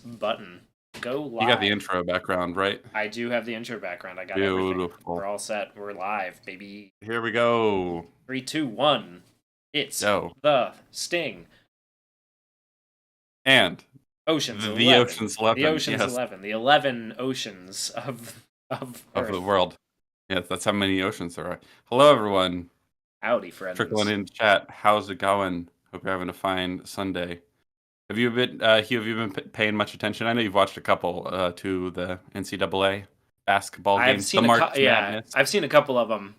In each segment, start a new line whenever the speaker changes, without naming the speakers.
button. Go
You got the
live.
intro background, right?
I do have the intro background. I got everything.
Beautiful.
We're all set. We're live, baby.
Here we go.
3, 2, 1. It's
Go.
the Sting.
And
Ocean's
the
11.
Ocean's
The
11.
Ocean's
Yes.
11. The 11 oceans of
Of the
Earth.
world. Yes, that's how many oceans there are. Hello, everyone.
Howdy, friends.
Trickling in chat. How's it going? Hope you're having a fine Sunday. Have you been, Hugh, have you been paying much attention? I know you've watched a couple to the NCAA basketball
I've
games. The
seen
March Madness.
I've seen a couple of them.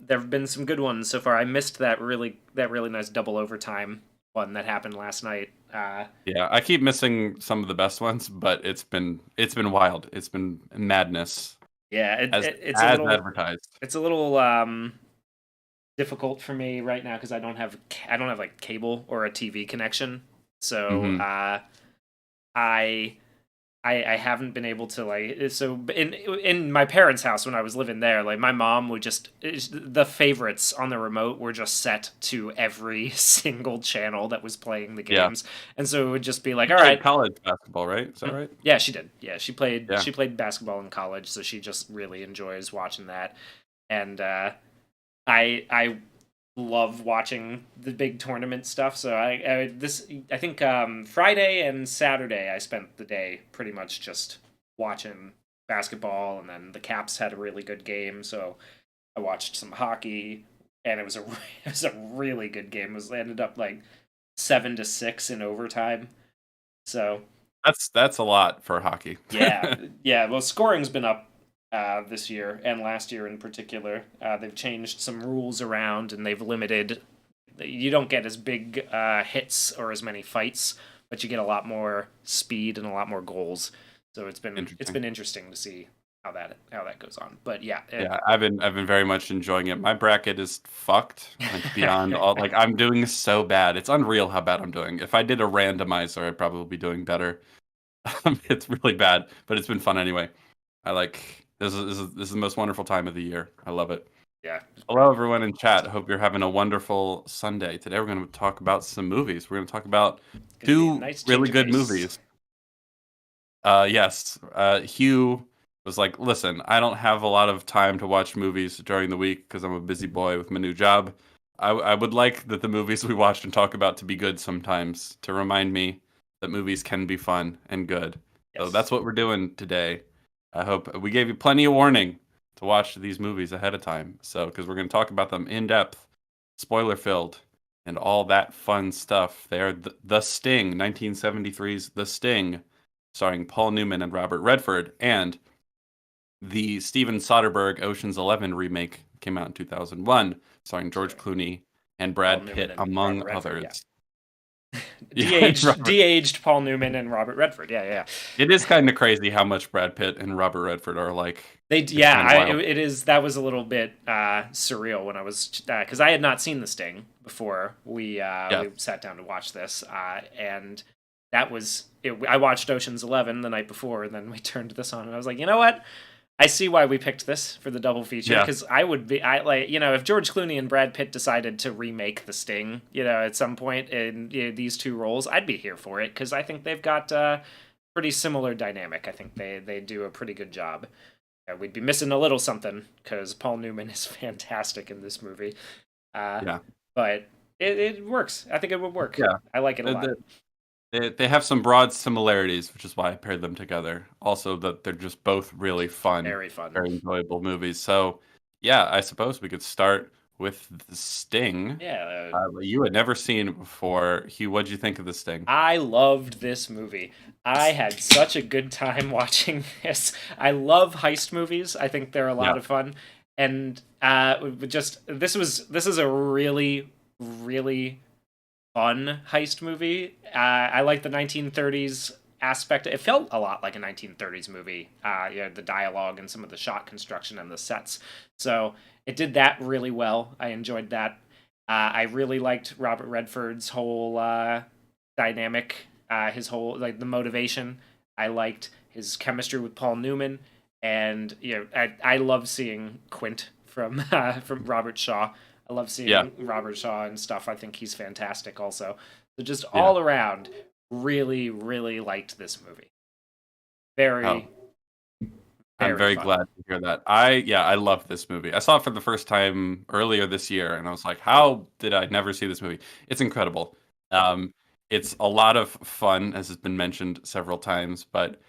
There have been some good ones so far. I missed that really nice double overtime one that happened last night.
Yeah, I keep missing some of the best ones, but it's been wild. It's been madness
Yeah,
as
it's a little
advertised.
it's a little difficult for me right now because I don't have like cable or a TV connection. So
Mhm.
I I haven't been able to in my parents' house when I was living there, like my mom would the favorites on the remote were just set to every single channel that was playing the
Yeah.
games. And so it would just be like,
You
all
played
right.
college basketball, right? Is that right?
Yeah, she did. Yeah,
Yeah.
she played basketball in college, so she just really enjoys watching that. And I love watching the big tournament stuff. So I think Friday and Saturday I spent the day pretty much just watching basketball, and then the Caps had a really good game, so I watched some hockey, and it was a it was a really good game. It ended up like 7-6 in overtime. So
That's a lot for hockey.
yeah, yeah. Well, scoring's been up this year and last year in particular. They've changed some rules around, and they've limited. You don't get as big hits or as many fights, but you get a lot more speed and a lot more goals. So it's been interesting to see how that goes on. But yeah,
Yeah, I've been very much enjoying it. My bracket is fucked, like beyond all. Like I'm doing so bad. It's unreal how bad I'm doing. If I did a randomizer, I'd probably be doing better. It's really bad, but it's been fun anyway. I like this is the most wonderful time of the year. I love it.
yeah.
Hello, everyone in chat. Hope you're having a wonderful Sunday. Today, we're going to talk about some movies. We're going to talk about
Gonna be a
two
nice
really
change of
good
pace.
movies. Yes, Hugh was like, "Listen, I don't have a lot of time to watch movies during the week because I'm a busy boy with my new job. I would like that the movies we watch and talk about to be good sometimes, to remind me that movies can be fun and good. So
Yes.
that's what we're doing today. I hope we gave you plenty of warning to watch these movies ahead of time. So, because we're going to talk about them in depth, spoiler filled, and all that fun stuff. They are the Sting, 1973's The Sting, starring Paul Newman and Robert Redford, and the Steven Soderbergh Ocean's 11 remake came out in 2001, starring George Clooney and
Paul
Brad
Newman
Pitt,
and
among
Robert Redford,
others. Yeah,
de-aged Paul Newman and Robert Redford. Yeah, yeah.
it is kind of crazy how much Brad Pitt and Robert Redford are like. It's kinda wild.
It is. That was a little bit surreal when I was because I had not seen The Sting before we sat down to watch this, and that was it. I watched Ocean's 11 the night before, and then we turned this on, and I was like, you know what? I see why we picked this for the double feature,
Yeah.
because I like, if George Clooney and Brad Pitt decided to remake The Sting, at some point in these two roles, I'd be here for it, because I think they've got pretty similar dynamic. I think they do a pretty good job. We'd be missing a little something because Paul Newman is fantastic in this movie.
Yeah.
But it works. I think it would work.
Yeah.
I like it a lot.
They have some broad similarities, which is why I paired them together. Also, that they're just both really fun,
Very fun,
very enjoyable movies. So, yeah, I suppose we could start with The Sting.
Yeah.
You had never seen it before. Hugh, what'd you think of The Sting?
I loved this movie. I had such a good time watching this. I love heist movies. I think they're a lot of fun. And this is a really, really fun heist movie. I like the 1930s aspect. It felt a lot like a 1930s movie. The dialogue and some of the shot construction and the sets. So it did that really well. I enjoyed that. I really liked Robert Redford's whole dynamic, his whole the motivation. I liked his chemistry with Paul Newman, and I love seeing Quint from Robert Shaw. I love seeing Robert Shaw and stuff. I think he's fantastic also. So just all around, really, really liked this movie.
Oh,
Very,
I'm
very
very
fun.
glad to hear that. I love this movie. I saw it for the first time earlier this year, and I was like, how did I never see this movie? It's incredible. Um, it's a lot of fun, as has been mentioned several times, but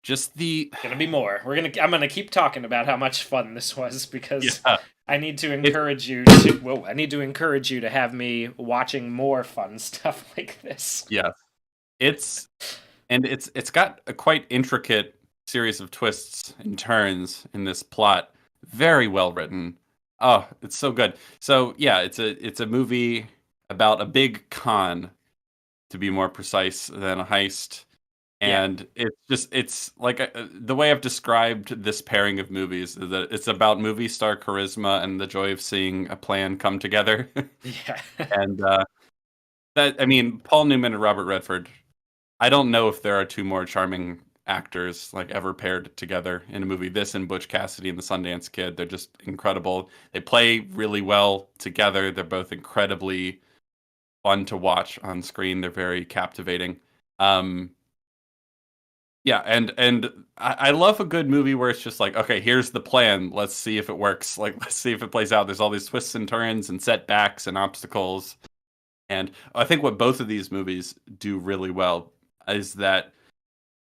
just the
Gonna be more. I'm gonna keep talking about how much fun this was because
yeah,
I need to
it
encourage you to. Whoa! I need to encourage you to have me watching more fun stuff like this.
yeah, it's it's got a quite intricate series of twists and turns in this plot. Very well written. Oh, it's so good. So yeah, it's a movie about a big con, to be more precise, than a heist.
Yeah.
And it's like the way I've described this pairing of movies is that it's about movie star charisma and the joy of seeing a plan come together.
Yeah.
And that I mean, Paul Newman and Robert Redford. I don't know if there are two more charming actors like ever paired together in a movie. This and Butch Cassidy and the Sundance Kid. They're just incredible. They play really well together. They're both incredibly fun to watch on screen. They're very captivating. Um, yeah, and I love a good movie where it's just like, okay, here's the plan. Let's see if it works. Like, let's see if it plays out. There's all these twists and turns and setbacks and obstacles. And I think what both of these movies do really well is that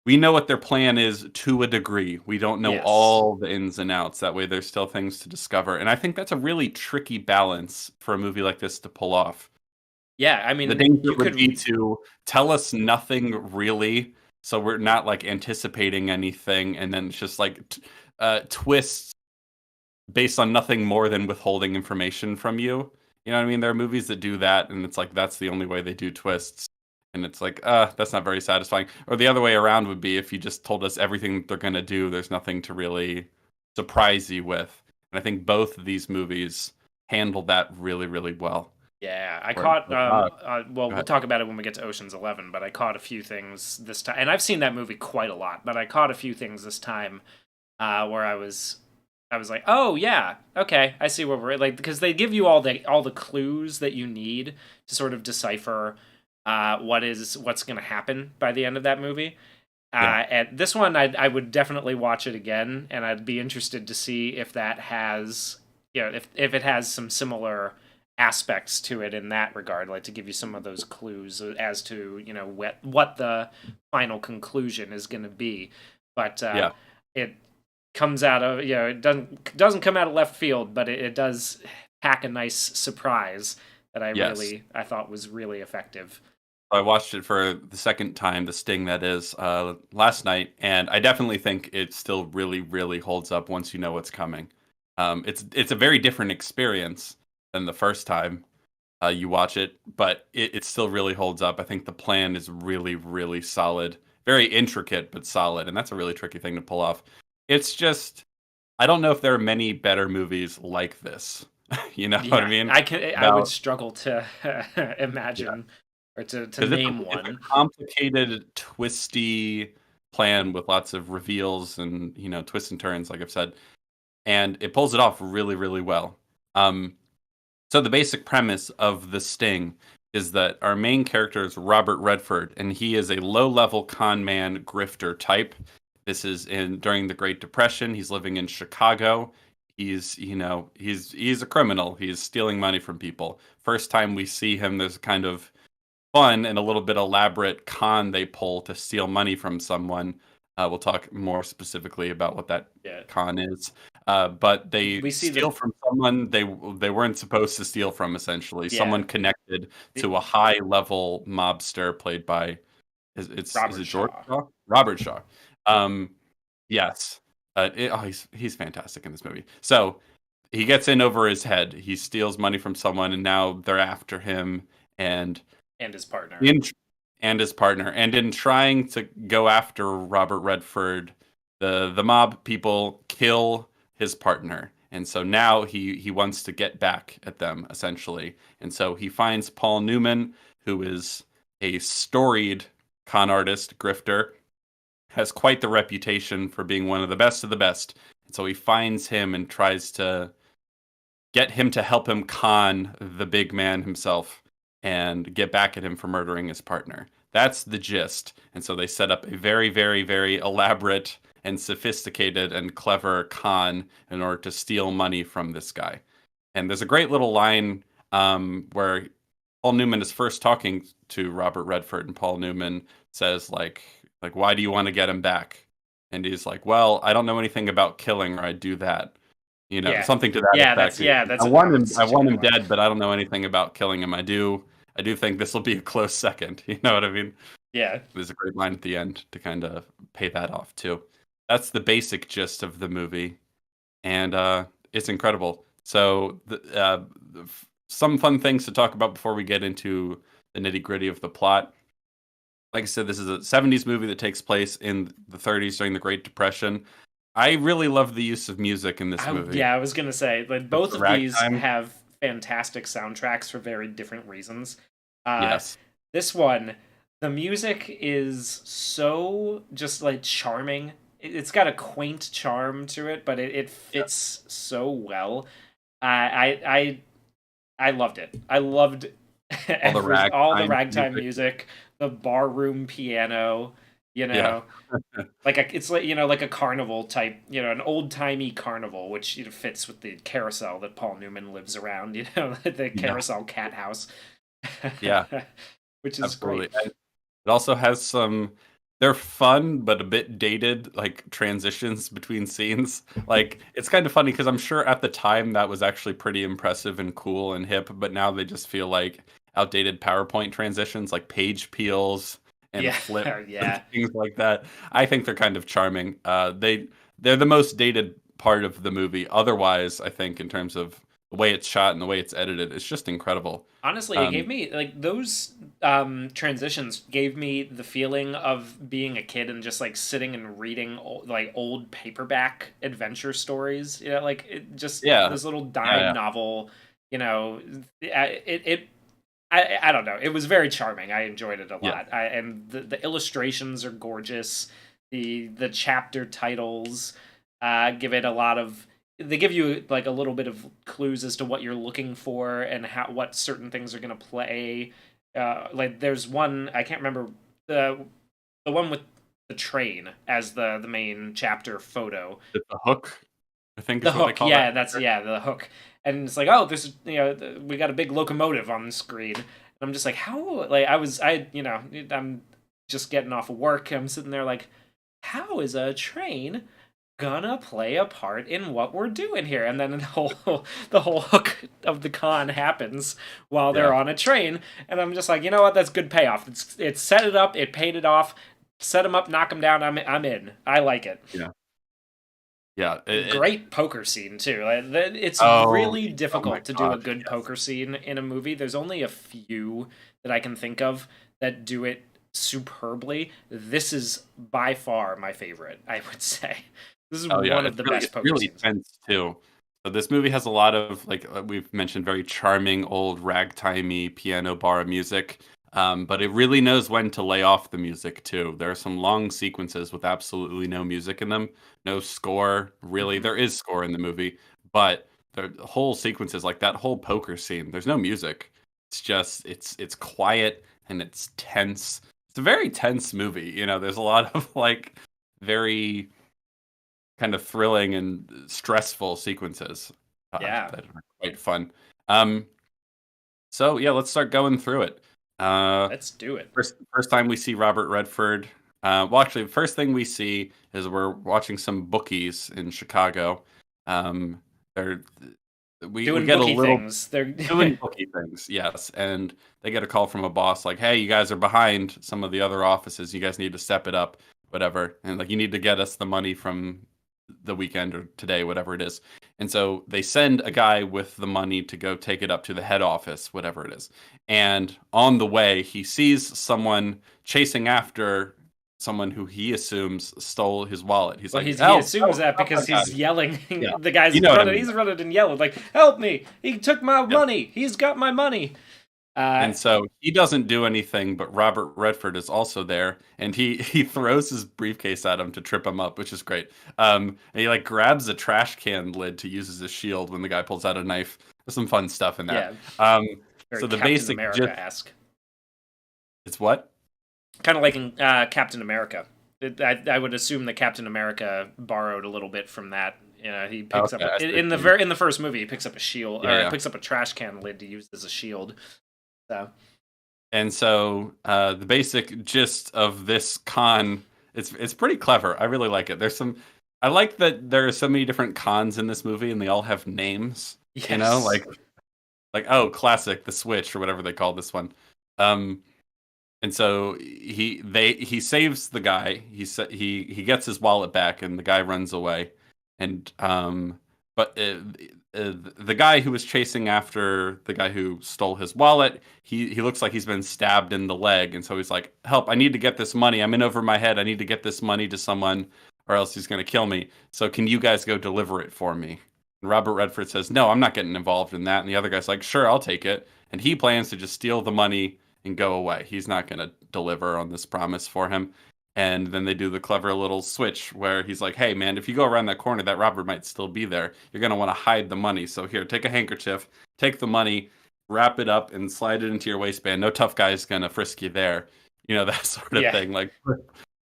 we know what their plan is to a degree. We don't know
Yes.
all the ins and outs. That way, there's still things to discover. And I think that's a really tricky balance for a movie like this to pull off.
Yeah. I
The
mean,
danger
you
would be
could.
to tell us nothing really, so we're not like anticipating anything, and then it's just like twists based on nothing more than withholding information from you. You know what I mean? There are movies that do that, and it's like that's the only way they do twists. And it's like, that's not very satisfying. Or the other way around would be if you just told us everything they're gonna do, there's nothing to really surprise you with. And I think both of these movies handle that really, really well.
Yeah, I
Where it's
caught.
like,
Well,
go
we'll
ahead.
talk about it when we get to Ocean's 11. But I caught a few things this time, and I've seen that movie quite a lot. But I caught a few things this time where I was like, oh yeah, okay, I see where we're like, because they give you all the clues that you need to sort of decipher what's going to happen by the end of that movie.
Yeah,
And this one, I would definitely watch it again, and I'd be interested to see if that has, if it has some similar aspects to it in that regard, like to give you some of those clues as to what the final conclusion is going to be. But
yeah.
it comes out of it doesn't come out of left field, but it does pack a nice surprise that
Yes.
I thought was really effective.
I watched it for the second time, The Sting that is, last night, and I definitely think it still really, really holds up once you know what's coming. It's a very different experience than the first time you watch it, but it still really holds up. I think the plan is really, really solid, very intricate but solid, and that's a really tricky thing to pull off. It's just I don't know if there are many better movies like this. You know what I
Yeah,
mean?
I would
About
struggle to
yeah.
imagine or to
Because
name
it's a
one.
complicated, twisty plan with lots of reveals and, twists and turns, like I've said, and it pulls it off really, really well. Um, so the basic premise of The Sting is that our main character is Robert Redford, and he is a low-level con man grifter type. This is in during the Great Depression. He's living in Chicago. He's a criminal. He's stealing money from people. First time we see him, there's kind of fun and a little bit elaborate con they pull to steal money from someone. We'll talk more specifically about what that
Yeah,
con is. But they
we see
steal
the
from someone they weren't supposed to steal from, essentially.
yeah
Someone connected
the,
to a high level mobster played by is
Robert
it George
Shaw.
Shaw? Robert Shaw. Um, yes. He's fantastic in this movie. So he gets in over his head. He steals money from someone, and now they're after him. And
And his partner.
in and his partner, and in trying to go after Robert Redford, the mob people kill his partner, and so now he wants to get back at them essentially, and so he finds Paul Newman, who is a storied con artist grifter, has quite the reputation for being one of the best, and so he finds him and tries to get him to help him con the big man himself and get back at him for murdering his partner. That's the gist. And so they set up a very, very, very elaborate and sophisticated and clever con in order to steal money from this guy. And there's a great little line where Paul Newman is first talking to Robert Redford, and Paul Newman says like why do you want to get him back? And he's like, well, I don't know anything about killing, or I'd do that.
Yeah,
Something to that
yeah,
effect.
that's
I
such a
want
good
him
line.
dead, but I don't know anything about killing him. I do think this will be a close second. You know what I mean?
Yeah,
There's a great line at the end to kind of pay that off too. That's the basic gist of the movie, and it's incredible. So, some fun things to talk about before we get into the nitty gritty of the plot. Like I said, this is a 70s movie that takes place in the 30s during the Great Depression. I really love the use of music in this movie.
yeah, I was gonna say, like,
With
both
the
of these
ragtime.
have fantastic soundtracks for very different reasons. Uh,
Yes.
this one, the music is so just like charming. It's got a quaint charm to it, but it
Yeah.
fits so well. I loved it. I loved
All the
all the
ragtime
ragtime
music.
music, the barroom piano, you
Yeah.
know, it's like, like a carnival type, an old timey carnival, which fits with the carousel that Paul Newman lives around, the
Yeah.
carousel cat house,
Yeah.
which is
Absolutely.
great.
And it also has some they're fun but a bit dated like transitions between scenes. Like it's kind of funny because I'm sure at the time that was actually pretty impressive and cool and hip, but now they just feel like outdated PowerPoint transitions like page peels and
Yeah,
flip and
yeah.
things like that. I think they're kind of charming. They're the most dated part of the movie. Otherwise, I think in terms of the way it's shot and the way it's edited, it's just incredible.
Honestly, it gave
Um,
me like those transitions gave me the feeling of being a kid and just like sitting and reading like old paperback adventure stories. Like just
yeah,
this little
yeah,
dime
yeah,
novel. I don't know. It was very charming. I enjoyed it a
yeah.
lot. And the illustrations are gorgeous. The chapter titles give it a lot of. They give you like a little bit of clues as to what you're looking for and what certain things are gonna play. Like there's one I can't remember the one with the train as the main chapter photo.
The hook, I think
The
is what they
hook,
call that
yeah, that's
character.
yeah, the hook, and it's like, oh, this is we got a big locomotive on the screen, and I'm just like, how? Like, I'm just getting off of work, I'm sitting there like, how is a train gonna play a part in what we're doing here? And then the whole hook of the con happens while they're
Yeah,
on a train, and I'm just like, you know what? That's good payoff. It's set it up, it paid it off, set them up, knock them down. I'm in. I like it.
yeah, yeah.
Great poker scene too. It's
Oh,
really
oh my
difficult to do a
gosh,
good
yes.
poker scene in a movie. There's only a few that I can think of that do it superbly. This is by far my favorite, I would say. This is
Oh yeah,
one of the best
it's
poker
really
scenes.
tense too. So this movie has a lot of like we've mentioned very charming old ragtimey piano bar music. But it really knows when to lay off the music too. There are some long sequences with absolutely no music in them, no score. Really,
Hmm.
there is score in the movie, but the whole sequences, like that whole poker scene, there's no music. It's just it's quiet and it's tense. It's a very tense movie. There's a lot of like very kind of thrilling and stressful sequences
Yeah,
that are quite fun. Um, so yeah, let's start going through it. Uh,
let's do it.
first time we see Robert Redford. Well, actually, the first thing we see is we're watching some bookies in Chicago. They're we
Doing
get a
bookie
little
things. They're
doing bookie things, yes, and they get a call from a boss like, "Hey, you guys are behind some of the other offices. You guys need to step it up, whatever, and like you need to get us the money from the weekend or today, whatever it is." And so they send a guy with the money to go take it up to the head office, whatever it is. And on the way, he sees someone chasing after someone who he assumes stole his wallet. He's
well,
like,
he
"Help!
assumes
Help!
that
Help
because
that guy!"
he's yelling.
Yeah,
The guy's
you know what I
running.
mean.
He's running and yelling like, "Help me! He took my
Yeah.
money. He's got my money." Uh,
And so he doesn't do anything, but Robert Redford is also there, and he throws his briefcase at him to trip him up, which is great. And he like grabs a trash can lid to use as a shield when the guy pulls out a knife. There's some fun stuff in that.
yeah,
Um,
very
so the
Captain
basic
America
gist,
esque.
it's what?
kind of like in Captain America. I would assume that Captain America borrowed a little bit from that. He picks up
Okay, I see what
in
you mean.
in the first movie. He picks up a shield,
Yeah,
or
yeah.
picks up a trash can lid to use as a shield. So
And so the basic gist of this con, it's pretty clever. I really like it. I like that there are so many different cons in this movie, and they all have names. You know,
yes,
like oh, classic, the Switch or whatever they call this one. Um, and so he saves the guy. He gets his wallet back, and the guy runs away. And but the guy who was chasing after the guy who stole his wallet, he looks like he's been stabbed in the leg, and so he's like, "Help! I need to get this money. I'm in over my head. I need to get this money to someone, or else he's gonna kill me. So can you guys go deliver it for me?" And Robert Redford says, "No, I'm not getting involved in that." And the other guy's like, "Sure, I'll take it." And he plans to just steal the money and go away. He's not going to deliver on this promise for him. And then they do the clever little switch where he's like, "Hey, man, if you go around that corner, that robber might still be there. You're going to want to hide the money. So here, take a handkerchief, take the money, wrap it up, and slide it into your waistband. No tough guy's going to frisk you there." That sort of
yeah,
thing. Like,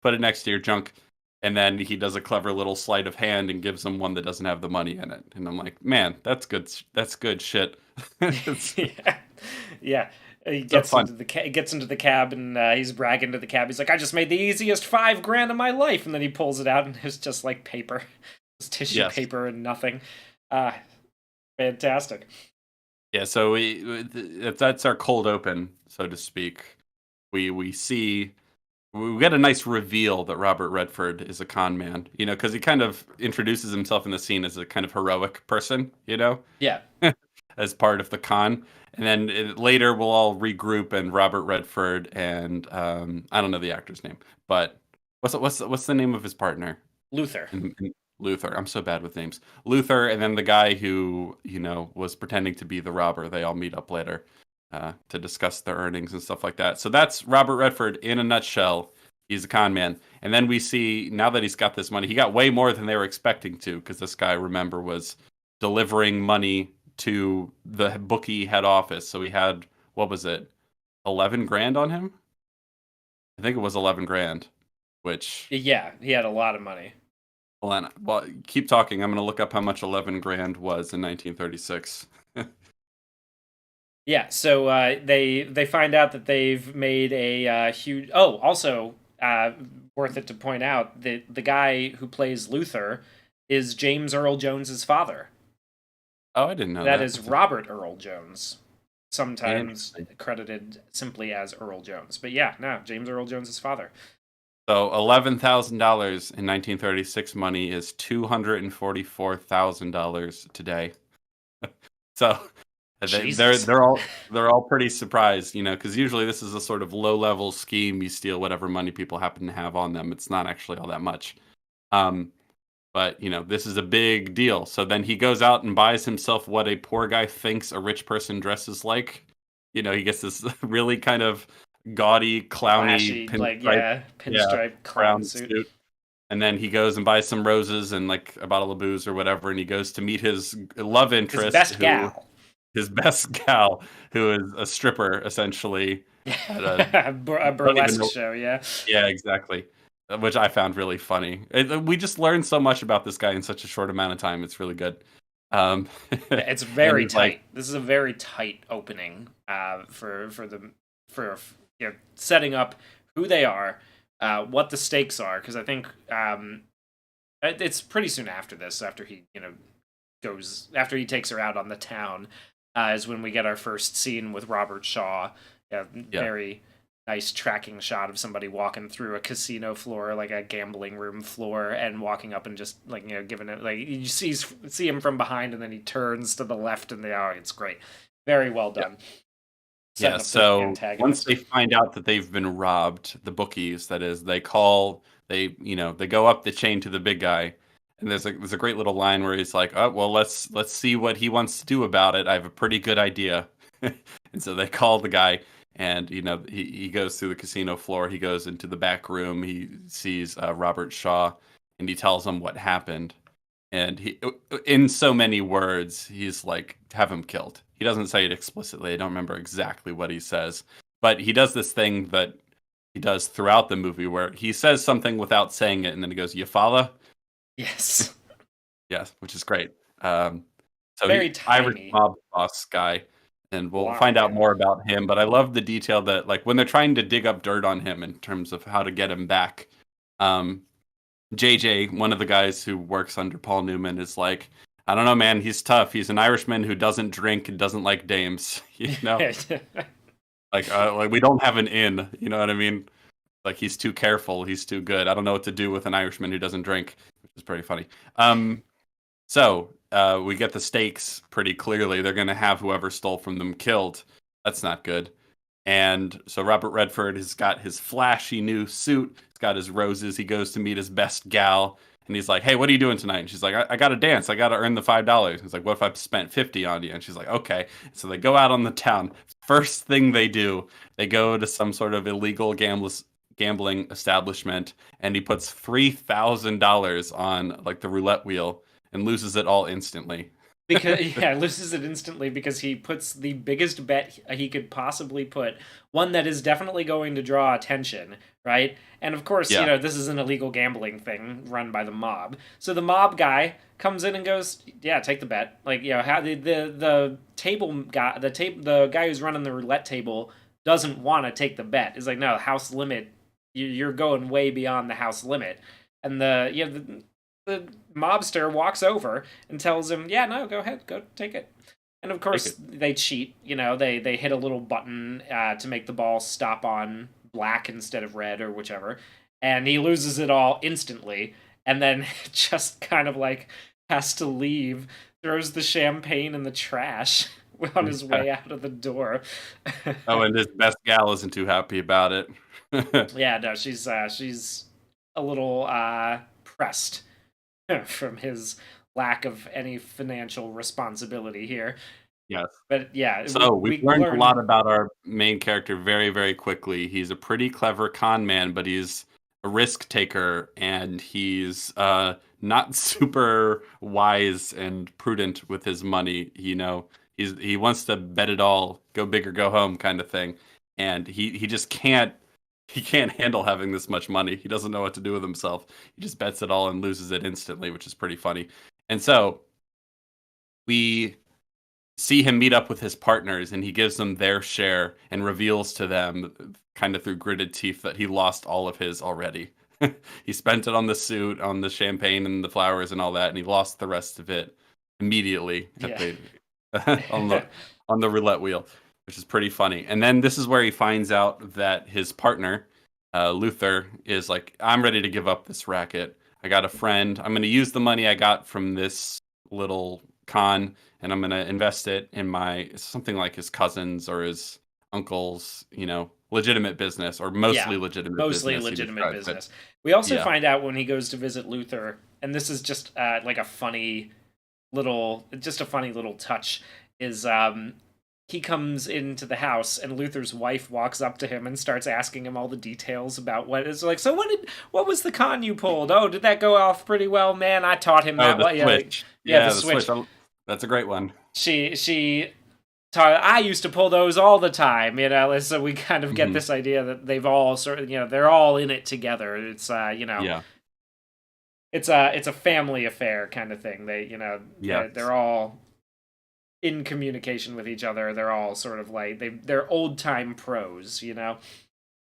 put it next to your junk. And then he does a clever little sleight of hand and gives him one that doesn't have the money in it. And I'm like, man, that's good. That's good shit. It's
yeah, yeah. He
so fun.
gets into the cab and he's bragging to the cab. He's like, "I just made the easiest 5 grand of my life," and then he pulls it out and it's just like paper, it's tissue
Yes.
paper and nothing. Ah, fantastic.
Yeah, so that's our cold open, so to speak. We see we get a nice reveal that Robert Redford is a con man, because he kind of introduces himself in the scene as a kind of heroic person,
Yeah,
as part of the con. And then later we'll all regroup and Robert Redford and I don't know the actor's name, but what's the name of his partner?
Luther.
in Luther. I'm so bad with names. Luther, and then the guy who was pretending to be the robber. They all meet up later to discuss their earnings and stuff like that. So that's Robert Redford in a nutshell. He's a con man, and then we see now that he's got this money, he got way more than they were expecting to, because this guy, remember, was delivering money to the bookie head office. So he had, what was it, 11 grand on him? I think it was 11 grand, which
Yeah, he had a lot of money.
well, keep talking. I'm going to look up how much 11 grand was in 1936.
Yeah, so they find out that they've made a huge. Oh, also worth it to point out that the guy who plays Luther is James Earl Jones's father.
Oh, I didn't know
That
that.
is Robert Earl Jones, sometimes
Interesting.
credited simply as Earl Jones. But yeah, no, James Earl Jones's father.
So $11,000 in 1936 money is $244,000 today. So
Jesus.
they're all pretty surprised, because usually this is a sort of low level scheme. You steal whatever money people happen to have on them. It's not actually all that much. Um, But, this is a big deal. So then he goes out and buys himself what a poor guy thinks a rich person dresses like. He gets this really kind of gaudy, clowny
Flashy, like,
pinstripe,
yeah,
yeah,
pinstripe clown
brown
suit.
suit. And then he goes and buys some roses and like a bottle of booze or whatever, and he goes to meet his love
His
interest,
best gal.
his best gal, who is a stripper essentially. At a,
A
don't even
burlesque
know.
show, yeah.
Yeah, exactly. Which I found really funny. We just learned so much about this guy in such a short amount of time. It's really good. Um,
Yeah, it's
and
very
he's like,
tight. This is a very tight opening for setting up who they are, what the stakes are. Because I think it's pretty soon after this, after he goes after he takes her out on the town, is when we get our first scene with Robert Shaw. Yeah,
yeah,
very nice tracking shot of somebody walking through a casino floor, like a gambling room floor, and walking up and just like giving it like you see him from behind, and then he turns to the left, and it's great, very well
yeah,
done.
yeah.
Setting up the
So once
antagonist.
they find out that they've been robbed, the bookies, that is, they go up the chain to the big guy, and there's a great little line where he's like, "Oh, well, let's see what he wants to do about it. I have a pretty good idea." And so they call the guy, and he goes through the casino floor. He goes into the back room. He sees Robert Shaw, and he tells him what happened. And in so many words, he's like, "Have him killed." He doesn't say it explicitly. I don't remember exactly what he says, but he does this thing that he does throughout the movie, where he says something without saying it, and then he goes, "You follow?"
Yes.
Yes, which is great. Um, so
Very
Irish
tiny.
mob boss guy, and we'll find
Blonde,
out
yeah.
more about him. But I love the detail that, like, when they're trying to dig up dirt on him in terms of how to get him back, um, JJ, one of the guys who works under Paul Newman, is like, I don't know, man. He's tough. He's an Irishman who doesn't drink and doesn't like dames. Like we don't have an inn. You know what I mean? Like he's too careful. He's too good. I don't know what to do with an Irishman who doesn't drink, which is pretty funny. So we get the stakes pretty clearly. They're going to have whoever stole from them killed. That's not good. And so Robert Redford has got his flashy new suit. He's got his roses. He goes to meet his best gal. And he's like, "Hey, what are you doing tonight?" And she's like, I got to dance. I got to earn the $5. He's like, "What if I spent 50 on you?" And she's like, "Okay." So they go out on the town. First thing they do, they go to some sort of illegal gambling establishment. And he puts $3,000 on like the roulette wheel and loses it all instantly.
Because yeah, loses it instantly because he puts the biggest bet he could possibly put, one that is definitely going to draw attention, right? And of course,
Yeah.
this is an illegal gambling thing run by the mob. So the mob guy comes in and goes, "Yeah, take the bet." Like, how the table guy, the guy who's running the roulette table doesn't want to take the bet. He's like, "No, house limit. You're going way beyond the house limit." And the mobster walks over and tells him, "Yeah, no, go ahead, go take it." And of course, they cheat. They hit a little button to make the ball stop on black instead of red or whichever, and he loses it all instantly. And then just kind of like has to leave, throws the champagne in the trash on his way out of the door.
Oh, and his best gal isn't too happy about it.
Yeah, no, she's a little pressed from his lack of any financial responsibility here.
Yes.
But yeah,
So we've
we
learned a lot
learn.
about our main character very, very quickly. He's a pretty clever con man, but he's a risk taker, and he's not super wise and prudent with his money. He wants to bet it all, go big or go home, kind of thing, and he just can't. He can't handle having this much money. He doesn't know what to do with himself. He just bets it all and loses it instantly, which is pretty funny. And so we see him meet up with his partners, and he gives them their share and reveals to them kind of through gritted teeth that he lost all of his already. He spent it on the suit, on the champagne and the flowers and all that, and he lost the rest of it immediately
Yeah.
on the roulette wheel, which is pretty funny. And then this is where he finds out that his partner, Luther, is like, "I'm ready to give up this racket. I got a friend. I'm going to use the money I got from this little con, and I'm going to invest it in something like his cousins or his uncle's, legitimate business, or
Yeah,
mostly legitimate
mostly
business." He
legitimate
describes it.
business. We also
Yeah.
find out when he goes to visit Luther, and this is just like a funny little touch, is he comes into the house and Luther's wife walks up to him and starts asking him all the details about what it's like. "So what was the con you pulled? Oh, did that go off pretty well, man? I taught him
Oh,
that
the
way." Yeah,
switch.
yeah, the
Yeah, the switch.
switch.
That's a great one.
She taught, "I used to pull those all the time," so we kind of get
Hmm.
this idea that they've all sort of, they're all in it together. It's
Yeah.
it's a family affair kind of thing.
Yeah.
They're all in communication with each other. They're all sort of like they're old time pros.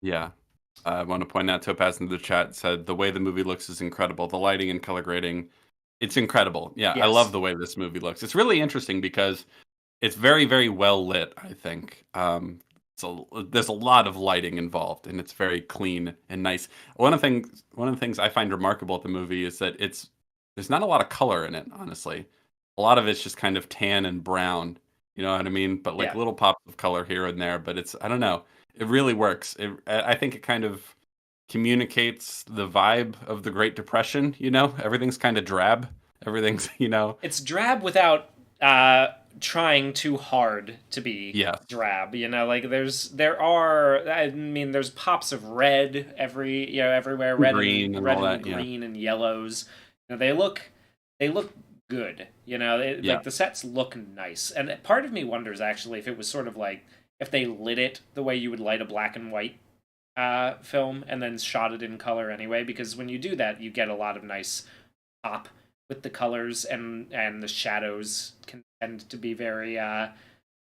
Yeah. I want to point out, Topaz in the chat said the way the movie looks is incredible. The lighting and color grading, it's incredible. Yeah, I love
Yes.
the way this movie looks. It's really interesting because it's very, very well lit, I think. So there's a lot of lighting involved, and it's very clean and nice. One of the things I find remarkable at the movie is that there's not a lot of color in it, honestly. A lot of it's just kind of tan and brown, you know what I mean? But like
Yeah.
little pops of color here and there, but I don't know. It really works. I think it kind of communicates the vibe of the Great Depression, Everything's kind of drab. Everything's,
It's drab without trying too hard to be
yeah,
drab. Like there's pops of red everywhere,
green and all
red and
that, yeah.
green and yellows. They look good.
Yeah.
Like the sets look nice. And part of me wonders actually if it was sort of like if they lit it the way you would light a black and white film and then shot it in color anyway, because when you do that, you get a lot of nice pop with the colors, and the shadows can tend to be very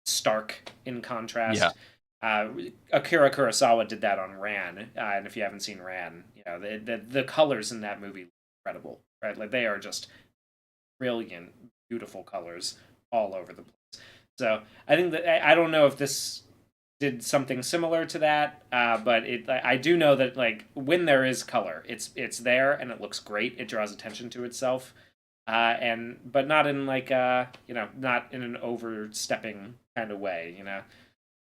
stark in
Yeah.
contrast. Uh, Akira Kurosawa did that on Ran, and if you haven't seen Ran, the colors in that movie are incredible, right? Like they are just brilliant, beautiful colors all over the place. So I think that I don't know if this did something similar to that, but I do know that like when there is color, it's there and it looks great. It draws attention to itself, and but not in like not in an overstepping kind of way, you know.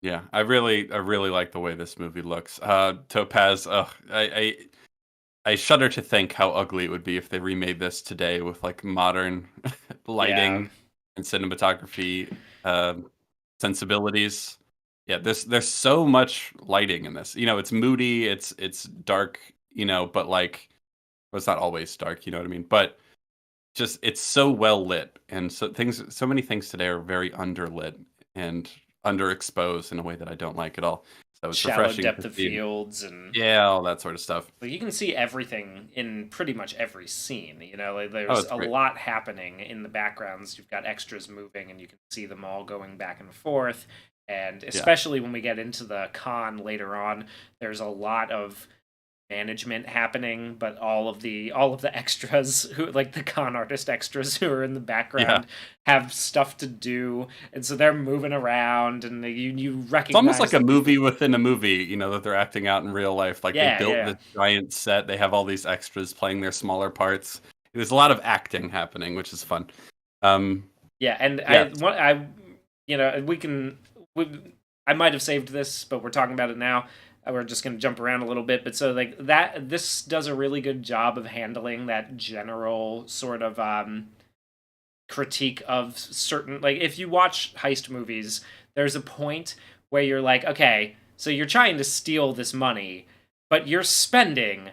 Yeah, I really like the way this movie looks. Topaz, I shudder to think how ugly it would be if they remade this today with like modern
Yeah,
lighting and cinematography sensibilities. Yeah, there's so much lighting in this. You know, it's moody, it's dark, you know, but like well, it's not always dark, you know what I mean? But just it's so well lit, and so many things today are very underlit and underexposed in a way that I don't like at all. So it's
shallow
refreshing
depth
to
of
see,
fields and
yeah, all that sort of stuff.
like you can see everything in pretty much every scene. You know, like
Oh,
there's
it's
a
great.
lot happening in the backgrounds. You've got extras moving, and you can see them all going back and forth. And
Yeah.
especially when we get into the con later on, there's a lot of management happening, but all of the extras who like the con artist extras who are in the
Yeah.
background have stuff to do, and so they're moving around, and you
It's almost like
recognize
a
like
movie within a movie, you know, that they're acting out in real life. Like they
yeah,
built
yeah,
this giant set, they have all these extras playing their smaller parts. There's a lot of acting happening, which is fun. Um,
yeah, and
yeah,
we can we, I might have saved this, but we're talking about it now. We're just going to jump around a little bit, but so like that, this does a really good job of handling that general sort of critique of certain, like if you watch heist movies, there's a point where you're like, okay, so you're trying to steal this money, but you're spending,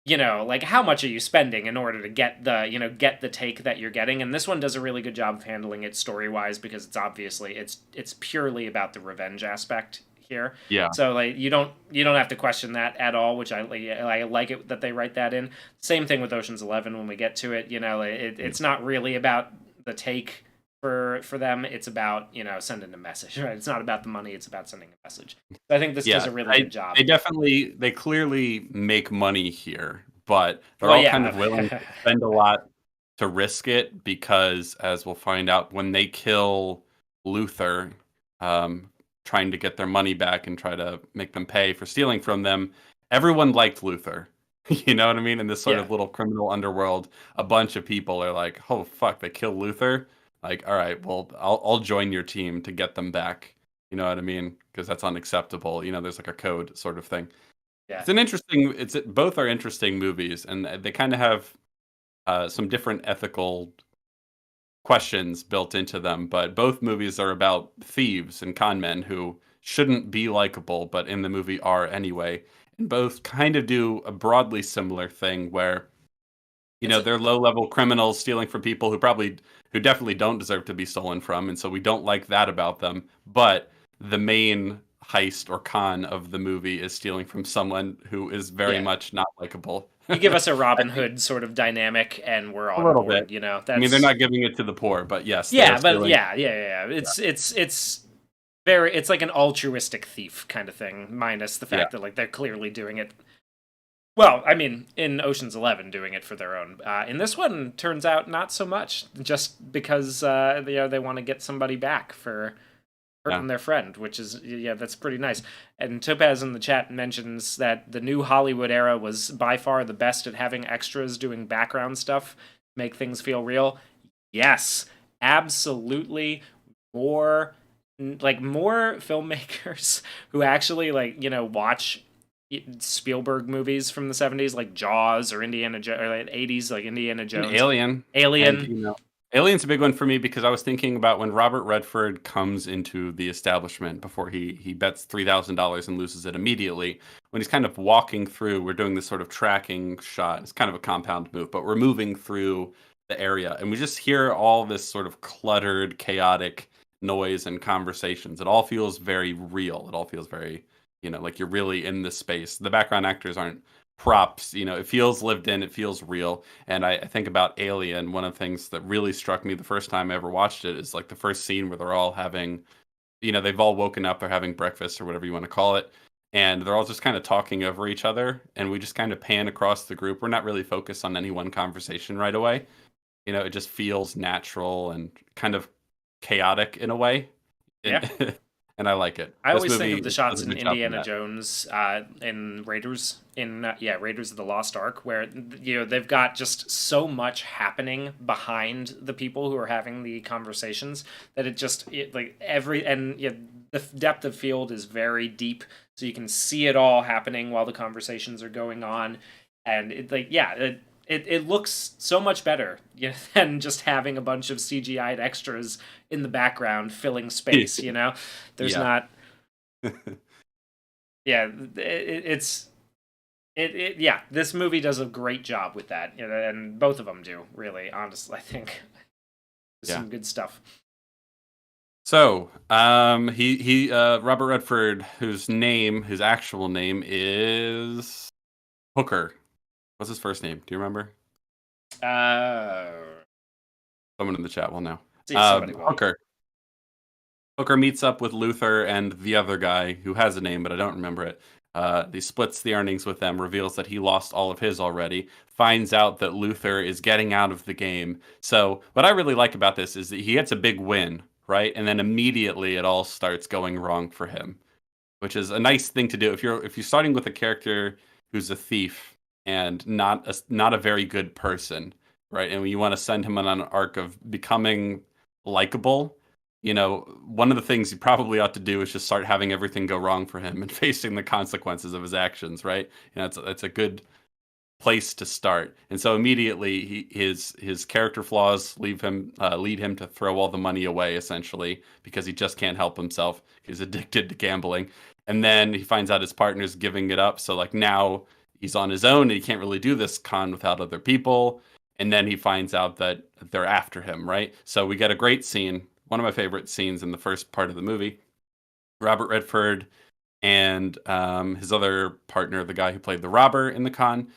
like how much are you spending in order to get the take that you're getting? And this one does a really good job of handling it story wise, because it's purely about the revenge aspect here.
yeah,
So like you don't have to question that at all, which I like it that they write that in. Same thing with Ocean's 11 when we get to it.
yeah,
It's not really about the take for them. It's about sending a message, right? It's not about the money. It's about sending a message. So I think this does
yeah.
a really good job.
They clearly make money here, but they're
Well,
all kind of
yeah.
willing to spend a lot to risk it because, as we'll find out, when they kill Luther, um, trying to get their money back and try to make them pay for stealing from them, everyone liked Luther. You know what I mean? In this sort
Yeah.
of little criminal underworld, a bunch of people are like, "Oh fuck, they killed Luther." Like, all right, well, I'll join your team to get them back. You know what I mean? Because that's unacceptable. You know, there's like a code sort of thing.
Yeah.
It's an interesting. It's both are interesting movies, and they kind of have some different ethical questions built into them. But both movies are about thieves and con men who shouldn't be likable, but in the movie are anyway. And both kind of do a broadly similar thing where you
It's
know
a,
they're low level criminals stealing from people who definitely don't deserve to be stolen from, and so we don't like that about them. But the main heist or con of the movie is stealing from someone who is very
yeah.
much not likable.
You give us a
I
Robin
think
Hood sort of dynamic, and we're
a
on
little bit.
board. You know,
I mean, they're
that's
not giving it to the poor, but yes, they are
yeah, but
stealing.
yeah.
Yeah,
It's like an altruistic thief kind of thing, minus the
yeah,
fact that like they're clearly doing it. Well, I mean, in Ocean's 11, doing it for their own. In this one, turns out not so much, just because they want to get somebody back for
yeah.
hurting their friend, which is yeah, that's pretty nice. And Topaz in the chat mentions that the new Hollywood era was by far the best at having extras doing background stuff, make things feel real. Yes, absolutely. More more filmmakers who actually watch Spielberg movies from the 70s like Jaws or Indiana or like 80s like Indiana
An
Jones,
Alien, and
Alien.
you know, Alien's a big one for me because I was thinking about when Robert Redford comes into the establishment before he bets $3,000 and loses it immediately. When he's kind of walking through, we're doing this sort of tracking shot. It's kind of a compound move, but we're moving through the area, and we just hear all this sort of cluttered, chaotic noise and conversations. It all feels very real. It all feels very, like you're really in the space. The background actors aren't props, it feels lived in, it feels real. And I think about Alien, one of the things that really struck me the first time I ever watched it is like the first scene where they're all having, they've all woken up, they're having breakfast or whatever you want to call it. And they're all just kind of talking over each other. And we just kind of pan across the group. We're not really focused on any one conversation right away. It just feels natural and kind of chaotic in a way. And,
Yeah.
and I like it.
I
This
always think
movie
of the
does
shots
a
in
good job of
Indiana
that.
Jones, in Raiders of the Lost Ark, where they've got just so much happening behind the people who are having the conversations that like every and the depth of field is very deep, so you can see it all happening while the conversations are going on, and it looks so much better than just having a bunch of CGI'd extras in the background filling space. There's
Yeah.
not. Yeah, yeah, this movie does a great job with that, and both of them do, really. Honestly, I think
Yeah.
some good stuff.
So, he Robert Redford, his actual name is Hooker. What's his first name? Do you remember?
Uh,
Someone in the chat will know.
See, somebody will.
Hooker meets up with Luther and the other guy who has a name, but I don't remember it. He splits the earnings with them, reveals that he lost all of his already, finds out that Luther is getting out of the game. So, what I really like about this is that he gets a big win, right? And then immediately it all starts going wrong for him, which is a nice thing to do. If you're starting with a character who's a thief and not a very good person, right? And you want to send him on an arc of becoming likable, one of the things you probably ought to do is just start having everything go wrong for him and facing the consequences of his actions, right? It's a good place to start. And so immediately his character flaws lead him to throw all the money away essentially because he just can't help himself. He's addicted to gambling. And then he finds out his partner's giving it up. So like now he's on his own and he can't really do this con without other people. And then he finds out that they're after him, right? So we get a great scene, one of my favorite scenes in the first part of the movie. Robert Redford and his other partner, the guy who played the robber in the con,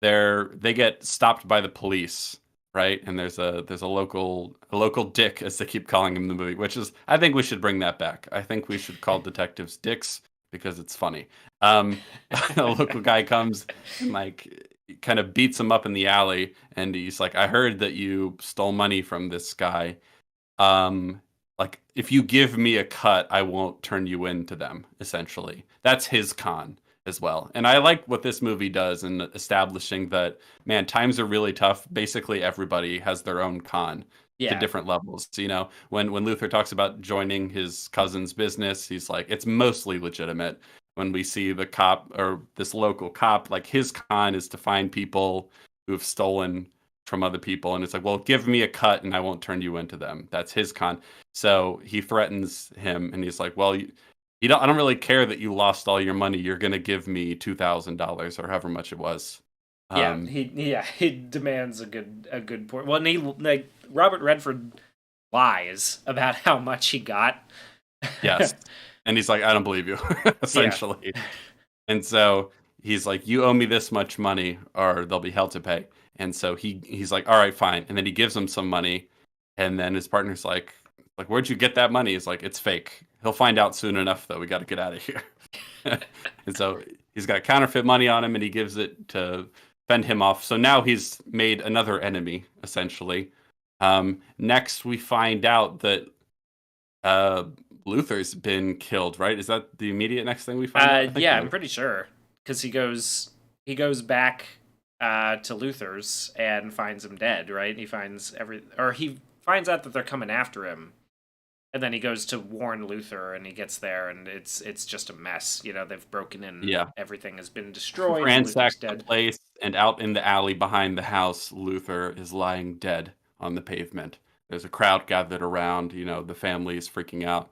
they get stopped by the police, right? And there's a local dick, as they keep calling him in the movie, which is, I think we should bring that back. I think we should call detectives dicks because it's funny. A local guy comes and like kind of beats him up in the alley, and he's like, "I heard that you stole money from this guy. Um, like if you give me a cut, I won't turn you into them." Essentially, that's his con as well. And I like what this movie does in establishing that, man, times are really tough. Basically, everybody has their own con to
Yeah,
different levels. When Luther talks about joining his cousin's business, he's like, it's mostly legitimate. When we see the cop or this local cop, like his con is to find people who have stolen from other people, and it's like, well, give me a cut and I won't turn you into them. That's his con. So he threatens him, and he's like, well, I don't really care that you lost all your money. You're gonna give me $2,000 or however much it was.
yeah,
Um,
he demands a good point. Well, and Robert Redford lies about how much he got.
yes, and he's like, I don't believe you,
Yeah,
essentially. And so he's like, you owe me this much money, or there'll be hell to pay. And so he's like, all right, fine. And then he gives him some money, and then his partner's like, where'd you get that money? He's like, it's fake. He'll find out soon enough, though. We got to get out of here. And so he's got counterfeit money on him, and he gives it to fend him off. So now he's made another enemy, essentially. Next, we find out that uh, Luther's been killed, right? Is that the immediate next thing we find out? I think
yeah,
it
I'm
is.
pretty sure because he goes back to Luther's and finds him dead. Right? He finds out that they're coming after him, and then he goes to warn Luther, and he gets there, and it's just a mess. They've broken in,
Yeah.
everything has been destroyed, and Luther's
Ransacked the
dead.
place, and out in the alley behind the house, Luther is lying dead on the pavement. There's a crowd gathered around. The family is freaking out.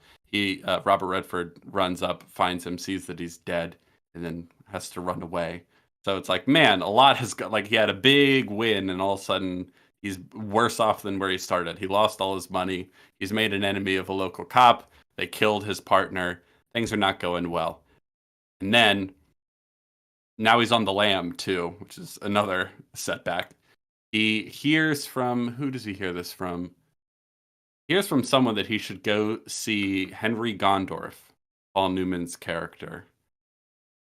Robert Redford runs up, finds him, sees that he's dead, and then has to run away. So it's like, man, a lot has got, like, he had a big win, and all of a sudden he's worse off than where he started. He lost all his money. He's made an enemy of a local cop. They killed his partner. Things are not going well. And then now he's on the lam too, which is another setback. He hears from, who does he hear this from? He hears from someone that he should go see Henry Gondorf, Paul Newman's character,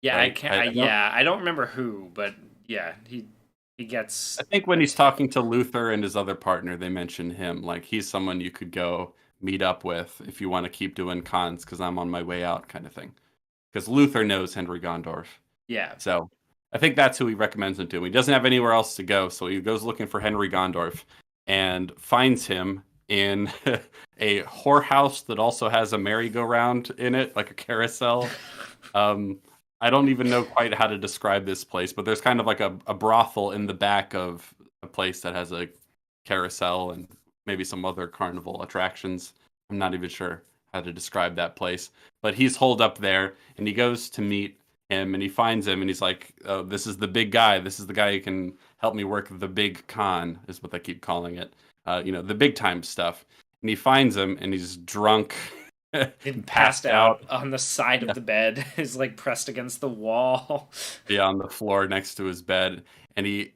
Yeah, I
right?
can't. I don't remember who, but yeah, he
I
gets.
think when he's talking to Luther and his other partner, they mention him. Like he's someone you could go meet up with if you want to keep doing cons because I'm on my way out, kind of thing. Because Luther knows Henry Gondorf.
Yeah.
So I think that's who he recommends him to. He doesn't have anywhere else to go, so he goes looking for Henry Gondorf and finds him in a whorehouse that also has a merry-go-round in it, like a carousel. Um, I don't even know quite how to describe this place, but there's kind of like a brothel in the back of a place that has a carousel and maybe some other carnival attractions. I'm not even sure how to describe that place, but he's holed up there and he goes to meet him and he finds him and he's like, oh, this is the big guy. This is the guy who can help me work the big con, is what they keep calling it. The big time stuff. And he finds him and he's drunk
And
passed
passed out
out.
on the side
Yeah.
of the bed, is like pressed against the wall.
Yeah, on the floor next to his bed, and he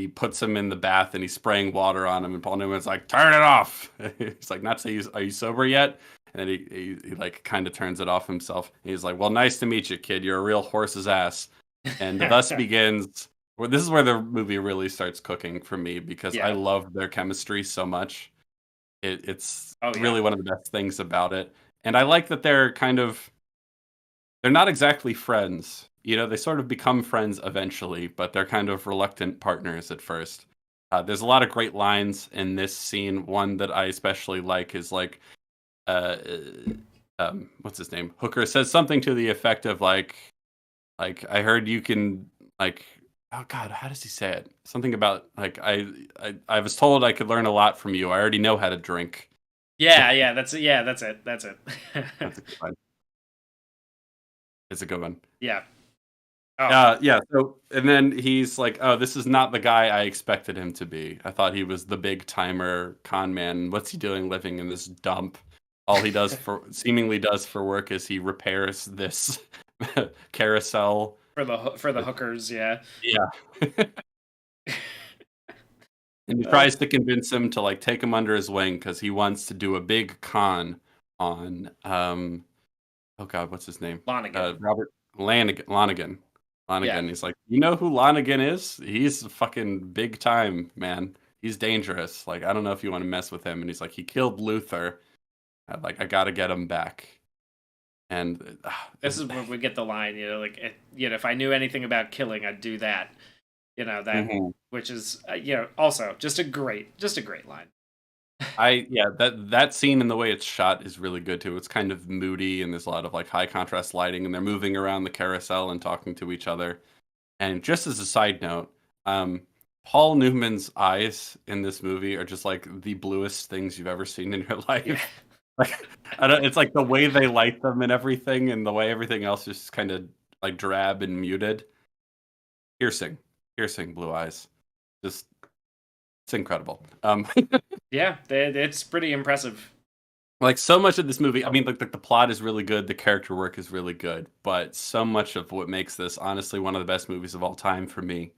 puts him in the bath, and he's spraying water on him, and Paul Newman's like, "Turn it off." He's like, "Not say, are you sober yet?" And then he like kind of turns it off himself. He's like, "Well, nice to meet you, kid. You're a real horse's ass." And thus begins. Well, this is where the movie really starts cooking for me because I
Yeah.
love their chemistry so much. It's
Oh yeah.
really one of the best things about it, and I like that they're not exactly friends. They sort of become friends eventually, but they're kind of reluctant partners at first. There's a lot of great lines in this scene. One that I especially like is like, uh, what's his name? Hooker says something to the effect of like I heard you can like, oh God, how does he say it? Something about like I was told I could learn a lot from you. I already know how to drink.
Yeah. That's it. Yeah, that's it. That's it.
That's a good one. It's a good one.
Yeah. Oh.
Yeah. So, and then he's like, "Oh, this is not the guy I expected him to be. I thought he was the big timer con man. What's he doing living in this dump? All he does for seemingly does for work is he repairs this carousel."
For the hookers, yeah.
Yeah. And he tries to convince him to like take him under his wing because he wants to do a big con on oh God, what's his name?
Lonigan.
Robert Lonigan.
Yeah.
Lonigan. He's like, you know who Lonigan is? He's fucking big time, man. He's dangerous. Like, I don't know if you want to mess with him. And he's like, he killed Luther. I gotta get him back. And
This is where we get the line, like, if I knew anything about killing, I'd do that. That,
Mhm.
which is, also just a great line.
Yeah, that scene and the way it's shot is really good too. It's kind of moody and there's a lot of like high contrast lighting and they're moving around the carousel and talking to each other. And just as a side note, Paul Newman's eyes in this movie are just like the bluest things you've ever seen in your
Yeah.
life. Like it's like the way they light them and everything, and the way everything else is kind of like drab and muted. Piercing, piercing blue eyes. Just it's incredible.
Yeah, it's pretty impressive.
Like so much of this movie, I mean, like the plot is really good, the character work is really good, but so much of what makes this honestly one of the best movies of all time for me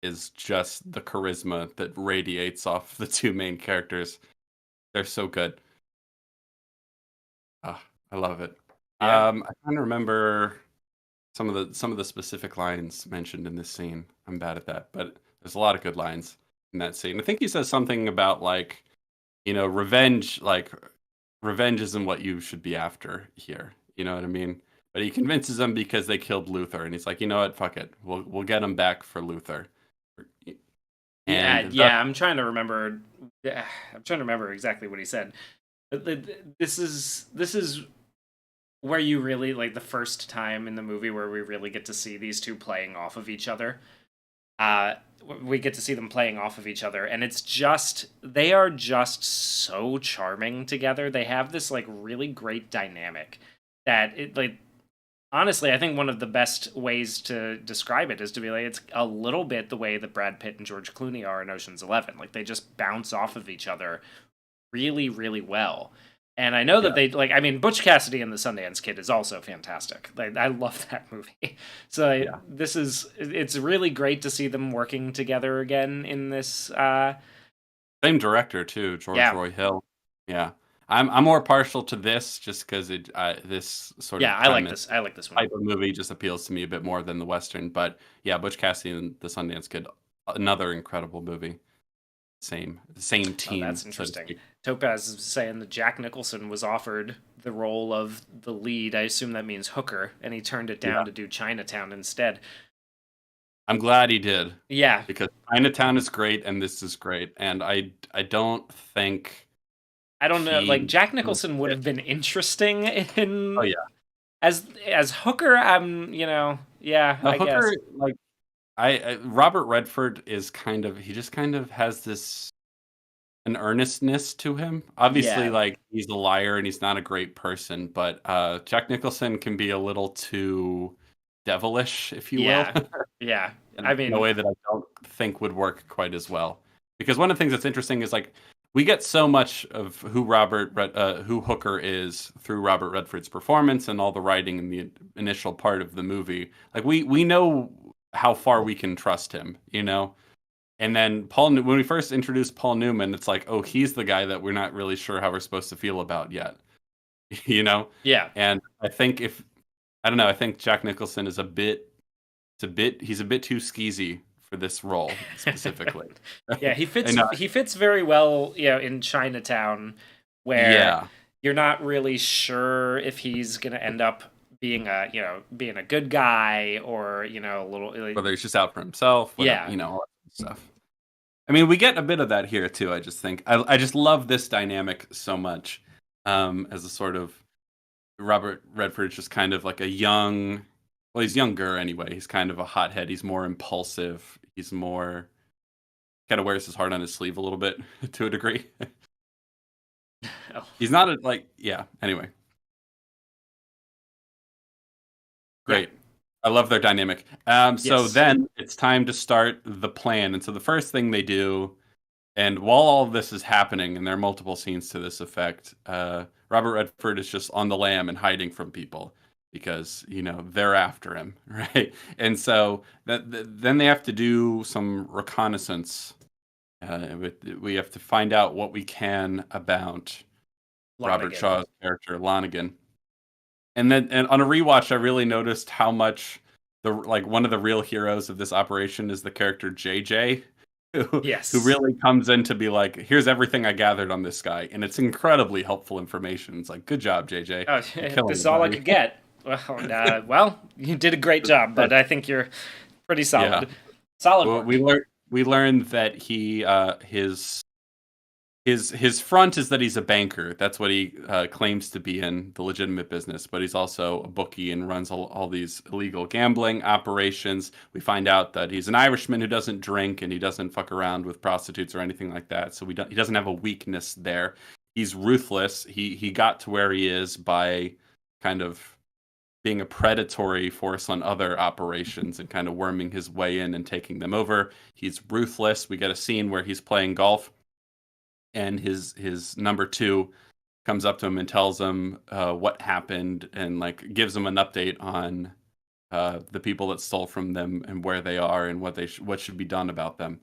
is just the charisma that radiates off the two main characters. They're so good. Ah, I love it.
Yeah.
I kind of remember some of the specific lines mentioned in this scene. I'm bad at that, but there's a lot of good lines in that scene. I think he says something about like, revenge, like revenge isn't what you should be after here. You know what I mean? But he convinces them because they killed Luther, and he's like, you know what? Fuck it. We'll get him back for Luther.
Yeah,
And
yeah, I'm trying to remember. Yeah, I'm trying to remember exactly what he said. This is where you really, like, the first time in the movie where we really get to see these two playing off of each other. Uh, we get to see them playing off of each other, and they are just so charming together. They have this like really great dynamic that it like honestly, I think one of the best ways to describe it is to be like it's a little bit the way that Brad Pitt and George Clooney are in Ocean's 11. Like they just bounce off of each other really, really well. And I know that
Yeah.
they like. I mean, Butch Cassidy and the Sundance Kid is also fantastic. Like, I love that movie. So
Yeah.
this is it's really great to see them working together again in this.
Same director too, George
Yeah,
Roy Hill. Yeah. I'm more partial to this just because this sort
yeah,
of
I like
premise
this. I like this one.
type of movie just appeals to me a bit more than the Western. But yeah, Butch Cassidy and the Sundance Kid, another incredible movie. Same
Oh,
team,
that's
so to
interesting.
speak.
Topaz is saying that Jack Nicholson was offered the role of the lead. I assume that means Hooker, and he turned it
Yeah.
down to do Chinatown instead.
I'm glad he did
Yeah,
because Chinatown is great and this is great. And I don't think
I don't know. Like,
he
Jack
would
Nicholson would
fit.
have been interesting
Oh
in
yeah.
as Hooker. Yeah,
The
I
Hooker,
guess.
like Robert Redford is he just kind of has this an earnestness to him. Obviously,
Yeah,
like he's a liar and he's not a great person, but Jack Nicholson can be a little too devilish, if you will,
yeah, yeah. I
in a
mean,
way that I don't think would work quite as well. Because one of the things that's interesting is like we get so much of who Hooker is through Robert Redford's performance and all the writing in the initial part of the movie. Like we know how far we can trust him, you know. And then when we first introduced Paul Newman, it's like, oh, he's the guy that we're not really sure how we're supposed to feel about yet, you know.
yeah.
And I think if I don't know, I think Jack Nicholson is he's a bit too skeezy for this role specifically.
Yeah, he
And
fits he fits very well, in Chinatown, where
yeah,
you're not really sure if he's gonna end up being a good guy, or a little
whether he's just out for himself, whatever,
yeah.
all that stuff. I mean, we get a bit of that here too. I just think I just love this dynamic so much, as a sort of Robert Redford's just kind of like a well, he's younger anyway. He's kind of a hothead. He's more impulsive. He's more kind of wears his heart on his sleeve a little bit to a degree.
Oh,
He's not like, yeah. Anyway,
yeah.
great. I love their dynamic. So
Yes.
then it's time to start the plan. And so the first thing they do, and while all of this is happening, and there are multiple scenes to this effect, Robert Redford is just on the lam and hiding from people because they're after him, right? And so then they have to do some reconnaissance. We have to find out what we can about Robert
Lonigan.
Shaw's character Lonigan. And on a rewatch, I really noticed how much one of the real heroes of this operation is the character JJ, who
Yes.
really comes in to be like, here's everything I gathered on this guy, and it's incredibly helpful information. It's like, good job, JJ,
Oh,
you're
this
killing
is
it,
all I
buddy.
could get. Well, you did a great job, but I think you're pretty
Yeah.
solid. Solid
Well,
work.
we learned that his front is that he's a banker. That's what he claims to be in the legitimate business, but he's also a bookie and runs all these illegal gambling operations. We find out that he's an Irishman who doesn't drink and he doesn't fuck around with prostitutes or anything like that. So he doesn't have a weakness there. He's ruthless. He got to where he is by kind of being a predatory force on other operations and kind of worming his way in and taking them over. He's ruthless. We get a scene where he's playing golf and his number two comes up to him and tells him what happened and like gives him an update on the people that stole from them and where they are and what should be done about them.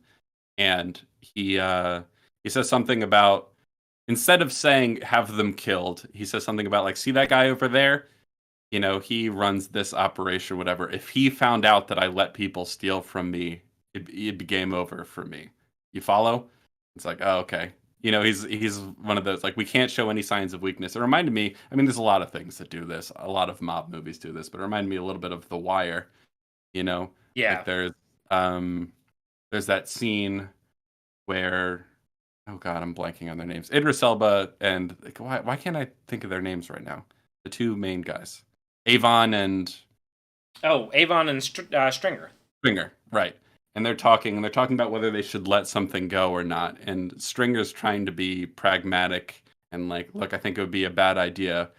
And he says something about, instead of saying have them killed, he says something about like, see that guy over there? He runs this operation, whatever. If he found out that I let people steal from me, it'd be game over for me. You follow? It's like, oh, okay. He's one of those, like, we can't show any signs of weakness. It reminded me, I mean, there's a lot of things that do this. A lot of mob movies do this, but it reminded me a little bit of The Wire.
Yeah.
Like there's that scene where, oh God, I'm blanking on their names. Idris Elba and like, why can't I think of their names right now? The two main guys. Avon and
Oh, Avon and Stringer.
Stringer, right? And they're talking about whether they should let something go or not. And Stringer's trying to be pragmatic and like, look, I think it would be a bad idea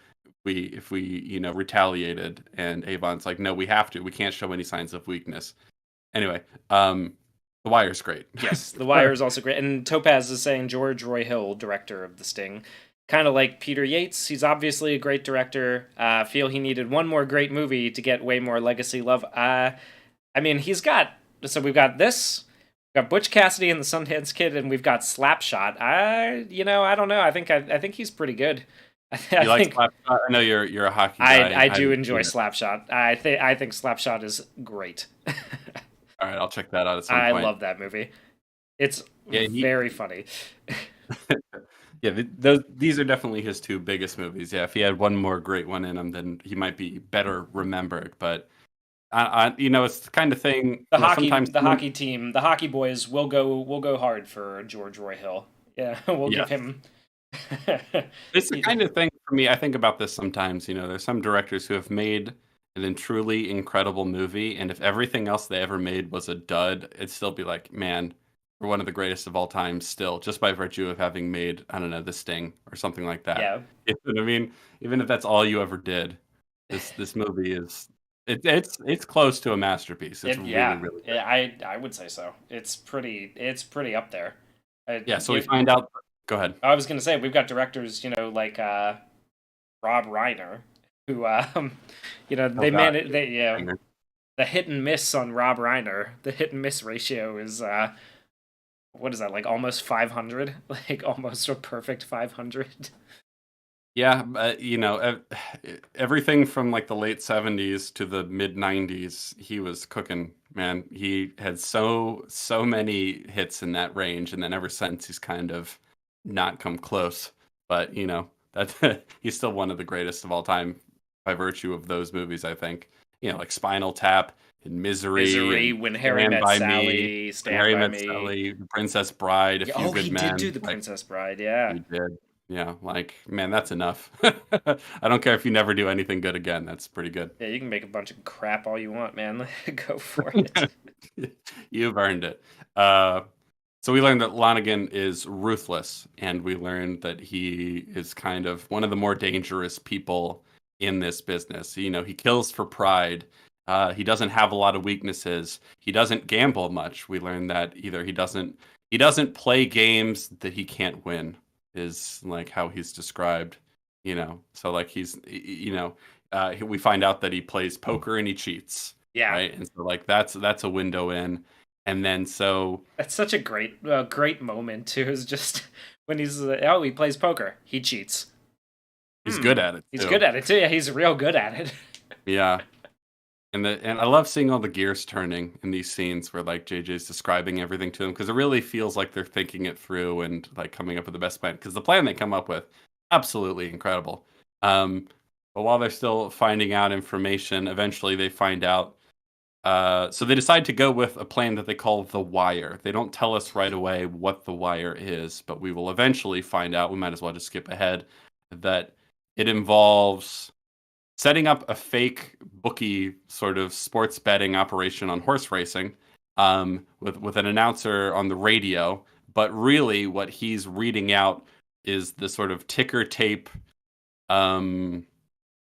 if we retaliated. And Avon's like, no, we have to. We can't show any signs of weakness. Anyway, The Wire's great.
Yes, The Wire is also great. And Topaz is saying George Roy Hill, director of The Sting. kind of like Peter Yates. He's obviously a great director. I feel he needed one more great movie to get way more legacy love. I mean, he's got so we've got this, we've got Butch Cassidy and the Sundance Kid, and we've got Slapshot. I don't know. I think he's pretty good. I
You like
think
Slapshot? I know you're a hockey guy.
I
I
do
haven't
enjoy
seen it.
Slapshot. I think Slapshot is great.
All right, I'll check that out at some
I
point.
love that movie. It's
Yeah,
very funny.
yeah, those these are definitely his two biggest movies. Yeah, if he had one more great one in him, then he might be better remembered. But it's the kind of thing. Sometimes
The hockey team, the hockey boys will go hard for George Roy Hill. Yeah, we'll
yeah,
give him.
it's the kind of thing for me. I think about this sometimes. There's some directors who have made an then truly incredible movie, and if everything else they ever made was a dud, it'd still be like, man, we're one of the greatest of all time still, just by virtue of having made, I don't know, The Sting or something like that.
Yeah,
You know what I mean? Even if that's all you ever did, this movie is it's close to a masterpiece. It's really, really good.
I would say so. It's pretty up there.
Yeah, so we
Give,
find out. Go ahead.
I was gonna say we've got directors, like Rob Reiner, who
Oh
they
God.
manage they the hit and miss on Rob Reiner. The hit and miss ratio is what is that, like almost 500, like almost a perfect 500.
Yeah, everything from like the late 70s to the mid 90s, he was cooking, man. He had so many hits in that range, and then ever since he's kind of not come close. But that he's still one of the greatest of all time by virtue of those movies, I think. Like Spinal Tap and Misery
Misery,
and
When Harry
Stand
Met
by Me,
Sally,
and
Stand
Harry
by
Met
Me.
Sally, The Princess Bride, A
Yeah,
Few
oh,
Good
he did do
Men.
the
Like
Princess Bride. Yeah,
he did. Yeah, like, man, that's enough. I don't care if you never do anything good again. That's pretty good.
yeah. You can make a bunch of crap all you want, man. Go for it.
You've earned it. Uh, so we learned that Lonigan is ruthless, and we learned that he is kind of one of the more dangerous people in this business. He kills for pride. He doesn't have a lot of weaknesses. He doesn't gamble much. We learned that either he doesn't play games that he can't win, is like how he's described. So like we find out that he plays poker and he cheats,
Yeah,
right? And so like that's a window in. And then so
that's such a great moment too. Is just when he's he plays poker, he cheats.
he's good at it
He's
too.
good at it too. Yeah, he's real good at it.
Yeah. And I love seeing all the gears turning in these scenes where like JJ's describing everything to them, because it really feels like they're thinking it through and like coming up with the best plan, because the plan they come up with, absolutely incredible. But while they're still finding out information, eventually they find out. So they decide to go with a plan that they call the Wire. They don't tell us right away what the Wire is, but we will eventually find out. We might as well just skip ahead, that it involves setting up a fake bookie sort of sports betting operation on horse racing, with an announcer on the radio. But really, what he's reading out is the sort of ticker tape, um,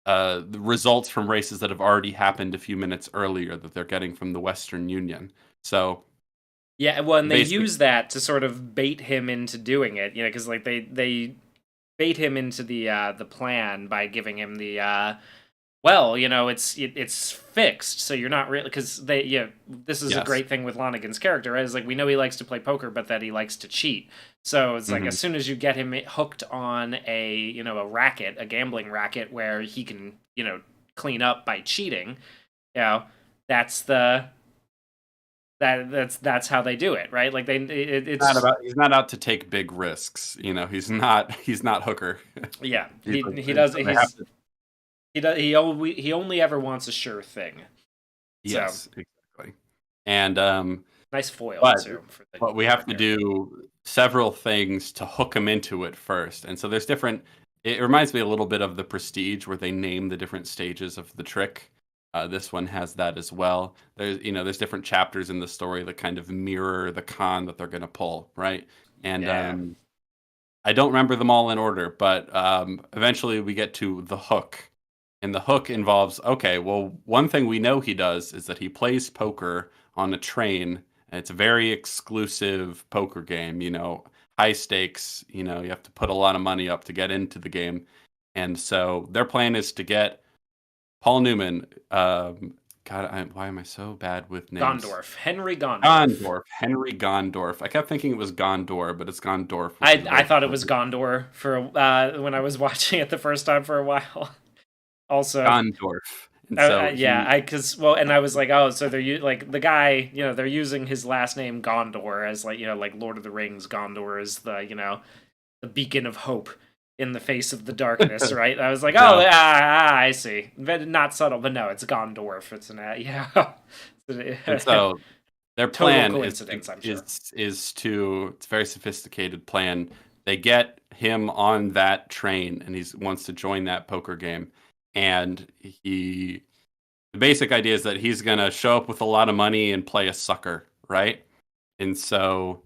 the results from races that have already happened a few minutes earlier that they're getting from the Western Union. So
Yeah, well, and they
basically,
use that to sort of bait him into doing it. Because like they bait him into the plan by giving him the well, it's fixed, so you're not really, because this is a
yes.
great thing with Lonigan's character, right? Is like, we know he likes to play poker, but that he likes to cheat. So it's like,
Mhm.
as soon as you get him hooked on a racket, a gambling racket where he can clean up by cheating, you know that's the that's how they do it, right? Like
Not
it's
about, he's not out to take big risks. He's not Hooker.
yeah,
He's
he does
so they have to.
he only ever wants a sure thing. So
Yes, exactly. And
nice foil
but
too for the
but we have to
character.
do several things to hook him into it first. And so there's different. It reminds me a little bit of The Prestige, where they name the different stages of the trick. This one has that as well. There's different chapters in the story that kind of mirror the con that they're going to pull, right? And
Yeah.
I don't remember them all in order, but eventually we get to the hook. And the hook involves, okay, well, one thing we know he does is that he plays poker on a train It's a very exclusive poker game, high stakes, you have to put a lot of money up to get into the game. And so their plan is to get Paul Newman. God, why am I so bad with names?
Gondorf, Henry Gondorf.
Gondorf, Henry Gondorf. I kept thinking it was Gondor, but it's Gondorf, which is
I
very
thought it was
clever.
Gondor for when I was watching it the first time for a while. Also,
Gondorf. And so
yeah, because and I was like, oh, so they're like the guy, they're using his last name Gondor as like like Lord of the Rings. Gondor is the the beacon of hope in the face of the darkness, right? I was like, oh,
no.
I see, not subtle, but no, it's Gondorf. It's an yeah,
And so their
total
plan
coincidence, I'm sure.
is to it's a very sophisticated plan. They get him on that train and he wants to join that poker game. And the basic idea is that he's gonna show up with a lot of money and play a sucker, right? And so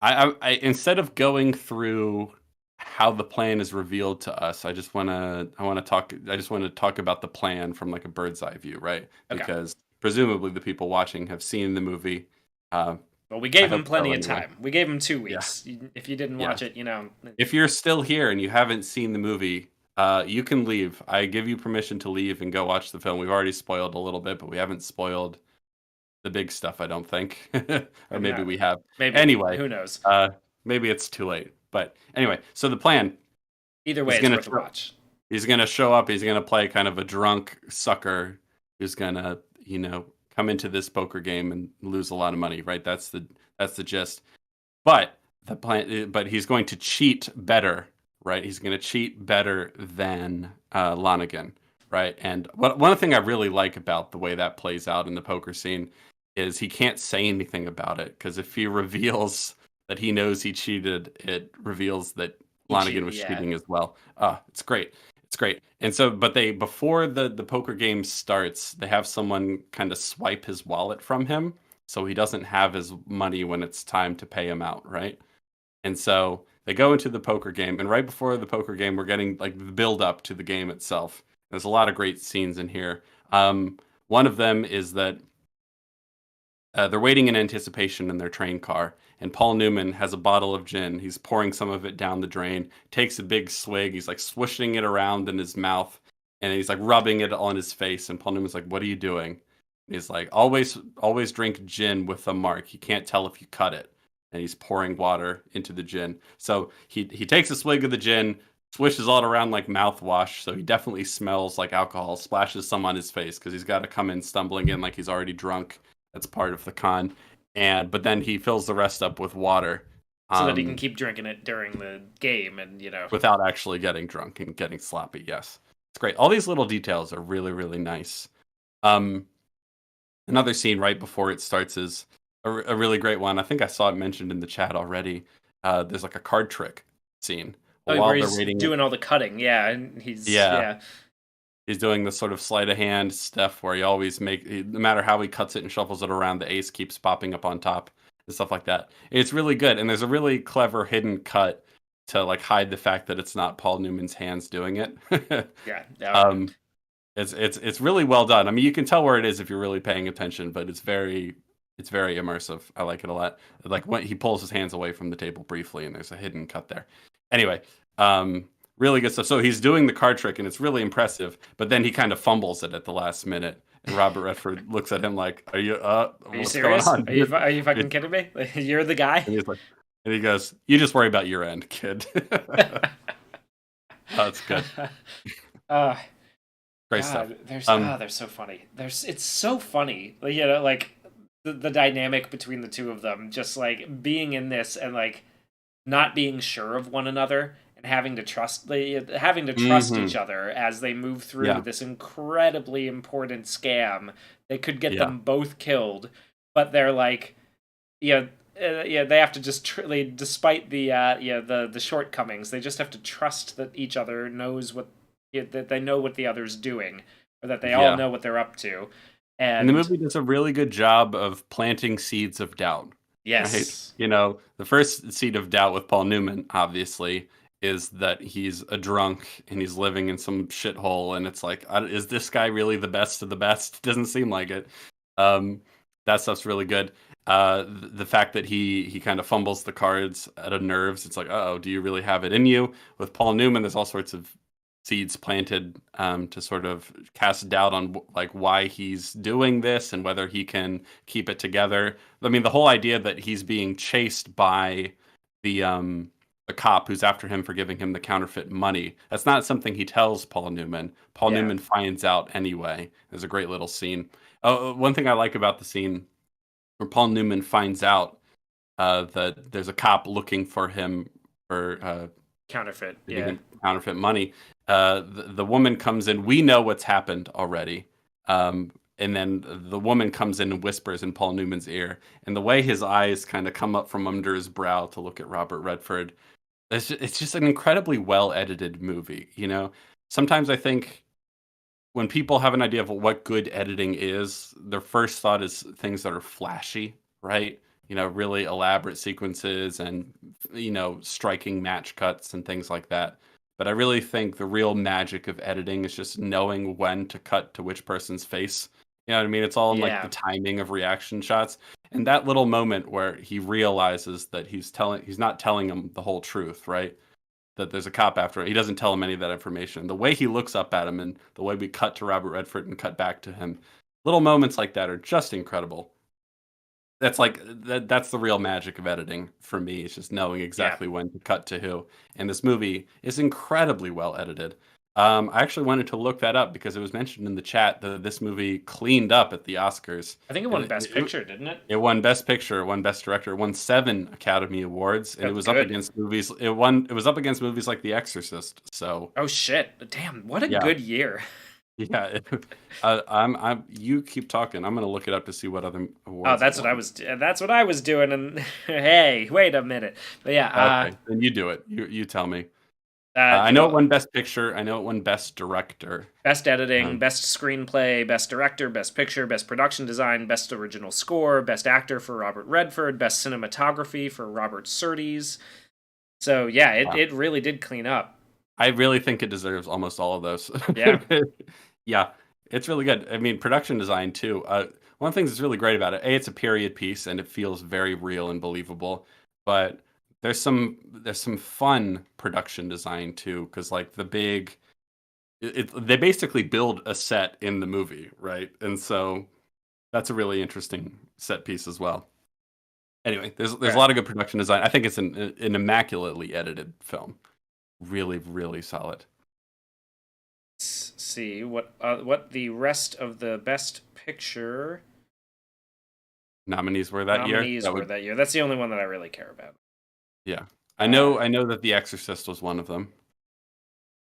I instead of going through how the plan is revealed to us, I just want to talk about the plan from like a bird's eye view, right?
Okay.
Because presumably the people watching have seen the movie. Uh,
Well, we
I
gave him
hope so
plenty of
anyway.
time. We gave him two
Yeah,
weeks. If you didn't
yeah.
watch it,
If you're still here and you haven't seen the movie, you can leave. I give you permission to leave and go watch the film. We've already spoiled a little bit, but we haven't spoiled the big stuff, I don't think. Or
maybe
maybe
not.
we have.
Maybe
Anyway,
who knows?
maybe it's too late. But anyway, so the plan
Either way,
is
it's
gonna
worth a watch.
he's gonna show up. He's gonna play kind of a drunk sucker who's gonna come into this poker game and lose a lot of money. Right? That's the gist. But but he's going to cheat better. Right? He's going to cheat better than Lonigan. Right? And one thing I really like about the way that plays out in the poker scene is he can't say anything about it because if he reveals that he knows he cheated, it reveals that
He
Lonigan
cheated,
was
yeah.
cheating as well. It's great. It's great. And so, but before the poker game starts, they have someone kind of swipe his wallet from him, so he doesn't have his money when it's time to pay him out, right? And so they go into the poker game, and right before the poker game, we're getting like the build up to the game itself. There's a lot of great scenes in here. One of them is that they're waiting in anticipation in their train car, and Paul Newman has a bottle of gin. He's pouring some of it down the drain, takes a big swig. He's like swishing it around in his mouth, and he's like rubbing it on his face. And Paul Newman's like, "What are you doing?" And he's like, "Always drink gin with a mark. You can't tell if you cut it." And he's pouring water into the gin. So he takes a swig of the gin, swishes all around like mouthwash. So he definitely smells like alcohol. Splashes some on his face because he's got to come in stumbling in like he's already drunk. That's part of the con. But then he fills the rest up with water,
So that he can keep drinking it during the game, and
without actually getting drunk and getting sloppy. Yes, it's great. All these little details are really, really nice. Another scene right before it starts is a really great one. I think I saw it mentioned in the chat already. There's like a card trick scene.
oh,
While
where
they're
he's
waiting,
doing all the cutting, yeah, and he's
yeah,
yeah.
he's doing this sort of sleight of hand stuff where he always no matter how he cuts it and shuffles it around, the ace keeps popping up on top and stuff like that. It's really good, and there's a really clever hidden cut to like hide the fact that it's not Paul Newman's hands doing it.
Yeah,
It's really well done. I mean, you can tell where it is if you're really paying attention, but it's very immersive. I like it a lot. Like when he pulls his hands away from the table briefly, and there's a hidden cut there. Anyway, really good stuff. So he's doing the card trick, and it's really impressive. But then he kind of fumbles it at the last minute, and Robert Redford looks at him like, "Are you what's
serious?
going on?
Are you fucking kidding me? You're the guy."
And he's like, and he goes, "You just worry about your end, kid." That's good.
uh,
Great stuff.
God, they're so funny. It's so funny. Like, like the dynamic between the two of them, just like being in this and like not being sure of one another and having to trust each other as they move through
Yeah.
this incredibly important scam that could get
Yeah.
them both killed, but they're like, they have to just despite the shortcomings, they just have to trust that each other knows that they know what the other's doing, or that they all
Yeah.
know what they're up to.
And the movie does a really good job of planting seeds of doubt.
Yes.
Right? The first seed of doubt with Paul Newman, obviously, is that he's a drunk and he's living in some shithole, and it's like, is this guy really the best of the best? Doesn't seem like it. That stuff's really good. The fact that he kind of fumbles the cards out of nerves. It's like, oh, do you really have it in you? With Paul Newman, there's all sorts of seeds planted to sort of cast doubt on like why he's doing this and whether he can keep it together. I mean, the whole idea that he's being chased by the the cop who's after him for giving him the counterfeit money. That's not something he tells Paul Newman. Paul
Yeah.
Newman finds out anyway. There's a great little scene. Oh, one thing I like about the scene where Paul Newman finds out that there's a cop looking for him for
Counterfeit.
giving
Yeah.
him counterfeit money. The woman comes in. We know what's happened already. And then the woman comes in and whispers in Paul Newman's ear. And the way his eyes kind of come up from under his brow to look at Robert Redford, it's just an incredibly well edited movie. You know, sometimes I think when people have an idea of what good editing is, their first thought is things that are flashy, right? You know, really elaborate sequences and, you know, striking match cuts and things like that. But I really think the real magic of editing is just knowing when to cut to which person's face. You know what I mean? It's all in like the
Yeah.
timing of reaction shots. And that little moment where he realizes that he's not telling him the whole truth, right? That there's a cop after him. He doesn't tell him any of that information. The way he looks up at him and the way we cut to Robert Redford and cut back to him, little moments like that are just incredible. That's the real magic of editing for me. It's just knowing
Yeah.
exactly when to cut to who. And this movie is incredibly well edited. I actually wanted to look that up because it was mentioned in the chat that this movie cleaned up at the Oscars.
I think it
And
won Best Picture, didn't it?
it won Best Picture, it won Best Director, it won 7 Academy Awards, and it
That's
was up
good.
against movies. It was up against movies like The Exorcist. So
Oh shit! Damn, what a
yeah,
good year.
yeah. You keep talking. I'm gonna look it up to see what other
Oh,
awards it
that's what I
won.
was. That's what I was doing. And hey, wait a minute. But yeah.
Okay, then you do it. You tell me. I know it
Well,
won Best Picture. I know it won Best Director.
best editing,
Um,
best screenplay, best director, best picture, best production design, best original score, best actor for Robert Redford, best cinematography for Robert Surtees. So yeah, it,
wow.
it really did clean up.
I really think it deserves almost all of those.
Yeah.
Yeah, it's really good. I mean, production design too. One of the things that's really great about it, it's a period piece and it feels very real and believable. But there's some fun production design too, because like they basically build a set in the movie, right? And so that's a really interesting set piece as well. Anyway, there's a
Right.
lot of good production design. I think it's an immaculately edited film. Really, really solid.
Let's see what the rest of the best picture
Nominees were that year.
nominees
That
were
would,
that year. That's the only one that I really care about.
yeah.
Uh,
I know that The Exorcist was one of them.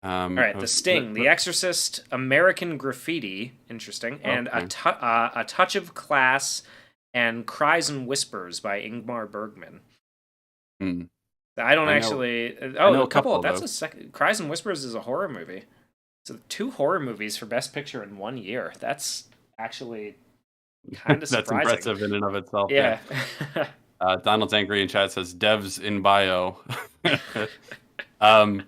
all right, The Sting, The Exorcist, American Graffiti, interesting, and
Okay.
A Touch of Class, and Cries and Whispers by Ingmar Bergman.
Hmm.
I don't
I know.
actually.
I
Oh,
know
a
a couple
couple.
of
That's
those.
a second. Cries and Whispers is a horror movie. So 2 horror movies for Best Picture in 1 year. That's actually kind of
That's
surprising.
impressive in and of itself. Yeah.
Yeah.
Donald's angry in chat says devs in bio. um,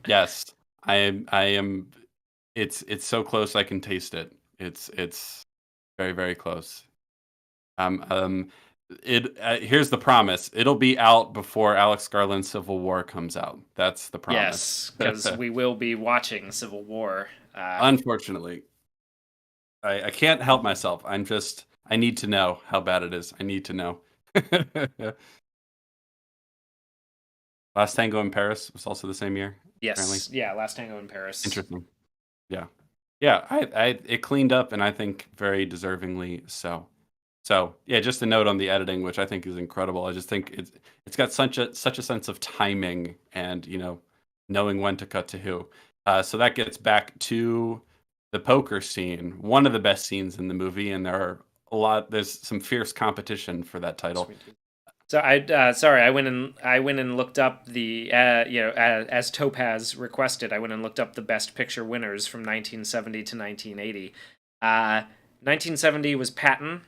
yes, I am. It's so close I can taste it. It's very very close. Um, um, here's the promise. It'll be out before Alex Garland's Civil War comes out. That's the promise.
Yes, because we will be watching Civil War.
Unfortunately, I can't help myself. I need to know how bad it is. I need to know. Last Tango in Paris was also the same year, apparently.
Yes, yeah, Last Tango in Paris.
Interesting. Yeah. Yeah, it cleaned up and I think very deservingly so. So yeah, just a note on the editing, which I think is incredible. I just think it's got such a sense of timing and knowing when to cut to who. So that gets back to the poker scene, one of the best scenes in the movie, and there's some fierce competition for that title.
Sweet. So sorry, I went and looked up the as Topaz requested. I went and looked up the Best Picture winners from 1970 to 1980. 1970 was Patton.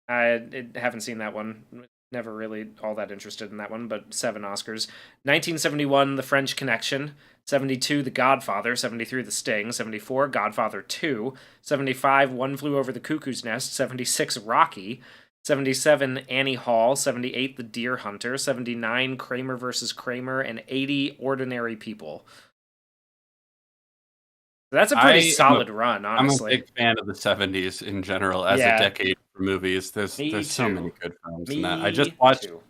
I haven't seen that one. Never really all that interested in that one, but 7 Oscars. 1971, The French Connection. 72, The Godfather. 73, The Sting. 74, Godfather 2. 75, One Flew Over the Cuckoo's Nest. 76, Rocky. 77, Annie Hall. 78, The Deer Hunter. 79, Kramer versus Kramer. And 80, Ordinary People. That's a pretty
I am a
solid run,
I'm a
honestly.
big fan of the 70s in general as a
Yeah,
decade for movies.
me
There's so
too.
many good films in that. I just
Me
watched
too.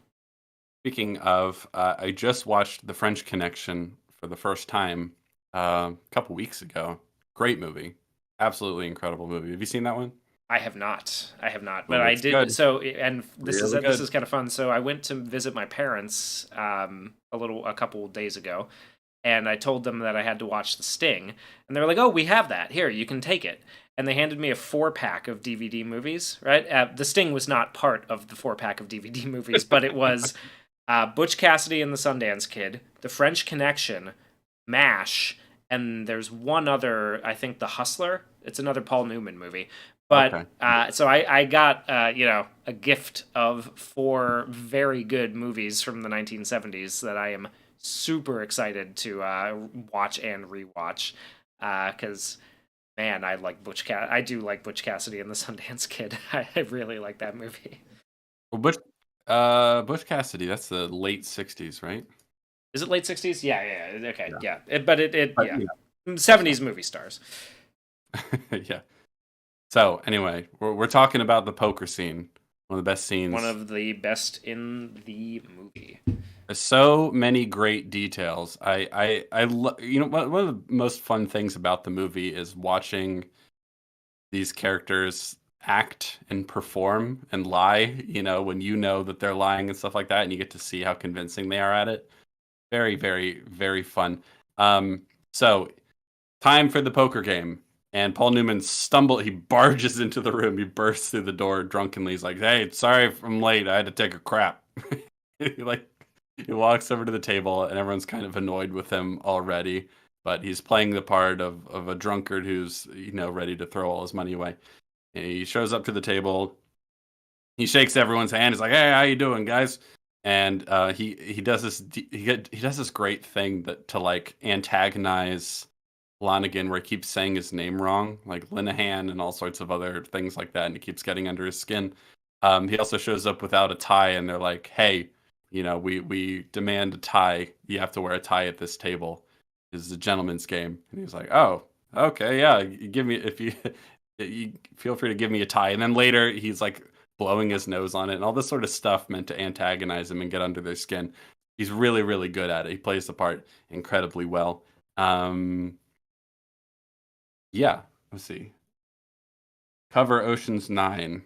Speaking of, I just watched The French Connection for the first time a couple weeks ago. Great movie. Absolutely incredible movie. Have you seen that one?
I have not. I have not. But
Oh,
I
it's
did.
good.
So, and
Really
this
good.
is kind of fun. So I went to visit my parents a couple days ago, and I told them that I had to watch The Sting, and they were like, "Oh, we have that here. You can take it." And they handed me a 4-pack of DVD movies. Right. The Sting was not part of the 4-pack of DVD movies, but it was Butch Cassidy and the Sundance Kid, The French Connection, MASH, and there's one other, I think, The Hustler. It's another Paul Newman movie. But
Okay.
so I got a gift of 4 very good movies from the 1970s that I am super excited to watch and rewatch because man, I do like Butch Cassidy and the Sundance Kid. I really like that movie.
Well, Butch Cassidy, that's the late 60s, right?
Is it late 60s? Yeah, yeah. Okay,
Yeah.
yeah. But
But,
yeah.
close enough.
70s movie stars.
Yeah. So, anyway, we're talking about the poker scene. One of the best
One
scenes.
of the best in the movie.
There's so many great details. You know, one of the most fun things about the movie is watching these characters act and perform and lie, you know, when you know that they're lying and stuff like that, and you get to see how convincing they are at it. Very, very, very fun. So time for the poker game. And Paul Newman he barges into the room, he bursts through the door drunkenly. He's like, "Hey, sorry if I'm late. I had to take a crap." he like he walks over to the table and everyone's kind of annoyed with him already, but he's playing the part of a drunkard who's, you know, ready to throw all his money away. And he shows up to the table. He shakes everyone's hand. He's like, "Hey, how you doing, guys?" And he does he does this great thing that to like antagonize Lonigan, where he keeps saying his name wrong, like Linehan and all sorts of other things like that, and he keeps getting under his skin. He also shows up without a tie, and they're like, "Hey, you know, we demand a tie. You have to wear a tie at this table. This is a gentleman's game." And he's like, "Oh, okay, yeah. Give me if you, you feel free to give me a tie." And then later, he's like blowing his nose on it, and all this sort of stuff meant to antagonize him and get under their skin. He's really, really good at it. He plays the part incredibly well. Yeah, let's see. Cover Ocean's 9.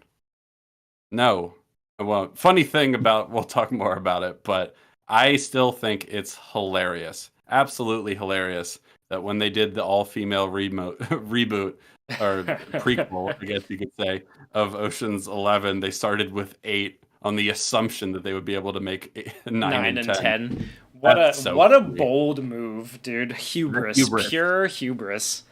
No, I won't. Funny thing about, we'll talk more about it, but I still think it's hilarious. Absolutely hilarious that when they did the all-female reboot or prequel, I guess you could say, of Ocean's 11, they started with 8 on the assumption that they would be able to make 9
9
and
and
10.
10.
That's so
What a
funny.
bold move, dude.
The
Hubris,
hubris.
pure hubris.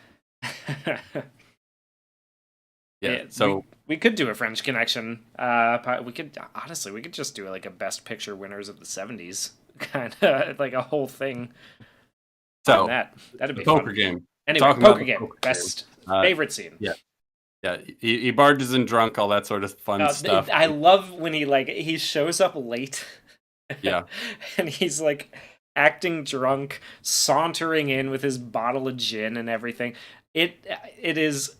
Yeah, so
We could do a French Connection. We could honestly we could just do like a Best Picture winners of the 70s kind of like a whole thing on
so
that. That'd
the
be
poker
fun.
game.
Anyway,
Talking about
poker
the
game.
poker game.
Best
Uh,
favorite scene.
yeah. Yeah, he barges in drunk, all that sort of fun stuff.
I love when he shows up late.
Yeah,
And he's like acting drunk, sauntering in with his bottle of gin and everything. It's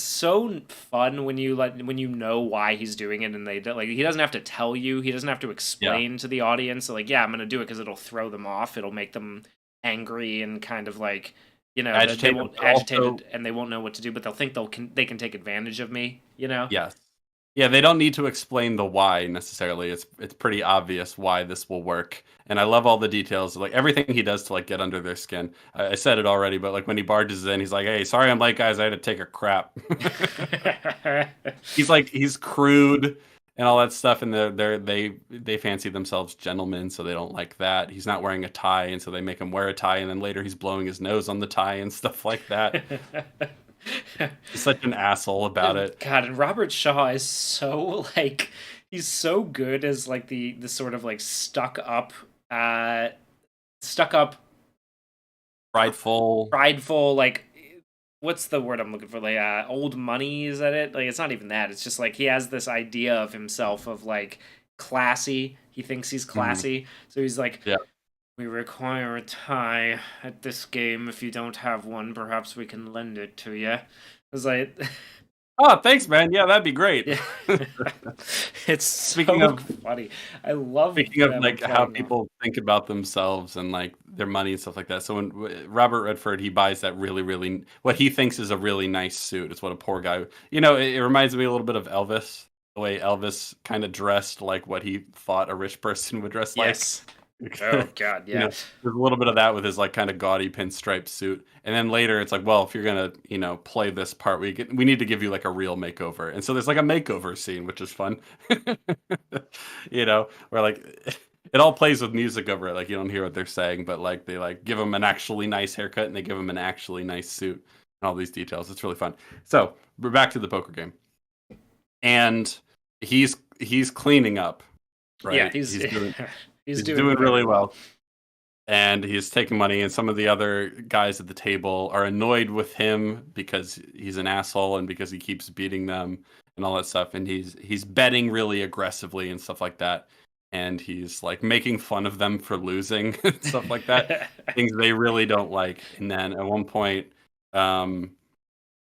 so fun when you know why he's doing it, and he doesn't have to tell you, he doesn't have to
yeah.
explain to the audience, so like, yeah, I'm gonna do it because it'll throw them off, it'll make them angry and kind of like, they
Agitated,
won't
but also
agitated and they won't know what to do, but they'll think they can take advantage of me, you know?
yes. Yeah, they don't need to explain the why necessarily. It's pretty obvious why this will work. And I love all the details, like everything he does to like get under their skin. I said it already, but like when he barges in, he's like, "Hey, sorry I'm late, guys. I had to take a crap." He's crude and all that stuff, and they fancy themselves gentlemen, so they don't like that. He's not wearing a tie, and so they make him wear a tie, and then later he's blowing his nose on the tie and stuff like that. He's such an asshole about it.
God, and Robert Shaw is so like he's so good as like the sort of like stuck up
Prideful.
prideful like what's the word I'm looking for? Like old money, is that it? Like it's not even that. It's just like he has this idea of himself of like classy. He thinks he's
Mhm.
classy. So he's like,
Yeah.
we require a tie at this game. If you don't have one, perhaps we can lend it to you. I was like,
Oh, thanks, man. Yeah, that'd be great.
yeah. It's
Speaking
so
of
funny. I love
Speaking of,
them
like, how
playing off.
people think about themselves and, like, their money and stuff like that, so when Robert Redford, he buys that really what he thinks is a really nice suit. It's what a poor guy it reminds me a little bit of Elvis, the way Elvis kinda dressed like what he thought a rich person would dress like.
Yes. Oh God,
You
yeah.
know, there's a little bit of that with his, like, kinda gaudy pinstripe suit, and then later it's like, "Well, if you're gonna, play this part, we need to give you, like, a real makeover." And so there's, like, a makeover scene, which is fun. Where, like, it all plays with music over it, like, you don't hear what they're saying, but, like, they, like, give him an actually nice haircut, and they give him an actually nice suit, and all these details. It's really fun. So, we're back to the poker game, and he's cleaning up,
Yeah,
right?
he's he's
He's
doing
doing
very
really
well.
well, and he's taking money, and some of the other guys at the table are annoyed with him because he's an asshole and because he keeps beating them and all that stuff, and he's betting really aggressively and stuff like that, and he's, like, making fun of them for losing and stuff like that, things they really don't like, and then at one point, um,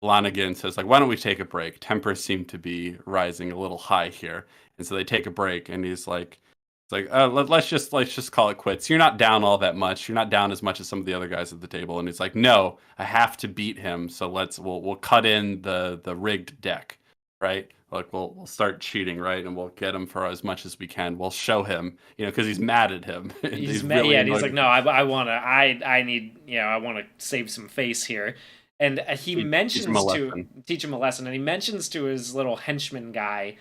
Lonigan says, like, "Why don't we take a break? Tempers seem to be rising a little high here." And so they take a break, and he's like, "It's like, let's just call it quits. You're not down all that much. You're not down as much as some of the other guys at the table." And he's like, "No, I have to beat him. So we'll cut in the rigged deck, right? Like we'll start cheating, right? And we'll get him for as much as we can. We'll show him, because he's mad at him, and he's really
Yeah, and he's
annoyed
like,
with
no,
him.
I want to, I need, I want to save some face here, and he
Teach him a
mentions to
lesson.
teach him a lesson, and he mentions to his little henchman guy,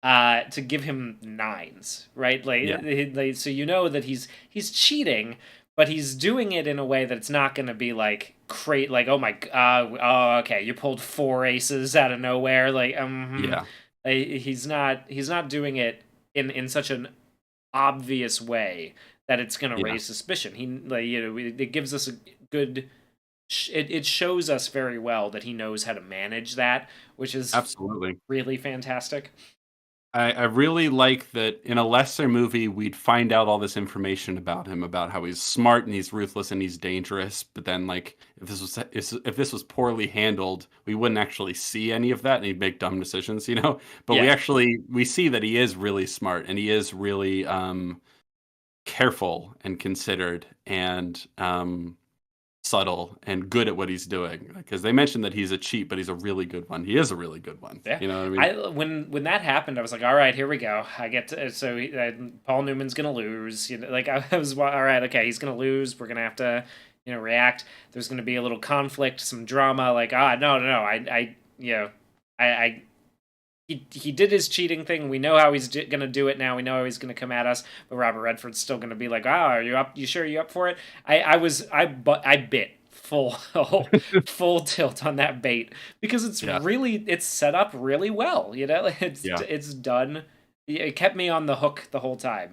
to give him nines, right?
Yeah,
So you know that he's cheating, but he's doing it in a way that it's not going to be like like oh my, oh okay, you pulled four aces out of nowhere, like
yeah,
he's not doing it in such an obvious way that it's going to
yeah.
raise suspicion. It gives us a good. It shows us very well that he knows how to manage that, which is
Absolutely.
really fantastic.
I really like that in a lesser movie, we'd find out all this information about him, about how he's smart and he's ruthless and he's dangerous. But then, like, if this was poorly handled, we wouldn't actually see any of that, and he'd make dumb decisions. But
Yeah,
we see that he is really smart and he is really careful and considered and subtle and good at what he's doing. Because they mentioned that he's a cheat, but he's a really good one. He is a really good one.
yeah.
You know what I mean?
I when that happened, I was like, all right, here we go. I get to, so Paul Newman's gonna lose. Like I was all right. Okay, he's gonna lose. We're gonna have to, react. There's gonna be a little conflict, some drama. Like no, no, no. I he did his cheating thing. We know how he's gonna do it now. We know how he's gonna come at us. But Robert Redford's still gonna be like, are you up? You sure you up for it? I bit full full tilt on that bait because
Yeah.
it's set up really well.
Yeah.
It's done. It kept me on the hook the whole time.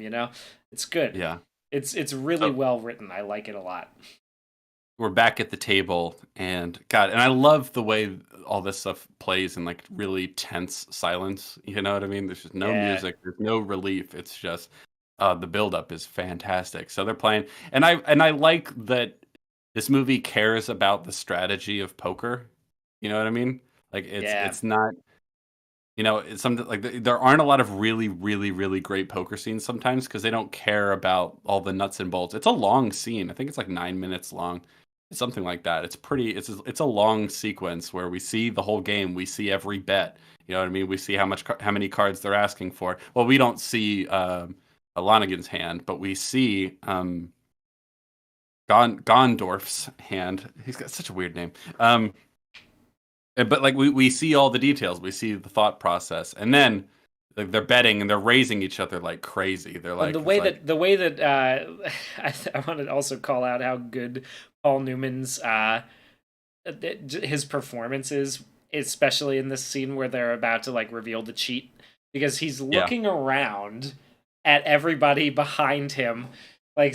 It's good.
Yeah.
It's really
So
well written. I like it a lot.
we're back at the table, and God, and I love the way all this stuff plays in, like, really tense silence. You know what I mean? There's just no
Yeah,
music, there's no relief. It's just the buildup is fantastic. So they're playing, and I like that this movie cares about the strategy of poker. You know what I mean? Like
yeah,
it's not. It's something like there aren't a lot of really, really, really great poker scenes sometimes because they don't care about all the nuts and bolts. It's a long scene. I think it's like 9 minutes long. It's something like that. It's a long sequence where we see the whole game. We see every bet. You know what I mean? We see how many cards they're asking for. Well, we don't see Lonigan's hand, but we see Gondorf's hand. He's got such a weird name. But, like, we see all the details. We see the thought process, and then, like, they're betting and they're raising each other like crazy. They're
and
like, it's like,
the way that I want to also call out how good Paul Newman's his performance is, especially in this scene where they're about to like reveal the cheat, because he's
yeah,
looking around at everybody behind him, like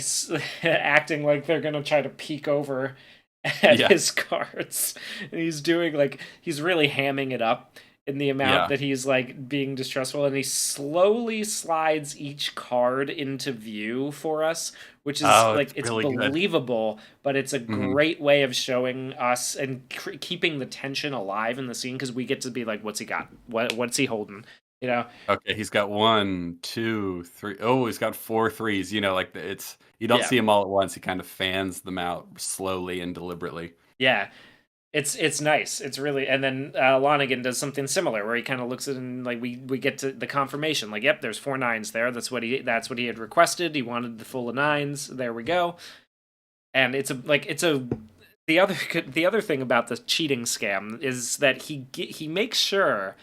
acting like they're gonna try to peek over, at
Yeah.
his cards. And he's doing like he's really hamming it up in the amount
Yeah.
that he's like being distrustful, and he slowly slides each card into view for us, which is
Oh,
like
it's
it's
really good.
believable, but it's a
Hmm.
great way of showing us and keeping the tension alive in the scene, because we get to be like, what's he got, what's he holding, you know.
Okay, he's got one, two, three. Oh, he's got four threes. You know, like it's you don't
Yeah,
see him all at once. He kind of fans them out slowly and deliberately.
yeah, it's nice. It's really, and then Lonigan does something similar where he kind of looks at it, and like we get to the confirmation. Like, yep, there's four nines there. That's what he had requested. He wanted the full of nines. There we go. And it's a the other thing about the cheating scam is that he makes sure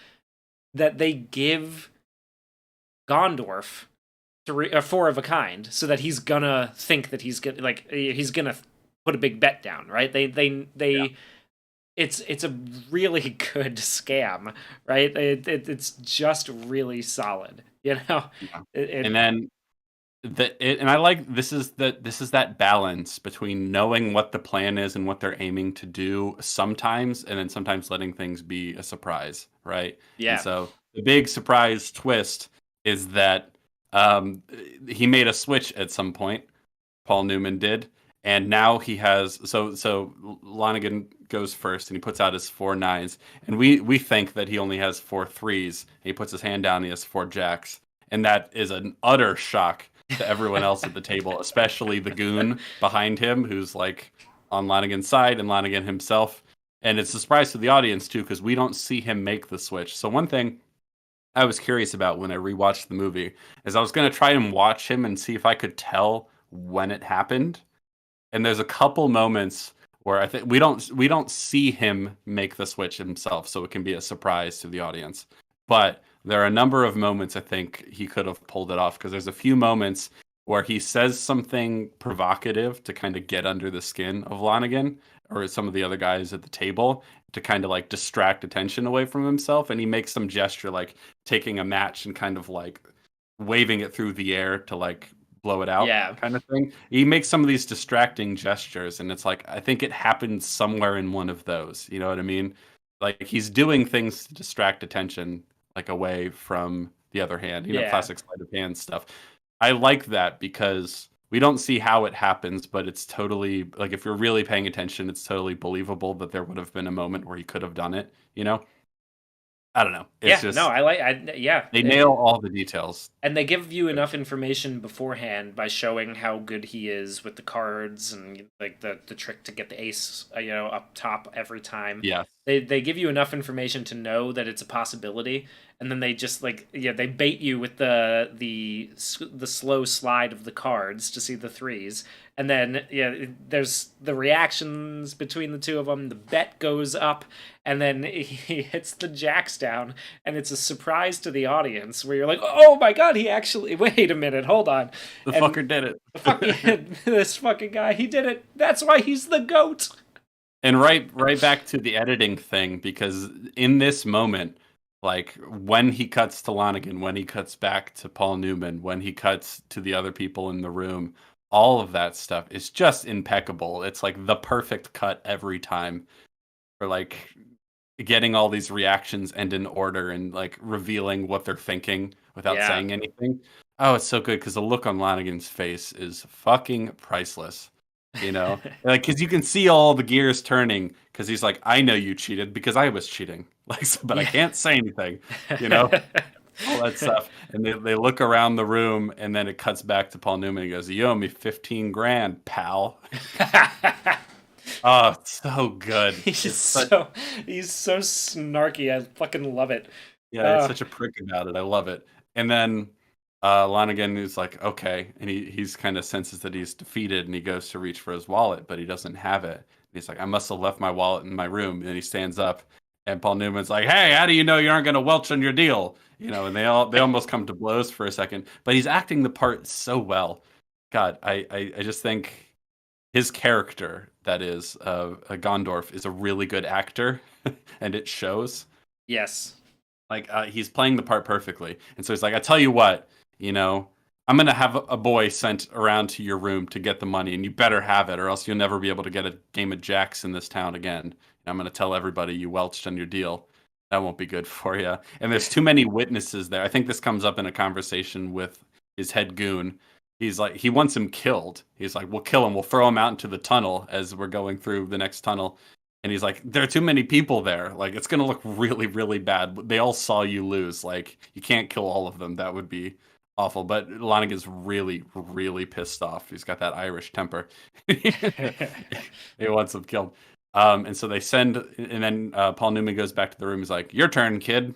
that they give Gondorf a four of a kind, so that he's gonna think that he's gonna put a big bet down, right?
Yeah.
It's a really good scam, right? It's just really solid, you know.
Yeah.
It
And then and I like this is that balance between knowing what the plan is and what they're aiming to do sometimes, and then sometimes letting things be a surprise, right? And
yeah,
so the big surprise twist is that um, he made a switch at some point. Paul Newman did, and now he has so Lonigan goes first, and he puts out his four nines, and we think that he only has four threes. And he puts his hand down, and he has four jacks, and that is an utter shock to everyone else at the table, especially the goon behind him, who's like on Lonigan's side, and Lonigan himself. And it's a surprise to the audience too, because we don't see him make the switch. So one thing I was curious about when I rewatched the movie is I was going to try and watch him and see if I could tell when it happened. And there's a couple moments where I think we don't see him make the switch himself, so it can be a surprise to the audience. But there are a number of moments I think he could have pulled it off, because there's a few moments where he says something provocative to kind of get under the skin of Lonigan or some of the other guys at the table, to kind of like distract attention away from himself, and he makes some gesture like taking a match and kind of like waving it through the air to like blow it out
yeah,
kind of thing. He makes some of these distracting gestures, and it's like I think it happened somewhere in one of those. You know what I mean? Like he's doing things to distract attention, like away from the other hand. You know,
yeah.
classic sleight of hand stuff. I like that because we don't see how it happens, but it's totally like if you're really paying attention, it's totally believable that there would have been a moment where he could have done it. You know, I don't know. It's
Yeah, no,
just
yeah.
they nail all the details.
And they give you enough information beforehand by showing how good he is with the cards, and like the trick to get the ace, up top every time.
Yes.
They give you enough information to know that it's a possibility, and then they just like, yeah, they bait you with the slow slide of the cards to see the threes, and then yeah, there's the reactions between the two of them. The bet goes up, and then he hits the jacks down, and it's a surprise to the audience where you're like, oh my god, he actually, wait a minute, hold on.
The
And
fucker did
fuck,
it.
this fucking guy, he did it. That's why he's the goat.
And right back to the editing thing, because in this moment, like when he cuts to Lonigan, when he cuts back to Paul Newman, when he cuts to the other people in the room, all of that stuff is just impeccable. It's like the perfect cut every time for like getting all these reactions and in order, and like revealing what they're thinking without
Yeah.
saying anything. Oh, it's so good because the look on Lonigan's face is fucking priceless. You know, like because you can see all the gears turning, because he's like, I know you cheated because I was cheating, like, but I
Yeah.
can't say anything. You know, all that stuff. And they look around the room, and then it cuts back to Paul Newman. He goes, "You owe me 15 grand, pal." Oh, it's so good.
he's
It's such
so he's so snarky. I fucking love it.
Yeah, it's
Uh
such a prick about it. I love it. And then Lonigan is like, okay, and he's kind of senses that he's defeated, and he goes to reach for his wallet, but he doesn't have it. And he's like, I must have left my wallet in my room. And he stands up, and Paul Newman's like, hey, how do you know you aren't going to welch on your deal? You know, and they almost come to blows for a second, but he's acting the part so well. God, I just think his character, that is Gondorf, is a really good actor, and it shows.
yes.
Like he's playing the part perfectly, and so he's like, "I tell you what, you know, I'm gonna have a boy sent around to your room to get the money, and you better have it, or else you'll never be able to get a game of jacks in this town again. And I'm gonna tell everybody you welched on your deal. That won't be good for you. And there's too many witnesses there. I think this comes up in a conversation with his head goon. He's like, he wants him killed. He's like, we'll kill him. We'll throw him out into the tunnel as we're going through the next tunnel. And he's like, there are too many people there. Like, it's gonna look really, really bad. They all saw you lose. Like, you can't kill all of them. That would be awful. But Lonigan's really, really pissed off. He's got that Irish temper. He wants him killed. And so they send, and then Paul Newman goes back to the room. He's like, "Your turn, kid."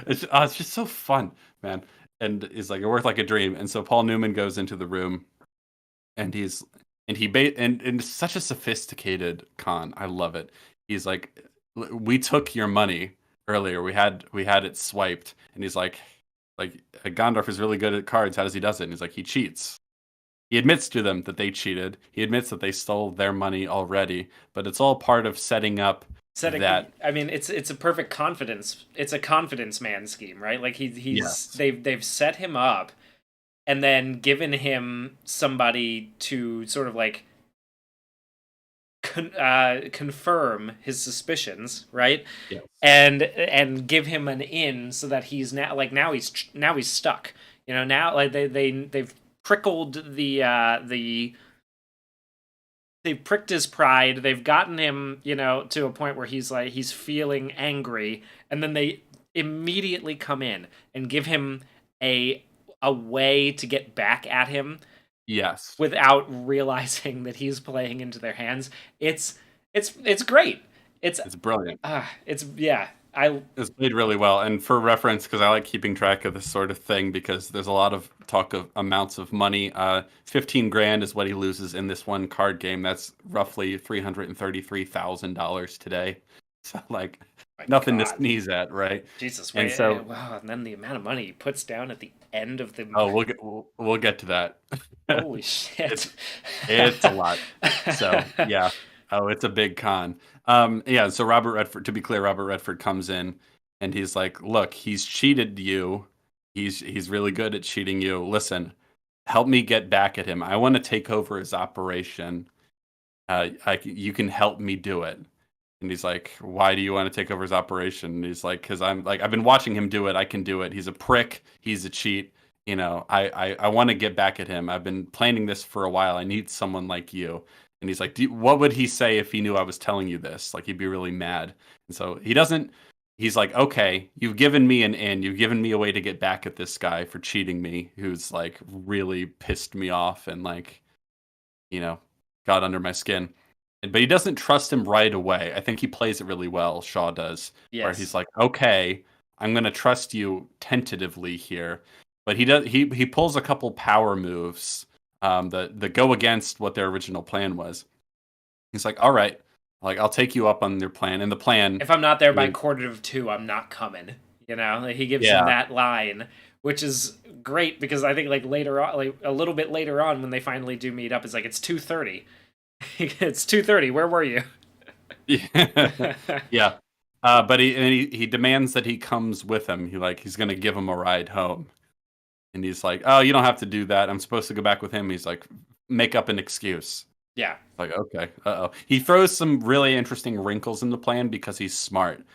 It's just so fun, man. And he's like, "It worked like a dream." And so Paul Newman goes into the room, and and it's such a sophisticated con. I love it. He's like, "We took your money earlier. We had it swiped." And he's like Gondorf is really good at cards. How does he does it? And he's like, he cheats. He admits to them that they cheated. He admits that they stole their money already, but it's all part of setting up that.
I mean, it's a perfect confidence. It's a confidence man scheme, right? Like he's
Yes.
they've set him up, and then given him somebody to sort of like confirm his suspicions, right?
Yes.
And give him an in so that he's now he's stuck. You know, now like they've prickled they've pricked his pride. They've gotten him, you know, to a point where he's feeling angry, and then they immediately come in and give him a way to get back at him
Yes.
without realizing that he's playing into their hands. It's great.
It's brilliant.
It's yeah. I
It's played really well. And for reference, because I like keeping track of this sort of thing, because there's a lot of talk of amounts of money. 15 grand is what he loses in this one card game. That's roughly $333,000 today. So like
my
nothing to
God.
sneeze at, right?
Jesus,
And
wait,
so
wow, and then the amount of money he puts down at the end of the
we'll get to that.
holy shit.
It's a lot. So yeah. Oh, it's a big con. Yeah, so Robert Redford, to be clear, Robert Redford comes in and he's like, look, he's cheated you. He's really good at cheating you. Listen, help me get back at him. I want to take over his operation. You can help me do it. And he's like, why do you want to take over his operation? And he's like, because I've been watching him do it. I can do it. He's a prick. He's a cheat. You know, I want to get back at him. I've been planning this for a while. I need someone like you. And he's like, what would he say if he knew I was telling you this? Like, he'd be really mad. And so he doesn't, he's like, okay, you've given me an in. You've given me a way to get back at this guy for cheating me, who's like really pissed me off and like, you know, got under my skin. But he doesn't trust him right away. I think he plays it really well, Shaw does.
Yes.
Where he's like, okay, I'm going to trust you tentatively here. But he pulls a couple power moves that go against what their original plan was. He's like, all right, like I'll take you up on your plan. And the plan,
if I'm not there by 1:45, I'm not coming. You know, like, he gives him that line, which is great because I think like later on, like a little bit later on when they finally do meet up, it's like it's 2:30. It's 2:30. Where were you?
Yeah. Yeah. But he demands that he comes with him. He's gonna give him a ride home. And he's like, oh, you don't have to do that. I'm supposed to go back with him. He's like, make up an excuse.
Yeah.
Like, okay, uh-oh. He throws some really interesting wrinkles in the plan because he's smart.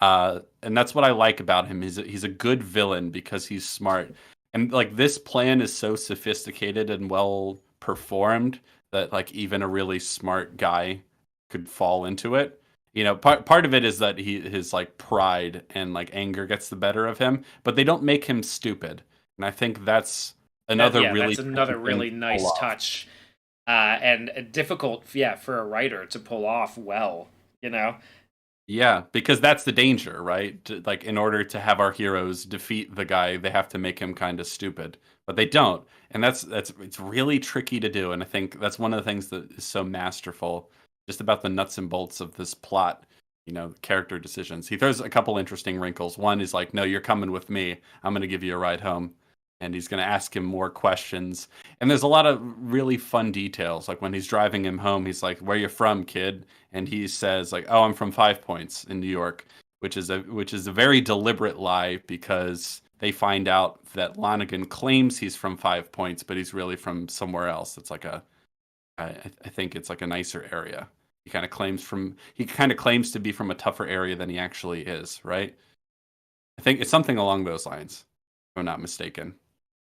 And that's what I like about him. He's a good villain because he's smart. And like this plan is so sophisticated and well performed that like even a really smart guy could fall into it. You know, part of it is that his like pride and like anger gets the better of him, but they don't make him stupid. And I think that's another
that's another really nice touch, and difficult, for a writer to pull off well. You know.
Yeah, because that's the danger, right? Like, in order to have our heroes defeat the guy, they have to make him kind of stupid, but they don't, and that's it's really tricky to do. And I think that's one of the things that is so masterful, just about the nuts and bolts of this plot. You know, character decisions. He throws a couple interesting wrinkles. One is like, no, you're coming with me. I'm going to give you a ride home. And he's going to ask him more questions. And there's a lot of really fun details. Like when he's driving him home, he's like, where you from, kid? And he says like, oh, I'm from 5 Points in New York, which is a very deliberate lie because they find out that Lonigan claims he's from 5 Points, but he's really from somewhere else. It's like I think it's like a nicer area. He kind of claims to be from a tougher area than he actually is, right? I think it's something along those lines, if I'm not mistaken.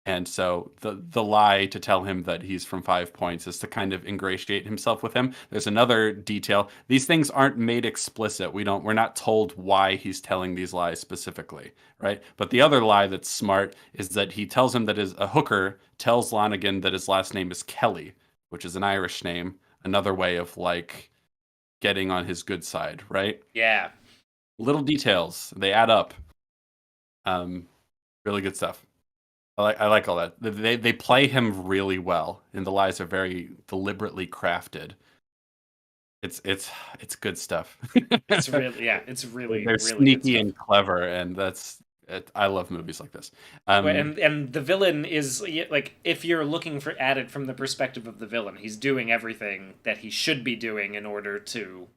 And so the lie to tell him that he's from 5 Points is to kind of ingratiate himself with him. There's another detail. These things aren't made explicit. We're not told why he's telling these lies specifically, right? But the other lie that's smart is that he tells him that a hooker tells Lonigan that his last name is Kelly, which is an Irish name, another way of like getting on his good side, right?
Yeah.
Little details, they add up. Really good stuff. I like all that. They play him really well, and the lies are very deliberately crafted. It's good stuff.
It's really, yeah, it's really,
They're
really good
sneaky
stuff.
and clever, and that's it. I love movies like this.
And the villain is like, if you're looking at it from the perspective of the villain, he's doing everything that he should be doing in order to,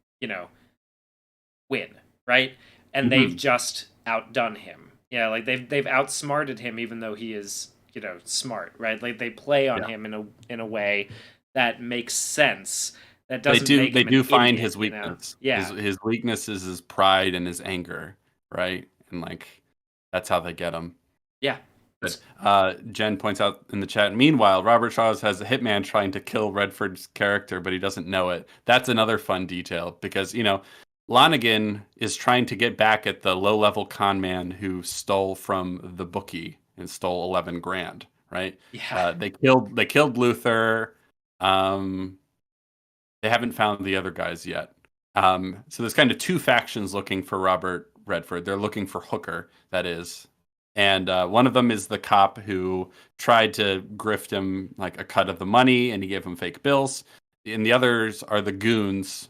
win, right? And they've just outdone him. Yeah, like they've outsmarted him, even though he is, smart, right? Like they play on him in a way that makes sense. That
They
doesn't
do
make
they
him an
do find
idiot,
his weakness.
Yeah,
His weakness is his pride and his anger, right? And like that's how they get him.
yeah.
But Jen points out in the chat, meanwhile, Robert Shaw has a hitman trying to kill Redford's character, but he doesn't know it. That's another fun detail because, Lonigan is trying to get back at the low-level con man who stole from the bookie and stole 11 grand, right?
Yeah.
They killed Luther. They haven't found the other guys yet. So there's kind of two factions looking for Robert Redford. They're looking for Hooker, that is. And one of them is the cop who tried to grift him like a cut of the money and he gave him fake bills. And the others are the goons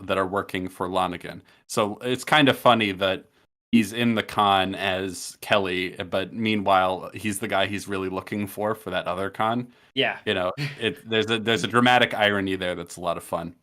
that are working for Lonigan. So it's kind of funny that he's in the con as Kelly, but meanwhile he's the guy he's really looking for that other con.
Yeah.
There's a dramatic irony there that's a lot of fun.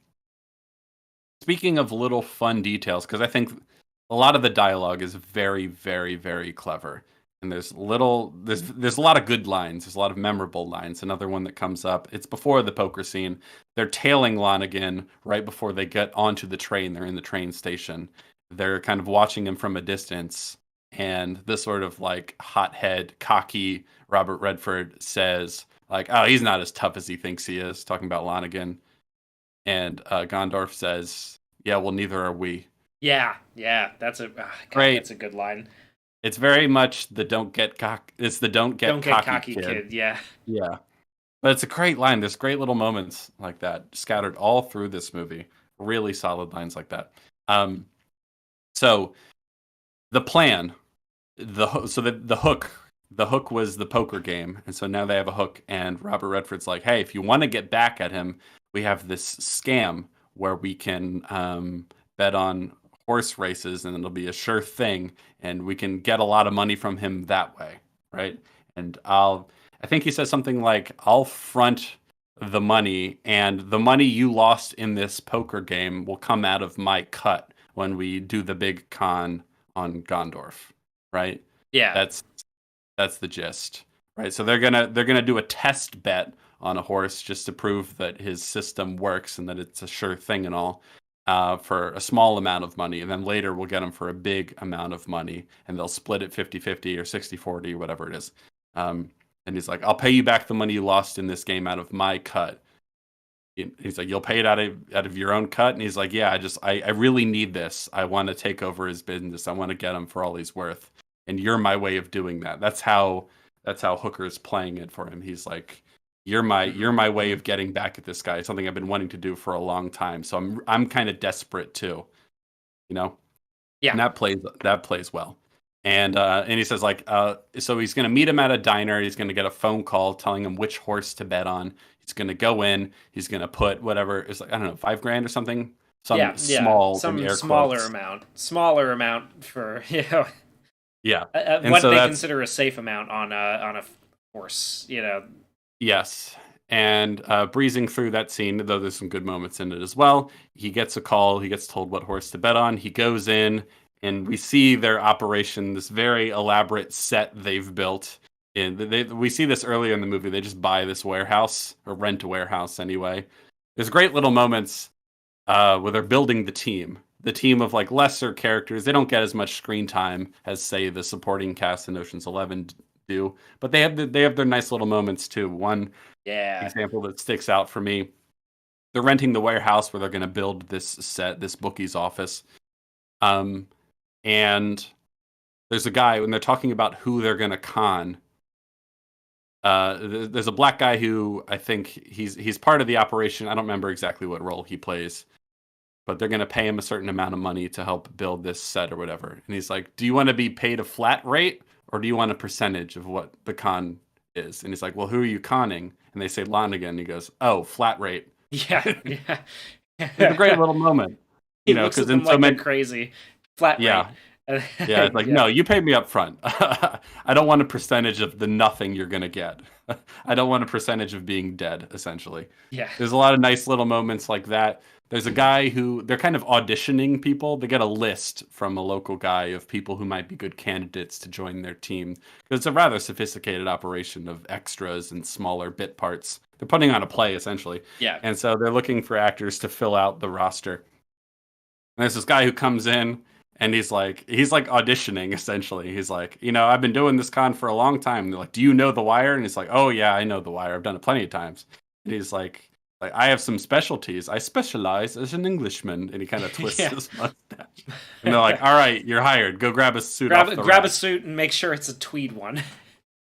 Speaking of little fun details, because I think a lot of the dialogue is very, very, very clever. And there's a lot of good lines. There's a lot of memorable lines. Another one that comes up, it's before the poker scene. They're tailing Lonigan right before they get onto the train. They're in the train station. They're kind of watching him from a distance. And this sort of like hothead, cocky Robert Redford says, like, oh, he's not as tough as he thinks he is, talking about Lonigan. And Gondorf says, yeah, well, neither are we.
Yeah, that's
Great.
That's a good line.
It's very much the don't get cocky
kid. Yeah.
Yeah. But it's a great line. There's great little moments like that scattered all through this movie. Really solid lines like that. So the plan, the hook was the poker game, and so now they have a hook. And Robert Redford's like, hey, if you want to get back at him, we have this scam where we can bet on horse races, and it'll be a sure thing, and we can get a lot of money from him that way, right? And I think he says something like, I'll front the money, and the money you lost in this poker game will come out of my cut when we do the big con on Gondorf, right?
Yeah.
That's the gist, right? So they're gonna do a test bet on a horse just to prove that his system works and that it's a sure thing and all, for a small amount of money. And then later we'll get him for a big amount of money, and they'll split it 50-50 or 60-40, whatever it is. And he's like, I'll pay you back the money you lost in this game out of my cut. He's like, you'll pay it out of your own cut? And he's like, yeah, I really need this. I want to take over his business. I want to get him for all he's worth. And you're my way of doing that. That's how Hooker's playing it for him. He's like, you're my way of getting back at this guy. It's something I've been wanting to do for a long time. So I'm kind of desperate too, Yeah. And that plays well. And he says like, so he's going to meet him at a diner. He's going to get a phone call telling him which horse to bet on. He's going to go in. He's going to put whatever it's like, I don't know, $5,000 or something. Some
smaller amount for
Yeah.
What they consider a safe amount on a horse.
Yes. And breezing through that scene, though there's some good moments in it as well, he gets a call. He gets told what horse to bet on. He goes in, and we see their operation, this very elaborate set they've built. And we see this earlier in the movie. They just buy this warehouse or rent a warehouse anyway. There's great little moments where they're building the team of like lesser characters. They don't get as much screen time as say the supporting cast in Ocean's 11 do, but they have their nice little moments too. One
Yeah.
example that sticks out for me: they're renting the warehouse where they're going to build this bookie's office. And there's a guy when they're talking about who they're going to con. There's a black guy who I think he's part of the operation. I don't remember exactly what role he plays, but they're going to pay him a certain amount of money to help build this set or whatever. And he's like, "Do you want to be paid a flat rate or do you want a percentage of what the con is?" And he's like, "Well, who are you conning?" And they say Lonigan. And he goes, "Oh, flat rate."
Yeah. Yeah.
It's a great little moment,
He
you know,
looks
because
at them
in so
like they're
many,
crazy. Flat rate.
yeah, yeah, it's like,
Yeah.
no, you paid me up front. I don't want a percentage of the nothing you're gonna get. I don't want a percentage of being dead, essentially.
Yeah.
There's a lot of nice little moments like that. There's a guy who they're kind of auditioning people. They get a list from a local guy of people who might be good candidates to join their team. Because it's a rather sophisticated operation of extras and smaller bit parts. They're putting on a play, essentially.
Yeah.
And so they're looking for actors to fill out the roster. And there's this guy who comes in and he's like auditioning, essentially. He's like, I've been doing this con for a long time. And they're like, "Do you know The Wire?" And he's like, "Oh yeah, I know The Wire. I've done it plenty of times." And he's like, "I have some specialties. I specialize as an Englishman." And he kind of twists
Yeah.
his mustache. And they're like, "All right, you're hired. Go grab a suit off the
Grab a
rack."
suit and make sure it's a tweed one.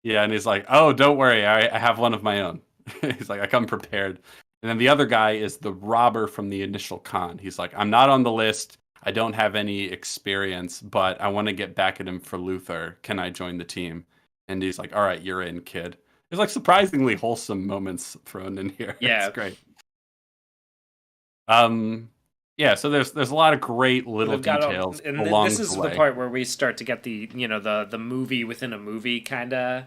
Yeah, and he's like, "Oh, don't worry. I have one of my own." He's like, "I come prepared." And then the other guy is the robber from the initial con. He's like, "I'm not on the list. I don't have any experience, but I want to get back at him for Luther. Can I join the team?" And he's like, "All right, you're in, kid." There's like surprisingly wholesome moments thrown in here.
Yeah.
It's great. Yeah, so there's a lot of great little
We've got
details
and
along
this is
the
the
way.
part where we start to get the the movie within a movie kind of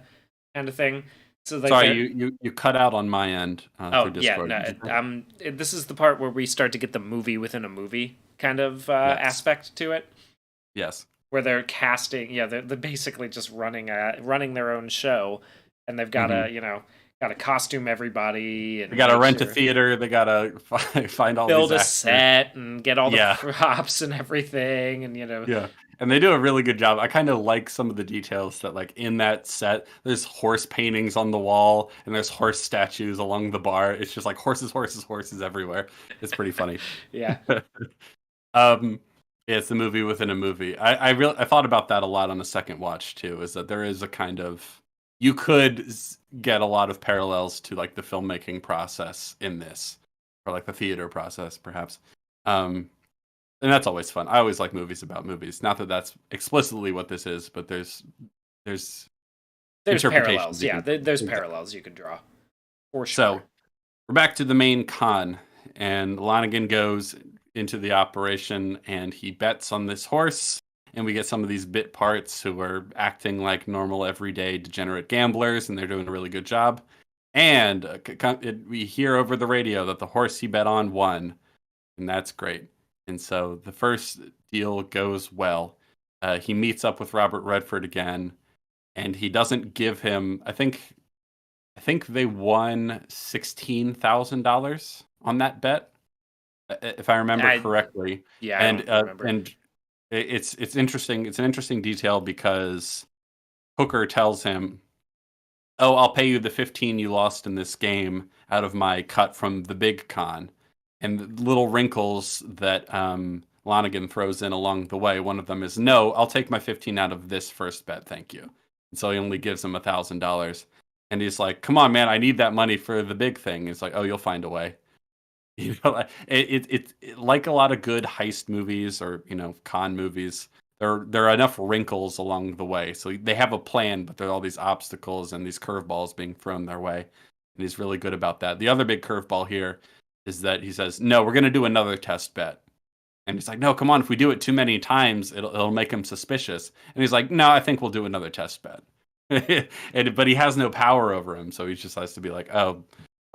thing. So like
Sorry, you cut out on my end
oh
through
yeah,
Discord.
no, this is the part where we start to get the movie within a movie kind of aspect to it,
Yes.
where they're casting. Yeah, they're basically just running their own show, and they've got to got to costume everybody, and
They got to
make
rent a
sure-
theater. They got to find all
build
these
a
actors.
set and get all the
Yeah.
props and everything, and
Yeah. And they do a really good job. I kind of like some of the details that, like, in that set, there's horse paintings on the wall and there's horse statues along the bar. It's just like horses everywhere. It's pretty funny.
yeah.
Yeah, it's a movie within a movie. I thought about that a lot on a second watch too. Is that there is a kind of you could get a lot of parallels to like the filmmaking process in this, or like the theater process, perhaps. And that's always fun. I always like movies about movies. Not that that's explicitly what this is, but there's
Parallels. Yeah, there's
exactly.
parallels you can draw for sure.
So we're back to the main con, and Lonigan goes into the operation and he bets on this horse, and we get some of these bit parts who are acting like normal, everyday, degenerate gamblers, and they're doing a really good job. And we hear over the radio that the horse he bet on won, and that's great. And so the first deal goes well. He meets up with Robert Redford again, and he doesn't give him. I think they won $16,000 on that bet, if I remember correctly.
Yeah, I don't remember.
And it's interesting. It's an interesting detail because Hooker tells him, "Oh, I'll pay you the 15 you lost in this game out of my cut from the big con." And the little wrinkles that Lonigan throws in along the way. One of them is, "No, I'll take my 15 out of this first bet, thank you." And so he only gives him $1,000. And he's like, "Come on, man, I need that money for the big thing." It's like, "Oh, you'll find a way." It like a lot of good heist movies or con movies. There are enough wrinkles along the way, so they have a plan, but there are all these obstacles and these curveballs being thrown their way. And he's really good about that. The other big curveball here is that he says, "No, we're going to do another test bet." And he's like, "No, come on. If we do it too many times, it'll make him suspicious." And he's like, "No, I think we'll do another test bet." But he has no power over him, so he just has to be like, "Oh,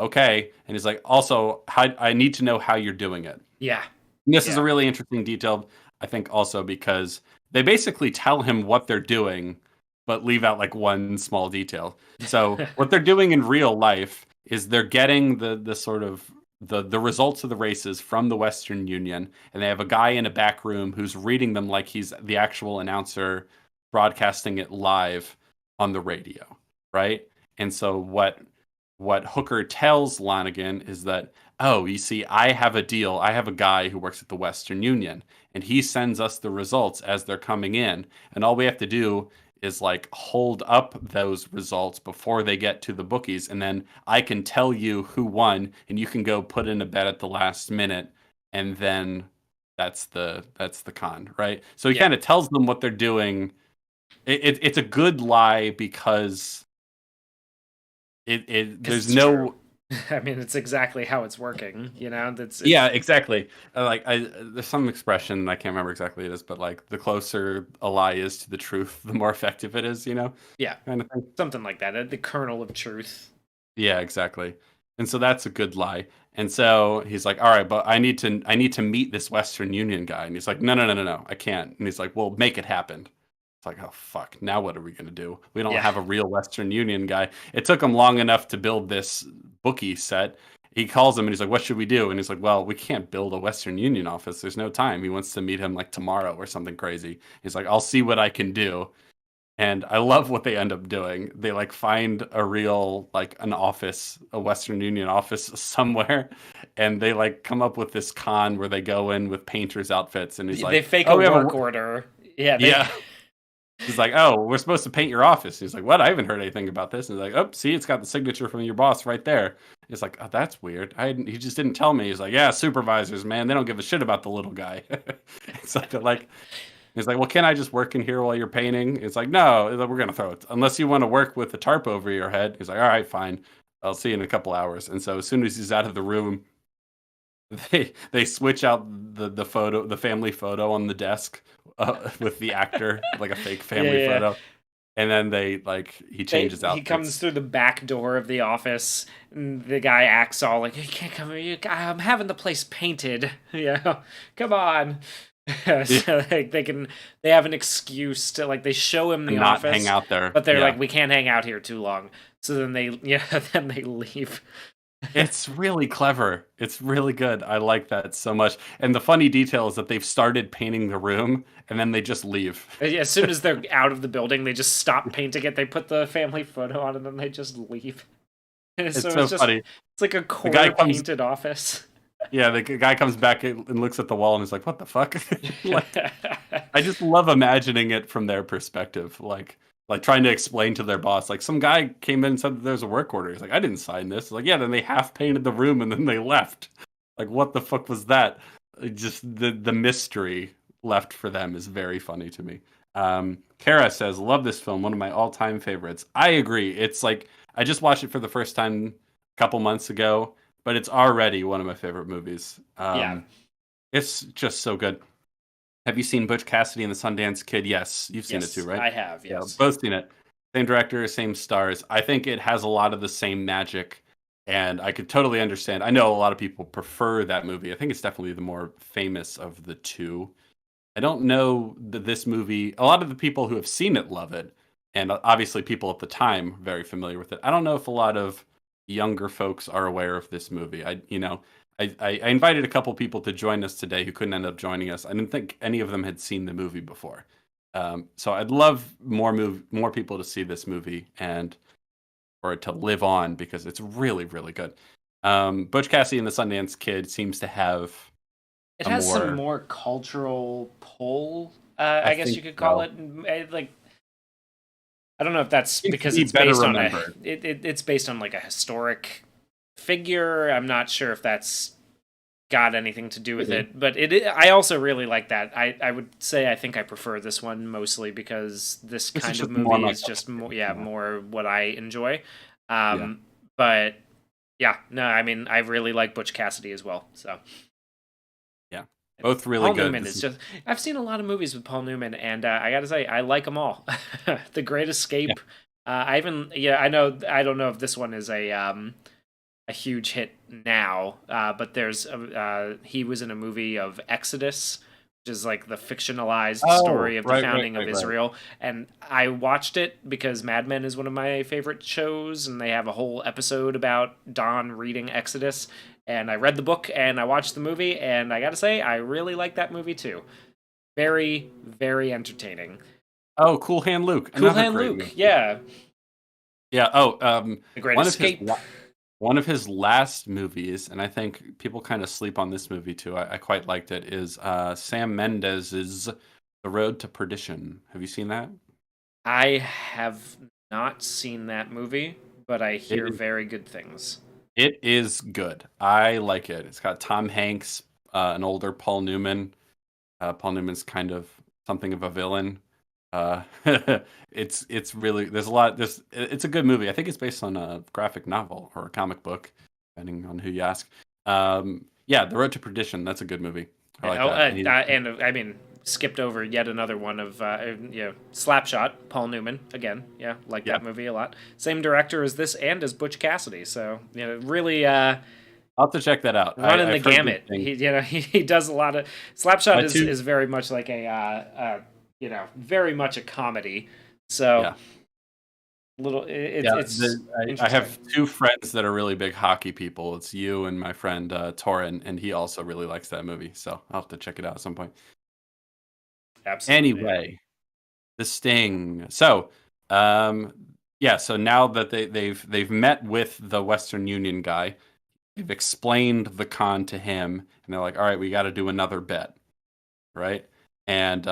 okay." And he's like, "Also, I need to know how you're doing it."
Yeah.
And this is a really interesting detail, I think, also because they basically tell him what they're doing, but leave out like one small detail. So what they're doing in real life is they're getting the sort of the results of the races from the Western Union, and they have a guy in a back room who's reading them like he's the actual announcer broadcasting it live on the radio, right? And so what Hooker tells Lanigan is that, oh, you see, I have a deal. I have a guy who works at the Western Union, and he sends us the results as they're coming in. And all we have to do is like hold up those results before they get to the bookies. And then I can tell you who won, and you can go put in a bet at the last minute. And then that's the con, right? So he
Yeah,
kind of tells them what they're doing. It's a good lie because
because
there's
it's true.
no.
I mean, it's exactly how it's working. You know, that's
Yeah,
it's
exactly. There's some expression I can't remember exactly what it is, but like the closer a lie is to the truth, the more effective it is.
yeah,
Kind of thing.
something like that. The kernel of truth.
Yeah, exactly. And so that's a good lie. And so he's like, "All right, but I need to meet this Western Union guy." And he's like, "No, no, no, no, no, I can't." And he's like, "Well, make it happen." It's like, "Oh fuck, now what are we gonna do? We don't
Yeah,
have a real Western Union guy." It took him long enough to build this bookie set. He calls him and he's like, "What should we do?" And he's like, "Well, we can't build a Western Union office. There's no time." He wants to meet him like tomorrow or something crazy. He's like, "I'll see what I can do." And I love what they end up doing. They like find a real like an office, a Western Union office somewhere, and they like come up with this con where they go in with painters outfits, and he's
they
like,
fake
"Oh,
a
we have a
work order. Yeah, they.
yeah." He's like, "Oh, we're supposed to paint your office." He's like, "What? I haven't heard anything about this." And he's like, "Oh, see, it's got the signature from your boss right there." He's like, "Oh, that's weird. He just didn't tell me." He's like, "Yeah, supervisors, man, they don't give a shit about the little guy." It's like he's like, "Well, can I just work in here while you're painting?" It's like, "No, we're gonna throw it unless you want to work with the tarp over your head." He's like, "All right, fine. I'll see you in a couple hours." And so as soon as he's out of the room, they switch out the photo, the family photo on the desk with the actor, like a fake
Yeah,
family
yeah.
photo, and then they like he changes
He comes
outfits.
through the back door of the office, and the guy acts all like, "You can't come here. I'm having the place painted. Yeah, come on."
Yeah,
So like they have an excuse to like they show him the
and not hang
office,
out there.
but they're
Yeah.
like, "We can't hang out here too long." So then they then they leave.
It's really clever. It's really good. I like that so much. And the funny detail is that they've started painting the room and then they just leave.
As soon as they're out of the building, they just stop painting it. They put the family photo on, and then they just leave.
It's
So
so funny.
it's like a
The guy
quarter
comes
painted office.
Yeah, the guy comes back and looks at the wall and is like, "What the fuck?" Like I just love imagining it from their perspective. Like trying to explain to their boss. Like some guy came in and said that there's a work order. He's like, "I didn't sign this." Like, yeah, then they half painted the room and then they left. Like what the fuck was that? Just the mystery left for them is very funny to me. Kara says, "Love this film, one of my all-time favorites." I agree. It's like I just watched it for the first time a couple months ago, but it's already one of my favorite movies.
Yeah.
It's just so good. Have you seen Butch Cassidy and the Sundance Kid? Yes, you've seen it too,
Yes,
right?
I have.
Yeah,
Yes.
both seen it. Same director, same stars. I think it has a lot of the same magic, and I could totally understand. I know a lot of people prefer that movie. I think it's definitely the more famous of the two. I don't know that this movie, a lot of the people who have seen it love it, and obviously people at the time very familiar with it. I don't know if a lot of younger folks are aware of this movie. I invited a couple people to join us today who couldn't end up joining us. I didn't think any of them had seen the movie before. So I'd love more people to see this movie and for it to live on because it's really, really good. Butch Cassidy and the Sundance Kid seems to have
It
a
has some
more,
more cultural pull,
I
I guess
think
you could call
so.
it. Like I don't know if that's
Seems to
because
be
it's
better
based on a
remembered.
it's based on like a historic figure. I'm not sure if that's got anything to do with
Maybe.
it, but I also really like that. I would say I think I prefer this one mostly because this
This is
kind of
just more
movie
my
is
cup of
just
tea. Yeah.
more what I enjoy.
Yeah.
But yeah, no, I mean I really like Butch Cassidy as well. So
Yeah. Both really
Paul
good.
Newman
This
is
is
just I've seen a lot of movies with Paul Newman, and I gotta say I like them all. The Great
yeah.
Escape. I even yeah I know I don't know if this one is a huge hit now, but there's he was in a movie of Exodus, is like the fictionalized
Oh,
story of the
right, right,
founding of
right, right.
Israel. And I watched it because Mad Men is one of my favorite shows, and they have a whole episode about Don reading Exodus. And I read the book and I watched the movie, and I gotta say, I really like that movie too. Very, very entertaining.
Oh, Cool Hand Luke,
Cool
another
Hand
great
Luke,
movie.
yeah.
Yeah. Oh,
The Great
one of his
Escape.
one of his last movies, and I think people kind of sleep on this movie too. I quite liked it. Is Sam Mendes's The Road to Perdition? Have you seen that?
I have not seen that movie, but I
It
hear
is
very good things.
it is good. I like it. It's got Tom Hanks, an older Paul Newman. Paul Newman's kind of something of a villain. Uh, it's really there's a lot. It's a good movie. I think it's based on a graphic novel or a comic book, depending on who you ask. Yeah, The Road to Perdition. That's a good movie. I like
Oh,
that. And
I mean, skipped over yet another one of Slapshot, Paul Newman again. Yeah, like
yeah,
that movie a lot. Same director as this and as Butch Cassidy. So really
I'll have to check that out.
running the
I've heard good
gamut.
things.
He does a lot of Slapshot
My two,
is very much like a very much a comedy. So
yeah,
it's
I
interesting.
have two friends that are really big hockey people. It's you and my friend Torin, and he also really likes that movie. So I'll have to check it out at some point.
Absolutely, yeah.
Anyway, The Sting. So, um, yeah. So now that they've met with the Western Union guy, they've explained the con to him, and they're like, "All right, we got to do another bet, right?" And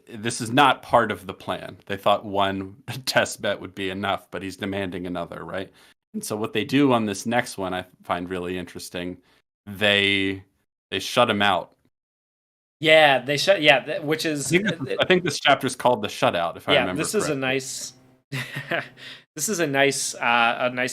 this is not part of the plan. They thought one test bet would be enough, but he's demanding another, right? And so what they do on this next one, I find really interesting. They they shut him out.
Yeah, they shut. Yeah, which is
I think this chapter is called the shutout, if I
yeah,
remember
this is a
correctly.
nice this is a nice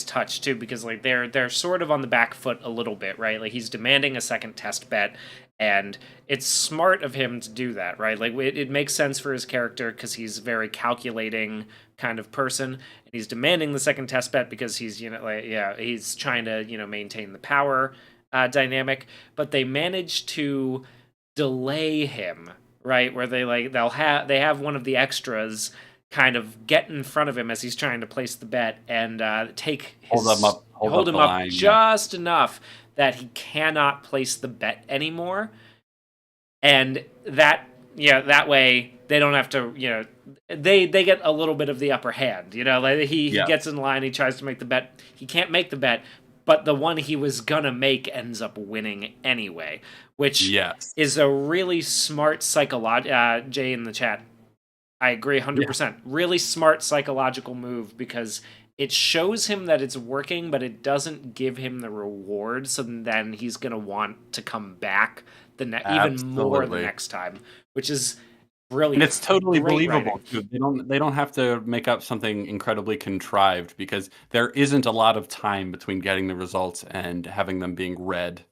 touch too, because like they're sort of on the back foot a little bit, right? Like he's demanding a second test bet, and it's smart of him to do that, right? Like it makes sense for his character because he's a very calculating kind of person, and he's demanding the second test bet because he's like yeah, he's trying to maintain the power dynamic, but they manage to delay him, right? Where they have one of the extras kind of get in front of him as he's trying to place the bet and
Hold
hold
up
him
the
up
line. Yeah,
just enough that he cannot place the bet anymore, and that way they don't have to they get a little bit of the upper hand. Like he
yeah,
gets in line, he tries to make the bet, he can't make the bet, but the one he was gonna make ends up winning anyway, which
yes,
is a really smart Jay in the chat, I agree
yeah,
100%. Really smart psychological move because it shows him that it's working, but it doesn't give him the reward. So then he's gonna want to come back even more the
absolutely.
next time, which is
And
brilliant.
it's totally
Great writing.
believable too. They don't have to make up something incredibly contrived because there isn't a lot of time between getting the results and having them being read,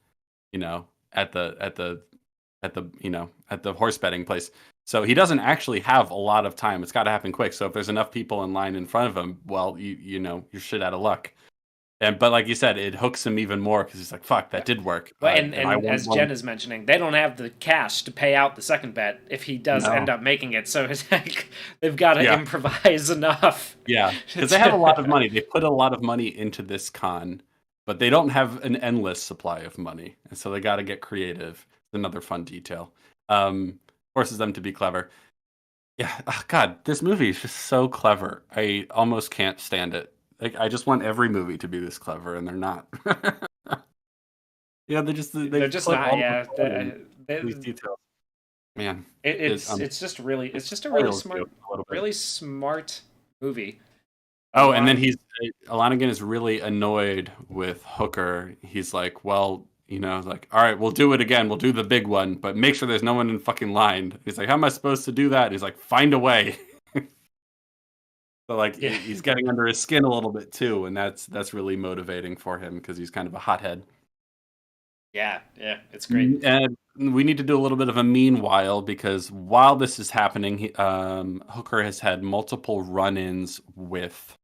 you know, at the horse betting place. So he doesn't actually have a lot of time. It's got to happen quick. So if there's enough people in line in front of him, well, you're shit out of luck. And but like you said, it hooks him even more because he's like, "Fuck, that did work."
Well,
And I
and
won
as
one.
Jen is mentioning, they don't have the cash to pay out the second bet if he does end
No,
up making it. So it's like they've got to
yeah,
improvise enough.
yeah, because they have a lot of money. They put a lot of money into this con, but they don't have an endless supply of money, and so they got to get creative. It's another fun detail. Forces them to be clever. Yeah, oh, God, this movie is just so clever. I almost can't stand it. Like, I just want every movie to be this clever, and they're not. Yeah, they
They're just
put
not.
all the
Yeah,
thought in these details. Man,
it's just a really
spoils you
smart,
a little bit.
really smart movie. A
Oh, and
lot
then
of
Lanigan is really annoyed with Hooker. He's like, well, like, all right, we'll do it again. We'll do the big one, but make sure there's no one in fucking line. He's like, how am I supposed to do that? He's like, find a way. So like
yeah,
he's getting under his skin a little bit too, and that's really motivating for him because he's kind of a hothead.
yeah. It's great.
And we need to do a little bit of a meanwhile because while this is happening, Hooker has had multiple run-ins with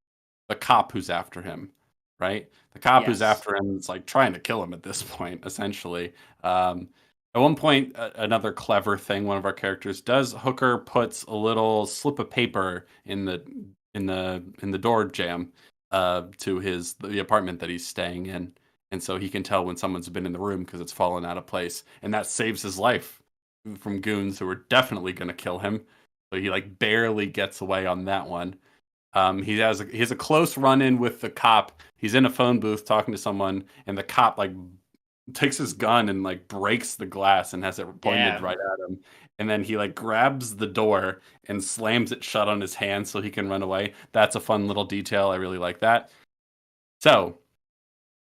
the cop who's after him, right? The cop who's
Yes.
after him is like trying to kill him at this point, essentially. Um, At one point, another clever thing one of our characters does, Hooker puts a little slip of paper in the door jamb to the apartment that he's staying in, and so he can tell when someone's been in the room because it's fallen out of place, and that saves his life from goons who are definitely going to kill him. So he like barely gets away on that one. He has a close run in with the cop. He's in a phone booth talking to someone, and the cop like takes his gun and like breaks the glass and has it pointed
Yeah.
right at him. And then he like grabs the door and slams it shut on his hand so he can run away. That's a fun little detail. I really like that. So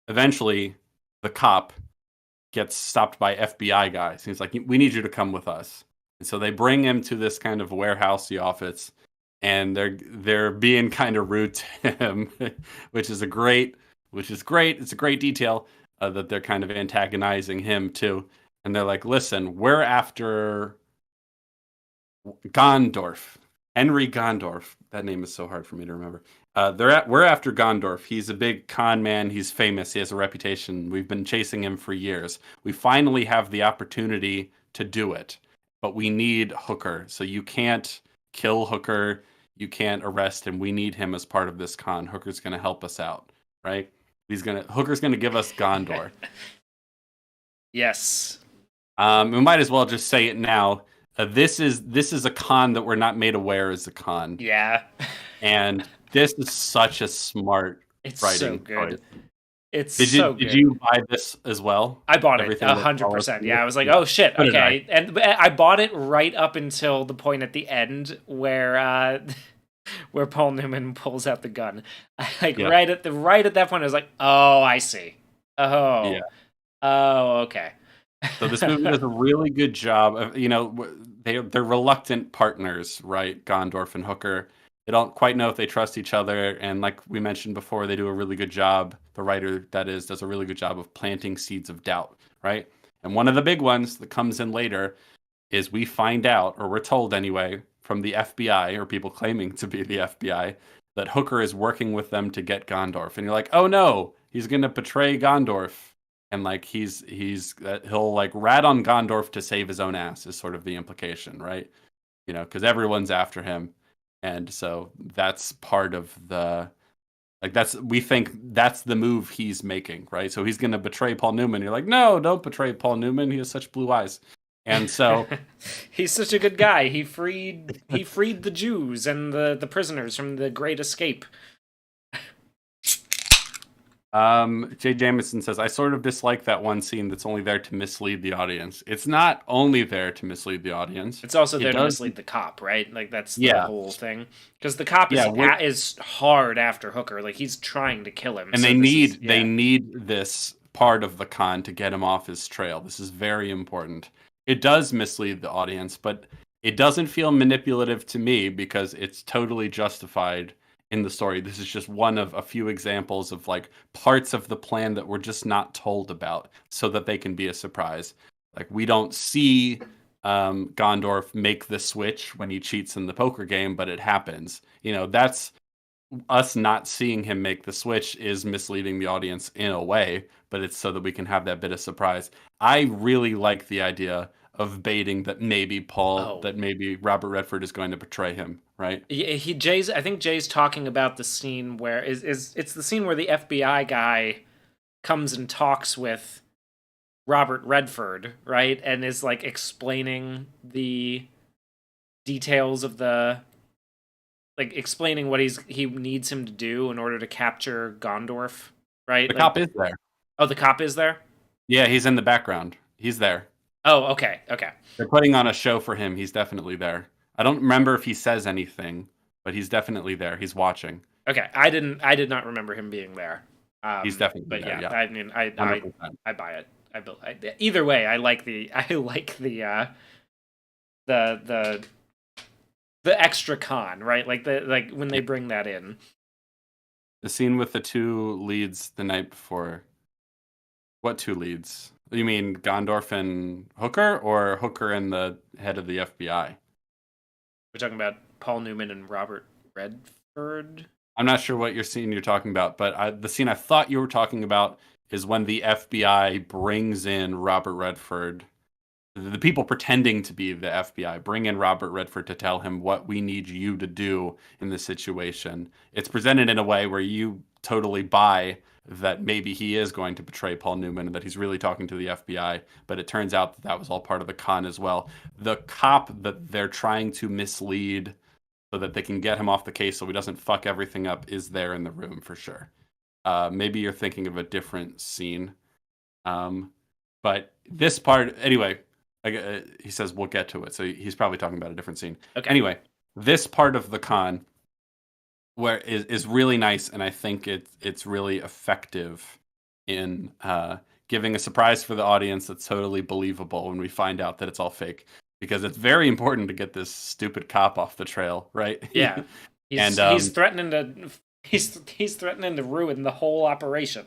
eventually, the cop gets stopped by FBI guys. He's like, "We need you to come with us." And so they bring him to this kind of warehousey office, and they're being kind of rude to him, which is great. It's a great detail that they're kind of antagonizing him too. And they're like, "Listen, we're after Gondorf, Henry Gondorf. That name is so hard for me to remember. We're after Gondorf. He's a big con man. He's famous. He has a reputation. We've been chasing him for years. We finally have the opportunity to do it, but we need Hooker. So you can't kill Hooker. You can't arrest him. We need him as part of this con. Hooker's going to help us out, right? Hooker's gonna give us Gondor.
Yes.
We might as well just say it now. This is a con that we're not made aware is a con,
Yeah.
and this is such a smart
It's so
writing
good.
choice.
It's
Did
so
you
good.
did you buy this as well?
I bought it
Everything that follows
100%.
from
Yeah,
this?
I was like,
Yeah.
oh shit,
So did I.
okay. And I bought it right up until the point at the end where where Paul Newman pulls out the gun. Like
Yeah.
right at that point, I was like, oh, I see.
Yeah.
Oh, okay.
So this movie does a really good job of, they're reluctant partners, right? Gondorf and Hooker. They don't quite know if they trust each other, and like we mentioned before, they do a really good job. The writer, that is, does a really good job of planting seeds of doubt, right? And one of the big ones that comes in later is we find out, or we're told anyway, from the FBI or people claiming to be the FBI, that Hooker is working with them to get Gondorf. And you're like, oh no, he's gonna betray Gondorf, and like he'll like rat on Gondorf to save his own ass is sort of the implication, right? Because everyone's after him, and so that's part of the like we think that's the move he's making, right? So he's gonna betray Paul Newman. You're like, no, don't betray Paul Newman. He has such blue eyes, and so
He's such a good guy. He freed the Jews and the prisoners from the Great Escape.
Jay Jamison says, I sort of dislike that one scene that's only there to mislead the audience. It's not only there to mislead the audience.
It's also
It
there to
does,
mislead the cop, right? Like that's the
yeah,
whole thing. Because the cop
yeah,
is hard after Hooker. Like he's trying to kill him.
and
So
they
this is
need this part of the con to get him off his trail. This is very important. It does mislead the audience, but it doesn't feel manipulative to me because it's totally justified in the story. This is just one of a few examples of like parts of the plan that we're just not told about so that they can be a surprise. Like we don't see Gondorf make the switch when he cheats in the poker game, but it happens. That's us not seeing him make the switch is misleading the audience in a way, but it's so that we can have that bit of surprise. I really like the idea of baiting that maybe Robert Redford is going to betray him, right?
yeah. I think Jay's talking about the scene where it's the scene where the FBI guy comes and talks with Robert Redford, right, and is like explaining the details of explaining what he needs him to do in order to capture Gondorf, right?
The cop is there.
Oh, the cop is there?
Yeah, he's in the background. He's there.
Oh, okay, okay.
They're putting on a show for him. He's definitely there. I don't remember if he says anything, but he's definitely there. He's watching.
Okay, I did not remember him being there.
He's definitely
but
there.
yeah,
Yeah,
I mean, I
100%.
I buy it. Either way, I like the the the extra con, right? Like when they bring that in.
The scene with the two leads the night before. What two leads? You mean Gondorf and Hooker, or Hooker and the head of the FBI?
We're talking about Paul Newman and Robert Redford.
I'm not sure what scene you're talking about, but the scene I thought you were talking about is when the FBI brings in Robert Redford the people pretending to be the FBI bring in Robert Redford to tell him what we need you to do in this situation. It's presented in a way where you totally buy that maybe he is going to betray Paul Newman and that he's really talking to the FBI, but it turns out that that was all part of the con as well. The cop that they're trying to mislead so that they can get him off the case so he doesn't fuck everything up is there in the room for sure. Maybe you're thinking of a different scene. But this part, anyway, he says we'll get to it. So he's probably talking about a different scene.
Okay.
Anyway, this part of the con where is really nice, and I think it's really effective in giving a surprise for the audience that's totally believable when we find out that it's all fake. Because it's very important to get this stupid cop off the trail, right?
Yeah. He's threatening to he's threatening to ruin the whole operation.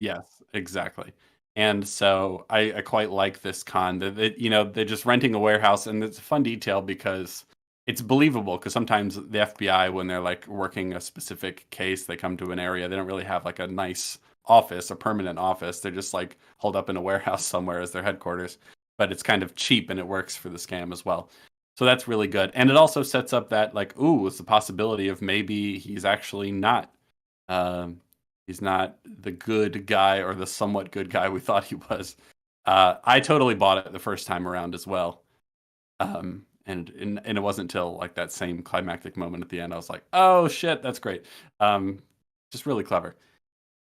Yes, exactly. And so I quite like this con. They're just renting a warehouse, and it's a fun detail because it's believable. Because sometimes the FBI, when they're like working a specific case, they come to an area, they don't really have like a nice office, a permanent office. They're just like holed up in a warehouse somewhere as their headquarters. But it's kind of cheap and it works for the scam as well. So that's really good. And it also sets up that like, ooh, it's the possibility of maybe he's actually not he's not the good guy or the somewhat good guy we thought he was. I totally bought it the first time around as well. And it wasn't until like that same climactic moment at the end I was like, oh shit, that's great. Just really clever.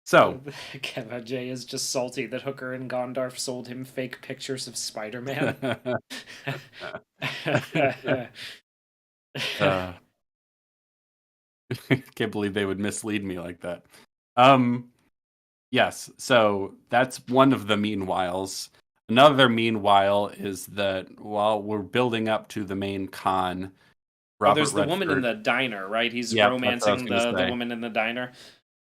So
Kevin J is just salty that Hooker and Gondorf sold him fake pictures of Spider-Man.
Can't believe they would mislead me like that. Yes, so that's one of the meanwhiles. Another meanwhile is that while we're building up to the main con, Robert
there's the
Redford,
woman in the diner, right? He's
Yep,
romancing the woman in the diner.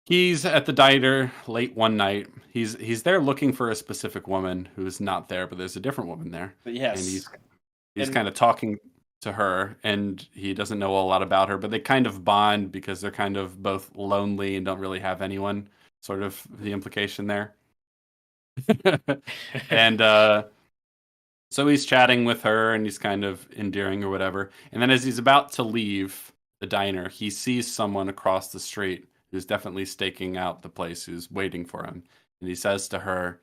He's at the diner late one night. He's there looking for a specific woman who's not there, but there's a different woman there.
Yes.
And he's kind of talking to her, and he doesn't know a lot about her, but they kind of bond because they're kind of both lonely and don't really have anyone, sort of the implication there. And so he's chatting with her, and he's kind of endearing or whatever. And then as he's about to leave the diner, he sees someone across the street who's definitely staking out the place, who's waiting for him. And he says to her,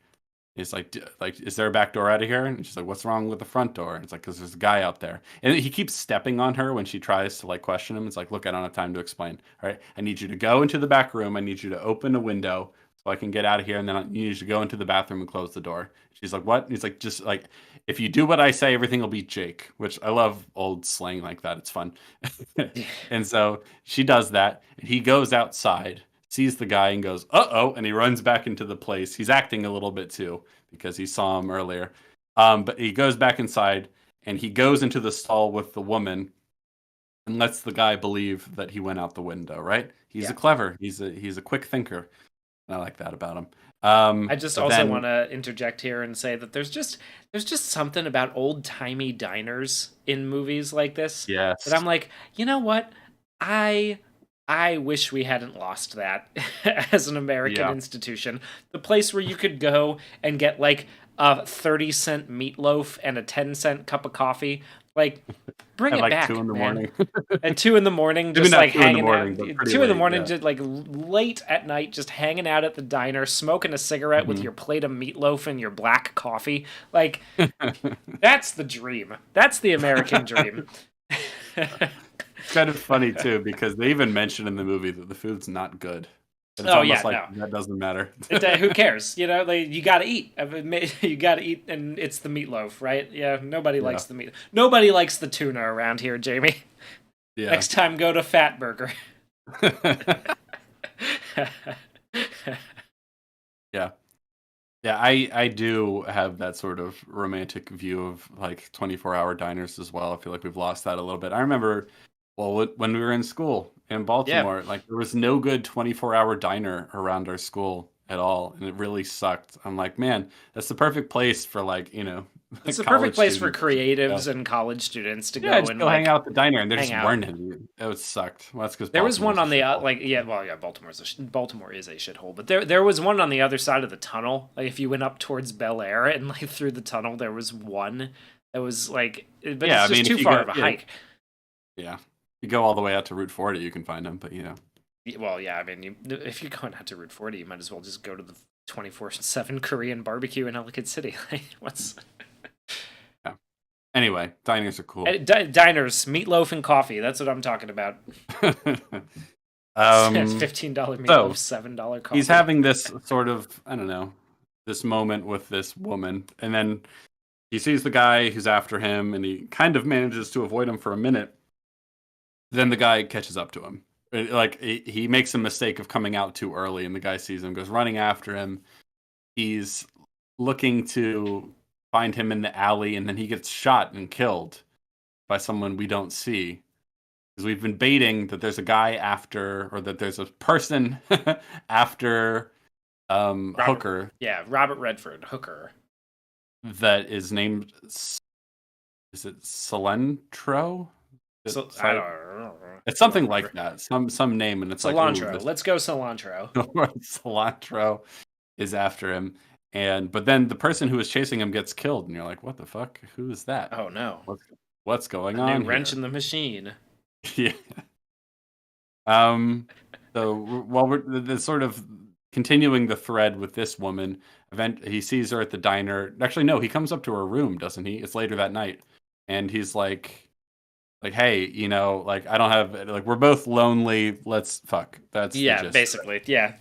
he's like, is there a back door out of here? And she's like, what's wrong with the front door? And it's like, because there's a guy out there. And he keeps stepping on her when she tries to like question him. It's like, look, I don't have time to explain. All right, I need you to go into the back room. I need you to open a window so I can get out of here. And then you need to go into the bathroom and close the door. She's like, what? And he's like, just like, if you do what I say, everything will be Jake, which I love old slang like that. It's fun. And so she does that. And he goes outside, sees the guy and goes, uh-oh, and he runs back into the place. He's acting a little bit too because he saw him earlier. But he goes back inside and he goes into the stall with the woman and lets the guy believe that he went out the window, right? He's a clever, he's a quick thinker. I like that about him.
I just also want to interject here and say that there's just something about old-timey diners in movies like this.
Yes.
That I'm like, you know what? I wish we hadn't lost that as an American institution. The place where you could go and get like a 30-cent meatloaf and a 10-cent cup of coffee. Like, bring it
like
back,
2 in the
man.
morning.
At 2 in the morning, just like hanging out. 2 in the morning,
yeah.
just like late at night, just hanging out at the diner, smoking a cigarette with your plate of meatloaf and your black coffee. Like, that's the dream. That's the American dream.
It's kind of funny too because they even mention in the movie that the food's not good. And it's that doesn't matter.
Who cares? You know, you gotta eat. You gotta eat, and it's the meatloaf, right? Yeah, nobody likes the meat. Nobody likes the tuna around here, Jamie.
Yeah.
Next time, go to Fat Burger.
Yeah. Yeah, I do have that sort of romantic view of like 24-hour diners as well. I feel like we've lost that a little bit. I remember, well, when we were in school in Baltimore, like there was no good 24-hour diner around our school at all, and it really sucked. I'm like, man, that's the perfect place for like,
It's the perfect
college
place for
students.
creatives and college students to
Yeah,
go
just
and
go hang
like
out at the diner, and there
hang
just
out.
weren't any. It sucked. Well, that's because
There was one
Baltimore's a
on the
shithole.
like yeah, well yeah, Baltimore is a shithole, but there was one on the other side of the tunnel. Like if you went up towards Bel Air and like through the tunnel, there was one that was like, but
Yeah,
it's
I
just
mean,
too
if you
far
go,
of a
yeah,
hike.
yeah, you go all the way out to Route 40, you can find them. But
Well, yeah, I mean, if you're going out to Route 40, you might as well just go to the 24/7 Korean barbecue in Ellicott City. Like, what's
yeah. Anyway, diners are cool.
diners, meatloaf and coffee? That's what I'm talking about.
um,
$15
so
meatloaf, $7
he's
coffee.
having this sort of, I don't know, this moment with this woman, and then he sees the guy who's after him, and he kind of manages to avoid him for a minute. Then the guy catches up to him. Like he makes a mistake of coming out too early, and the guy sees him, goes running after him. He's looking to find him in the alley, and then he gets shot and killed by someone we don't see. Because we've been baiting that there's a guy after, or that there's a person after
Robert,
Hooker
yeah, Robert Redford, Hooker.
that is named, is it Cilantro?
So I don't
It's something
remember.
like that. Some name, and it's like, ooh,
Cilantro.
this
Let's go cilantro.
cilantro is after him. But then the person who is chasing him gets killed, and you're like, what the fuck? Who is that?
Oh no,
What's going
a new
on
wrench
here?
in the machine.
Yeah. Um. So while we're sort of continuing the thread with this woman, he sees her at the diner. Actually, no, he comes up to her room, doesn't he? It's later that night, and he's like, hey, like I don't have, like, we're both lonely. Let's fuck. That's the
Yeah,
gist.
basically, yeah.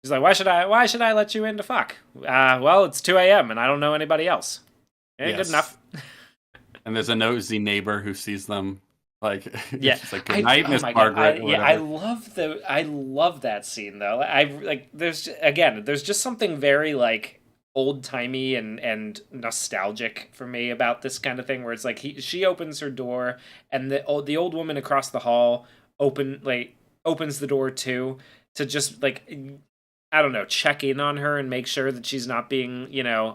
He's like, why should I let you in to fuck? Well, it's 2 a.m. and I don't know anybody else. Yeah, good
Yes.
enough.
And there's a nosy neighbor who sees them. Like,
Yeah,
she's like, "Good night,
oh
Miss
my god,
Margaret," or whatever.
I love that scene though. I like, there's just something very like old timey and nostalgic for me about this kind of thing where it's like she opens her door and the old woman across the hall opens the door too to just like, I don't know, check in on her and make sure that she's not being,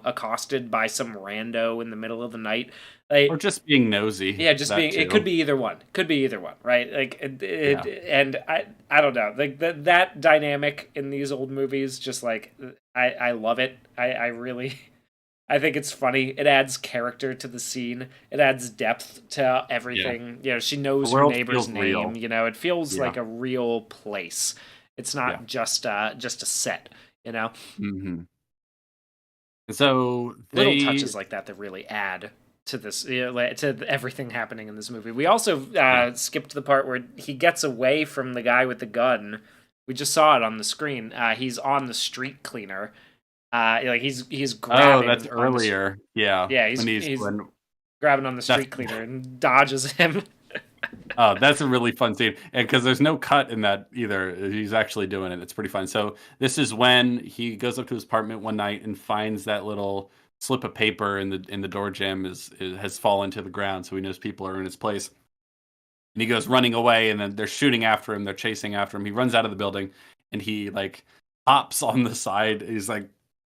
accosted by some rando in the middle of the night.
Or
Like,
just being nosy.
yeah, just
That
being, it could
too.
be either one. Could be either one, right? Like
Yeah.
and I don't know. Like that dynamic in these old movies just like I love it. I really I think it's funny. It adds character to the scene. It adds depth to
Yeah.
everything. She
The
knows her
world
neighbor's
feels
name.
real.
It feels
Yeah.
like a real place. It's
Yeah.
not just a set, you know?
hmm So
Little
they,
touches like that really add to this, to everything happening in this movie. We also
yeah.
skipped the part where he gets away from the guy with the gun. We just saw it on the screen. He's on the street cleaner. Like he's
Oh, that's
grabbing on the
earlier. Yeah.
yeah
When
he's
when
grabbing on the
that's
street cleaner and dodges him.
oh, that's a really fun scene. And because there's no cut in that either. He's actually doing it. It's pretty fun. So this is when he goes up to his apartment one night and finds that little slip of paper in the door jamb has fallen to the ground, so he knows people are in his place. And he goes running away, and then they're shooting after him. They're chasing after him. He runs out of the building, and he like hops on the side. He's like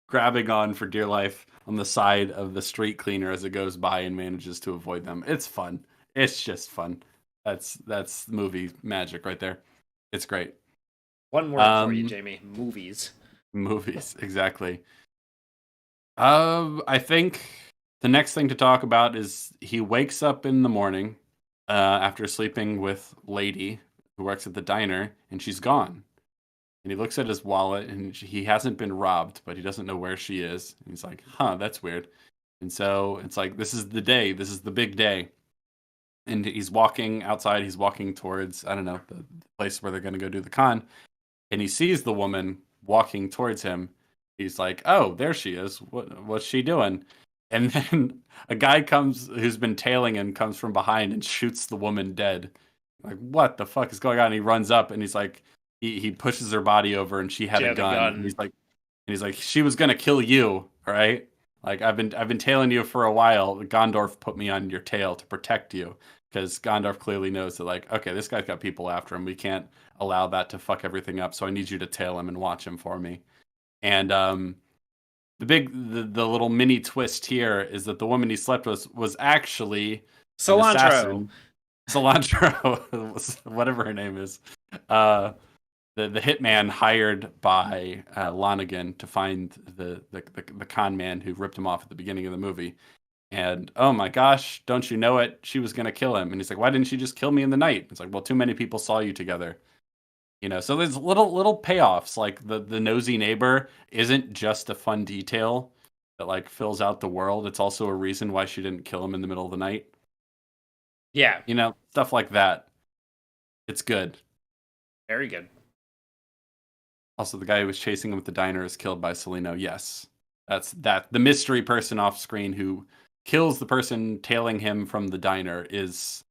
grabbing on for dear life on the side of the street cleaner as it goes by, and manages to avoid them. It's fun. It's just fun. That's movie magic right there. It's great.
One word for you,
Um,
Jamie. Movies.
movies exactly. I think the next thing to talk about is he wakes up in the morning after sleeping with Lady, who works at the diner, and she's gone. And he looks at his wallet, and he hasn't been robbed, but he doesn't know where she is. And he's like, "Huh, that's weird." And so it's like, this is the day. This is the big day. And he's walking outside. He's walking towards, I don't know, the place where they're going to go do the con. And he sees the woman walking towards him. He's like, "Oh, there she is. What's she doing?" And then a guy comes who's been tailing him, comes from behind and shoots the woman dead. Like, what the fuck is going on? And he runs up, and he's like, he pushes her body over, and she had
She
a
had a
gun. And
gun.
he's like, she was gonna kill you, all right? Like, I've been tailing you for a while. Gondorf put me on your tail to protect you, because Gondorf clearly knows that, like, okay, this guy's got people after him. We can't allow that to fuck everything up. So I need you to tail him and watch him for me. And the little mini twist here is that the woman he slept with was actually an
Cilantro.
assassin. Cilantro, whatever her name is. Uh, the hitman hired by Lonigan to find the con man who ripped him off at the beginning of the movie. And oh my gosh, don't you know it? She was gonna kill him. And he's like, why didn't she just kill me in the night? It's like, well, too many people saw you together. So there's little payoffs. Like the nosy neighbor isn't just a fun detail that like fills out the world. It's also a reason why she didn't kill him in the middle of the night.
Yeah.
Stuff like that. It's good.
Very good.
Also, the guy who was chasing him at the diner is killed by Celino. Yes. That's that. The mystery person off screen who kills the person tailing him from the diner is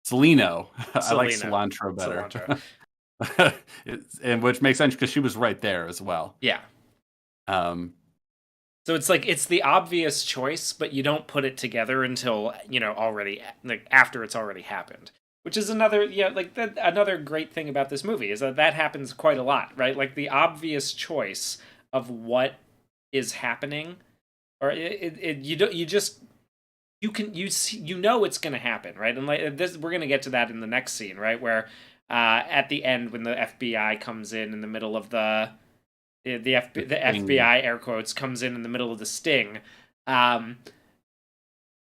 Celino. I like cilantro better. And which makes sense because she was right there as well.
Yeah. So it's like it's the obvious choice, but you don't put it together until already like after it's already happened. Which is another another great thing about this movie is that happens quite a lot, right? Like the obvious choice of what is happening, or you know it's going to happen, right? And like this, we're going to get to that in the next scene, right? Where at the end when the FBI comes in the middle of the FBI air quotes comes in the middle of the sting.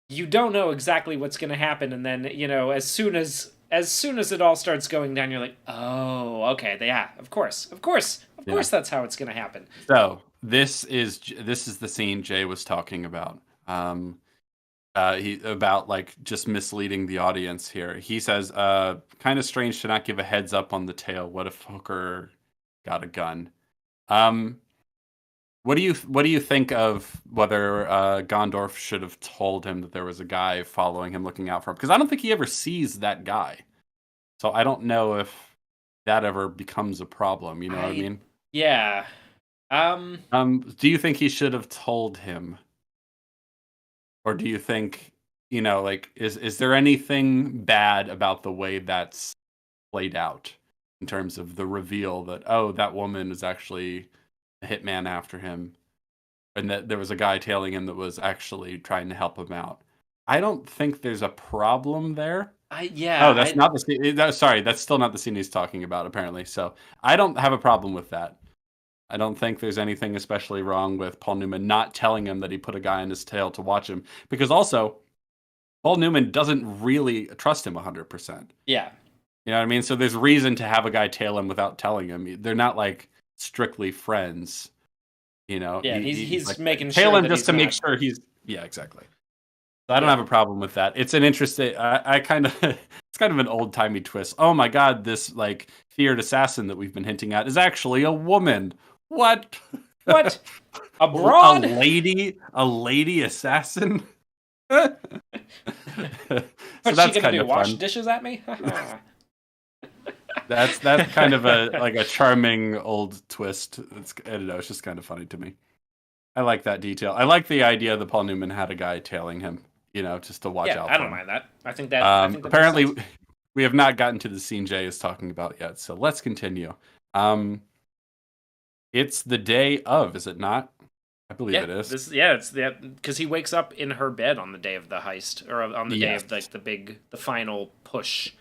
You don't know exactly what's going to happen, and then as soon as it all starts going down, you're like, oh, okay, yeah, of course, that's how it's going to happen.
So this is the scene Jay was talking about. He about like just misleading the audience here. He says, kind of strange to not give a heads up on the tail. What if Hooker got a gun? What do you think of whether Gondorf should have told him that there was a guy following him, looking out for him? Because I don't think he ever sees that guy, so I don't know if that ever becomes a problem. You know what I mean?
Yeah.
Do you think he should have told him, or do you think like is there anything bad about the way that's played out in terms of the reveal that that woman is actually a hitman after him, and that there was a guy tailing him that was actually trying to help him out? I don't think there's a problem there. Not the scene. Sorry, that's still not the scene he's talking about, apparently. So I don't have a problem with that. I don't think there's anything especially wrong with Paul Newman not telling him that he put a guy on his tail to watch him, because also Paul Newman doesn't really trust him 100%.
Yeah.
You know what I mean? So there's reason to have a guy tail him without telling him. They're not like strictly friends.
Yeah, he's
like,
making sure
tail him
that
just to make sure he's. Yeah, exactly. So I don't have a problem with that. It's an interesting. I kind of. It's kind of an old timey twist. Oh my god, this like feared assassin that we've been hinting at is actually a woman. What?
What? A broad?
A lady assassin? So
What's she gonna do? Wash dishes at me?
That's kind of a charming old twist. I don't know. It's just kind of funny to me. I like that detail. I like the idea that Paul Newman had a guy tailing him, just to watch out for him.
I don't mind that. I think that.
Apparently, we have not gotten to the scene Jay is talking about yet, so let's continue. It's the day of, is it not? I believe it is.
It's because he wakes up in her bed on the day of the heist, or on the day of like the final push.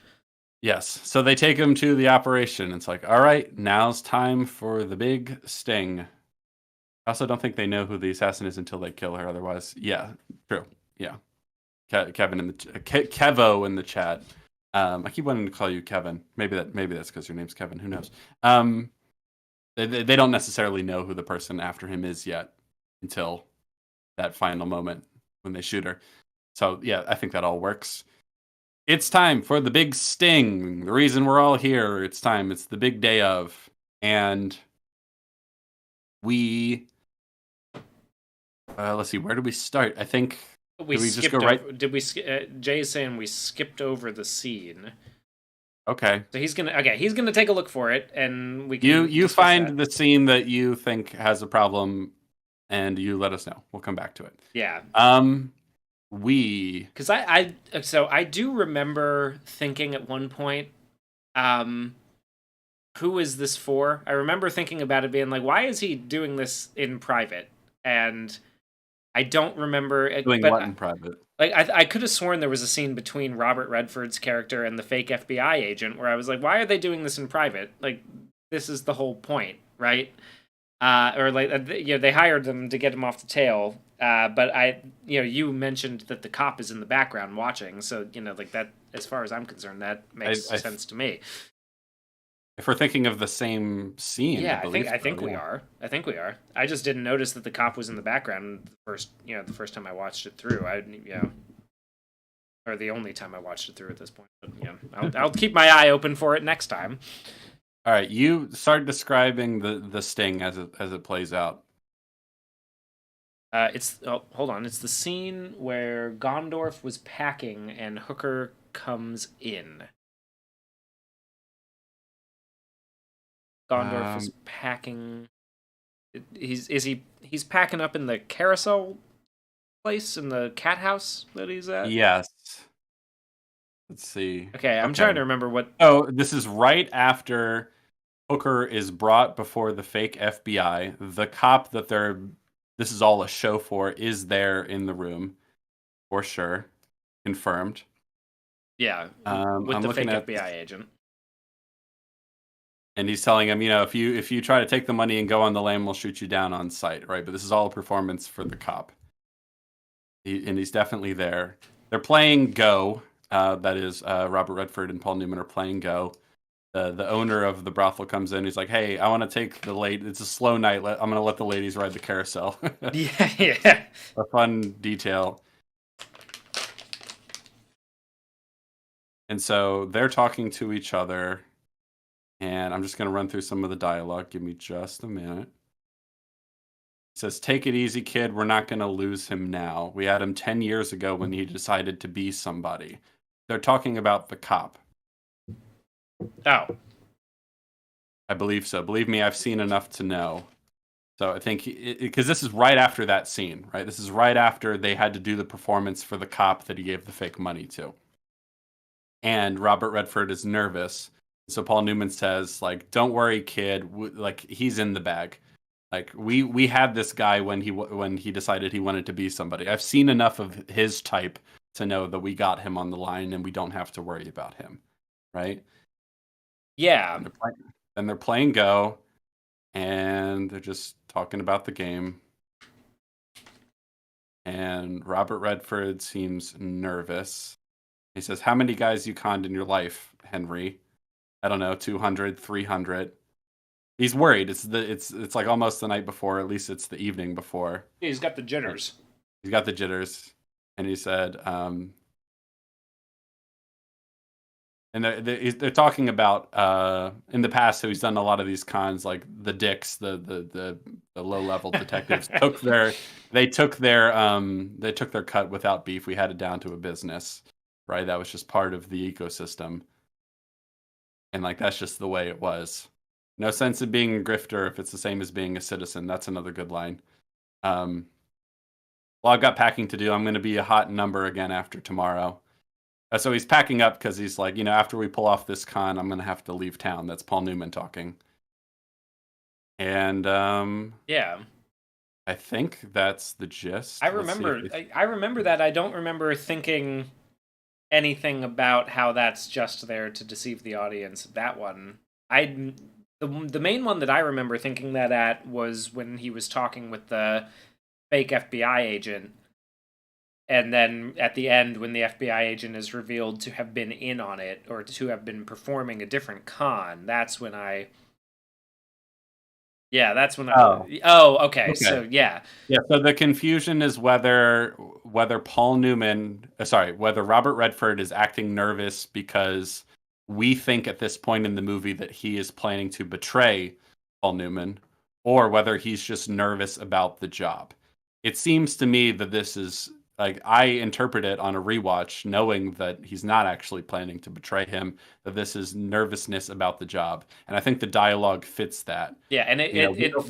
Yes. So they take him to the operation. It's like, all right, now's time for the big sting. I also don't think they know who the assassin is until they kill her. Otherwise, yeah, true. Yeah. Kevin in the Kevo in the chat. I keep wanting to call you Kevin. Maybe that's because your name's Kevin. Who knows? They don't necessarily know who the person after him is yet until that final moment when they shoot her. So yeah, I think that all works. It's time for the big sting. The reason we're all here. It's time. It's the big day of, and we. Let's see. Where do we start? I think
we just go right. Did we? Jay is saying we skipped over the scene.
Okay.
So he's gonna take a look for it, and we can.
You find the scene that you think has a problem, and you let us know. We'll come back to it.
Yeah.
Because
I do remember thinking at one point, who is this for? I remember thinking about it being like, why is he doing this in private? and I don't remember it,
Doing what in private?
like I could have sworn there was a scene between Robert Redford's character and the fake FBI agent where I was like, why are they doing this in private? Like, this is the whole point, right? Or like they hired them to get him off the tail. But you mentioned that the cop is in the background watching, so like that. As far as I'm concerned, that makes
I
sense to me.
If we're thinking of the same scene, I
Yeah,
believe
I
so.
think we
Yeah.
are. I think we are. I just didn't notice that the cop was in the background the first time I watched it through. Or the only time I watched it through at this point. But I'll keep my eye open for it next time.
All right, you start describing the sting as it plays out.
Hold on. It's the scene where Gondorf was packing and Hooker comes in. Gondorf was
Um,
packing. He's packing up in the carousel place in the cat house that he's at.
yes. Let's see.
Okay, I'm
Okay.
trying to remember what.
Oh, this is right after Hooker is brought before the fake FBI. The cop that this is all a show for is there in the room for sure, confirmed.
Yeah, with
I'm
the
looking
fake
at,
FBI agent.
and he's telling him, if you try to take the money and go on the lam, we'll shoot you down on sight, right? But this is all a performance for the cop. And he's definitely there. They're playing Go. That is, Robert Redford and Paul Newman are playing Go. The owner of the brothel comes in. He's like, "Hey, I want to take the late. It's a slow night. I'm going to let the ladies ride the carousel."
Yeah, yeah.
A fun detail. And so they're talking to each other, and I'm just going to run through some of the dialogue. Give me just a minute. He says, "Take it easy, kid. We're not going to lose him now. We had him 10 years ago when he decided to be somebody." They're talking about the cop.
Oh,
I believe so. Believe me, I've seen enough to know. So I think because this is right after that scene, right? This is right after they had to do the performance for the cop that he gave the fake money to. And Robert Redford is nervous. So Paul Newman says, like, "Don't worry, kid. Like, he's in the bag. Like, we had this guy when he decided he wanted to be somebody. I've seen enough of his type to know that we got him on the line and we don't have to worry about him." Right?
yeah.
And they're playing Go, and they're just talking about the game. And Robert Redford seems nervous. He says, "How many guys you conned in your life, Henry?" "I don't know, 200, 300." He's worried. It's like almost the night before, at least it's the evening before.
He's got the jitters.
He's got the jitters. And he said, and they're talking about in the past. So he's done a lot of these cons, like the dicks, the low level detectives they took their cut without beef. We had it down to a business, right? That was just part of the ecosystem, and like that's just the way it was. No sense in being a grifter if it's the same as being a citizen. That's another good line. Well, I've got packing to do. I'm going to be a hot number again after tomorrow. So he's packing up because he's like, after we pull off this con, I'm going to have to leave town. That's Paul Newman talking. And
Yeah.
I think that's the gist.
I remember that. I don't remember thinking anything about how that's just there to deceive the audience. That one. The main one that I remember thinking that at was when he was talking with the fake FBI agent. And then at the end, when the FBI agent is revealed to have been in on it or to have been performing a different con, that's when I. Yeah, that's when I. Oh, okay. So yeah.
Yeah. So the confusion is whether Paul Newman, whether Robert Redford is acting nervous because we think at this point in the movie that he is planning to betray Paul Newman, or whether he's just nervous about the job. It seems to me that this is like I interpret it on a rewatch, knowing that he's not actually planning to betray him, that this is nervousness about the job, and I think the dialogue fits that.
Yeah, and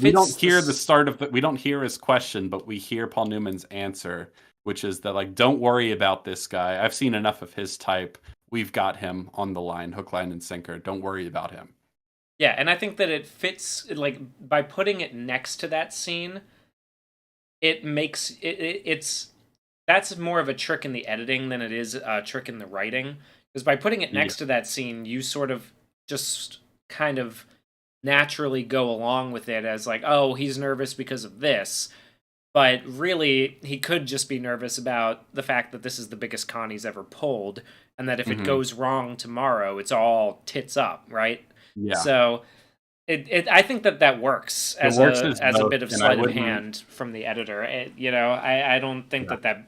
We don't hear the start of we don't hear his question, but we hear Paul Newman's answer, which is that like, "Don't worry about this guy. I've seen enough of his type. We've got him on the line, hook, line, and sinker. Don't worry about him."
Yeah, and I think that it fits like by putting it next to that scene. it makes it's that's more of a trick in the editing than it is a trick in the writing. Because by putting it
Yeah.
next to that scene, you sort of just kind of naturally go along with it as like, oh, he's nervous because of this. But really, he could just be nervous about the fact that this is the biggest con he's ever pulled, and that if it
Hmm.
goes wrong tomorrow, it's all tits up, right?
Yeah.
So I think that that works
It works as
as a
both,
bit of
and I
sleight of
wouldn't.
hand from the editor. I don't think
Yeah.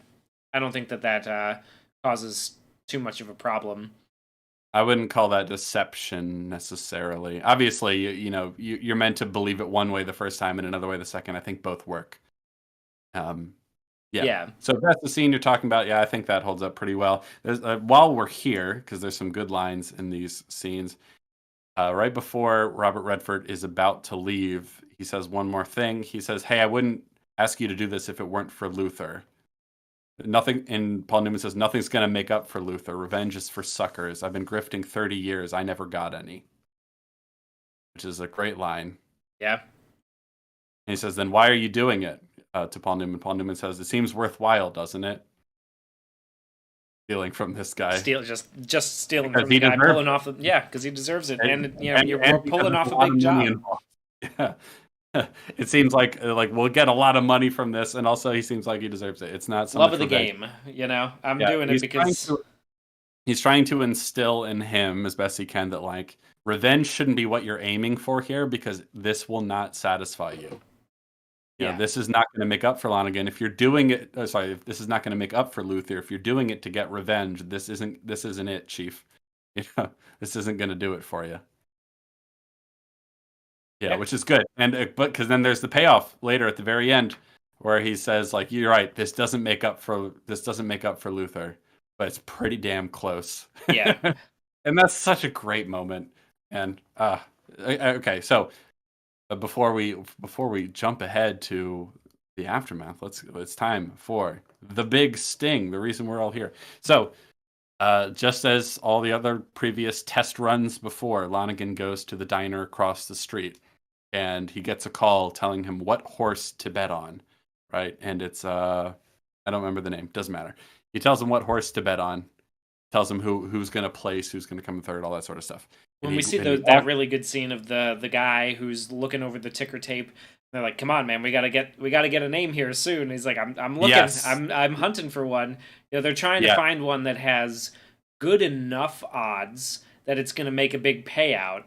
I don't think that causes too much of a problem.
I wouldn't call that deception necessarily. Obviously, you're meant to believe it one way the first time and another way the second. I think both work. Um, yeah.
Yeah,
So if that's the scene you're talking about, yeah, I think that holds up pretty well. There's while we're here, because there's some good lines in these scenes. Right before Robert Redford is about to leave, he says one more thing. He says, "Hey, I wouldn't ask you to do this if it weren't for Luther." Nothing, and Paul Newman says, "Nothing's going to make up for Luther. Revenge is for suckers. I've been grifting 30 years. I never got any," which is a great line.
yeah.
And he says, "Then why are you doing it?" To Paul Newman. Paul Newman says, "It seems worthwhile, doesn't it?" Stealing from this guy
Just stealing
because
from the
he
guy,
deserves
pulling off the yeah, because he deserves it,
it,
and you're
and because
pulling
there's
off
a
a
lot of
big
money
job.
involved. Yeah. It seems like we'll get a lot of money from this, and also he seems like he deserves it. It's not so
Love of
much
the
revenge.
game, I'm
Yeah,
doing it because
he's trying to instill in him as best he can that like revenge shouldn't be what you're aiming for here because this will not satisfy you.
yeah,
This is not going to make up for Lonigan. If you're doing it, sorry, if this is not going to make up for Luther. If you're doing it to get revenge, this isn't it, Chief. This isn't going to do it for you. Yeah,
yeah,
which is good. And but because then there's the payoff later at the very end where he says like you're right, this doesn't make up for Luther, but it's pretty damn close.
yeah.
And that's such a great moment. And okay, so before we jump ahead to the aftermath, it's time for the big sting, the reason we're all here. So just as all the other previous test runs before, Lonigan goes to the diner across the street and he gets a call telling him what horse to bet on, right? And it's I don't remember the name, doesn't matter. He tells him what horse to bet on, tells him who's going to place, who's going to come third, all that sort of stuff. And
When we see
he
that
walks.
really good scene of the guy who's looking over the ticker tape, they're like, "Come on, man, we gotta get a name here soon." He's like, "I'm looking,
Yes.
I'm hunting for one." They're trying to
Yeah.
find one that has good enough odds that it's gonna make a big payout,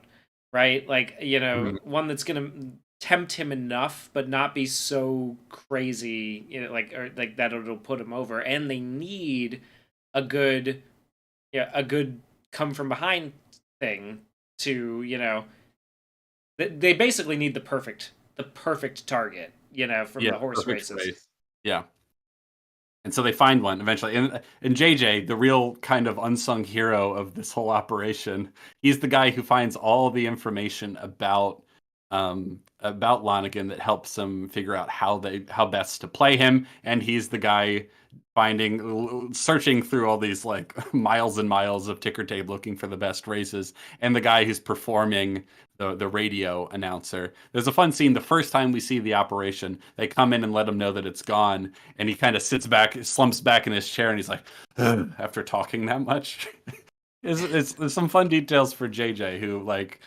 right? Like,
Mhm.
one that's gonna tempt him enough, but not be so crazy, like or like that it'll put him over. And they need a good, a good come from behind thing to they basically need the perfect target from
Yeah,
the horse
perfect
races.
race. Yeah. And so they find one eventually. And JJ, the real kind of unsung hero of this whole operation, he's the guy who finds all the information about Lonigan that helps them figure out how best to play him. And he's the guy searching through all these like miles and miles of ticker tape looking for the best races, and the guy who's performing the radio announcer. There's a fun scene the first time we see the operation. They come in and let him know that it's gone, and he kind of slumps back in his chair, and he's like, "Ugh," after talking that much. There's some fun details for JJ, who like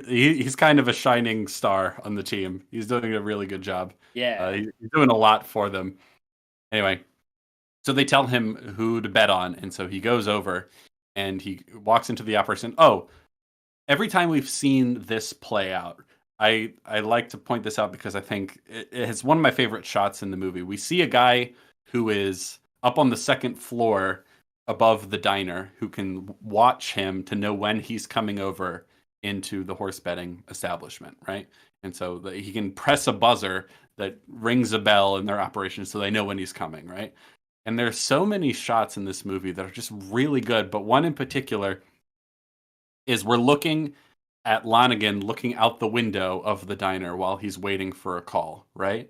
he's kind of a shining star on the team. He's doing a really good job.
Yeah.
He's doing a lot for them. Anyway, so they tell him who to bet on, and so he goes over and he walks into the operation. Oh, every time we've seen this play out, I like to point this out because I think it's one of my favorite shots in the movie. We see a guy who is up on the second floor above the diner who can watch him to know when he's coming over into the horse betting establishment, right? And so he can press a buzzer that rings a bell in their operation so they know when he's coming, right? And there's so many shots in this movie that are just really good, but one in particular is we're looking at Lonigan looking out the window of the diner while he's waiting for a call, right?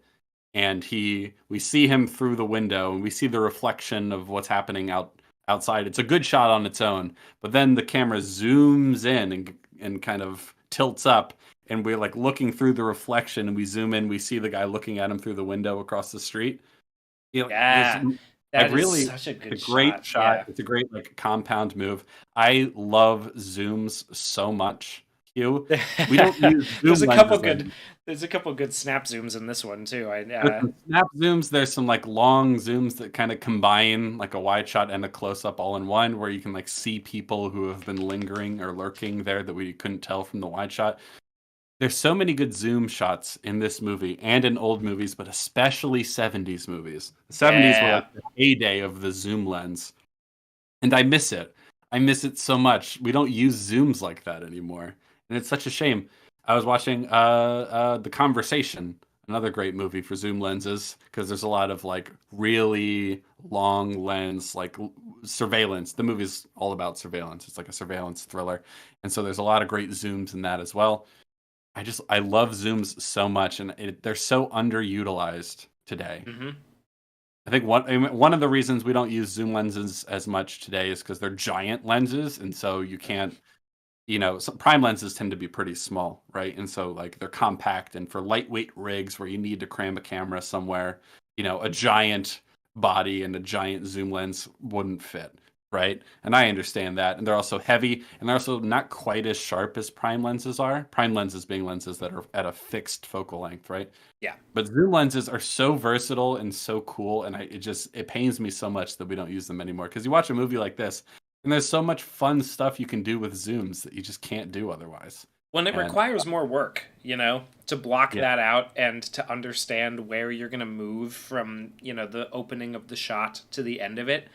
And we see him through the window and we see the reflection of what's happening outside. It's a good shot on its own, but then the camera zooms in and kind of tilts up and we're like looking through the reflection, and we zoom in, we see the guy looking at him through the window across the street. You know, this
Yeah,
I
that is
really
such a
it's a
good
great
shot.
shot.
Yeah.
It's a great like compound move. I love zooms so much, Hugh. We don't use
there's
zoom
a couple
lenses
good there's a couple good snap zooms in this one too. I
There's some snap zooms. There's some like long zooms that kind of combine like a wide shot and a close up all in one, where you can like see people who have been lingering or lurking there that we couldn't tell from the wide shot. There's so many good zoom shots in this movie and in old movies, but especially 70s movies. The 70s were
Yeah.
like the heyday of the zoom lens, and I miss it. I miss it so much. We don't use zooms like that anymore, and it's such a shame. I was watching The Conversation, another great movie for zoom lenses, because there's a lot of like really long lens like surveillance. The movie's all about surveillance. It's like a surveillance thriller, and so there's a lot of great zooms in that as well. I love zooms so much, and they're so underutilized today.
Hmm.
I think one of the reasons we don't use zoom lenses as much today is because they're giant lenses, and so you can't, some prime lenses tend to be pretty small, right? And so like they're compact, and for lightweight rigs where you need to cram a camera somewhere, a giant body and a giant zoom lens wouldn't fit, right? And I understand that. And they're also heavy, and they're also not quite as sharp as prime lenses are. Prime lenses being lenses that are at a fixed focal length, right?
Yeah.
But zoom lenses are so versatile and so cool, and it pains me so much that we don't use them anymore. Because you watch a movie like this, and there's so much fun stuff you can do with zooms that you just can't do otherwise.
When it
And
requires more work, to block
yeah,
that out and to understand where you're going to move from, the opening of the shot to the end of it.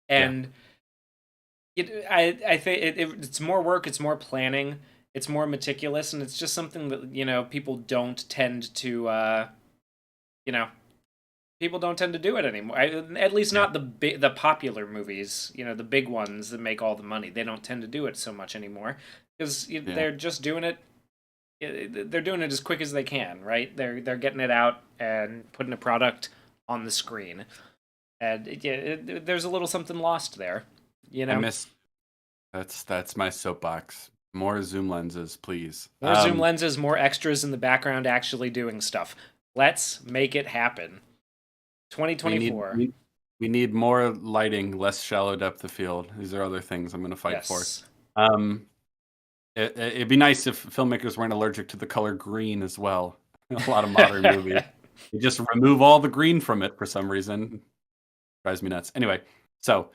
yeah,
And I think it's more work, it's more planning, it's more meticulous, and it's just something that, people don't tend to, you know, people don't tend to do it anymore. At least
yeah,
not the popular movies, the big ones that make all the money. They don't tend to do it so much anymore because
yeah.
they're just doing it. They're doing it as quick as they can, right? They're getting it out and putting a product on the screen, and there's a little something lost there, you
I
know.
miss that's my soapbox. More zoom lenses, please.
More zoom lenses, more extras in the background actually doing stuff. Let's make it happen.
We need
2024.
we need more lighting, less shallow depth of field. These are other things I'm going to fight for.
Yes.
Um, it'd be nice if filmmakers weren't allergic to the color green as well. A lot of modern movies, they just remove all the green from it for some reason. Drives me nuts. Anyway, so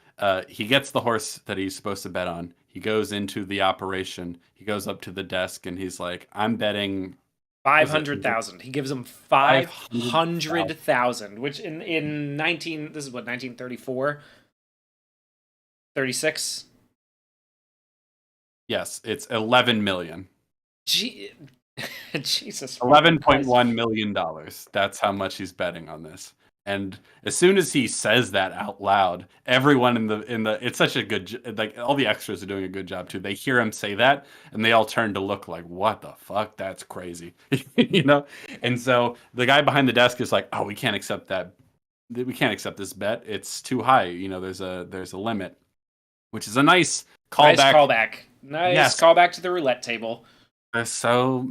he gets the horse that he's supposed to bet on. He goes into the operation. He goes up to the desk and he's like, "I'm betting."
Five
Was it
hundred thousand. He gives them
500,000?
500,000, which in 19 this is what 1934, 36.
Yes, it's 11 million.
Gee, Jesus fucking Christ.
$11.1 million. That's how much he's betting on this. And as soon as he says that out loud, everyone in the it's such a good, like all the extras are doing a good job too. They hear him say that and they all turn to look like, what the fuck? That's crazy. you know? And so the guy behind the desk is like, "Oh, we can't accept that. We can't accept this bet. It's too high. There's a limit." Which is a nice
Nice
callback.
callback. Nice
Yes.
callback to the roulette table.
There's so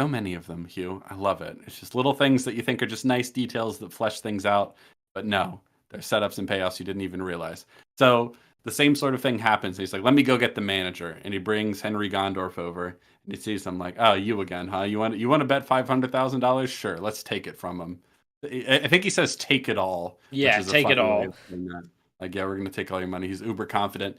many of them, Hugh. I love it. It's just little things that you think are just nice details that flesh things out, but no, they're setups and payoffs you didn't even realize. So the same sort of thing happens. He's like, "Let me go get the manager," and he brings Henry Gondorf over, and he sees him like, "Oh, you again, huh? You want to bet $500,000? Sure, let's take it from him." I think he says "take it all," which
Yeah,
is a
take it
funny way
all.
of saying that. Like, yeah, we're gonna take all your money. He's uber confident,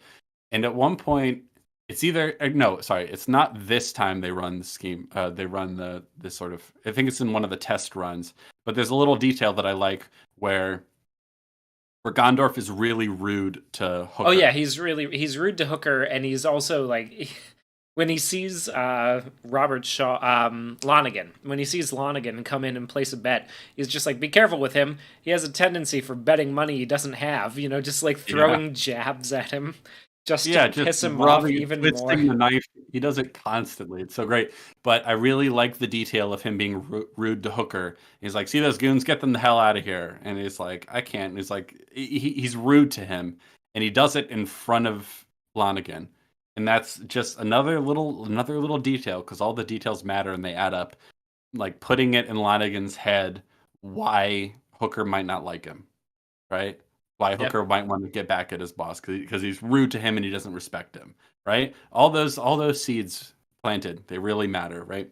and at one point it's either no, sorry, it's not this time they run the scheme. They run this sort of. I think it's in one of the test runs, but there's a little detail that I like where Gondorf is really rude to
Oh yeah,
Hooker.
he's rude to Hooker, and he's also like when he sees Robert Shaw Lonigan, when he sees Lonigan come in and place a bet, he's just like, be careful with him. He has a tendency for betting money he doesn't have, just like
Yeah,
throwing jabs at him just to
yeah, just
piss him off
rubbing,
even more.
twisting the knife. He does it constantly. It's so great. But I really like the detail of him being rude to Hooker. He's like, "See those goons? Get them the hell out of here." And he's like, "I can't." And he's like, he's rude to him, and he does it in front of Lonigan. And that's just another little detail, because all the details matter and they add up. Like putting it in Lanigan's head why Hooker might not like him, right? Why
Yep.
Hooker might want to get back at his boss because he's rude to him and he doesn't respect him, right? All those seeds planted, they really matter, right?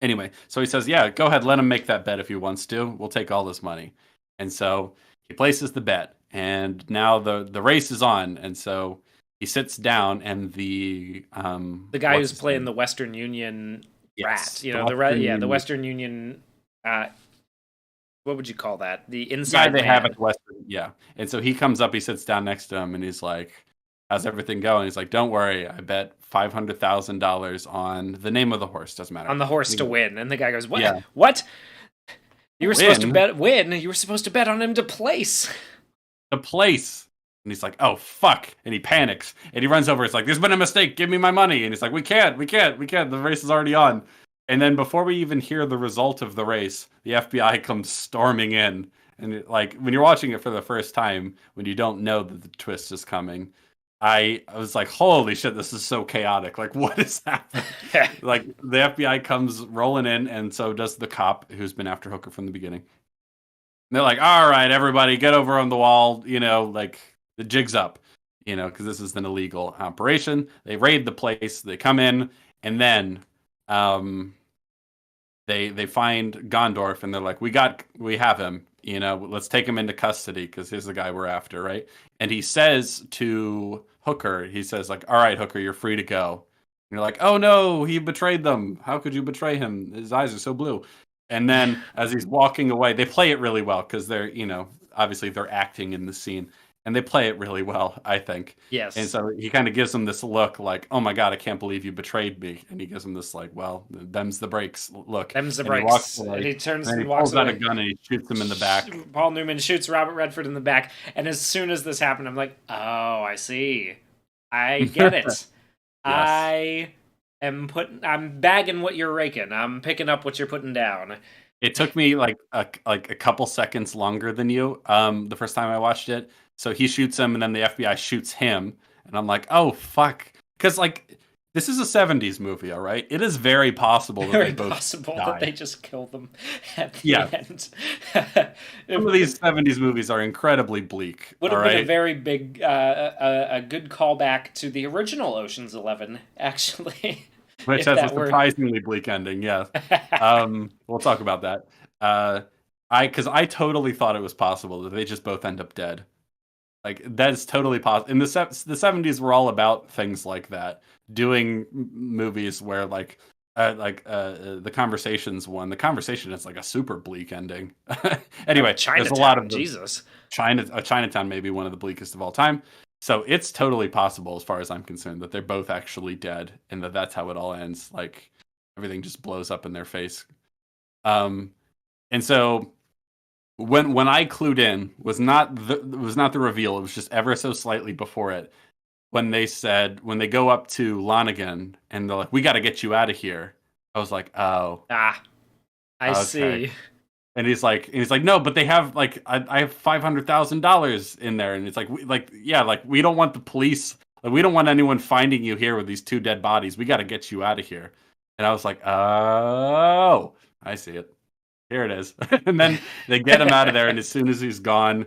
Anyway, so he says, "Yeah, go ahead, let him make that bet if he wants to. We'll take all this money." And so he places the bet, and now the race is on, and so he sits down, and
The guy
what's
who's
his
playing
name?
the Western Union rat,
Yes,
you
the
know,
Western
the
Union
Western Union. Uh, what would you call that? The
guy
inside
they have at
man
the Western, yeah. And so he comes up, he sits down next to him, and he's like, "How's everything going?" He's like, "Don't worry, I bet $500,000 on the name of the horse. Doesn't matter."
on the horse
And he
to
goes,
win, and the guy goes, "What?
"Yeah,
What? You were supposed to
win
bet win. You were supposed to bet on him to place."
the place." And he's like, "Oh fuck!" And he panics and he runs over. It's like, "There's been a mistake. Give me my money." And he's like, "We can't. The race is already on." And then before we even hear the result of the race, the FBI comes storming in. And like when you're watching it for the first time, when you don't know that the twist is coming, I was like, "Holy shit, this is so chaotic! Like, what is happening?" Like the FBI comes rolling in, and so does the cop who's been after Hooker from the beginning. And they're like, "All right, everybody, get over on the wall. Like the jig's up. Because this is an illegal operation." They raid the place. They come in, and then um, they find Gondorf, and they're like, we have him. Let's take him into custody because he's the guy we're after, right?" And he says to Hooker, he says like, "All right, Hooker, you're free to go." And you're like, "Oh no, he betrayed them. How could you betray him? His eyes are so blue." And then as he's walking away, they play it really well because they're, obviously they're acting in the scene, and they play it really well, I think. And
Yes,
so he kind of gives him this look like, "Oh my God, I can't believe you betrayed me." And he gives him this like, "Well, them's the breaks look."
them's the
And he walks
breaks, and
away,
he turns
and then
and
he
walks
pulls out a
away.
gun and he shoots him in the back.
Paul Newman shoots Robert Redford in the back, and as soon as this happened, I'm like, "Oh, I see. I get it.
Yes.
I'm bagging what you're raking. I'm picking up what you're putting down."
It took me like a couple seconds longer than you, the first time I watched it. So he shoots him, and then the FBI shoots him, and I'm like, "Oh fuck," because like this is a '70s movie, all right. It is very possible that they
Very
both
possible that they
die.
just kill them at the
Yeah,
end.
some of
It
these '70s movies are incredibly bleak.
would
All
have been a
right,
very big, a good callback to the original Ocean's 11, actually,
which
if
has a
that were.
surprisingly bleak ending. Yes. We'll talk about that. Uh, because I totally thought it was possible that they just both end up dead. Like that is totally possible. In the '70s were all about things like that, doing movies where the Conversation's one. The Conversation is like a super bleak ending. Anyway, there's a lot
Chinatown,
of the
Jesus.
Chinatown may be one of the bleakest of all time. So it's totally possible, as far as I'm concerned, that they're both actually dead, and that's how it all ends. Like everything just blows up in their face. Um, and so when I clued in was not the reveal. It was just ever so slightly before it. When they go up to Lonigan and they're like, "We got to get you out of here." I was like, "Oh,
Ah, I
okay."
see.
And he's like, "No, but they have like I have $500,000 in there." And it's like yeah, like we don't want the police, like we don't want anyone finding you here with these two dead bodies. We got to get you out of here. And I was like, "Oh, I see it. Here it is." And then they get him out of there, and as soon as he's gone,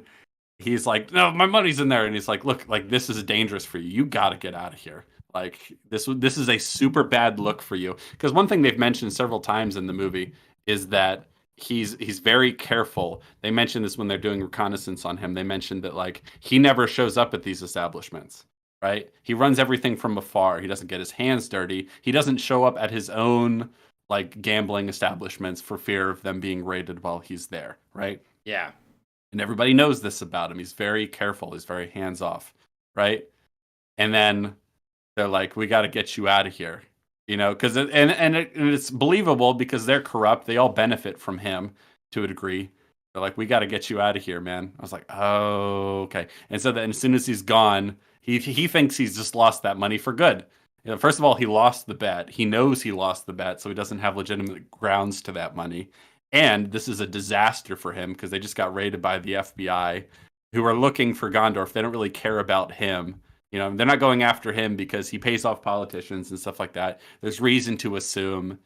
he's like, "No, my money's in there." And he's like, "Look, like this is dangerous for you. You got to get out of here. Like this is a super bad look for you." Because one thing they've mentioned several times in the movie is that he's very careful. They mentioned this when they're doing reconnaissance on him. They mentioned that like he never shows up at these establishments. Right? He runs everything from afar. He doesn't get his hands dirty. He doesn't show up at his own like gambling establishments for fear of them being raided while he's there, right?
Yeah.
And everybody knows this about him. He's very careful. He's very hands off, right? And then they're like, "We got to get you out of here," because it's believable because they're corrupt. They all benefit from him to a degree. They're like, "We got to get you out of here, man." I was like, "Oh, okay." And so then as soon as he's gone, he thinks he's just lost that money for good. First of all, he lost the bet. He knows he lost the bet, so he doesn't have legitimate grounds to that money. And this is a disaster for him because they just got raided by the FBI, who are looking for Gondorf. They don't really care about him. They're not going after him because he pays off politicians and stuff like that. There's reason to assume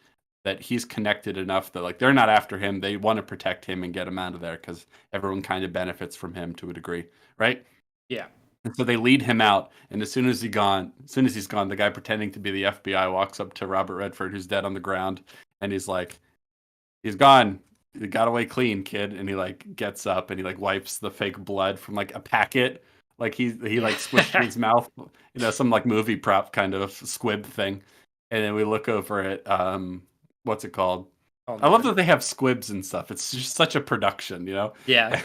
that he's connected enough that like they're not after him. They want to protect him and get him out of there because everyone kind of benefits from him to a degree, right?
Yeah.
And so they lead him out, and as soon as he's gone, the guy pretending to be the FBI walks up to Robert Redford, who's dead on the ground, and he's like, "He's gone. You got away clean, kid." And he like gets up and he like wipes the fake blood from like a packet, like he like squished in his mouth, some like movie prop kind of squib thing. And then we look over at what's it called?
Oh,
I love
Newman.
that they have squibs and stuff. It's just such a production.
Yeah.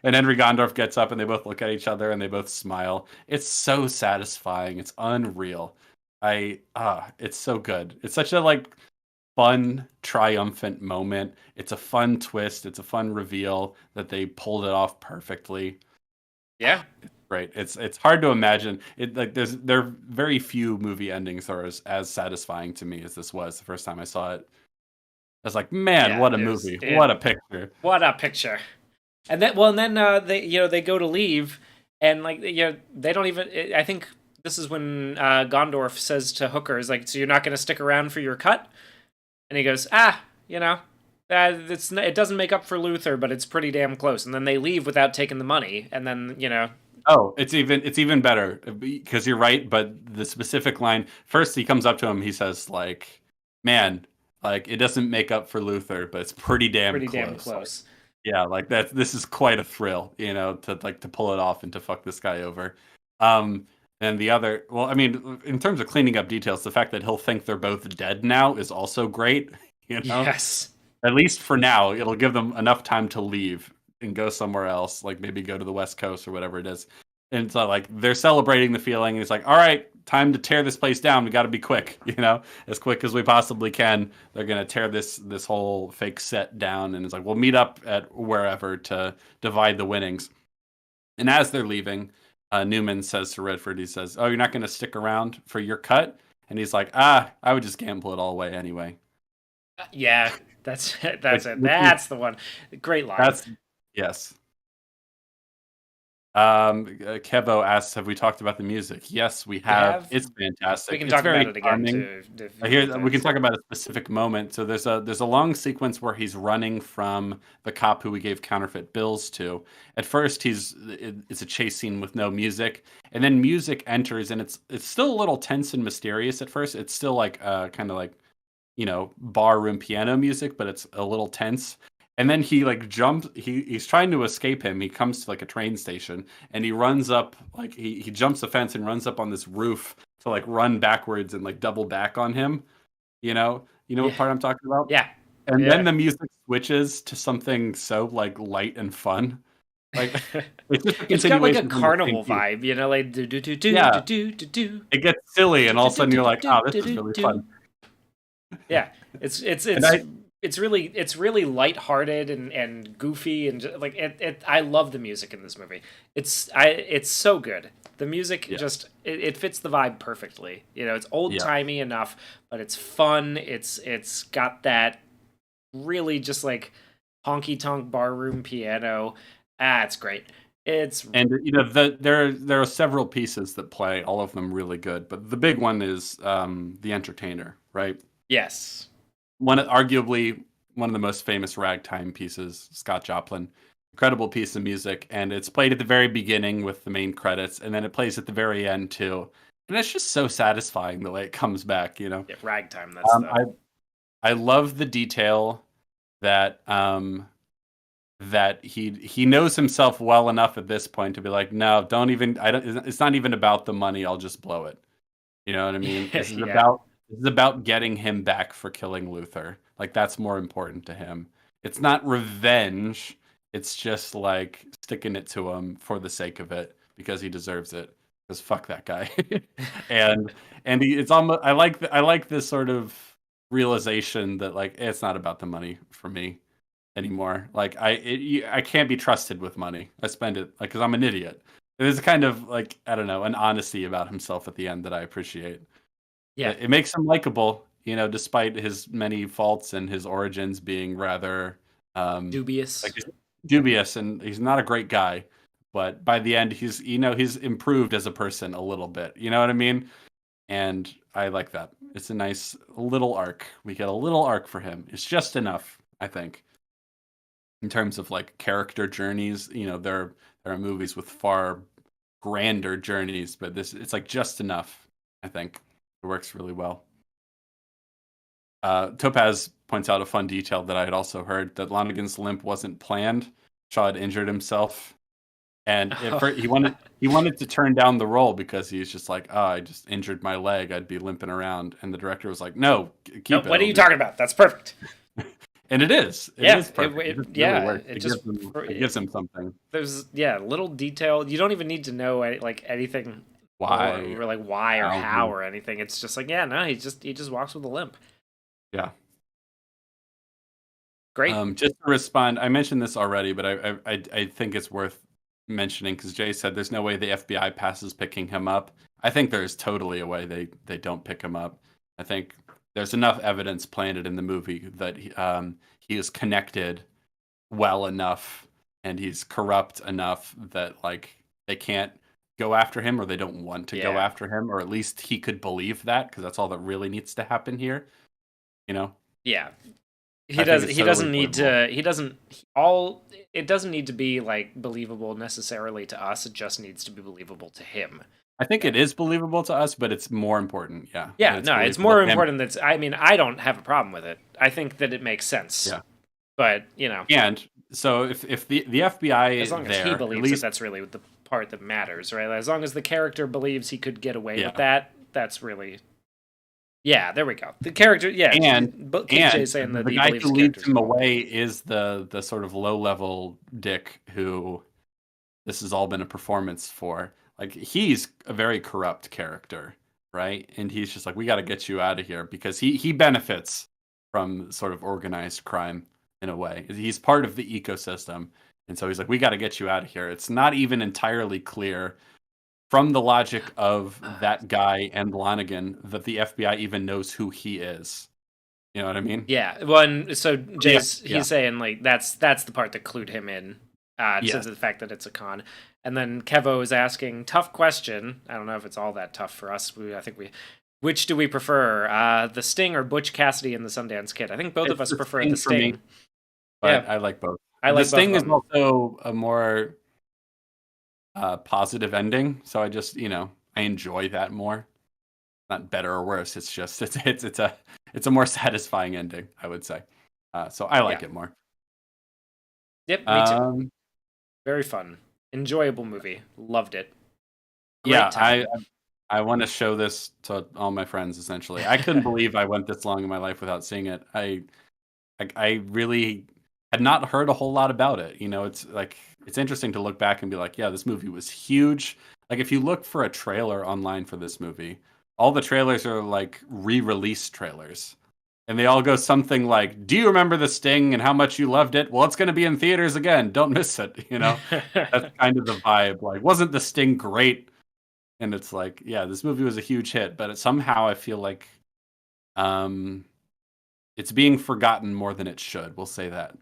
And Henry Gondorf gets up and they both look at each other and they both smile. It's so satisfying. It's unreal. It's so good. It's such a like fun, triumphant moment. It's a fun twist. It's a fun reveal that they pulled it off perfectly.
Yeah.
Right. It's hard to imagine. There are very few movie endings that are as satisfying to me as this was the first time I saw it. I was like, man,
Yeah.
what a
It was
movie. What a picture.
what a picture. And then they they go to leave, and like they don't even. I think this is when Gondorf says to Hooker, "Is like, so you're not going to stick around for your cut?" And he goes, it doesn't make up for Luther, but it's pretty damn close. And then they leave without taking the money, and then
Oh, it's even better because you're right, but the specific line first he comes up to him, he says like, "Man, like it doesn't make up for Luther, but it's pretty damn
pretty damn
close." Like,
close.
yeah, like this is quite a thrill, to pull it off and to fuck this guy over. Um, and the other, well, I mean, in terms of cleaning up details, the fact that he'll think they're both dead now is also great. You know,
Yes.
at least for now, it'll give them enough time to leave and go somewhere else, like maybe go to the West Coast or whatever it is. And so, like, they're celebrating the feeling. And it's like, all right, time to tear this place down. We got to be quick, as quick as we possibly can. They're gonna tear this whole fake set down, and it's like we'll meet up at wherever to divide the winnings. And as they're leaving, Newman says to Redford, he says, "Oh, you're not gonna stick around for your cut?" And he's like, I would just gamble it all away anyway."
Yeah. That's that's
Which,
it.
which is
That's the one. Great line.
that's yes. Kevo asks, "Have we talked about the music?" Yes, we
We
have.
have.
It's
We
fantastic.
can
It's
talk about
very
it again
charming.
too if you
Here
want
we
to.
can talk about a specific moment. So there's a long sequence where he's running from the cop who we gave counterfeit bills to. At first, it's a chase scene with no music, and then music enters, and it's still a little tense and mysterious at first. It's still like kind of like bar room piano music, but it's a little tense. And then he like jumps. He's trying to escape him. He comes to like a train station, and he runs up like he jumps the fence and runs up on this roof to like run backwards and like double back on him. You know
Yeah.
what part I'm talking about?
Yeah.
And then
Yeah.
the music switches to something so like light and fun. Like it's just a
It's got like a
continuation from the same
carnival
piece.
vibe, like do do do do do
Yeah,
do do do
it gets silly, and all of a
do
sudden you're
do
like,
do
"Oh, this
do
is
do
really
do.
fun."
Yeah, it's it's
And
it's it's really lighthearted and goofy and like it. I love the music in this movie. It's so good. The music
Yeah,
just it fits the vibe perfectly. It's old
yeah,
timey enough, but it's fun. It's got that really just like honky tonk barroom piano. It's great. It's
and there are several pieces that play, all of them really good, but the big one is the Entertainer, right?
yes.
Arguably one of the most famous ragtime pieces, Scott Joplin. Incredible piece of music, and it's played at the very beginning with the main credits, and then it plays at the very end too. And it's just so satisfying the way it comes back.
Yeah, ragtime. That's the
I love the detail that that he knows himself well enough at this point to be like, no, don't even. I don't. It's not even about the money. I'll just blow it. You know what I mean?
yeah.
This is about getting him back for killing Luther. Like that's more important to him. It's not revenge. It's just like sticking it to him for the sake of it because he deserves it. Because fuck that guy. and it's almost I like this sort of realization that like it's not about the money for me anymore. Like I can't be trusted with money. I spend it like because I'm an idiot. There's a kind of like I don't know an honesty about himself at the end that I appreciate.
Yeah.
It makes him likable, despite his many faults and his origins being rather
Dubious.
like dubious, and he's not a great guy. but by the end, he's improved as a person a little bit. You know what I mean? And I like that. It's a nice little arc. We get a little arc for him. It's just enough, I think, in terms of like character journeys. There are movies with far grander journeys, but it's like just enough. I think it works really well. Topaz points out a fun detail that I had also heard, that Lonigan's limp wasn't planned. Shaw had injured himself, and at first he wanted to turn down the role because he's just like, oh, I just injured my leg, I'd be limping around, and the director was like, no, keep
no,
it.
what are you talking about? That's perfect.
And it is. It is perfect. It gives him something.
There's little detail. You don't even need to know like anything
Why
or like why or how or anything. It's just like, no, he just walks with a limp.
Yeah.
Great.
Just to respond, I mentioned this already, but I think it's worth mentioning because Jay said there's no way the FBI passes picking him up. I think there's totally a way they don't pick him up. I think there's enough evidence planted in the movie that he is connected well enough and he's corrupt enough that like they can't go after him, or they don't want to go after him, or at least he could believe that, because that's all that really needs to happen here.
Yeah. It doesn't need to be like believable necessarily to us. It just needs to be believable to him.
I think it is believable to us, but it's more important. Yeah.
Yeah, it's more important that I don't have a problem with it. I think that it makes sense.
Yeah.
But,
And so if the FBI
as long as he believes it, that's really the part that matters, right? As long as the character believes he could get away with that, that's really... Yeah, there we go. The character,
and
Jay's saying that
the guy who leads him away is the sort of low-level dick who this has all been a performance for. Like, he's a very corrupt character, right? And he's just like, we got to get you out of here, because he benefits from sort of organized crime in a way. He's part of the ecosystem, and so he's like, we got to get you out of here. It's not even entirely clear from the logic of that guy and Lonigan that the FBI even knows who he is. You know what I mean?
Yeah. Well, so Jay's he's saying like that's the part that clued him in to the fact that it's a con. And then Kevo is asking, tough question. I don't know if it's all that tough for us. Which do we prefer, The Sting or Butch Cassidy and the Sundance Kid? I think both of us prefer The Sting.
But I like both. The Sting is also a more positive ending, so I just I enjoy that more. Not better or worse. It's just it's a more satisfying ending, I would say. So I like it more.
Yep, me too. Very fun, enjoyable movie. Loved it.
Great time. I want to show this to all my friends. Essentially, I couldn't believe I went this long in my life without seeing it. I really had not heard a whole lot about it. It's like, it's interesting to look back and be like, yeah, this movie was huge. Like, if you look for a trailer online for this movie, all the trailers are like re-release trailers. And they all go something like, do you remember The Sting and how much you loved it? Well, it's going to be in theaters again. Don't miss it. That's kind of the vibe. Like, wasn't The Sting great? And it's like, yeah, this movie was a huge hit, but somehow I feel like it's being forgotten more than it should. We'll say that.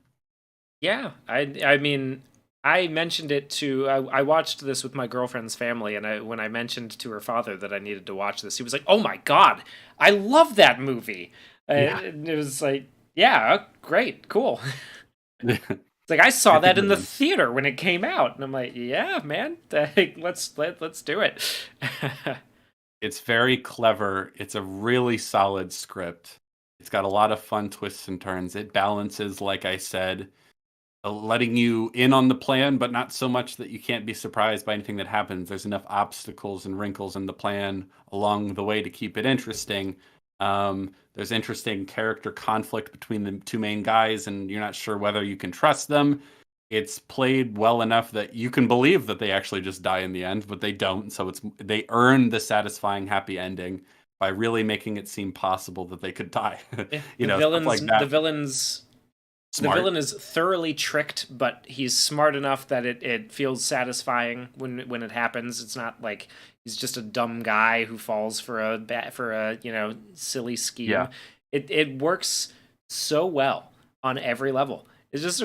Yeah, I mean, I mentioned it to... I watched this with my girlfriend's family, and when I mentioned to her father that I needed to watch this, he was like, oh my god, I love that movie! And it was like, yeah, great, cool. It's like, I saw that in the theater when it came out, and I'm like, yeah, man, let's do it.
It's very clever. It's a really solid script. It's got a lot of fun twists and turns. It balances, like I said, letting you in on the plan, but not so much that you can't be surprised by anything that happens. There's enough obstacles and wrinkles in the plan along the way to keep it interesting. There's interesting character conflict between the two main guys, and you're not sure whether you can trust them. It's played well enough that you can believe that they actually just die in the end, but they don't. So they earn the satisfying happy ending by really making it seem possible that they could die.
The villain is thoroughly tricked, but he's smart enough that it feels satisfying when it happens. It's not like he's just a dumb guy who falls for a silly scheme.
Yeah.
It works so well on every level. It's just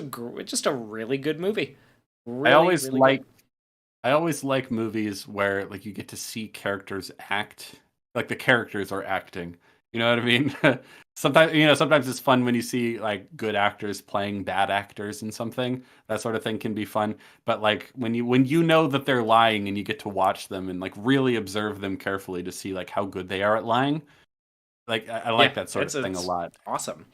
a really good movie. Really,
I always
really
like I always like movies where like you get to see characters act, like the characters are acting. You know what I mean? Sometimes it's fun when you see like good actors playing bad actors in something. That sort of thing can be fun. But like when you know that they're lying and you get to watch them and like really observe them carefully to see like how good they are at lying, like I
Yeah,
like that sort of thing a
it's
lot.
awesome.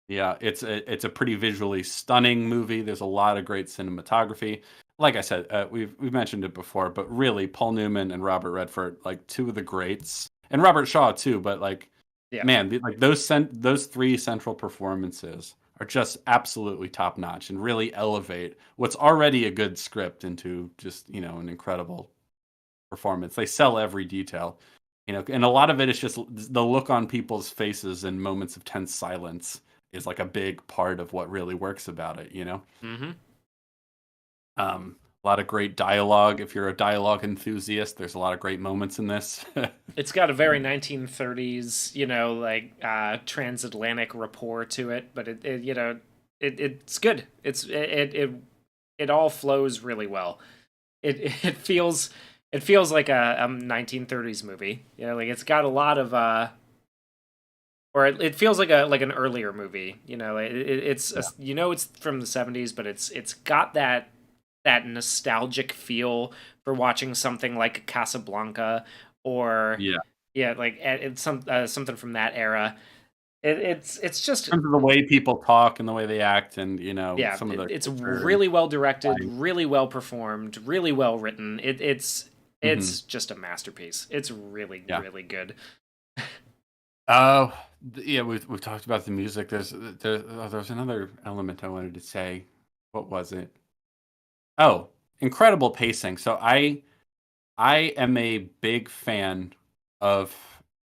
Yeah, it's a pretty visually stunning movie. There's a lot of great cinematography. Like I said, we've mentioned it before, but really, Paul Newman and Robert Redford, like two of the greats, and Robert Shaw too. But like,
Yeah.
man, like those three central performances are just absolutely top notch and really elevate what's already a good script into just an incredible performance. They sell every detail, and a lot of it is just the look on people's faces in moments of tense silence is like a big part of what really works about it.
Mm-hmm.
A lot of great dialogue. If you're a dialogue enthusiast, there's a lot of great moments in this.
It's got a very 1930s, like transatlantic rapport to it, but it's good. It all flows really well. It feels like a 1930s movie. Like it's got a lot of or it feels like an earlier movie.
Yeah.
It's from the 70s, but it's got that nostalgic feel for watching something like Casablanca or
Yeah.
yeah, like it's something from that era. It's just
In terms of the way people talk and the way they act and
yeah,
some of the
it's
culture and
really well directed,
line.
really well performed, really well written.
Mhm.
It's just a masterpiece. It's really
Yeah.
really good.
Oh, yeah, we've talked about the music. There's another element I wanted to say. What was it? Oh, incredible pacing. So I am a big fan of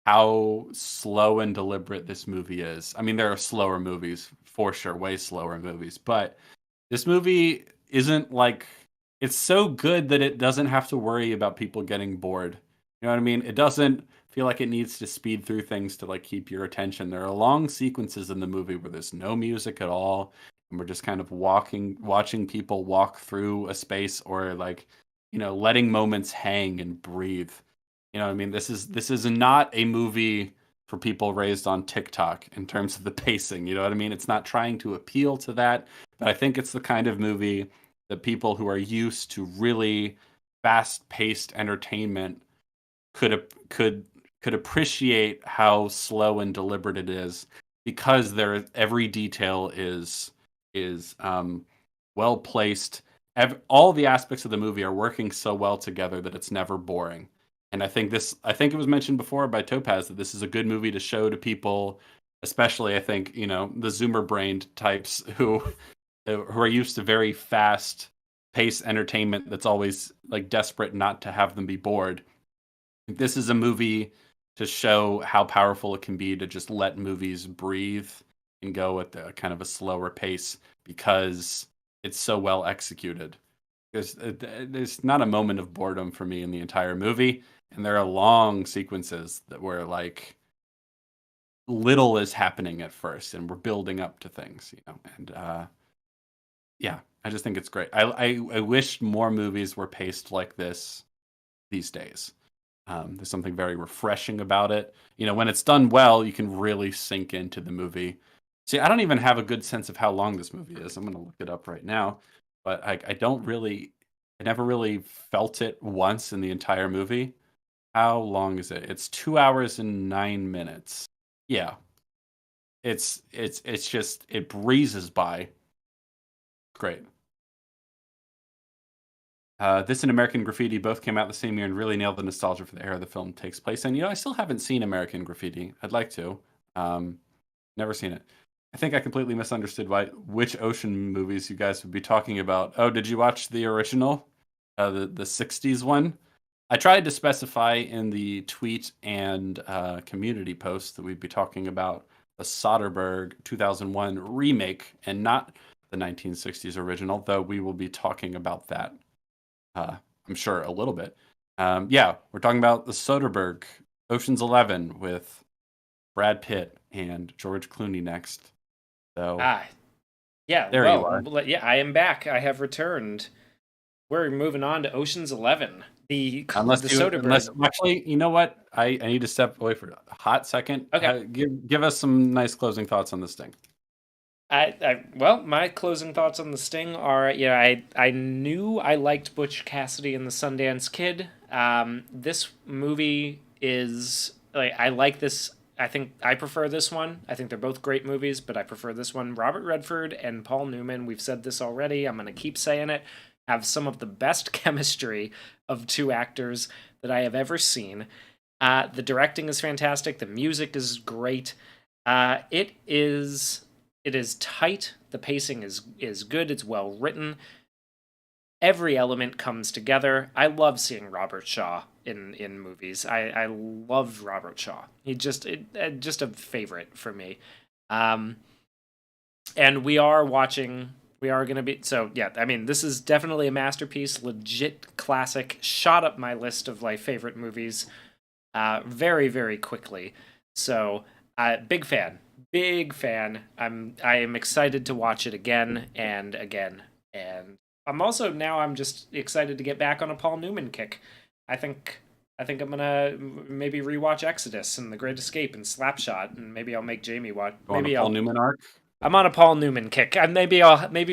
how slow and deliberate this movie is. I mean, there are slower movies for sure, way slower movies, but this movie isn't like it's so good that it doesn't have to worry about people getting bored. You know what I mean? It doesn't feel like it needs to speed through things to like keep your attention. There are long sequences in the movie where there's no music at all, and we're just kind of watching people walk through a space or like, letting moments hang and breathe. You know what I mean? This is not a movie for people raised on TikTok in terms of the pacing. You know what I mean? It's not trying to appeal to that, but I think it's the kind of movie that people who are used to really fast-paced entertainment could could appreciate how slow and deliberate it is because every detail is well placed. All the aspects of the movie are working so well together that it's never boring. And I think it was mentioned before by Topaz that this is a good movie to show to people, especially I think, the Zoomer brained types who are used to very fast paced entertainment that's always like desperate not to have them be bored. This is a movie to show how powerful it can be to just let movies breathe and go at the kind of a slower pace because it's so well executed. There's not a moment of boredom for me in the entire movie, and there are long sequences where like little is happening at first, and we're building up to things. And yeah, I just think it's great. I wish more movies were paced like this these days. There's something very refreshing about it. When it's done well, you can really sink into the movie. See, I don't even have a good sense of how long this movie is. I'm going to look it up right now, but I don't really, I never really felt it once in the entire movie. How long is it? It's 2 hours and 9 minutes. Yeah, it's just it breezes by. Great. This and American Graffiti both came out the same year and really nailed the nostalgia for the era the film takes place in. I still haven't seen American Graffiti. I'd like to. Um, Never seen it. I think I completely misunderstood which ocean movies you guys would be talking about. Oh, did you watch the original, the '60s one? I tried to specify in the tweet and community post that we'd be talking about the Soderbergh 2001 remake and not the 1960s original, though we will be talking about that uh, I'm sure a little bit. Yeah, we're talking about the Soderbergh Ocean's 11 with Brad Pitt and George Clooney next. So
Ah, yeah.
there you are.
Well, yeah, I am back. I have returned. we're moving on to Ocean's 11, the
Unless
the
you, unless
Soderbergh.
actually, you know what? I need to step away for a hot second.
Okay.
Give us some nice closing thoughts on this thing.
Well, my closing thoughts on The Sting are, I knew I liked Butch Cassidy and the Sundance Kid. This movie is like, I like this. I think I prefer this one. I think they're both great movies, but I prefer this one. Robert Redford and Paul Newman. We've said this already. I'm gonna keep saying it. Have some of the best chemistry of two actors that I have ever seen. The directing is fantastic. The music is great. It is tight. The pacing is good. It's well written. Every element comes together. I love seeing Robert Shaw in movies. I love Robert Shaw. Just a favorite for me. Um, and we are watching. We are going to be so yeah. I mean, this is definitely a masterpiece. Legit classic. Shot up my list of like favorite movies. Very very quickly. So big fan. Big fan. I am excited to watch it again and again. And I'm just excited to get back on a Paul Newman kick. I think I'm gonna maybe rewatch Exodus and The Great Escape and Slapshot, and maybe I'll make Jamie watch.
Go on a Paul Newman arc.
I'm on a Paul Newman kick. Maybe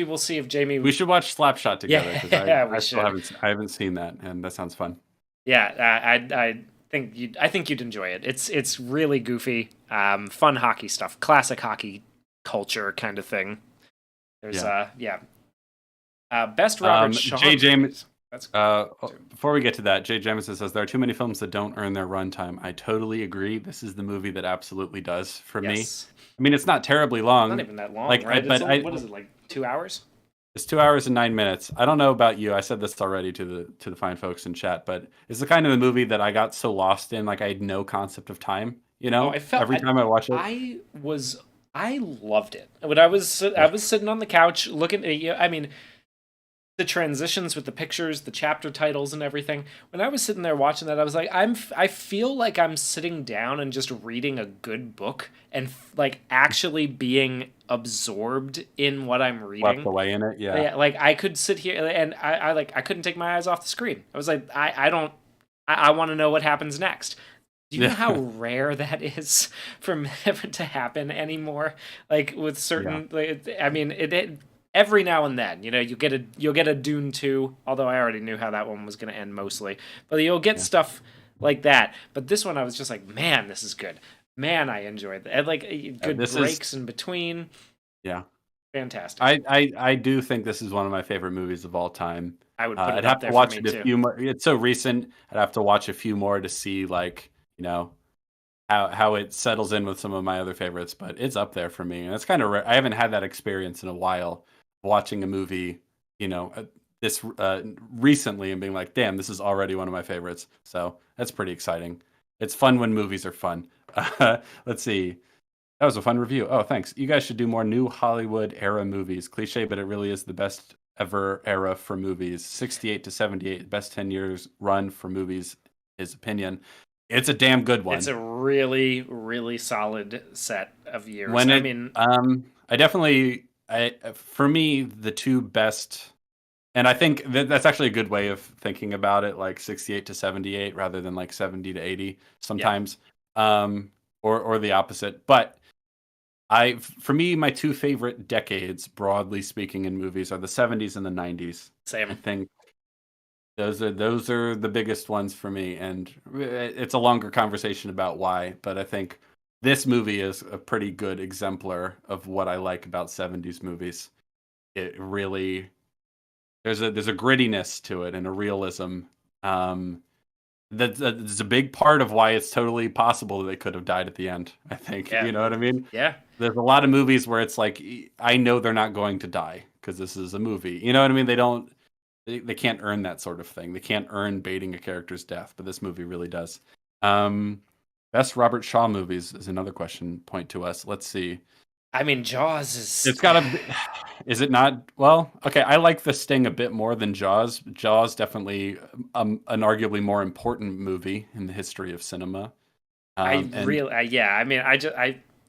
we'll see if Jamie.
We should watch Slapshot together because
Yeah,
I
we
still
should.
haven't seen that, and that sounds fun.
Yeah, I think you'd enjoy it. It's really goofy, fun hockey stuff, classic hockey culture kind of thing. There's
Yeah.
best Robert Shaw.
Jay James.
movies. That's
Before we get to that, Jay Jamison says there are too many films that don't earn their runtime. I totally agree. This is the movie that absolutely does for me.
yes.
I mean, it's not terribly long.
Not even that long,
Like,
right? What is
I
it, like 2 hours?
it's 2 hours and 9 minutes. I don't know about you. I said this already to the fine folks in chat, but it's the kind of the movie that I got so lost in, like I had no concept of time. You
Oh,
know, every time I watch it,
I loved it. When I was sitting on the couch looking at you. I mean, the transitions with the pictures, the chapter titles, and everything. When I was sitting there watching that, I was like, I feel like I'm sitting down and just reading a good book and like actually being absorbed in what I'm
left
reading.
away in it. Yeah,
Yeah, like I could sit here and I couldn't take my eyes off the screen. I was like, I don't, I want to know what happens next. Do you know how
yeah,
rare that is for ever to happen anymore? Like with
yeah,
certain, like, I mean, it every now and then, you'll get a Dune 2, although I already knew how that one was going to end mostly. But you'll get
yeah.
stuff like that. But this one, I was just like, man, this is good. Man, I enjoyed it. And like good
This is
breaks in between.
yeah.
Fantastic.
I do think this is one of my favorite movies of all time.
I would put
I'd
it up
have to
there for
watch
me
it a
too.
few more. It's so recent. I'd have to watch a few more to see like how it settles in with some of my other favorites. But it's up there for me, and it's kind of rare. I haven't had that experience in a while watching a movie. This recently and being like, damn, this is already one of my favorites. So that's pretty exciting. It's fun when movies are fun. Let's see. That was a fun review. Oh, thanks. You guys should do more new Hollywood era movies. Cliche, but it really is the best ever era for movies. 68 to 78, best 10 years run for movies, his opinion. It's a damn good one.
It's a really, really solid set of years.
When
I
it,
mean,
I definitely, for me, the two best, and I think that's actually a good way of thinking about it, like 68 to 78 rather than like 70 to 80
yeah,
sometimes, or the opposite. But for me, my two favorite decades, broadly speaking, in movies are the 70s and the 90s. I
same.
think those are the biggest ones for me, and it's a longer conversation about why. But I think this movie is a pretty good exemplar of what I like about 70s movies. It really there's a grittiness to it and a realism. Um, that's a big part of why it's totally possible that they could have died at the end. I think
Yeah,
you know what I mean.
yeah,
There's a lot of movies where it's like I know they're not going to die because this is a movie. You know what I mean? They can't earn that sort of thing. They can't earn baiting a character's death, but this movie really does. Um, Best Robert Shaw movies is another question. Point to us. Let's see.
I mean, Jaws is.
It's got to. Is it not? Well, okay. I like The Sting a bit more than Jaws. Jaws definitely an arguably more important movie in the history of cinema.
I
And
really, yeah. I mean, if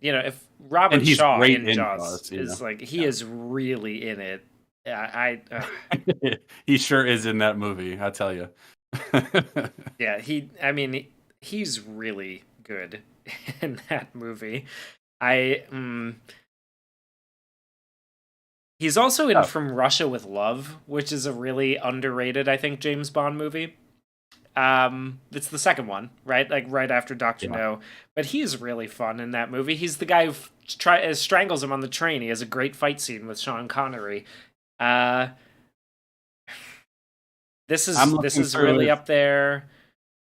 and
Robert
he's
Shaw
great
in
in
Jaws
Jaws.
is like he
Yeah.
is really in it. Yeah,
He sure is in that movie, I tell you.
yeah, I mean, he's really good in that movie. I He's also in
Oh,
From Russia with Love, which is a really underrated, I think, James Bond movie. It's the second one, right? Like right after Doctor
yeah.
No. But he's really fun in that movie. He's the guy who strangles him on the train. He has a great fight scene with Sean Connery. Uh,
I'm
this
looking
is
through
really
his
up there.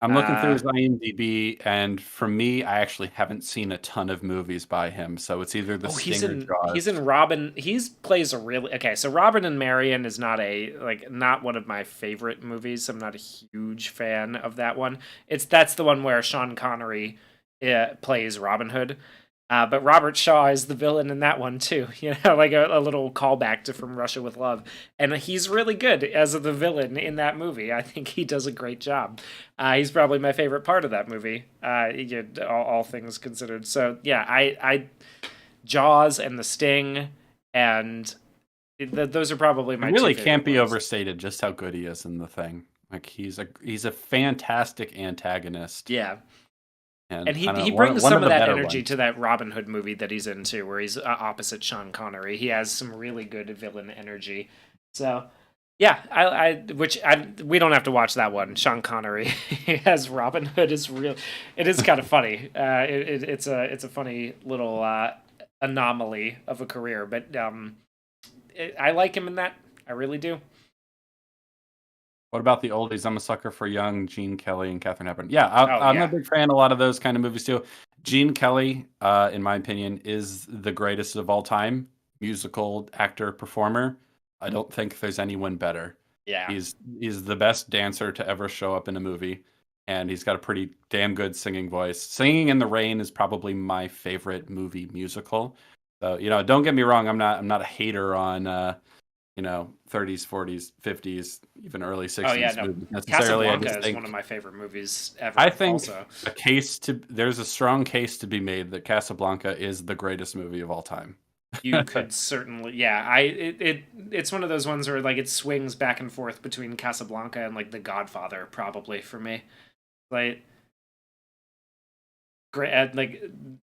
I'm looking through
Uh,
his IMDb, and for me, I actually haven't seen a ton of movies by him, so it's either The
oh,
Sting or
he's in
Jaws.
Robin. He's plays a really okay. So Robin and Marion is not a like not one of my favorite movies. I'm not a huge fan of that one. That's the one where Sean Connery plays Robin Hood. But Robert Shaw is the villain in that one too. You know, like a little callback to From Russia with Love, and he's really good as the villain in that movie. I think he does a great job. He's probably my favorite part of that movie. All things considered. So yeah, I Jaws and The Sting, and those are probably
It
my two
really
favorite
can't be
ones.
overstated just how good he is in the thing. Like he's a fantastic antagonist,
Yeah, and
and
he
I don't
he
know, one
brings
one
some
of
of
the
that
better
energy to
ones.
that Robin Hood movie that he's in too, where he's opposite Sean Connery. He has some really good villain energy. So yeah, we don't have to watch that one. Sean Connery as Robin Hood is real. It is kind of funny. It's a funny little anomaly of a career, but I like him in that. I really do.
What about the oldies? I'm a sucker for young Gene Kelly and Katharine Hepburn. Yeah,
Oh
I'm a
yeah,
big fan of a lot of those kind of movies too. Gene Kelly, in my opinion, is the greatest of all time musical actor performer. I don't think there's anyone better.
yeah.
He's the best dancer to ever show up in a movie, and he's got a pretty damn good singing voice. Singing in the Rain is probably my favorite movie musical. So, don't get me wrong, I'm not a hater on 30s, 40s, 50s, even early
Oh yeah,
60s
no.
movies necessarily. I
Casablanca
just
is one of
think
my favorite movies
I
ever.
think
Also,
there's a strong case to be made that Casablanca is the greatest movie of all time.
you could certainly, yeah. It's one of those ones where like it swings back and forth between Casablanca and like The Godfather, probably for me. Like great, like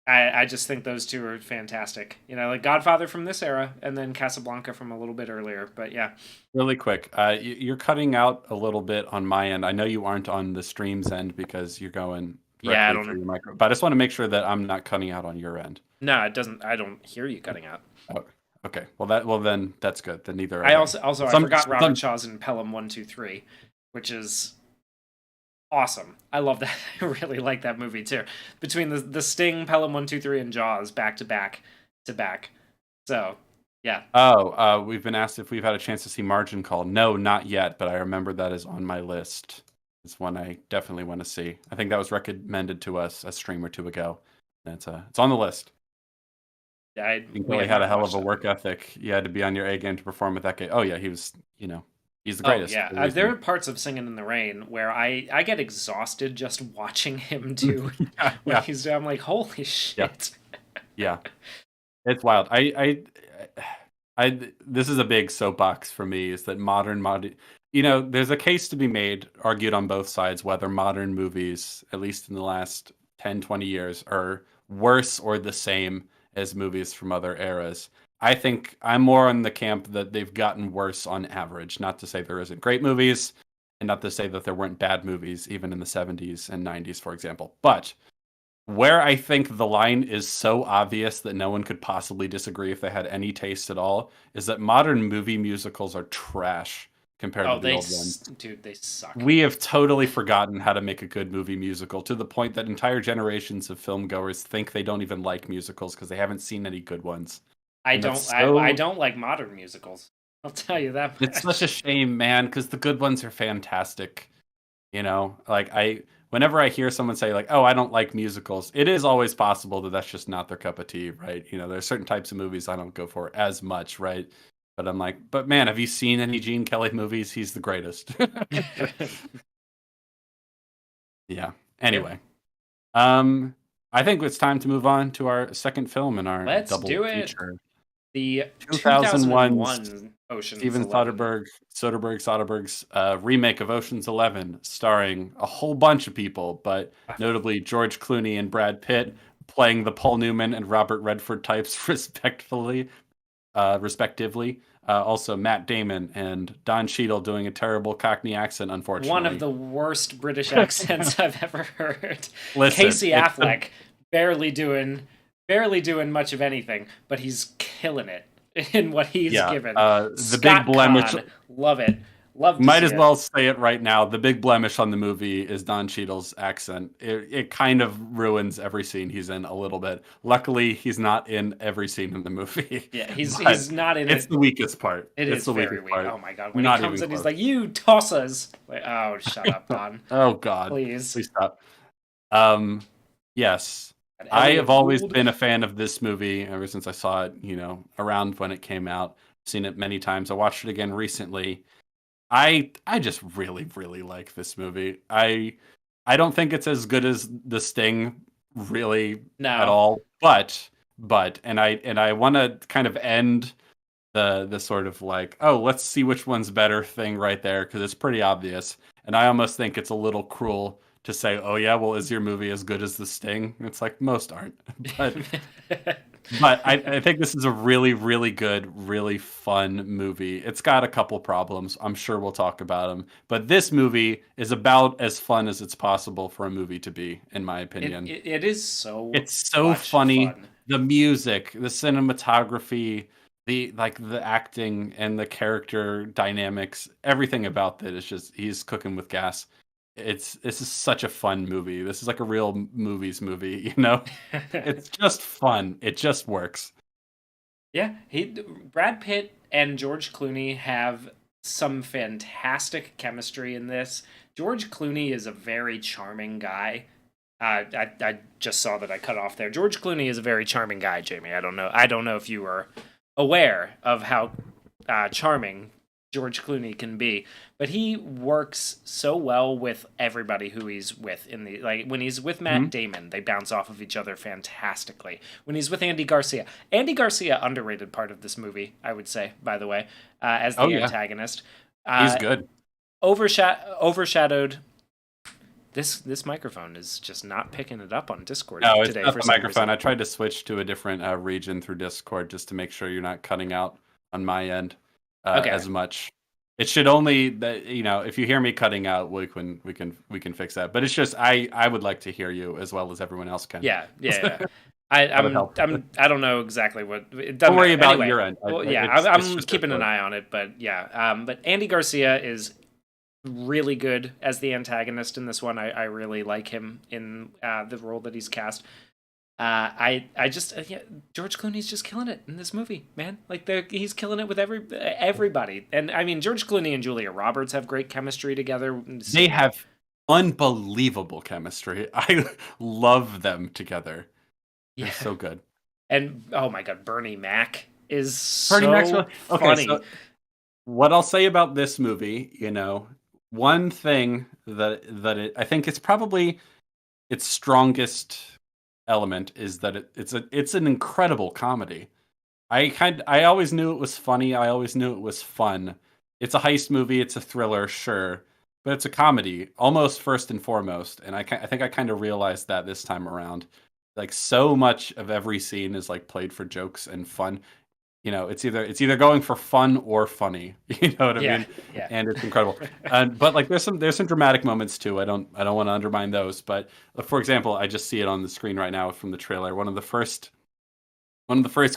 I just think those two are fantastic. You know, like Godfather from this era, and then Casablanca from a little bit earlier. But yeah,
Really quick, you're cutting out a little bit on my end. I know you aren't on the stream's end because you're going
yeah. I
directly through
don't.
your micro, but I just want to make sure that I'm not cutting out on your end.
No, it doesn't. I don't hear you cutting out.
Oh, okay. Well then that's good. Then neither are
I
they.
also I
Some
forgot Robert
some
Shaw's in Pelham 123, which is awesome. I love that. I really like that movie too. Between the Sting, Pelham 123, and Jaws back to back to back. So yeah,
Oh, we've been asked if we've had a chance to see Margin Call. No, not yet, but I remember that is on my list. It's one I definitely want to see. I think that was recommended to us a stream or two ago. And it's on the list. I think
we
Billy
have
had a
not
hell of
watched
a
that
work
movie.
ethic. You had to be on your A game to perform with that guy. Oh yeah, he's the
Oh
greatest
yeah,
for a
there are
reason.
parts of Singing in the Rain where I get exhausted just watching him do
Yeah,
what
yeah,
he's doing. I'm like, holy
yeah,
shit.
yeah. It's wild. This is a big soapbox for me is that there's a case to be made, argued on both sides, whether modern movies, at least in the last 10, 20 years, are worse or the same as movies from other eras. I think I'm more on the camp that they've gotten worse on average. Not to say there isn't great movies, and not to say that there weren't bad movies, even in the 70s and 90s, for example. But where I think the line is so obvious that no one could possibly disagree if they had any taste at all is that modern movie musicals are trash compared to
Oh,
the old ones.
dude, they suck.
We have totally forgotten how to make a good movie musical to the point that entire generations of film goers think they don't even like musicals because they haven't seen any good ones. And that's
I
so
don't like modern musicals. I'll tell you that
it's such a
much.
shame, man, because the good ones are fantastic. Like whenever I hear someone say like, "Oh, I don't like musicals," it is always possible that that's just not their cup of tea, right? There's certain types of movies I don't go for as much, right? But I'm like, but man, have you seen any Gene Kelly movies? He's the greatest. Yeah.
Yeah.
Anyway, I think it's time to move on to our second film in our
Let's
double
do it.
feature.
The
2001's
2001 Ocean's
Steven
11.
Soderbergh's remake of Ocean's 11, starring a whole bunch of people, but notably George Clooney and Brad Pitt playing the Paul Newman and Robert Redford types, respectively. Also, Matt Damon and Don Cheadle doing a terrible Cockney accent,
One of
unfortunately.
the worst British accents I've ever heard.
Listen,
Casey Affleck barely doing much of anything, but he's killing it in what he's
yeah.
given.
The big
Scott
blemish.
Conn, love it. Love to
Might
see
as
it.
well say it right now. The big blemish on the movie is Don Cheadle's accent. It kind of ruins every scene he's in a little bit. Luckily, he's not in every scene in the movie,
Yeah,
but
he's not in
it's
it.
the weakest part.
It
It's
is
the
very
weakest
weak.
part.
Oh my god, when he
Not
comes
even
in, he's
close.
like, "You tossers!" Like, oh, shut up, Don.
Oh God,
Please.
please stop. Um, yes,
And
I
Elliot
have always
Gould.
been a fan of this movie ever since I saw it. Around when it came out. Seen it many times. I watched it again recently. I just really really like this movie. I don't think it's as good as The Sting really at
No.
all, but and I want to kind of end the sort of like, oh, let's see which one's better thing right there because it's pretty obvious. And I almost think it's a little cruel to say, oh yeah, well, is your movie as good as The Sting? It's like most aren't, but I think this is a really, really good, really fun movie. It's got a couple problems. I'm sure we'll talk about them. But this movie is about as fun as it's possible for a movie to be, in my opinion.
It is so
It's so
much
funny.
fun.
The music, the cinematography, the acting and the character dynamics, everything about it is just he's cooking with gas. This is such a fun movie. This is like a real movies movie. It's just fun. It just works.
Yeah, Brad Pitt and George Clooney have some fantastic chemistry in this. George Clooney is a very charming guy. I just saw that I cut off there. George Clooney is a very charming guy, Jamie. I don't know if you were aware of how charming George Clooney can be, but he works so well with everybody who he's with in the like when he's with Matt
Mhm.
Damon, they bounce off of each other fantastically. When he's with Andy Garcia underrated part of this movie, I would say, by the way, as
Oh
the
yeah,
antagonist.
he's
Uh,
good.
overshadowed. This microphone is just not picking it up on Discord
No, it's
today
not
for
the
some
microphone.
reason.
I tried to switch to a different region through Discord just to make sure you're not cutting out on my end
Okay.
as much. It should only that if you hear me cutting out, we can fix that. But it's just I would like to hear you as well as everyone else can.
Yeah. I,
That would
I'm
help.
I'm I don't know exactly what it
Don't
doesn't
worry
matter.
about
Anyway,
your end.
well, yeah,
It's
I'm
just
keeping an
Discord.
eye on it, but yeah. But Andy Garcia is really good as the antagonist in this one. I really like him in the role that he's cast. I just yeah, George Clooney's just killing it in this movie, man. Like he's killing it with everybody, and I mean George Clooney and Julia Roberts have great chemistry together.
They have unbelievable chemistry. I love them together. They're
Yeah,
so good.
and oh my god, Bernie Mac is
Bernie Mac's
so
okay.
funny.
So what I'll say about this movie, one thing I think it's probably its strongest element is that it's an incredible comedy. I always knew it was funny. I always knew it was fun. It's a heist movie. It's a thriller, sure, but it's a comedy almost first and foremost. And I think I kind of realized that this time around. Like so much of every scene is like played for jokes and fun. It's either going for fun or funny. You know what I
Yeah,
mean?
yeah.
And it's incredible. But like there's some dramatic moments too. I don't want to undermine those. But for example, I just see it on the screen right now from the trailer. One of the first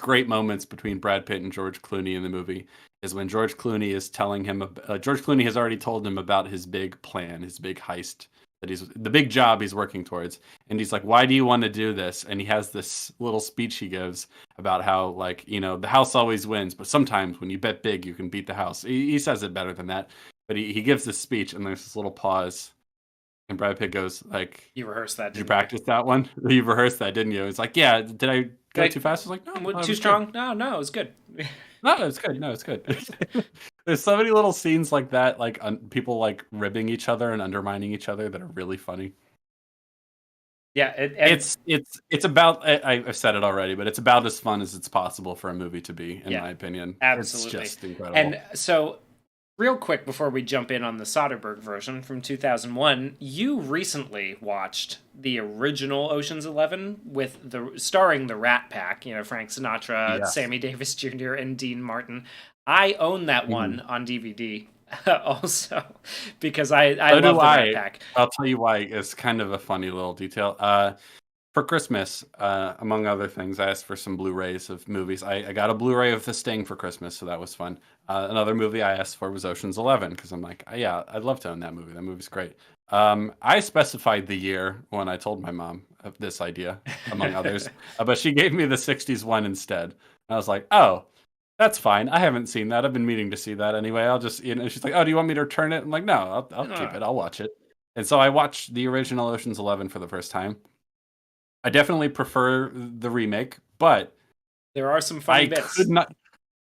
great moments between Brad Pitt and George Clooney in the movie is when George Clooney is telling him. George Clooney has already told him about his big plan, his big heist, the big job he's working towards, and he's like, "Why do you want to do this?" And he has this little speech he gives about how, like, the house always wins, but sometimes when you bet big, you can beat the house. He says it better than that, but he gives this speech, and there's this little pause. And Brad Pitt goes like,
You rehearsed that,
"Did you
didn't you?
practice that one? You rehearsed that, didn't you?" It's like, "Yeah." Did I go too
Like,
fast? I was like, "No, no, it
too
was good.
strong? No, it was good.
No, it's good. No, it's good." There's so many little scenes like that, like people like ribbing each other and undermining each other that are really funny.
Yeah,
It's about I've said it already, but it's about as fun as it's possible for a movie to be, in
yeah,
my opinion. It's
absolutely.
just incredible.
And so, real quick before we jump in on the Soderbergh version from 2001, you recently watched the original Ocean's 11 with the starring the Rat Pack, Frank Sinatra,
Yes.
Sammy Davis Jr., and Dean Martin. I own that one
Mhm.
on DVD also because I
So
love
do
the Rat
I.
Pack.
I'll tell you why. It's kind of a funny little detail. For Christmas, among other things, I asked for some Blu-rays of movies. I got a Blu-ray of The Sting for Christmas, so that was fun. Another movie I asked for was Ocean's 11 because I'm like, yeah, I'd love to own that movie. That movie's great. I specified the year when I told my mom of this idea, among others, but she gave me the 60s one instead. I was like, oh, that's fine. I haven't seen that. I've been meaning to see that anyway. I'll just, she's like, oh, do you want me to return it? I'm like, no, I'll keep
Uh,
it. I'll watch it. And so I watched the original Ocean's 11 for the first time. I definitely prefer the remake, but
there are some funny
I could
bits.
not.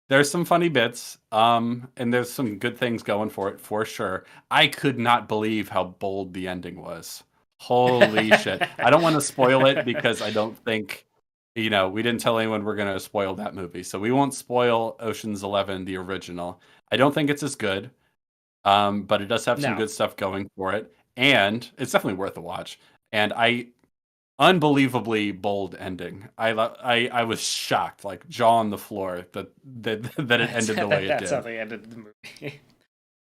There's some funny bits, and there's some good things going for it for sure. I could not believe how bold the ending was. Holy shit! I don't want to spoil it because I don't think, we didn't tell anyone we're gonna spoil that movie, so we won't spoil Ocean's 11, the original. I don't think it's as good, but it does have some
No.
good stuff going for it, and it's definitely worth a watch. And I unbelievably bold ending. I was shocked, like jaw on the floor that it ended the way it
That's how
did.
they ended the movie.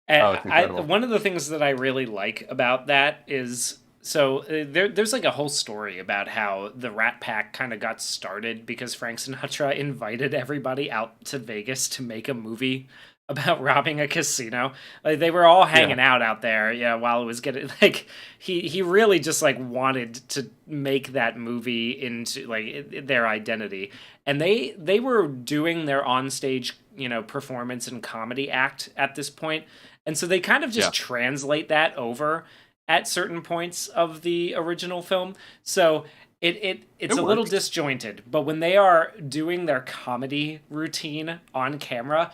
And
Oh, it's incredible.
one of the things that I really like about that is so there's like a whole story about how the Rat Pack kind of got started because Frank Sinatra invited everybody out to Vegas to make a movie about robbing a casino. Like they were all
Yeah,
hanging out there, yeah, while it was getting like he really just like wanted to make that movie into like their identity. And they were doing their onstage, performance and comedy act at this point, and so they kind of
yeah,
just translate that over at certain points of the original film. So it's
it
a little
works.
disjointed, but when they are doing their comedy routine on camera,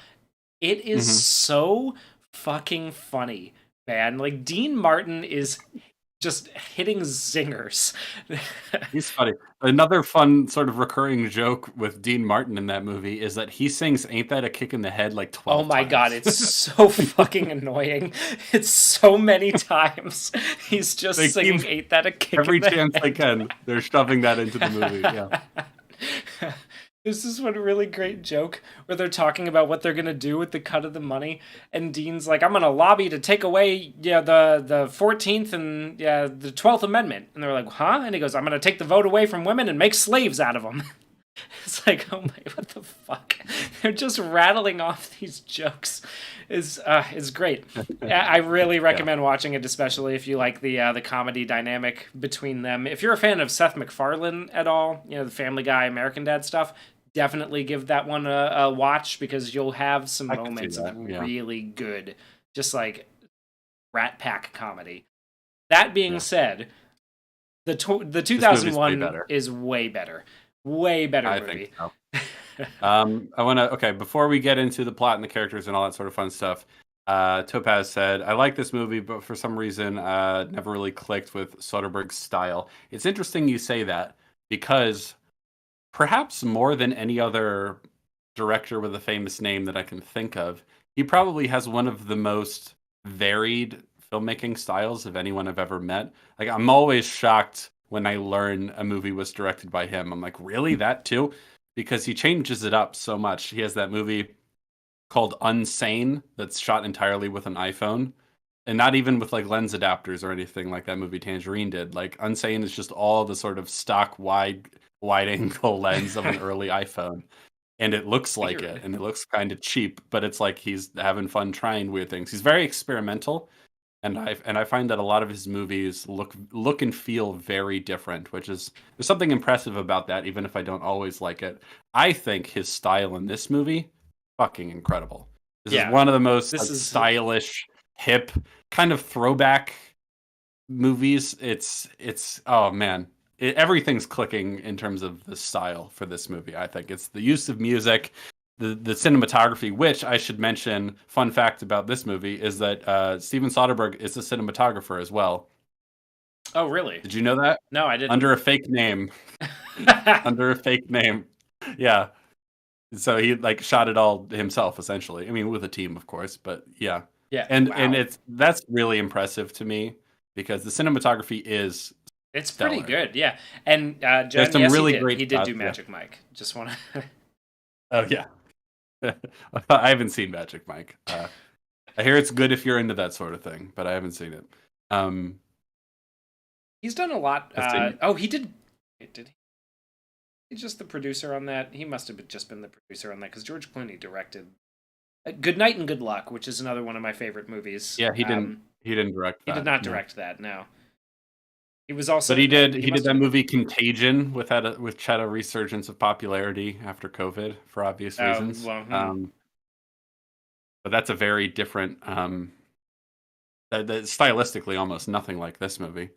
it is
Hmm.
so fucking funny, man. Like Dean Martin is just hitting zingers.
He's funny. Another fun sort of recurring joke with Dean Martin in that movie is that he sings "Ain't That a Kick in the Head" like
Oh
12
my god,
times.
it's so fucking annoying. It's so many times. He's just
They keep
singing Ain't That a Kick in
every
the
chance they
Head.
can. They're shoving that into the movie. Yeah.
This is one really great joke where they're talking about what they're gonna do with the cut of the money, and Dean's like, "I'm gonna lobby to take away, the 14th and the 12th Amendment," and they're like, "Huh?" And he goes, "I'm gonna take the vote away from women and make slaves out of them." It's like, oh my, what the fuck? They're just rattling off these jokes. Is great. I really
Yeah.
recommend watching it, especially if you like the comedy dynamic between them. If you're a fan of Seth MacFarlane at all, the Family Guy, American Dad stuff, definitely give that one a watch because you'll have some
I could see
moments of
that. Yeah.
really good, just like Rat Pack comedy. That being
Yeah.
said, the
This movie's way
2001
better.
is way better
I think
movie.
so. I want to, okay, before we get into the plot and the characters and all that sort of fun stuff, Topaz said, I like this movie, but for some reason, never really clicked with Soderbergh's style. It's interesting you say that because perhaps more than any other director with a famous name that I can think of, he probably has one of the most varied filmmaking styles of anyone I've ever met. Like, I'm always shocked when I learn a movie was directed by him. I'm like, really? That too? Because he changes it up so much. He has that movie called Unsane that's shot entirely with an iPhone. And not even with like lens adapters or anything like that movie Tangerine did. Like Unsane is just all the sort of stock wide angle lens of an early iPhone. And it looks like it,
Weird.
and it looks kind of cheap, but it's like he's having fun trying weird things. He's very experimental, and I find that a lot of his movies look and feel very different, which is there's something impressive about that, even if I don't always like it. I think his style in this movie, fucking incredible. This is
Yeah,
one of the most
this
like
is
stylish, hip, kind of throwback movies. It's oh man, everything's clicking in terms of the style for this movie. I think it's the use of music, the cinematography, which I should mention. Fun fact about this movie is that Steven Soderbergh is a cinematographer as well.
Oh, really?
Did you know that?
No, I didn't.
Under a fake name. Under a fake name. Yeah. So he like shot it all himself essentially. I mean, with a team, of course, but yeah.
Yeah.
And
Wow.
that's really impressive to me because the cinematography is
It's pretty
stellar.
good. Yeah. And
There's
Jen,
some
yes, he
really
did.
great
He did
shots.
do
Yeah.
Magic Mike. Just want to.
Oh yeah. I haven't seen Magic Mike. I hear it's good if you're into that sort of thing, but I haven't seen it. Um,
He's done a lot.
let's see.
Oh, he did. Did he? He's just the producer on that. He must have just been the producer on that because George Clooney directed Good Night and Good Luck, which is another one of my favorite movies.
Yeah, he didn't direct
He did
that.
not
No.
direct that. No, he was
But
also. He
he did
must
that
have been.
movie Contagion which had a resurgence of popularity after COVID for obvious reasons.
Well,
But that's a very different stylistically almost nothing like this movie.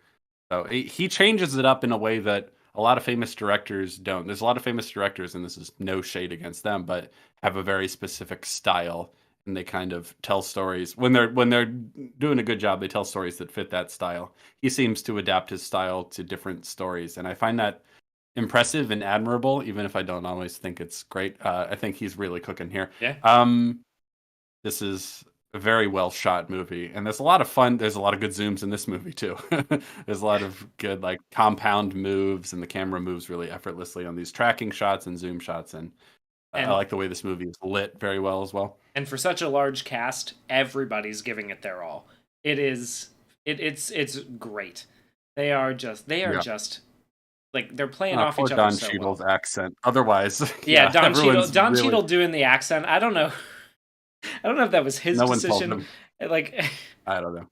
So he changes it up in a way that a lot of famous directors don't. There's a lot of famous directors, and this is no shade against them, but have a very specific style, and they kind of tell stories when they're doing a good job. They tell stories that fit that style. He seems to adapt his style to different stories, and I find that impressive and admirable, even if I don't always think it's great. I think he's really cooking here.
yeah.
This is a very well shot movie, and there's a lot of fun. There's a lot of good zooms in this movie too. There's a lot of good like compound moves, and the camera moves really effortlessly on these tracking shots and zoom shots. And I
And
like the way this movie is lit very well as well.
and for such a large cast, everybody's giving it their all. It is. It's great. They are
Yeah.
just like they're playing off
Poor
each other
Don
so
Cheadle's
well.
accent. Otherwise,
Yeah,
yeah, everyone's
Don
really.
Cheadle doing the accent. I don't know. I don't know if that was his
No one told
decision.
him.
Like,
I don't know.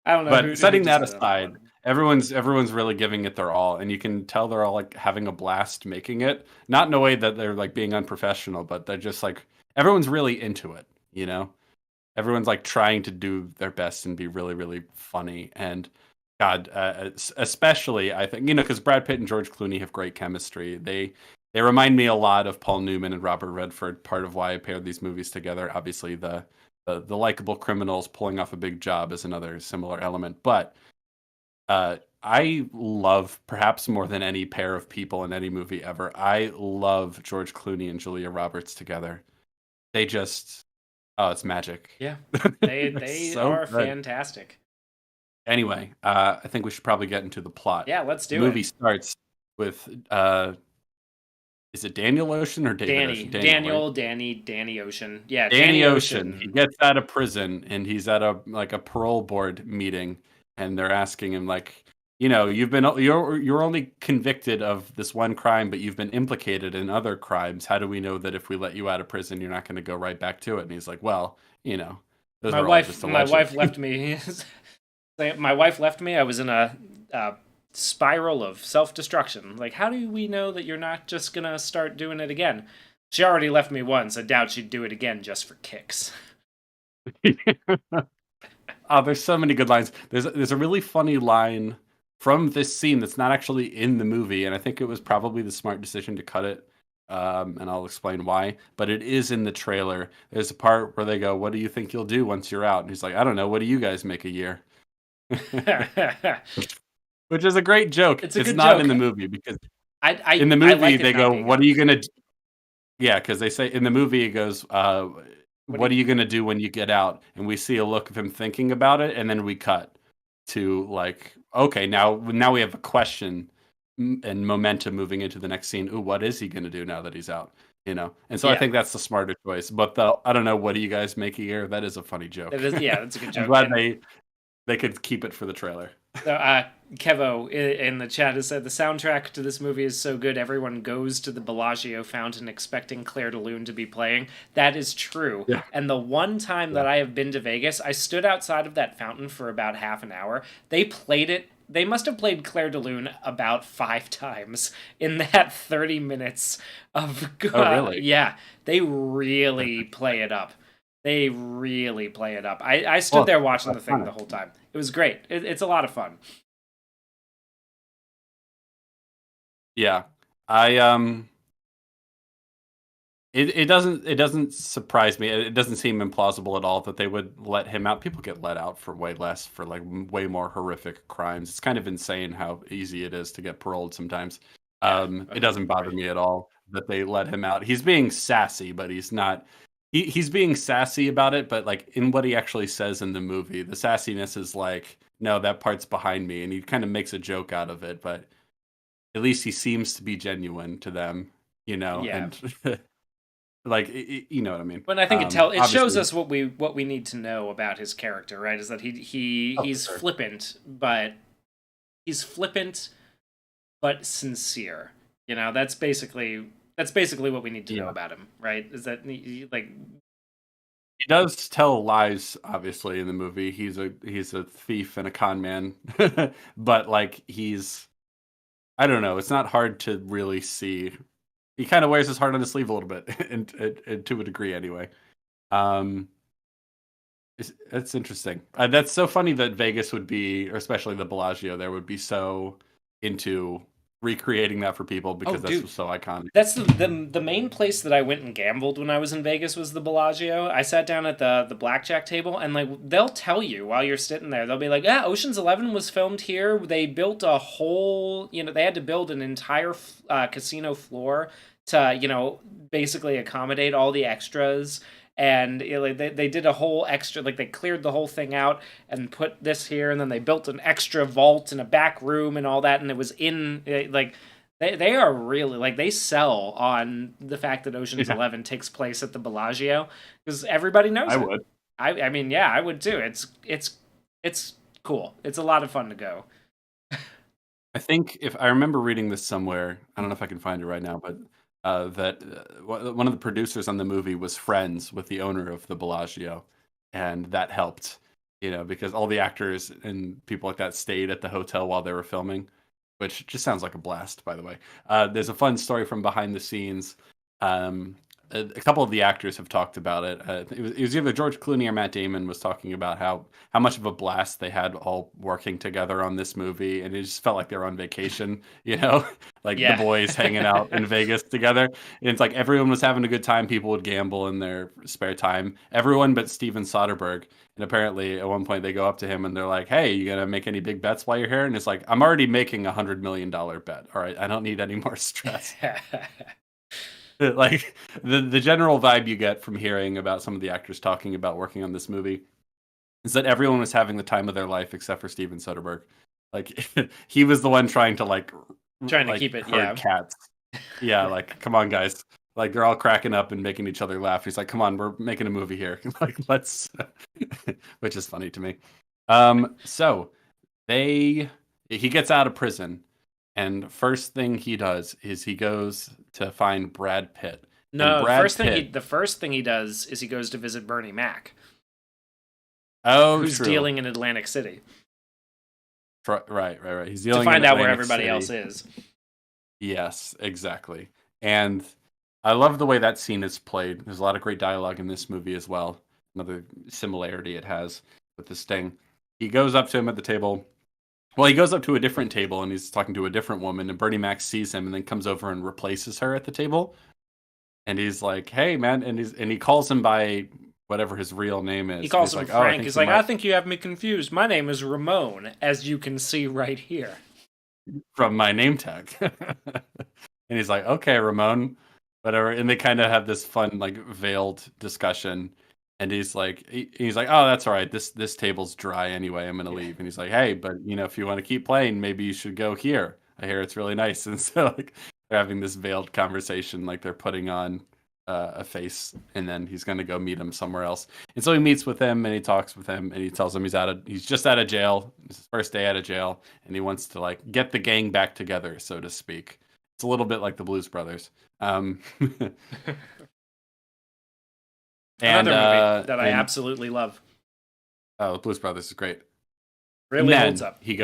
I don't know
But
who
setting that
decided on that
aside,
one.
everyone's really giving it their all, and you can tell they're all like having a blast making it. Not in a way that they're like being unprofessional, but they're just like everyone's really into it. You know, everyone's like trying to do their best and be really really funny. And God, especially I think because Brad Pitt and George Clooney have great chemistry. They remind me a lot of Paul Newman and Robert Redford. Part of why I paired these movies together, obviously the likable criminals pulling off a big job is another similar element. But I love, perhaps more than any pair of people in any movie ever, I love George Clooney and Julia Roberts together. They just, oh, it's magic.
Yeah,
They're
they
so
are
good.
fantastic.
Anyway, I think we should probably get into the plot.
Yeah, let's
The
do it.
movie starts with, is it Daniel Ocean or David Ocean? Daniel, right?
Danny Ocean. Yeah,
Danny
Danny
Ocean. He
Ocean.
gets out of prison and he's at a parole board meeting, and they're asking him like, you're only convicted of this one crime, but you've been implicated in other crimes. How do we know that if we let you out of prison, you're not going to go right back to it? And he's like, well, those are all just
My
alleged.
wife left me. My wife left me. I was in a spiral of self destruction. Like, how do we know that you're not just gonna start doing it again? She already left me once. I doubt she'd do it again just for kicks.
Oh, there's so many good lines. There's a really funny line from this scene that's not actually in the movie, and I think it was probably the smart decision to cut it. And I'll explain why. But it is in the trailer. There's a part where they go, "What do you think you'll do once you're out?" And he's like, "I don't know. What do you guys make a year?" Which is a great joke.
It's a
It's
good
not
joke.
in the movie because in the
I
movie
like it
they
not
go,
being
"What
on.
are you gonna?" Yeah, because they say in the movie it goes,
What do
"What are you gonna do when you get out?" And we see a look of him thinking about it, and then we cut to like, okay, now we have a question and momentum moving into the next scene. Ooh, what is he gonna do now that he's out? And so I
Yeah,
think that's the smarter choice. But I don't know, what do you guys make a year? That is a funny joke.
that is. Yeah, that's a good
I'm
joke.
glad
And
they could keep it for the trailer.
so, Kevo in the chat has said the soundtrack to this movie is so good everyone goes to the Bellagio fountain expecting Claire de Lune to be playing. That is true.
Yeah,
And the one time
yeah.
that I have been to Vegas, I stood outside of that fountain for about half an hour. They played it. They must have played Claire de Lune about 5 times in that 30 minutes of.
Oh, really?
Yeah, they really play it up. They really play it up. I stood
Well,
there watching the
that's
thing the
fine.
whole time. It was great. It's a lot of fun.
Yeah. I it doesn't surprise me. It doesn't seem implausible at all that they would let him out. People get let out for way less, for like way more horrific crimes. It's kind of insane how easy it is to get paroled sometimes.
Yeah,
It doesn't bother
right.
me at all that they let him out. He's being sassy, but he's not. He's being sassy about it, but like in what he actually says in the movie, the sassiness is like, no, that part's behind me, and he kind of makes a joke out of it. But at least he seems to be genuine to them,
Yeah.
and like you know what I mean.
But I think it shows
Obviously,
us what we need to know about his character, right? Is that
oh for
he's
sure,
flippant, but he's flippant but sincere. That's basically what we need to know
yeah.
about him, right? Is that like
He does tell lies, obviously, in the movie. He's a thief and a con man, but like I don't know. It's not hard to really see. He kind of wears his heart on his sleeve a little bit, and to a degree, anyway. Um, it's interesting. That's so funny that Vegas would be, or especially the Bellagio, there would be so into recreating that for people
oh
because that's
dude,
so iconic.
that's the main place that I went and gambled when I was in Vegas was the Bellagio. I sat down at the blackjack table and like they'll tell you while you're sitting there. They'll be like, "Yeah, Ocean's 11 was filmed here. They built a whole, they had to build an entire casino floor to, basically accommodate all the extras." And like they did a whole extra, like they cleared the whole thing out and put this here, and then they built an extra vault and a back room and all that, and it was in like they are really like they sell on the fact that Ocean's
Yeah,
11 takes place at the Bellagio because everybody knows
I
it.
would.
I mean, yeah, I would too. It's cool. It's a lot of fun to go.
I think if I remember reading this somewhere, I don't know if I can find it right now, but that one of the producers on the movie was friends with the owner of the Bellagio, and that helped, because all the actors and people like that stayed at the hotel while they were filming, which just sounds like a blast, by the way. There's a fun story from behind the scenes. A couple of the actors have talked about it. It was either George Clooney or Matt Damon was talking about how much of a blast they had all working together on this movie, and it just felt like they were on vacation, like the
Yeah.
boys hanging out in Vegas together. And it's like everyone was having a good time. People would gamble in their spare time. Everyone but Steven Soderbergh. And apparently, at one point, they go up to him and they're like, "Hey, you gonna make any big bets while you're here?" And it's like, "I'm already making $100 million bet. All right, I don't need any more stress." Like the general vibe you get from hearing about some of the actors talking about working on this movie is that everyone was having the time of their life except for Steven Soderbergh. Like he was the one trying to
Trying to keep
like
it,
herd
yeah.
cats. Yeah, like come on guys. Like they're all cracking up and making each other laugh. He's like, "Come on, we're making a movie here." Like let's which is funny to me. So they he gets out of prison, and first thing he does is he goes to find Brad Pitt. And
No,
Brad Pitt,
the first thing he does is he goes to visit Bernie Mac,
oh,
who's
true.
dealing in Atlantic City,
Right. He's
to
dealing in
find out where
Atlantic
everybody
City.
else is.
Yes, exactly. And I love the way that scene is played. There's a lot of great dialogue in this movie as well. Another similarity it has with the Sting. He goes up to him at the table. Well, he goes up to a different table and he's talking to a different woman, and Bernie Mac sees him and then comes over and replaces her at the table. And he's like, "Hey, man," and he calls him by whatever his real name
He
is. And
calls
he's
him
like, "Oh, I
Frank.
think
He's
you
like, I
might
think you have me confused. My name is Ramon, as you can see right here.
from my name tag." And he's like, "Okay, Ramon, whatever." And they kind of have this fun, like veiled discussion. And he's like, "Oh, that's all right. This table's dry anyway. I'm gonna
Yeah.
leave." And he's like, "Hey, but if you want to keep playing, maybe you should go here. I hear it's really nice." And so like they're having this veiled conversation, like they're putting on a face, and then he's gonna go meet him somewhere else. And so he meets with him and he talks with him and he tells him he's just out of jail. It's his first day out of jail, and he wants to like get the gang back together, so to speak. It's a little bit like the Blues Brothers. Um, and
Another movie that I
and
absolutely love.
oh, Blues Brothers is great. And
Really holds
then
up.
he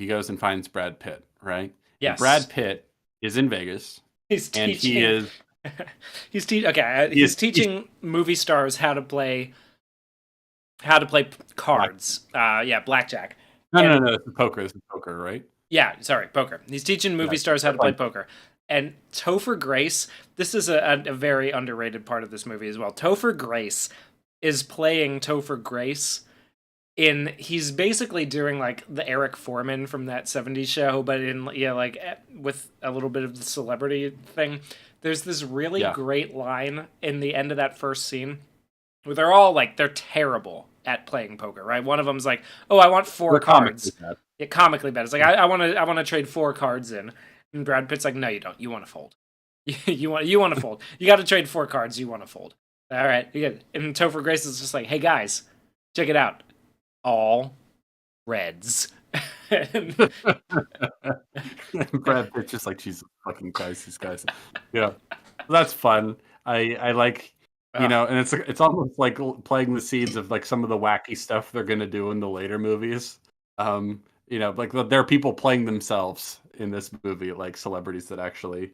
goes and finds Brad Pitt, right? And
Yes.
Brad Pitt is in Vegas,
He's
and
teaching.
he is
He's teaching movie stars how to play
black.
cards. Yeah, blackjack.
No, no,
And
no. This is poker. Right?
yeah, sorry, poker. He's teaching
Yeah,
movie stars how
you're
to play
fine.
poker. And Topher Grace, this is a very underrated part of this movie as well. Topher Grace is playing Topher Grace he's basically doing like the Eric Foreman from that 70s show, but in like with a little bit of the celebrity thing. There's this really
Yeah.
great line in the end of that first scene where they're all like they're terrible at playing poker, right? One of them's like, "Oh, I want four
We're comically
cards."
bad.
Yeah, comically bad. It's like I want to trade four cards in, and Brad Pitt's like, "No, you don't. You want to fold. You want to fold. You got to trade four cards. You want to fold. All right." And Topher Grace is just like, "Hey guys, check it out. All Reds."
Brad Pitt's just like, Jesus fucking Christ, these guys. Yeah, that's fun. I like,
Oh,
and it's almost like playing the seeds of like some of the wacky stuff they're gonna do in the later movies. Like there are people playing themselves in this movie, like celebrities that actually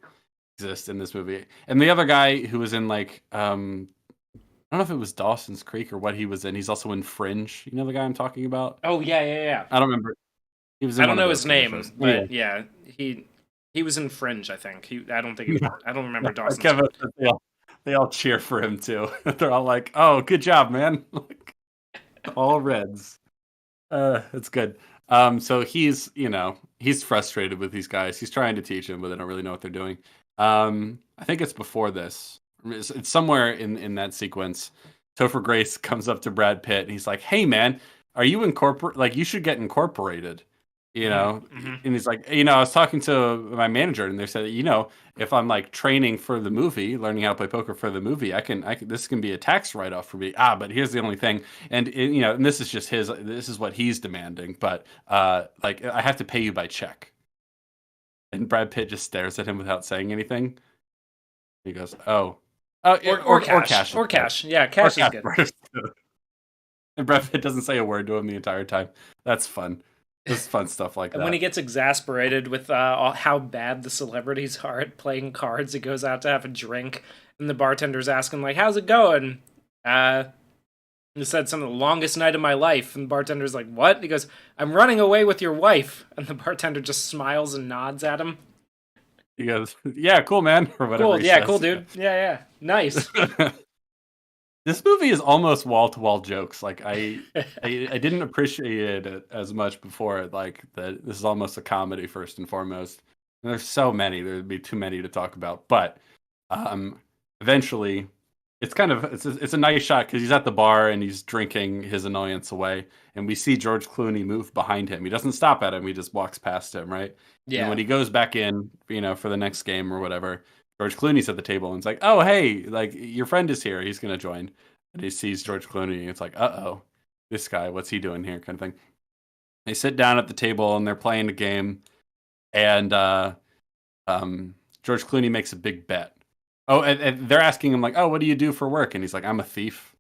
exist in this movie. And the other guy who was in like, I don't know if it was Dawson's Creek or what he was in. He's also in Fringe. You know the guy I'm talking about?
oh yeah, yeah, yeah.
I don't remember. He was
I
in
don't
one of
know
those
his
kind of
name,
shows. Anyway,
but yeah, he was in Fringe. I think I don't think
yeah,
I don't remember Dawson's
Kevin,
Creek.
they all cheer for him too. They're all like, "Oh, good job, man!" Like, all Reds. It's good. So he's frustrated with these guys. He's trying to teach them, but they don't really know what they're doing. I think it's before this. It's somewhere in that sequence. Topher Grace comes up to Brad Pitt and he's like, "Hey, man, are you incorporate? Like, you should get incorporated."
Mm-hmm.
And he's like, I was talking to my manager, and they said, if I'm like training for the movie, learning how to play poker for the movie, this can be a tax write off for me. But here's the only thing, and this is just this is what he's demanding, but like I have to pay you by check. And Brad Pitt just stares at him without saying anything. He goes, "Oh,
Or
or
cash,
cash,
or
yeah.
cash. Yeah,
Or
cash is
cash
good.
first." And Brad Pitt doesn't say a word to him the entire time. That's fun. It's fun stuff like
And when he
that.
gets exasperated with how bad the celebrities are at playing cards, he goes out to have a drink, and the bartender's asking like, "How's it going?" He said something, "The longest night of my life," and the bartender's like, "What?" He goes, "I'm running away with your wife," and the bartender just smiles and nods at him.
He goes, "Yeah, cool, man," or whatever
Cool,
he
yeah, cool,
says.
dude. Yeah, yeah, nice.
This movie is almost wall to wall jokes. Like I didn't appreciate it as much before. Like that, this is almost a comedy first and foremost. And there's so many. There'd be too many to talk about. But um, eventually, it's a nice shot because he's at the bar and he's drinking his annoyance away, and we see George Clooney move behind him. He doesn't stop at him. He just walks past him, right? And when
Yeah,
he goes back in, for the next game or whatever, George Clooney's at the table and it's like, "Oh, hey, like your friend is here. He's gonna join." And he sees George Clooney and it's like, "Uh-oh, this guy, what's he doing here?" Kind of thing. They sit down at the table and they're playing a game, and George Clooney makes a big bet. Oh, and they're asking him like, "Oh, what do you do for work?" And he's like, "I'm a thief."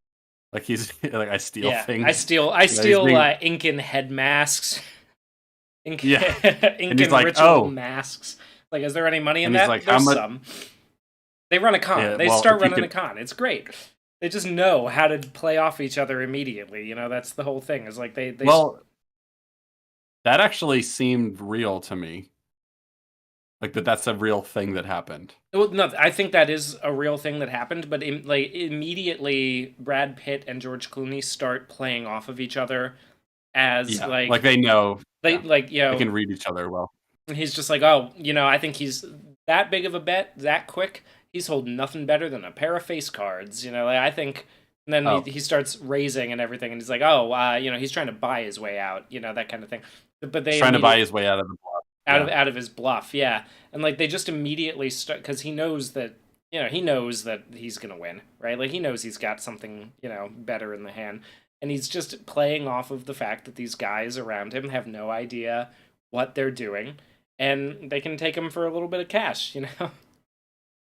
Like he's like, "I steal
yeah. I
things."
steal, I
He's
steal
being,
ink and head masks, ink,
yeah. And
ink
he's
and
like,
ritual
"Oh,"
masks. Like, is there any money in
and he's
that?
like, "How
There's
much?"
some. They run a con.
Yeah,
They
well,
start
if you
running
could,
a con. It's great. They just know how to play off each other immediately. That's the whole thing. Is like they.
well, that actually seemed real to me. Like that's a real thing that happened.
Well, no, I think that is a real thing that happened. But like immediately, Brad Pitt and George Clooney start playing off of each other as
Yeah,
like
like they know.
they
Yeah,
like
they can read each other well.
he's just like, oh, I think he's that big of a bet that quick. He's holding nothing better than a pair of face cards. Like, I think. And then
Oh,
he starts raising and everything, and he's like, oh, he's trying to buy his way out. That kind of thing. But
he's
they
trying to buy
immediately
his way out of the block.
out of
Yeah.
out of his bluff, yeah. And like they just immediately start because he knows that he's gonna win, right? Like he knows he's got something better in the hand, and he's just playing off of the fact that these guys around him have no idea what they're doing, and they can take him for a little bit of cash.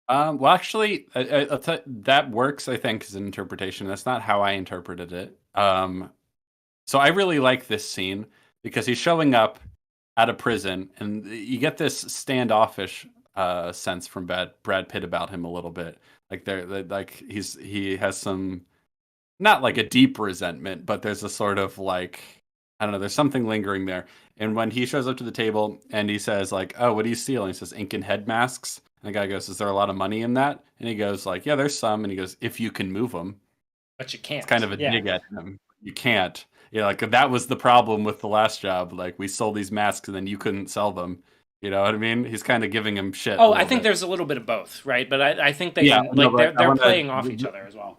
Well, actually, that works. I think as an interpretation. That's not how I interpreted it. So I really like this scene because he's showing up at a prison, and you get this standoffish sense from Brad Pitt about him a little bit. Like like he has some, not like a deep resentment, but there's a sort of like, I don't know, there's something lingering there. And when he shows up to the table and he says like, "Oh, what do you steal?" And he says, "Ink and head masks." And the guy goes, "Is there a lot of money in that?" And he goes, like, "Yeah, there's some." And he goes, "If you can move them."
But you
It's kind
can't.
of a
Yeah.
dig at him. You can't. Yeah, like that was the problem with the last job. Like we sold these masks and then you couldn't sell them. You know what I mean? He's kind of giving him shit a
Oh, I
little
think
bit.
there's a little bit of both, right? But I think they
Yeah,
can
no,
like
but I
they're
want
playing off each
to.
other as well.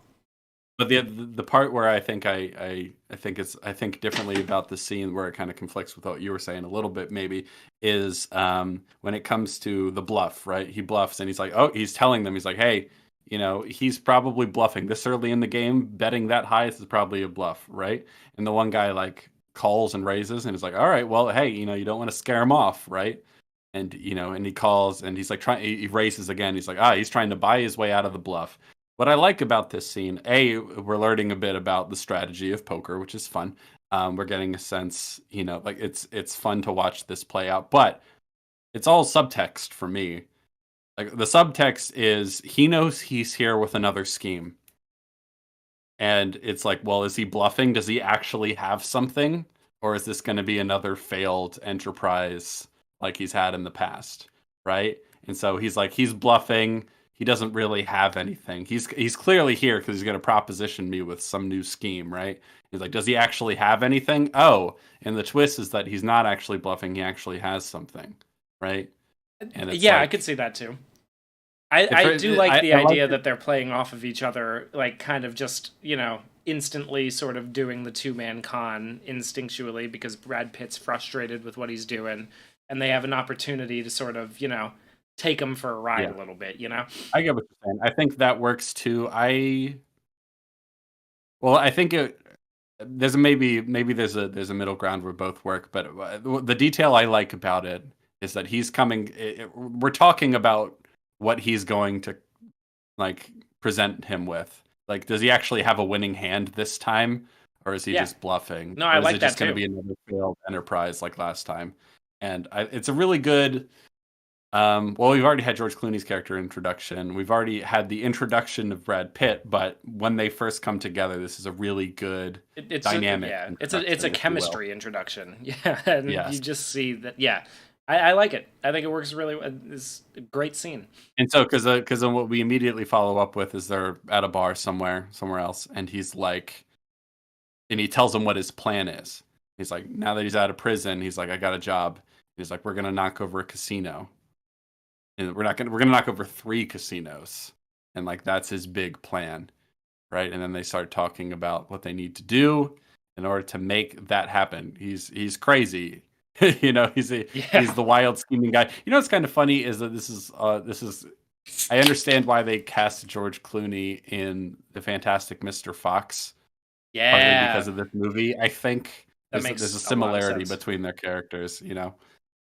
But the part where I think I think differently about the scene where it kind of conflicts with what you were saying a little bit maybe is when it comes to the bluff, right? He bluffs and he's like, oh, he's telling them, he's like, hey, you know, he's probably bluffing this early in the game, betting that high is probably a bluff, right? And the one guy like calls and raises and is like, all right, well, hey, you know, you don't want to scare him off, right? And you know, and he calls and he's like trying, he raises again. He's like, he's trying to buy his way out of the bluff. What I like about this scene, we're learning a bit about the strategy of poker, which is fun. We're getting a sense, you know, like it's fun to watch this play out, but it's all subtext for me. Like the subtext is he knows he's here with another scheme. And it's like, well, is he bluffing? Does he actually have something? Or is this going to be another failed enterprise like he's had in the past? Right? And so he's like, he's bluffing. He doesn't really have anything. He's clearly here because he's going to proposition me with some new scheme, right? He's like, does he actually have anything? Oh, and the twist is that he's not actually bluffing. He actually has something, right? And it's
Yeah, I could
like,
see that too. I do like the
I like
idea
it.
that they're playing off of each other, like kind of just, instantly sort of doing the two-man con instinctually because Brad Pitt's frustrated with what he's doing, and they have an opportunity to sort of, take him for a ride
Yeah,
a little bit.
I get what you're saying. I think that works too. Well, I think there's a maybe there's a middle ground where both work, but the detail I like about it is that he's coming. We're talking about what he's going to like present him with. Like, does he actually have a winning hand this time, or is he
Yeah.
just bluffing,
No, I
or is it
like that
just going to
too.
be another failed enterprise like last time? And it's a really good. Well, we've already had George Clooney's character introduction. We've already had the introduction of Brad Pitt, but when they first come together, this is a really good dynamic
It's a
introduction, if you will.
chemistry introduction. Yeah, and you
Yes.
just see that. Yeah, I like it. I think it works really. It's a great scene.
And so, because then what we immediately follow up with is they're at a bar somewhere else, and he's like, and he tells them what his plan is. He's like, now that he's out of prison, he's like, I got a job. He's like, we're gonna knock over a casino, and we're gonna knock over 3 casinos, and like that's his big plan, right? And then they start talking about what they need to do in order to make that happen. He's crazy. You know, he's
Yeah,
the wild scheming guy. You know what's kind of funny is that this is I understand why they cast George Clooney in The Fantastic Mr. Fox, partly
yeah,
because of this movie. I think
that
there's a
makes a lot of
similarity
sense.
between their characters, you know.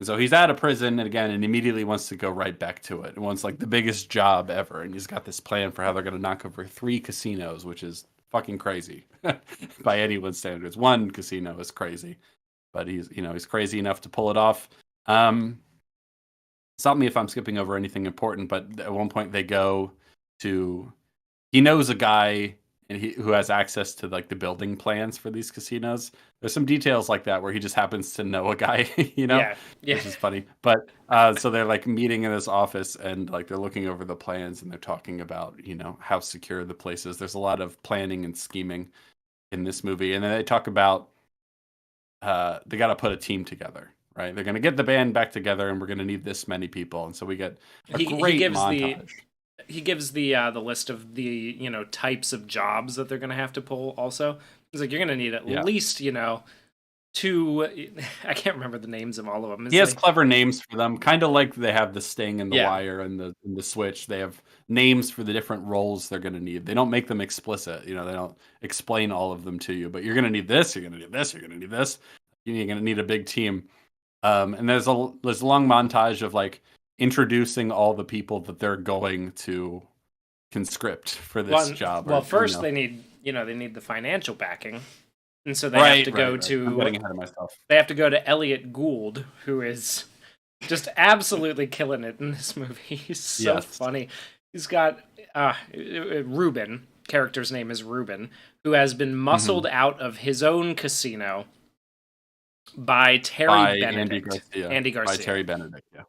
So he's out of prison and again and immediately wants to go right back to it. It wants like the biggest job ever. And he's got this plan for how they're gonna knock over 3 casinos, which is fucking crazy by anyone's standards. One casino is crazy, but he's crazy enough to pull it off. Stop me if I'm skipping over anything important, but at one point they go to he knows a guy and who has access to like the building plans for these casinos. There's some details like that where he just happens to know a guy,
Yeah, yeah.
which is funny. But so they're like meeting in this office and like they're looking over the plans and they're talking about how secure the place is. There's a lot of planning and scheming in this movie, and then they talk about they got to put a team together. Right, they're going to get the band back together, and we're going to need this many people, and so we get a
He
great
gives the
montage.
the list of the types of jobs that they're gonna have to pull. Also, he's like, you're gonna need at
Yeah.
least two. I can't remember the names of all of them.
He has clever names for them, kind of like they have the Sting and the
Yeah,
Wire and the Switch. They have names for the different roles they're going to need. They don't make them explicit. They don't explain all of them to you. But you're going to need this. You're going to need this. You're going to need this. You're going to need a big team. And there's a long montage of like introducing all the people that they're going to conscript for this job.
well,
Or
first they need the financial backing, and so they have
right,
to
right,
go
right. I'm
to
getting ahead of myself.
Elliot Gould, who is just absolutely killing it in this movie. He's so
Yes,
funny. He's got Ruben, character's name is Ruben, who has been
hmm
muscled out of his own casino by Terry
by Andy
Benedict.
Garcia,
Andy
by
Garcia.
Terry Benedict. Yeah.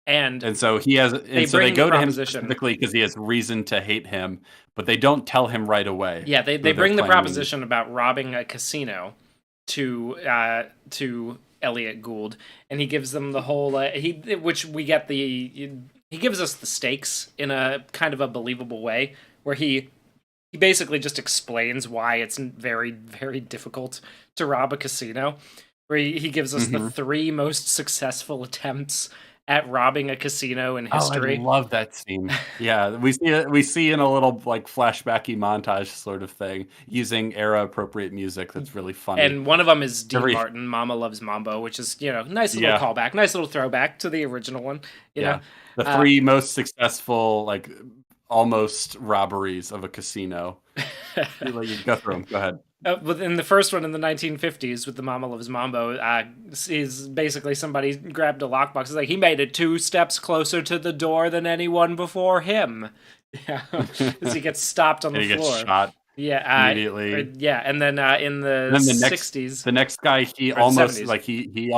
And
And so he has,
they
and so they
bring the
go to him
proposition.
specifically because he has reason to hate him, but they don't tell him right away
Yeah, they
who they're
bring the
planning.
proposition about robbing a casino to Elliot Gould, and he gives them the whole which we get he gives us the stakes in a kind of a believable way, where he basically just explains why it's very, very difficult to rob a casino. Where he gives us the
Hmm.
three most successful attempts at robbing a casino in
Oh, I
history.
love that scene. Yeah, we see it. We see in a little like flashbacky montage sort of thing, using era appropriate music. That's really funny.
And one of them is Dean
Every
Martin, "Mama Loves Mambo," which is nice little
yeah,
callback, nice little throwback to the original one. You know,
yeah, the
uh,
three most successful like almost robberies of a casino. You go through them. Go ahead.
within the first one in the 1950s with the "Mama Loves Mambo," is basically somebody grabbed a lockbox. It's like he made it 2 steps closer to the door than anyone before him. Yeah, as he gets stopped on
And
the
he gets
floor.
shot
Yeah,
immediately.
yeah, and then in the
And then
'60s
the next guy, he
or the
almost
'70s,
like he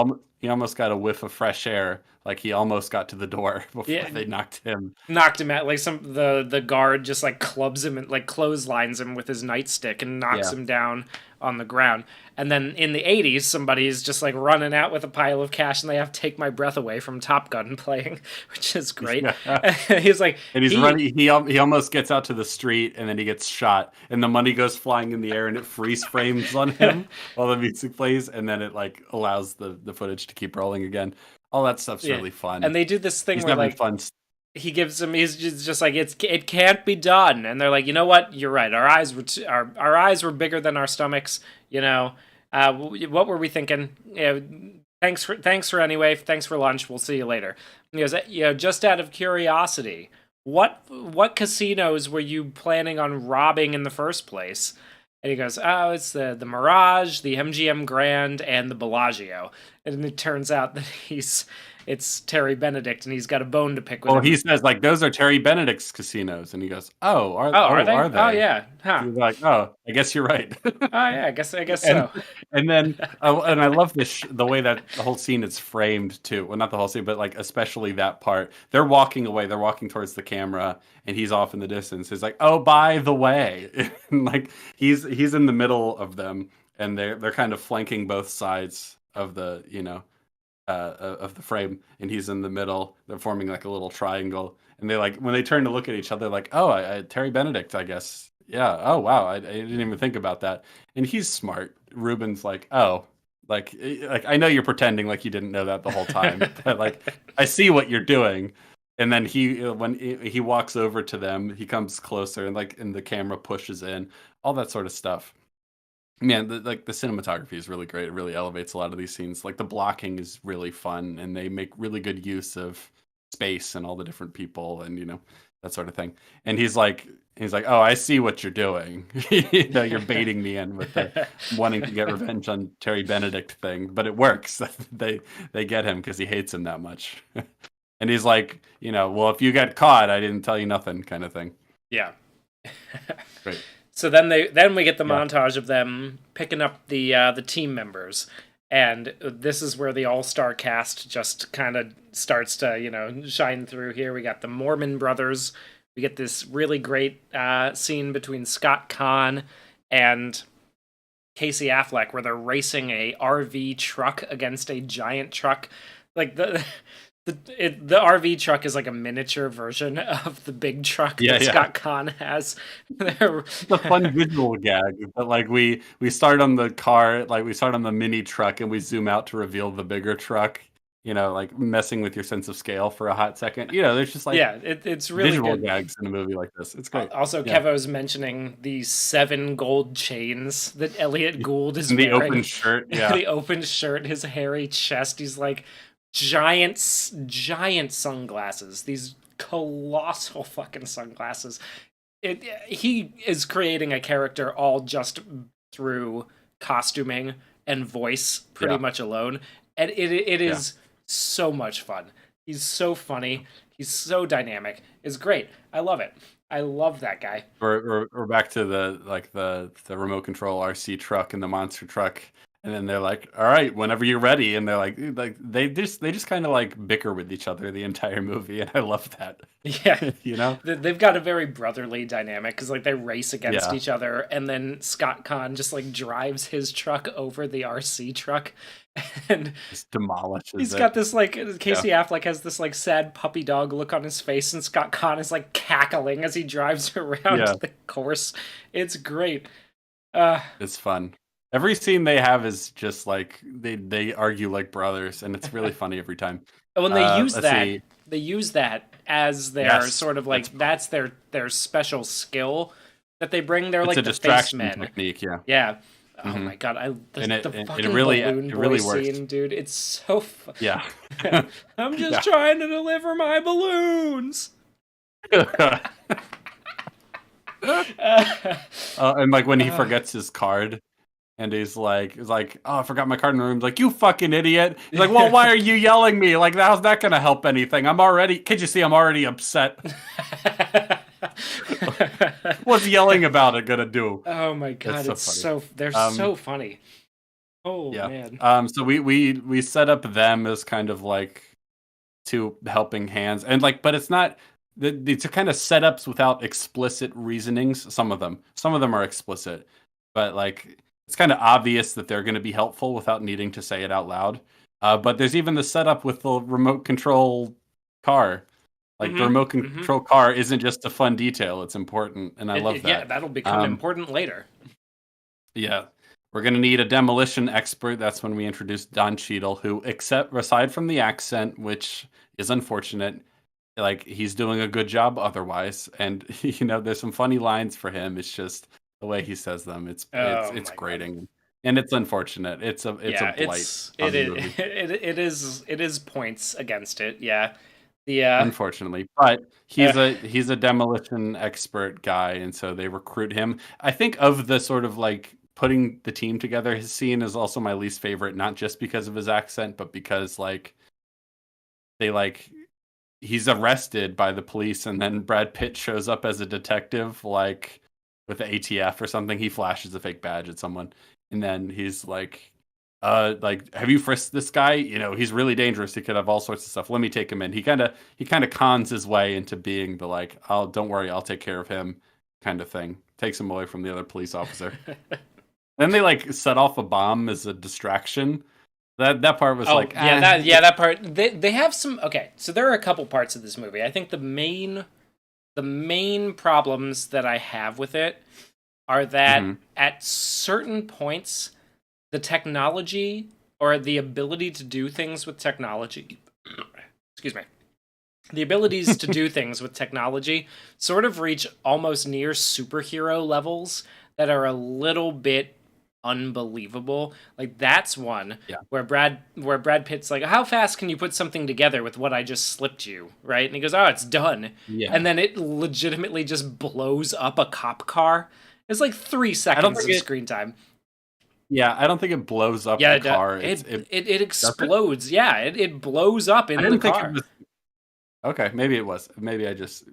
almost got a whiff of fresh air. Like he almost got to the door before
yeah,
they knocked him.
knocked him out. Like the guard just like clubs him and like clotheslines him with his nightstick and knocks
Yeah.
him down on the ground. And then in the '80s, somebody's just like running out with a pile of cash, and they have "Take My Breath Away" from Top Gun playing, which is great.
Yeah.
He's like
And he's running. He almost gets out to the street, and then he gets shot, and the money goes flying in the air, and it freeze frames on him while the music plays, and then it like allows the footage to keep rolling again. All that stuff's
yeah.
really fun.
And they do this thing
He's
where
having
like
fun.
he's just like it can't be done, and they're like, you know what, you're right, our eyes were our eyes were bigger than our stomachs, what were we thinking? Thanks for anyway, thanks for lunch, we'll see you later. And he goes, just out of curiosity, what casinos were you planning on robbing in the first place? And he goes, oh, it's the Mirage, the MGM Grand, and the Bellagio. And it turns out that it's Terry Benedict, and he's got a bone to pick with
Well,
him.
he says like those are Terry Benedict's casinos, and he goes, "Oh,
Oh, are they?
are
Oh,
they?"
yeah. Huh.
He's like, "Oh, I guess you're right."
Oh, yeah. I guess
and
so.
and then and I love this the way that the whole scene is framed too. Well, not the whole scene, but like especially that part. They're walking away. They're walking towards the camera, and he's off in the distance. He's like, "Oh, by the way," and like he's in the middle of them, and they're kind of flanking both sides of the of the frame, and he's in the middle. They're forming like a little triangle, and they like when they turn to look at each other, like, "Oh, Terry Benedict, I guess." Yeah. Oh, wow. I didn't even think about that. And he's smart. Ruben's like, "Oh, like I know you're pretending like you didn't know that the whole time, but like I see what you're doing." And then when he walks over to them, he comes closer, and the camera pushes in, all that sort of stuff. Man, the cinematography is really great. It really elevates a lot of these scenes. Like the blocking is really fun, and they make really good use of space and all the different people, and that sort of thing. And he's like, "Oh, I see what you're doing. You're baiting me in with the wanting to get revenge on Terry Benedict thing, but it works. They get him because he hates him that much." And he's like, "Well, if you get caught, I didn't tell you nothing," kind of thing.
Yeah.
Great.
So then we get the
Yeah.
montage of them picking up the team members, and this is where the all-star cast just kind of starts to shine through. Here we got the Mormon brothers. We get this really great scene between Scott Kahn and Casey Affleck where they're racing a RV truck against a giant truck. Like the RV truck is like a miniature version of the big truck that
Yeah.
Scott Kahn has.
It's a fun visual gag, but like we start on the car, like we start on the mini truck, and we zoom out to reveal the bigger truck. Like messing with your sense of scale for a hot second. There's just like
Yeah, it's really
visual
good.
gags in a movie like this. It's great.
Also,
Yeah.
Kevo's mentioning the 7 gold chains that Elliot Gould is
And the
wearing.
open shirt. Yeah.
The open shirt, his hairy chest. He's like giant sunglasses. These colossal fucking sunglasses. He is creating a character all just through costuming and voice, pretty
Yeah.
much alone, and it is so much fun. He's so funny. He's so dynamic. It's great. I love it. I love that guy.
We're back to the remote control RC truck and the monster truck And then they're like, "All right, whenever you're ready." And they're like they just kind of like bicker with each other the entire movie, and I love that.
Yeah,
You know?
they've got a very brotherly dynamic because like they race against
Yeah,
each other, and then Scott Conn just like drives his truck over the RC truck, and
just demolishes
he's got
it.
this like
Yeah,
Casey Affleck has this like sad puppy dog look on his face, and Scott Conn is like cackling as he drives around
yeah,
the course. It's great. Uh,
it's fun. Every scene they have is just like they argue like brothers, and it's really funny every time.
when
Let's see.
they use that as their
Yes,
sort of
that's
like that's their special skill that they bring. They're
it's a
like the face
distraction
men.
technique. Yeah,
Yeah. Oh
hmm
my god,
and
the
it
fucking
really
balloon
it
boy
really works.
scene, dude. It's so
Yeah,
I'm just
yeah.
trying to deliver my balloons.
And like when he
Uh,
forgets his card, and he's like, "Oh, I forgot my card in the room." He's like, "You fucking idiot!" He's like, "Well, why are you yelling me? Like, how's that gonna help anything? I'm already. Can't you see I'm already upset? What's yelling about it gonna do?"
oh my
It's
god,
so
it's
funny.
so they're
Um,
so funny. Oh
yeah.
man.
So we set up them as kind of like two helping hands, and like, but it's not. These are kind of setups without explicit reasonings. Some of them are explicit, but like it's kind of obvious that they're going to be helpful without needing to say it out loud. But there's even the setup with the remote control car. Like the
Mm-hmm.
remote
Mm-hmm.
control car isn't just a fun detail; it's important, and I love
Yeah,
that.
that'll become
Um,
important later.
yeah. We're going to need a demolition expert. That's when we introduce Don Cheadle, who, except aside from the accent, which is unfortunate, like he's doing a good job otherwise. And there's some funny lines for him. It's just the way he says them. It's it's
Oh
it's
my god.
grating, and it's unfortunate. It's a
Yeah,
blight on the movie,
it is points against it. Yeah. The
unfortunately. But
uh,
he's a demolition expert guy, and so they recruit him. I think of the sort of like putting the team together, his scene is also my least favorite, not just because of his accent, but because like they like he's arrested by the police, and then Brad Pitt shows up as a detective, like with the ATF or something. He flashes a fake badge at someone, and then he's like, have you frisked this guy? He's really dangerous. He could have all sorts of stuff. Let me take him in. He kind of cons his way into being the like, oh, don't worry, I'll take care of him kind of thing. Takes him away from the other police officer. Then they like set off a bomb as a distraction. That part was
oh
like,
yeah, that part they have some okay, so there are a couple parts of this movie. I think the main problems that I have with it are that
hmm
at certain points the technology or the ability to do things with technology excuse me, the abilities to do things with technology sort of reach almost near superhero levels that are a little bit unbelievable. Like that's one
yeah,
where Brad Pitt's like, "How fast can you put something together with what I just slipped you?" Right? And he goes, "Oh, it's done."
yeah.
And then it legitimately just blows up a cop car. It's like 3
I don't
seconds
think
of
it.
screen time.
Yeah, I don't think it blows up
Yeah,
the car.
it
Does it?
explodes. Yeah, it blows up
I
in the
didn't think it
car.
was. Okay, maybe it was. Maybe I just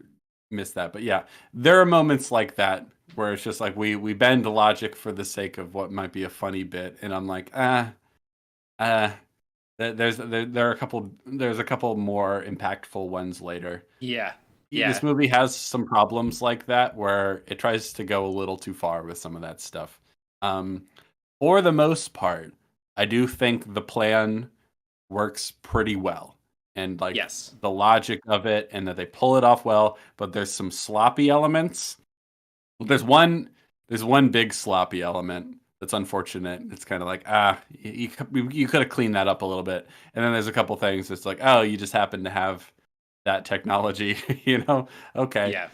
missed that. But yeah, there are moments like that where it's just like we bend the logic for the sake of what might be a funny bit, and I'm like, uh. There's a couple more impactful ones later.
Yeah.
This
Yeah.
movie has some problems like that where it tries to go a little too far with some of that stuff. Um, for the most part, I do think the plan works pretty well. And like
Yes.
the logic of it, and that they pull it off well, but there's some sloppy elements. There's one big sloppy element that's unfortunate. It's kind of like, you could have cleaned that up a little bit. And then there's a couple things that's like, oh, you just happen to have that technology, okay.
Yeah.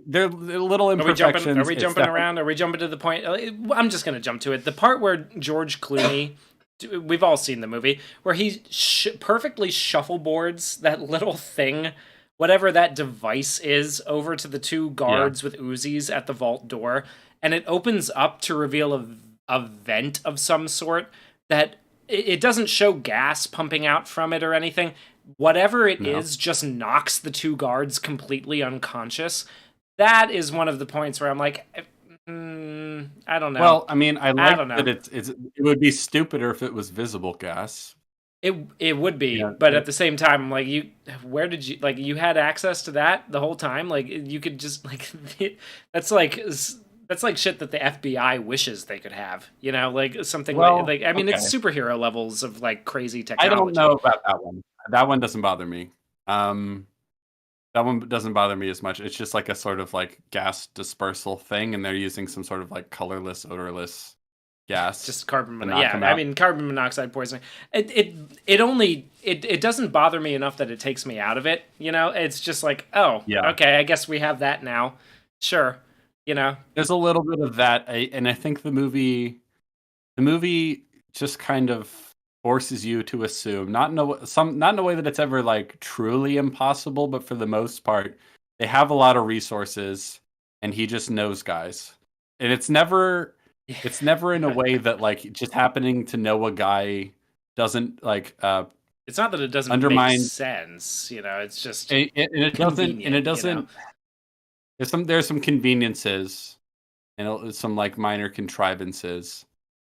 They're little
Are we jumping? Are
imperfections.
we
It's
jumping
definitely
around? Are we jumping to the point? I'm just gonna jump to it. The part where George Clooney, we've all seen the movie, where he perfectly shuffleboards that little thing, whatever that device is, over to the two
yeah,
guards with Uzis at the vault door, and it opens up to reveal a vent of some sort that it doesn't show gas pumping out from it or anything. Whatever it
no.
is just knocks the two guards completely unconscious. That is one of the points where I'm like, I don't know.
Well, I mean, I
I
like
don't
that
know.
it would be stupider if it was visible gas.
It would be,
Yeah.
but at the same time, like where did you like you had access to that the whole time? Like you could just like that's like that's like shit that the FBI wishes they could have. You know, like something
Well,
like I mean, it's
okay.
superhero levels of like crazy
I don't know
technology.
about that one. That one doesn't bother me. Um, that one doesn't bother me as much. It's just like a sort of like gas dispersal thing, and they're using some sort of like colorless, odorless gas
Just carbon
to
monoxide.
knock
Yeah,
them
I
out.
mean carbon monoxide poisoning. It only it doesn't bother me enough that it takes me out of it. You know, it's just like, oh,
Yeah.
okay, I guess we have that now. Sure, you know.
There's a little bit of that, and I think the movie just kind of forces you to assume, not in a way that it's ever like truly impossible, but for the most part, they have a lot of resources, and he just knows guys, and it's never in a way that like just happening to know a guy doesn't like
It's not that it doesn't make
undermine,
sense, you know. It's just
and it
convenient, you know.
doesn't. There's some conveniences and some like minor contrivances,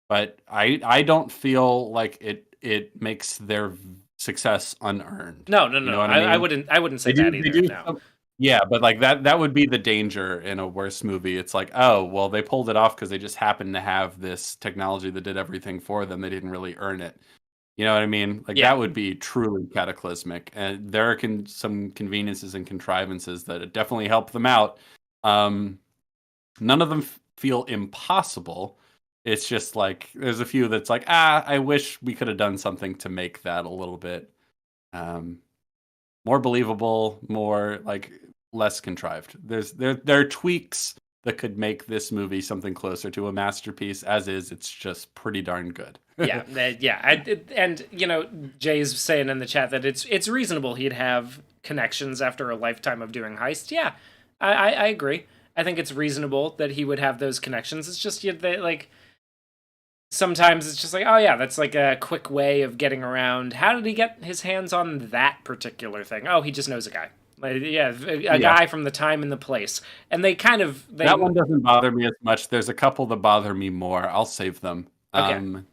but I don't feel like it makes their success unearned.
No, no,
You know
no.
what I
I
mean?
wouldn't say
They do
that
they
either.
do
No.
some, yeah, but like that would be the danger in a worse movie. It's like, oh, well, they pulled it off because they just happened to have this technology that did everything for them. They didn't really earn it. You know what I mean? Like
Yeah,
that would be truly cataclysmic. And there are some conveniences and contrivances that definitely help them out. Um, None of them feel impossible. It's just like there's a few that's like, I wish we could have done something to make that a little bit um, more believable, more like less contrived. There are tweaks that could make this movie something closer to a masterpiece. As is, it's just pretty darn good.
yeah, yeah. And you know, Jay's saying in the chat that it's reasonable he'd have connections after a lifetime of doing heists. Yeah, I agree. I think it's reasonable that he would have those connections. It's just like sometimes it's just like, oh yeah, that's like a quick way of getting around. How did he get his hands on that particular thing? Oh, he just knows a guy. Like, yeah, a
Yeah,
guy from the time and the place. And they kind of
that
they
one doesn't bother me as much. There's a couple that bother me more. I'll save them.
okay.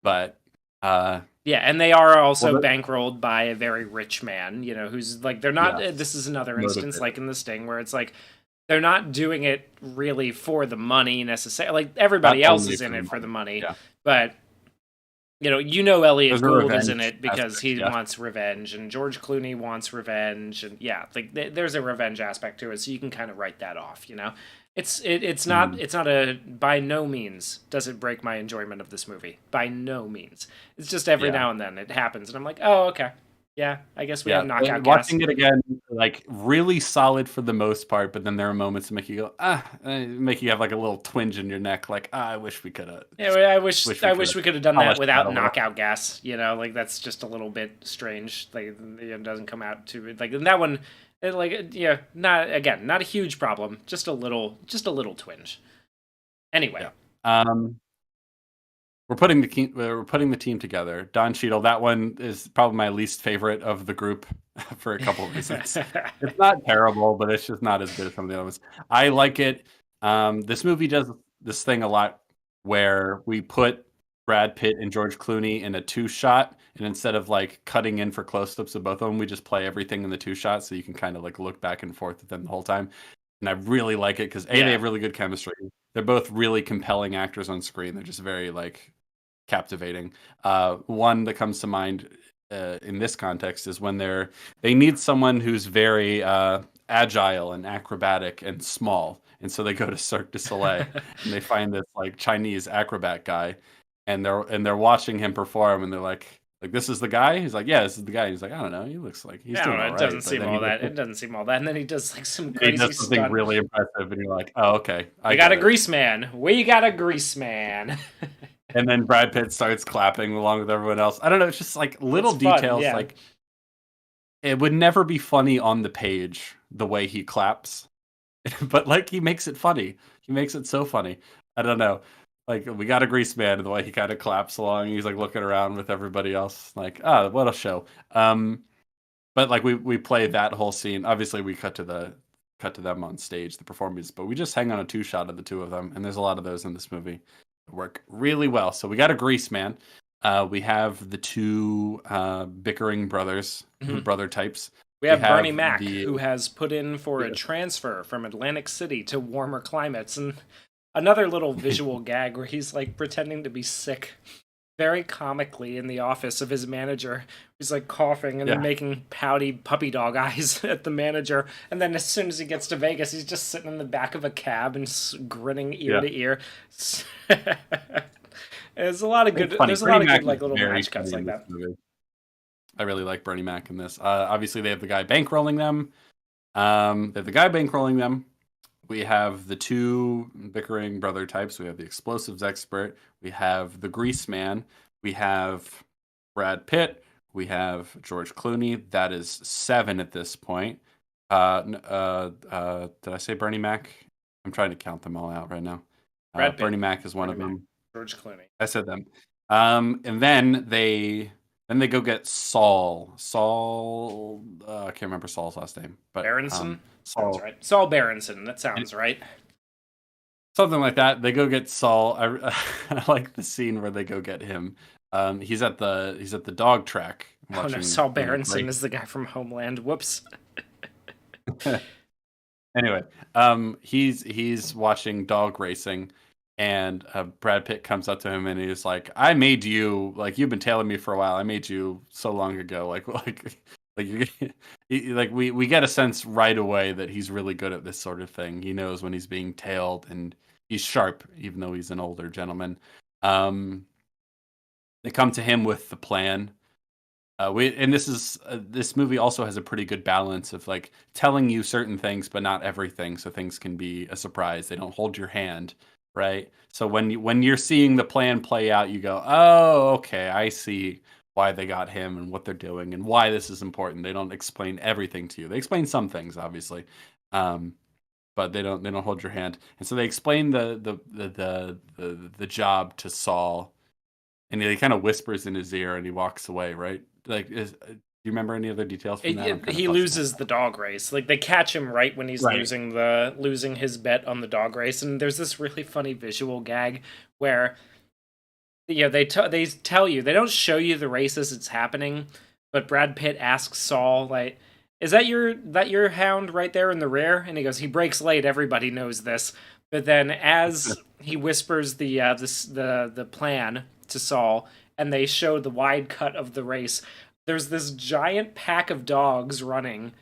But uh,
Yeah, and they are
well,
also bankrolled by a very rich man, you know, who's like they're not
yes,
this is another instance
motivated.
like in the Sting where it's like they're not doing it really for the money necessarily. Like
Not
everybody else
only
is
for
in
the
it for the
money.
money,
Yeah,
but Elliot
there's a
Gould is in
revenge
it because
aspect.
he
Yeah.
wants revenge, and George Clooney wants revenge, and yeah, like there's a revenge aspect to it, so you can kind of write that off, you know.
Mhm.
It's not a by no means does it break my enjoyment of this movie. By no means. It's just every
Yeah.
now and then it happens, and I'm like, oh okay, yeah, I guess we have
Yeah.
knockout gas.
Watching it again, like really solid for the most part, but then there are moments that make you go, make you have like a little twinge in your neck, like, I wish we could have,
Yeah,
wish we
I
could
wish
have
we could have done that
polished that a
without
little.
knockout gas. You know, like that's just a little bit strange. Like it doesn't come out to like and that one. Yeah, not a huge problem. Just a little twinge. Anyway,
Yeah. Um, we're putting the team together. Don Cheadle, that one is probably my least favorite of the group for a couple of reasons. It's not terrible, but it's just not as good as some of the other ones. I like it. This movie does this thing a lot where we put Brad Pitt and George Clooney in a two shot, and instead of like cutting in for close ups of both of them, we just play everything in the two shot, so you can kind of like look back and forth at them the whole time. And I really like it because they
yeah,
have really good chemistry. They're both really compelling actors on screen. They're just very like captivating. One that comes to mind in this context is when they need someone who's very agile and acrobatic and small, and so they go to Cirque du Soleil and they find this like Chinese acrobat guy, and they're watching him perform, and they're like this is the guy. He's like, yeah, this is the guy. He's like, I don't know, he looks like he's
I don't
doing
know.
all
It doesn't
right, but
seem
then
all that. It doesn't seem all that. And then he does like some
he
crazy
does something
stunt.
really impressive, and you're like, oh, okay, I
We got
get
a
it.
grease man. We got a grease man.
And then Brad Pitt starts clapping along with everyone else. I don't know. It's just like little
It's fun.
details.
Yeah.
Like it would never be funny on the page the way he claps, but like he makes it funny. He makes it so funny. I don't know. Like we got a grease man, the way he kind of claps along. He's like looking around with everybody else. Like, what a show. But like we play that whole scene. Obviously, we cut to cut to them on stage, the performance, but we just hang on a 2 shot of the two of them, and there's a lot of those in this movie that work really well. So we got a grease man. We have the two bickering brothers,
Mhm.
brother types.
We
We
have Bernie
have
Mac,
the
who has put in for a
yeah,
transfer from Atlantic City to warmer climates, and another little visual gag where he's like pretending to be sick very comically in the office of his manager. He's like coughing and then
yeah,
making pouty puppy dog eyes at the manager. And then as soon as he gets to Vegas, he's just sitting in the back of a cab and grinning ear
yeah.
to ear. There's a lot of
It's
good.
funny.
There's a lot
Bernie
of good
Mac is
like little
very
match cuts
funny
like
in this
that.
movie. I really like Bernie Mac in this. Obviously, they have the guy bankrolling them. They have the guy bankrolling them. We have the two bickering brother types. We have the explosives expert. We have the grease man. We have Brad Pitt. We have George Clooney. That is 7 at this point. Did I say Bernie Mac? I'm trying to count them all out right now.
Brad Pitt,
Bernie Mac is one
Bernie
of
Mac,
them.
George Clooney,
I said them. And then they go get Saul. Saul, I can't remember Saul's last name, but
Berenson. Sounds
Saul,
right. Saul Berenson. That sounds right.
something like that. They go get Saul. I like the scene where they go get him. He's at the dog track
Oh no,
watching,
Saul Berenson
great.
is the guy from Homeland. Whoops.
Anyway, he's watching dog racing, and Brad Pitt comes up to him and he's like, "I made you, like, you've been tailing me for a while. I made you so long ago. Like you like we get a sense right away that he's really good at this sort of thing. He knows when he's being tailed, and he's sharp, even though he's an older gentleman. Um, they come to him with the plan. This movie also has a pretty good balance of like telling you certain things, but not everything, so things can be a surprise. They don't hold your hand, right? So when you're seeing the plan play out, you go, "Oh, okay, I see why they got him and what they're doing and why this is important." They don't explain everything to you. They explain some things, obviously, um, but they don't hold your hand. And so they explain the job to Saul, and he kind of whispers in his ear, and he walks away, right? Like, do you remember any other details from that? I'm kind of
He
busting.
loses the dog race. Like they catch him right when he's
Right.
losing his bet on the dog race, and there's this really funny visual gag where they tell you, they don't show you the race as it's happening, but Brad Pitt asks Saul like, "Is that your hound right there in the rear?" And he goes, "He breaks late. Everybody knows this." But then as he whispers the plan to Saul, and they show the wide cut of the race, there's this giant pack of dogs running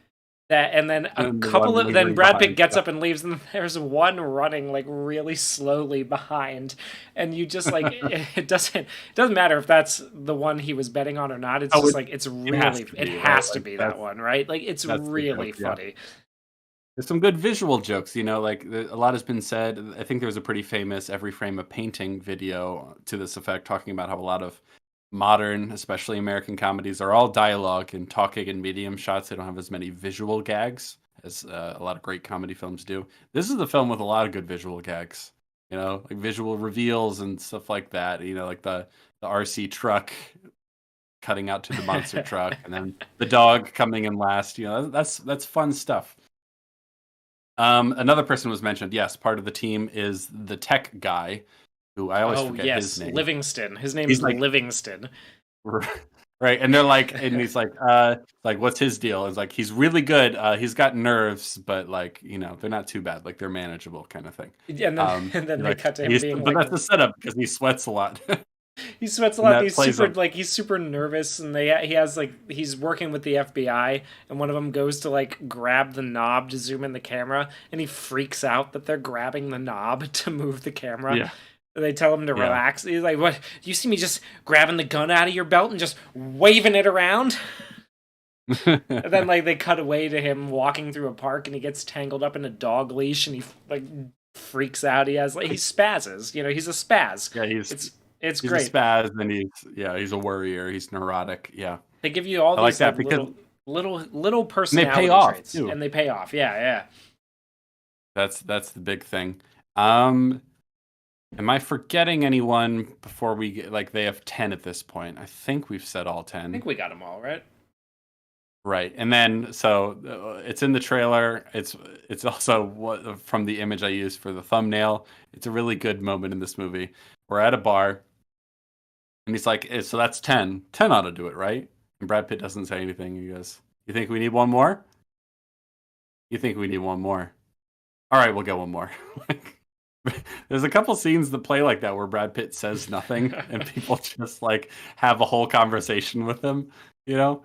that, and then a
And the
couple
one
of then
lingering
Brad Pitt
behind.
gets
Yeah.
up and leaves, and there's one running like really slowly behind, and you just like it doesn't matter if that's the one he was betting on or not. It's
Oh,
just like it's
it has
really
to
it
be, right?
has to
Like
be that
that's
one, right? Like it's
that's the
really
joke. Yeah.
funny.
There's some good visual jokes, like a lot has been said. I think there was a pretty famous "Every Frame a Painting" video to this effect, talking about how a lot of modern, especially American comedies, are all dialogue and talking in medium shots. They don't have as many visual gags as a lot of great comedy films do. This is the film with a lot of good visual gags, like visual reveals and stuff like that. Like the RC truck cutting out to the monster truck, and then the dog coming in last. That's fun stuff. Another person was mentioned. Yes, part of the team is the tech guy, who I always
Oh
forget his
yes,
name.
Livingston. His name
He's
is
like,
Livingston.
right, and they're and he's like, what's his deal? It's like he's really good. He's got nerves, but like, they're not too bad. Like they're manageable, kind of thing.
And then and then they
Like
cut to him being
but
like
that's the setup because he sweats a lot,
he sweats a
and
lot.
that plays up.
He's super nervous, and he has like he's working with the FBI, and one of them goes to like grab the knob to zoom in the camera, and he freaks out that they're grabbing the knob to move the camera.
Yeah,
They tell him to
yeah.
relax. He's like, "What? You see me just grabbing the gun out of your belt and just waving it around?" And then like they cut away to him walking through a park, and he gets tangled up in a dog leash, and he like freaks out. He spazzes. He's a spaz.
Yeah,
It's
he's a
great.
spaz, and he's a worrier. He's neurotic. Yeah,
They give you all
I like
these like
that because
little
and they pay
personality
off
traits,
too.
and they pay off. Yeah, yeah.
That's the big thing. Um, am I forgetting anyone before we get, like, they have 10 at this point? I think we've said all
I
10.
think we got them all right.
Right, and then so it's in the trailer. It's also what from the image I used for the thumbnail. It's a really good moment in this movie. We're at a bar, and he's like, "So that's 10. 10 ought to do it, right?" And Brad Pitt doesn't say anything. He goes, "You think we need one more? You think we need one more? All right, we'll get one more." Like, there's a couple scenes that play like that where Brad Pitt says nothing and people just like have a whole conversation with him. You know,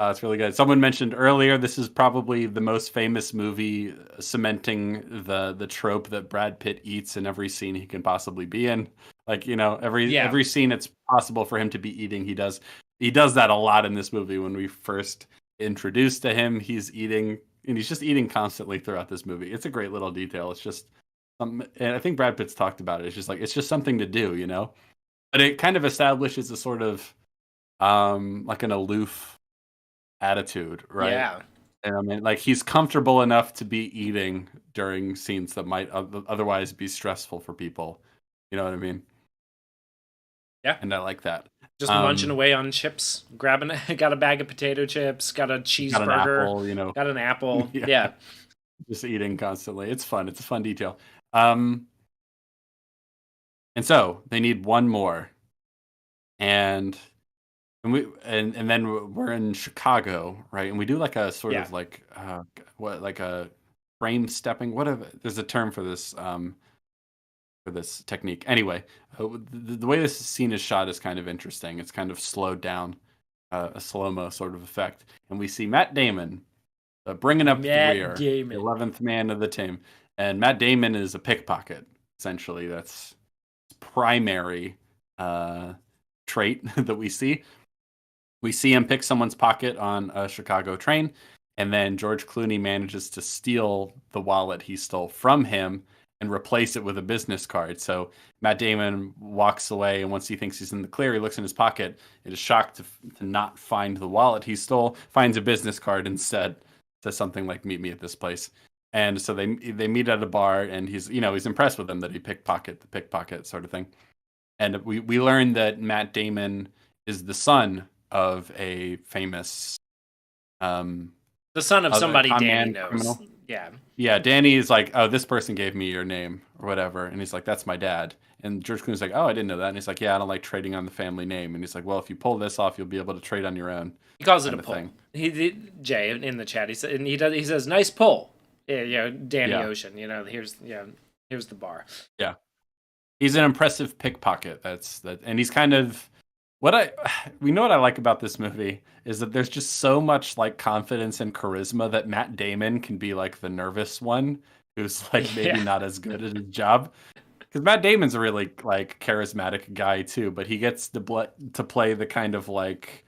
it's really good. Someone mentioned earlier this is probably the most famous movie cementing the trope that Brad Pitt eats in every scene he can possibly be in. Like,
Yeah.
every scene it's possible for him to be eating, he does. He does that a lot in this movie. When we first introduced to him, he's eating, and he's just eating constantly throughout this movie. It's a great little detail. It's just and I think Brad Pitt's talked about it. It's just like it's just something to do, But it kind of establishes a sort of like an aloof attitude, right?
Yeah.
And I mean, like he's comfortable enough to be eating during scenes that might otherwise be stressful for people. You know what I mean?
Yeah.
And I like that.
Just munching away on chips, grabbing got a bag of potato chips, got a
Got an
cheeseburger,
apple,
got an apple.
yeah,
Yeah.
just eating constantly. It's fun. It's a fun detail. Um, and so they need one more, and and then we're in Chicago, right? And we do like a sort
Yeah.
of like what like a frame stepping. There's a term for this technique. Anyway, the way this scene is shot is kind of interesting. It's kind of slowed down, a slow mo sort of effect, and we see Matt Damon bringing up the
Matt
rear, the
Damon.
11th man of the team, and Matt Damon is a pickpocket. Essentially, that's primary trait that we see. We see him pick someone's pocket on a Chicago train, and then George Clooney manages to steal the wallet he stole from him and replace it with a business card. So Matt Damon walks away, and once he thinks he's in the clear, he looks in his pocket. It is shocked to not find the wallet he stole, finds a business card instead, says something like "Meet me at this place." And so they meet at a bar, and he's impressed with him that he pickpocket the pickpocket sort of thing. And we learn that Matt Damon is the son of a famous
The son of somebody
con
Danny
man
knows.
criminal.
Yeah.
Yeah, Danny is like, "Oh, this person gave me your name or whatever," and he's like, "That's my dad." And George Clooney's like, "Oh, I didn't know that." And he's like, "Yeah, I don't like trading on the family name." And he's like, "Well, if you pull this off, you'll be able to trade on your own."
He calls it a
Kind of
pull.
thing.
Jay in the chat. He says nice pull. Yeah, Danny
Yeah.
Ocean. Here's the bar.
Yeah, he's an impressive pickpocket. And he's kind of what I like about this movie is that there's just so much like confidence and charisma that Matt Damon can be like the nervous one who's like maybe
Yeah.
not as good at his job. Because Matt Damon's a really like charismatic guy too, but he gets to play the kind of like,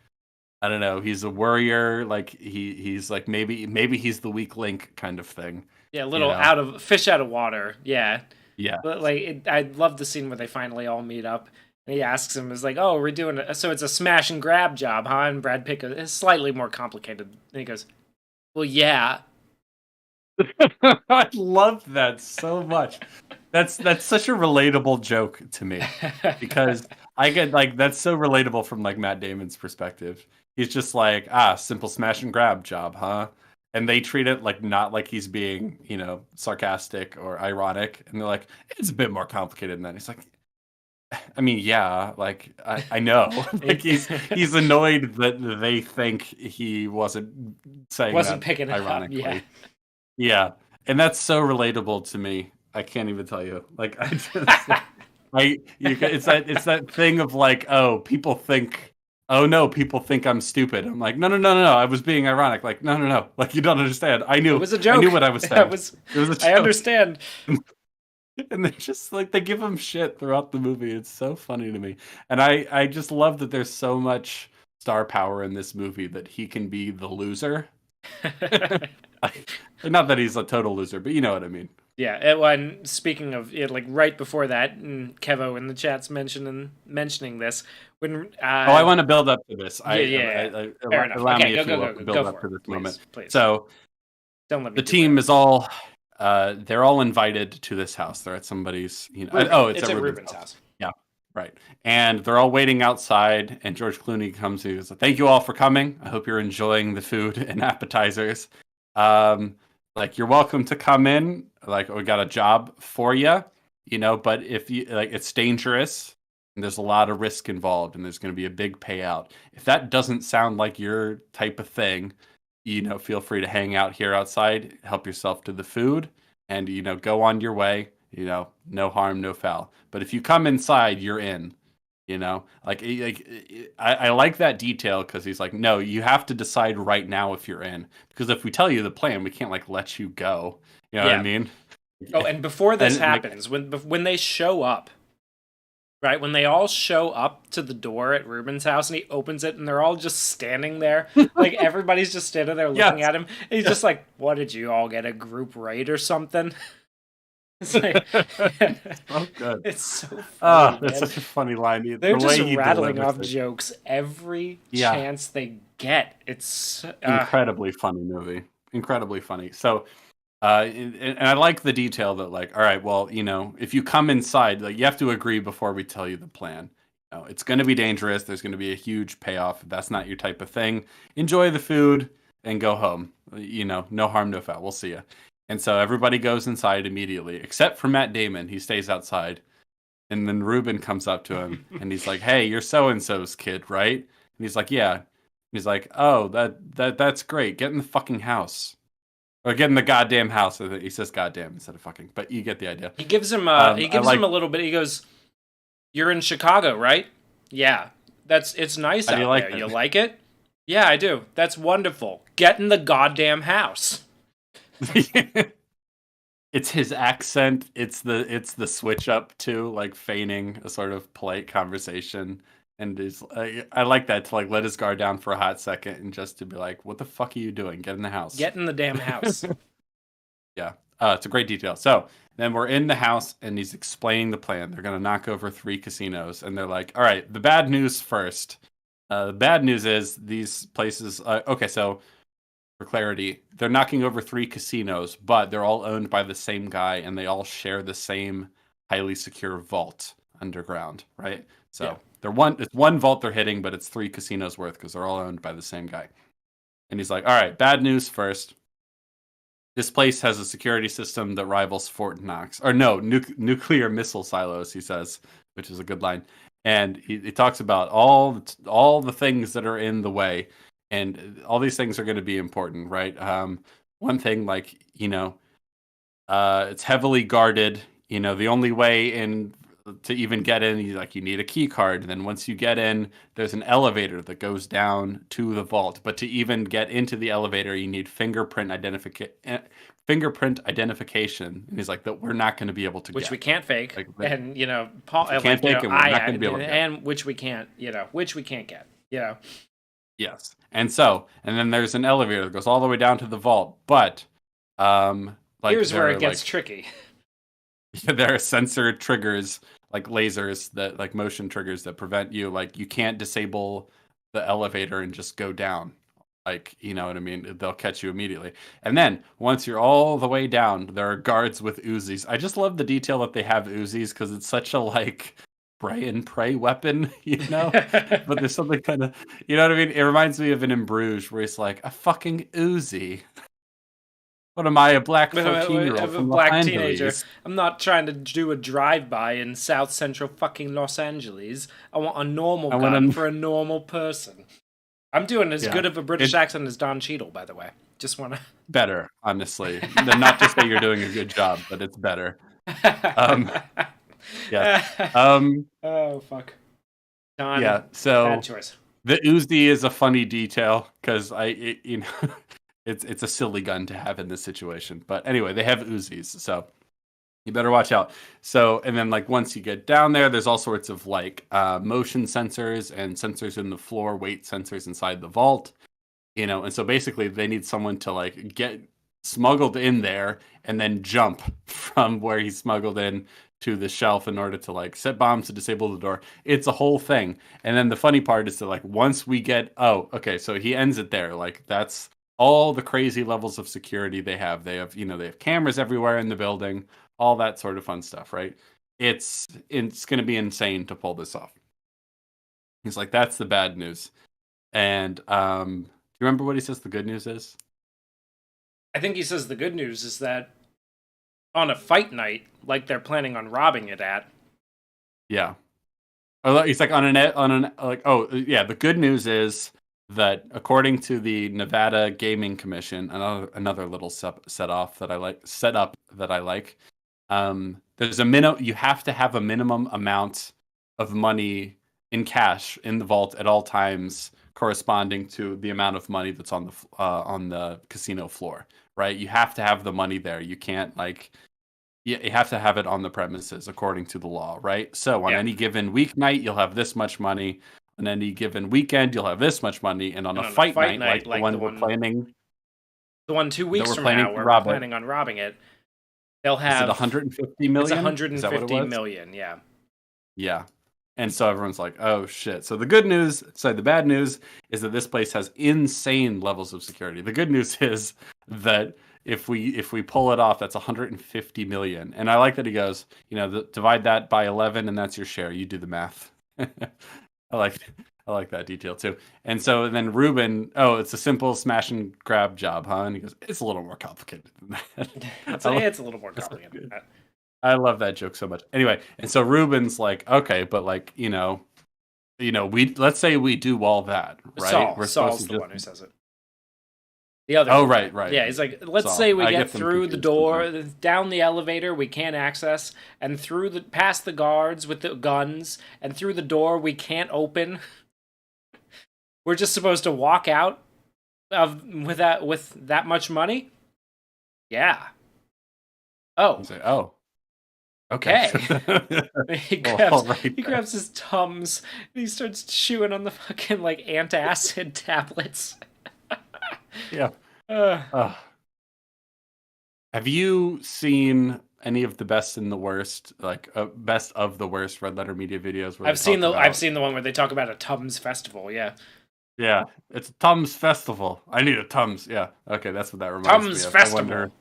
I don't know, he's a worrier, like he's like maybe he's the weak link kind of thing.
Yeah, a
You
little
know?
fish out of water. Yeah.
Yeah.
But I love the scene where they finally all meet up. And he asks him, "Is like, oh, we're doing so it's a smash and grab job, huh?" And Brad Pitt goes, "It's slightly more complicated." And he goes, "Well, yeah."
I love that so much. That's such a relatable joke to me because I get like that's so relatable from like Matt Damon's perspective. He's just like, simple smash and grab job, huh? And they treat it like not like he's being, sarcastic or ironic. And they're like, it's a bit more complicated than that. He's like, I mean, yeah, like I know. Like he's annoyed that they think he wasn't saying
Wasn't
that
picking it up.
ironically.
Yeah.
Yeah, and that's so relatable to me. I can't even tell you. Like I just, it's that thing of like, oh, people think, oh no, people think I'm stupid. I'm like, no, no, no, no, no. I was being ironic. Like, no, no, no. Like you don't understand. I knew
It was a joke.
I knew what I was saying. It was a joke.
I understand.
And they just like they give him shit throughout the movie. It's so funny to me, and I just love that there's so much star power in this movie that he can be the loser. Not that he's a total loser, but you know what I mean.
Yeah, and speaking of it, like right before that, and Kevo in the chat's mentioning this when.
I want to build up to this.
Yeah. Fair enough.
Allow
Okay,
me, if you will,
go
to build up to this
please,
moment.
Please.
So
Don't let me
the team is all. They're all invited to this house. They're at somebody's.
Ruben.
It's at
at
Ruben's
Ruben's house.
Yeah, Right. And they're all waiting outside, and George Clooney comes and he goes, "Thank you all for coming. I hope you're enjoying the food and appetizers. Um, like you're welcome to come in. Like we got a job for you, but if you like it's dangerous and there's a lot of risk involved and there's going to be a big payout. If that doesn't sound like your type of thing, feel free to hang out here outside, help yourself to the food, and go on your way. No harm, no foul. But if you come inside, you're in. I like that detail because he's like, no, you have to decide right now if you're in. Because if we tell you the plan, we can't like let you go. You know what I
Yeah.
mean?
Oh, and before this
And like,
happens, when they show up, right? When they all show up to the door at Ruben's house and he opens it and they're all just standing there. Like everybody's just standing there looking
yes,
at him. And he's just like, what did you all get a group raid or something? It's like
oh good.
it's so funny,
That's
man.
such a funny line.
They're
The
just
way he
rattling
delivers
off
it.
jokes every
Yeah,
chance they get. It's
incredibly funny movie. Incredibly funny. So and I like the detail that like, all right, well, if you come inside, like you have to agree before we tell you the plan. It's going to be dangerous. There's going to be a huge payoff. If that's not your type of thing, enjoy the food and go home. No harm, no foul. We'll see you. And so everybody goes inside immediately, except for Matt Damon. He stays outside. And then Ruben comes up to him and he's like, "Hey, you're so and so's kid, right?" And he's like, "Yeah." And he's like, "Oh, that's great. Get in the fucking house." Or get in the goddamn house. He says goddamn instead of fucking, but you get the idea.
he gives him
I like.
a little bit. He goes, "You're in Chicago, right?" Yeah. It's nice
How do you
out
like
there.
that?
You like it? Yeah, I do. That's wonderful. Get in the goddamn house.
It's his accent. It's the switch up to like feigning a sort of polite conversation, and I like that to like let his guard down for a hot second and just to be like, "What the fuck are you doing? Get in the house."
Get in the damn house.
Yeah, it's a great detail. So then we're in the house, and he's explaining the plan. They're gonna knock over 3 casinos, and they're like, "All right, the bad news first. The bad news is these places. Okay, so for clarity, they're knocking over 3 casinos, but they're all owned by the same guy, and they all share the same highly secure vault underground, right? So
Yeah.
it's one vault they're hitting, but it's 3 casinos worth because they're all owned by the same guy." And he's like, "All right, bad news first. This place has a security system that rivals Fort Knox, or no, nuclear missile silos." He says, which is a good line, and he talks about all the things that are in the way, and all these things are going to be important, right? One thing, like it's heavily guarded. The only way in to even get in, you need a key card. And then once you get in, there's an elevator that goes down to the vault. But to even get into the elevator, you need fingerprint identification. And he's like, that we're not going to be able to
Which
get.
we can't fake.
Like,
and Paul
we can't fake it. We're not going to be able to get.
And which we can't, get.
Yes. And then there's an elevator that goes all the way down to the vault. But
here's where it gets tricky.
There are sensor triggers, like lasers that like motion triggers that prevent you. Like you can't disable the elevator and just go down. Like, you know what I mean? They'll catch you immediately. And then once you're all the way down, there are guards with Uzis. I just love the detail that they have Uzis because it's such a like spray and pray weapon, But there's something kind of, you know what I mean? It reminds me of an In Bruges where it's like a fucking Uzi. What am I, a black 14-year-old from
a black
Los
teenager.
Angeles?
I'm not trying to do a drive-by in South Central fucking Los Angeles. I want a normal gun for a normal person. I'm doing as good of a British accent as Don Cheadle, by the way. Just want to...
Better, honestly. Not just that you're doing a good job, but it's better. Yeah.
Oh, fuck. Don,
yeah, so...
bad choice.
The Uzi is a funny detail, because it's a silly gun to have in this situation. But anyway, they have Uzis, so you better watch out. So, and then like once you get down there, there's all sorts of like motion sensors and sensors in the floor, weight sensors inside the vault, and so basically they need someone to like get smuggled in there and then jump from where he's smuggled in to the shelf in order to like set bombs to disable the door. It's a whole thing. And then the funny part is that like once we get, so he ends it there. Like that's all the crazy levels of security they have. They have cameras everywhere in the building, all that sort of fun stuff, right? it's going to be insane to pull this off. He's like, that's the bad news. And do you remember what he says the good news is?
I think he says the good news is that on a fight night, like they're planning on robbing it at.
Yeah. He's like on an like, oh yeah, the good news is that according to the Nevada Gaming Commission, another little set up that I like. There's a minimum. You have to have a minimum amount of money in cash in the vault at all times, corresponding to the amount of money that's on the casino floor. Right? You have to have the money there. You can't like you have to have it on the premises according to the law, right? So on
Yeah.
any given weeknight, you'll have this much money. On any given weekend, you'll have this much money. And on
And
a
on a
fight
fight
night,
night,
like the
like
one we're planning,
the one 2
that
weeks
we're
from
planning
now,
to
where we're
rob it,
planning on robbing it, they'll
is it
have
150
it's
million? Is that what it
150
was?
million. Yeah.
Yeah. And so everyone's like, oh shit. So the bad news is that this place has insane levels of security. The good news is that if we pull it off, that's 150 million. And I like that he goes, divide that by 11 and that's your share. You do the math. I like I like that detail too. And so then Ruben, oh, it's a simple smash and grab job, huh? And he goes, it's a little more complicated than that.
it's,
I
a,
lo-
it's a little more complicated than that.
I love that joke so much. Anyway, and so Ruben's like, okay, but like, we let's say we do all that, right? We're supposed
Saul's
to
the
just
one who says it. The other
Oh,
guy.
right.
Yeah, he's like, let's
Saul.
say we
I
get
get them
through the
confused sometimes.
door, down the elevator we can't access, and past the guards with the guns, and through the door we can't open. We're just supposed to walk out with that much money? Yeah. Oh,
You say, oh, okay.
okay.
Well, all right
He
then.
grabs his Tums and he starts chewing on the fucking like antacid tablets.
Yeah.
Uh,
Uh, have you seen any of the best and the worst, like best of the worst Red Letter Media videos where they talk
I've
about?
seen the one where they talk about a Tums festival. Yeah,
Yeah, it's a Tums festival. I need a Tums. Yeah. Okay, that's what that reminds me
Tums
of. I wonder.
festival.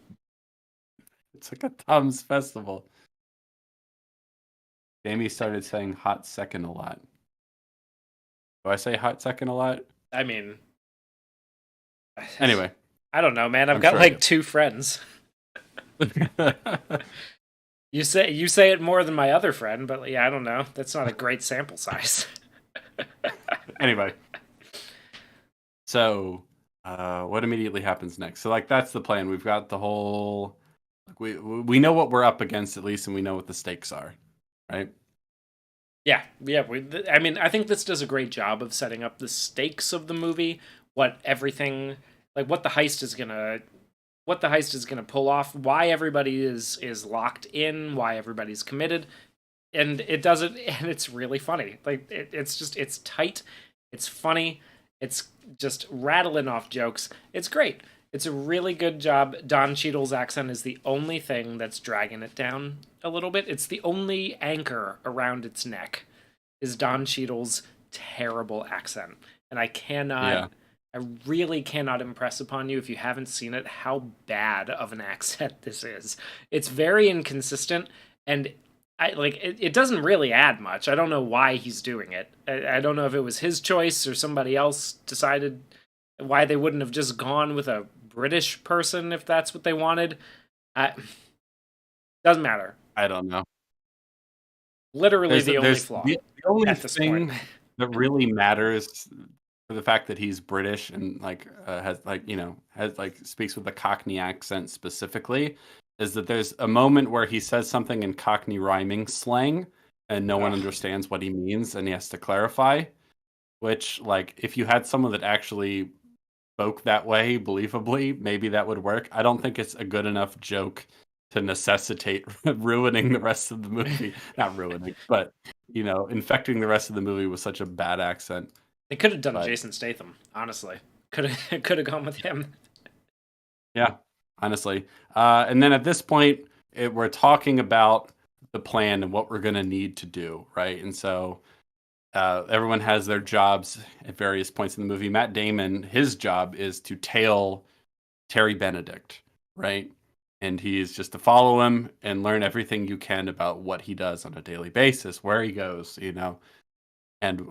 It's like a Tums festival. Jamie started saying hot second a lot. Do I say hot second a lot?
I mean,
Anyway,
I don't know, man. I've
I'm
got
sure I
like
do.
2 friends. You say it more than my other friend, but yeah, I don't know. That's not a great sample size.
Anyway, so what immediately happens next? So like that's the plan. We've got the whole like we know what we're up against at least, and we know what the stakes are, right?
Yeah, yeah. I mean, I think this does a great job of setting up the stakes of the movie, what everything, like what the heist is gonna pull off, why everybody is locked in, why everybody's committed, and it does it, and it's really funny. Like it's tight, it's funny, it's just rattling off jokes. It's great. It's a really good job. Don Cheadle's accent is the only thing that's dragging it down a little bit. It's the only anchor around its neck is Don Cheadle's terrible accent. And
Yeah.
I really cannot impress upon you if you haven't seen it how bad of an accent this is. It's very inconsistent and it doesn't really add much. I don't know why he's doing it. I don't know if it was his choice or somebody else decided why they wouldn't have just gone with a British person if that's what they wanted. I doesn't matter.
I don't know.
Literally the only
There's
flaw
the only
at this point.
thing that really matters for the fact that he's British and like has like speaks with a Cockney accent specifically is that there's a moment where he says something in Cockney rhyming slang and no one
Ugh.
understands what he means and he has to clarify. Which like if you had someone that actually spoke that way believably, maybe that would work. I don't think it's a good enough joke to necessitate ruining the rest of the movie. Not ruining, but infecting the rest of the movie with such a bad accent.
They could have done
But
Jason Statham, honestly. Could have gone with him.
yeah, honestly. And then at this point, we're talking about the plan and what we're going to need to do, right? And so everyone has their jobs at various points in the movie. Matt Damon, his job is to tail Terry Benedict, right? and he is just to follow him and learn everything you can about what he does on a daily basis, where he goes, and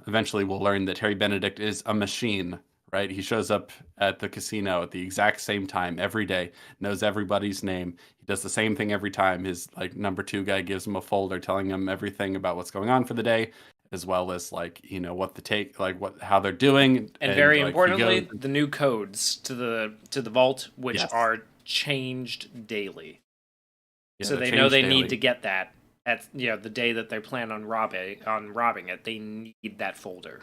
eventually we'll learn that Terry Benedict is a machine, right? He shows up at the casino at the exact same time every day, knows everybody's name. He does the same thing every time. His like number two guy gives him a folder telling him everything about what's going on for the day, as well as like what the take like what how they're doing,
And
and
very
like he goes.
importantly, the new codes to the vault, which
Yes,
are changed daily.
yeah,
So
they're
they know
changed
they need
daily.
to get that at the day that they plan on robbing it. They need that folder,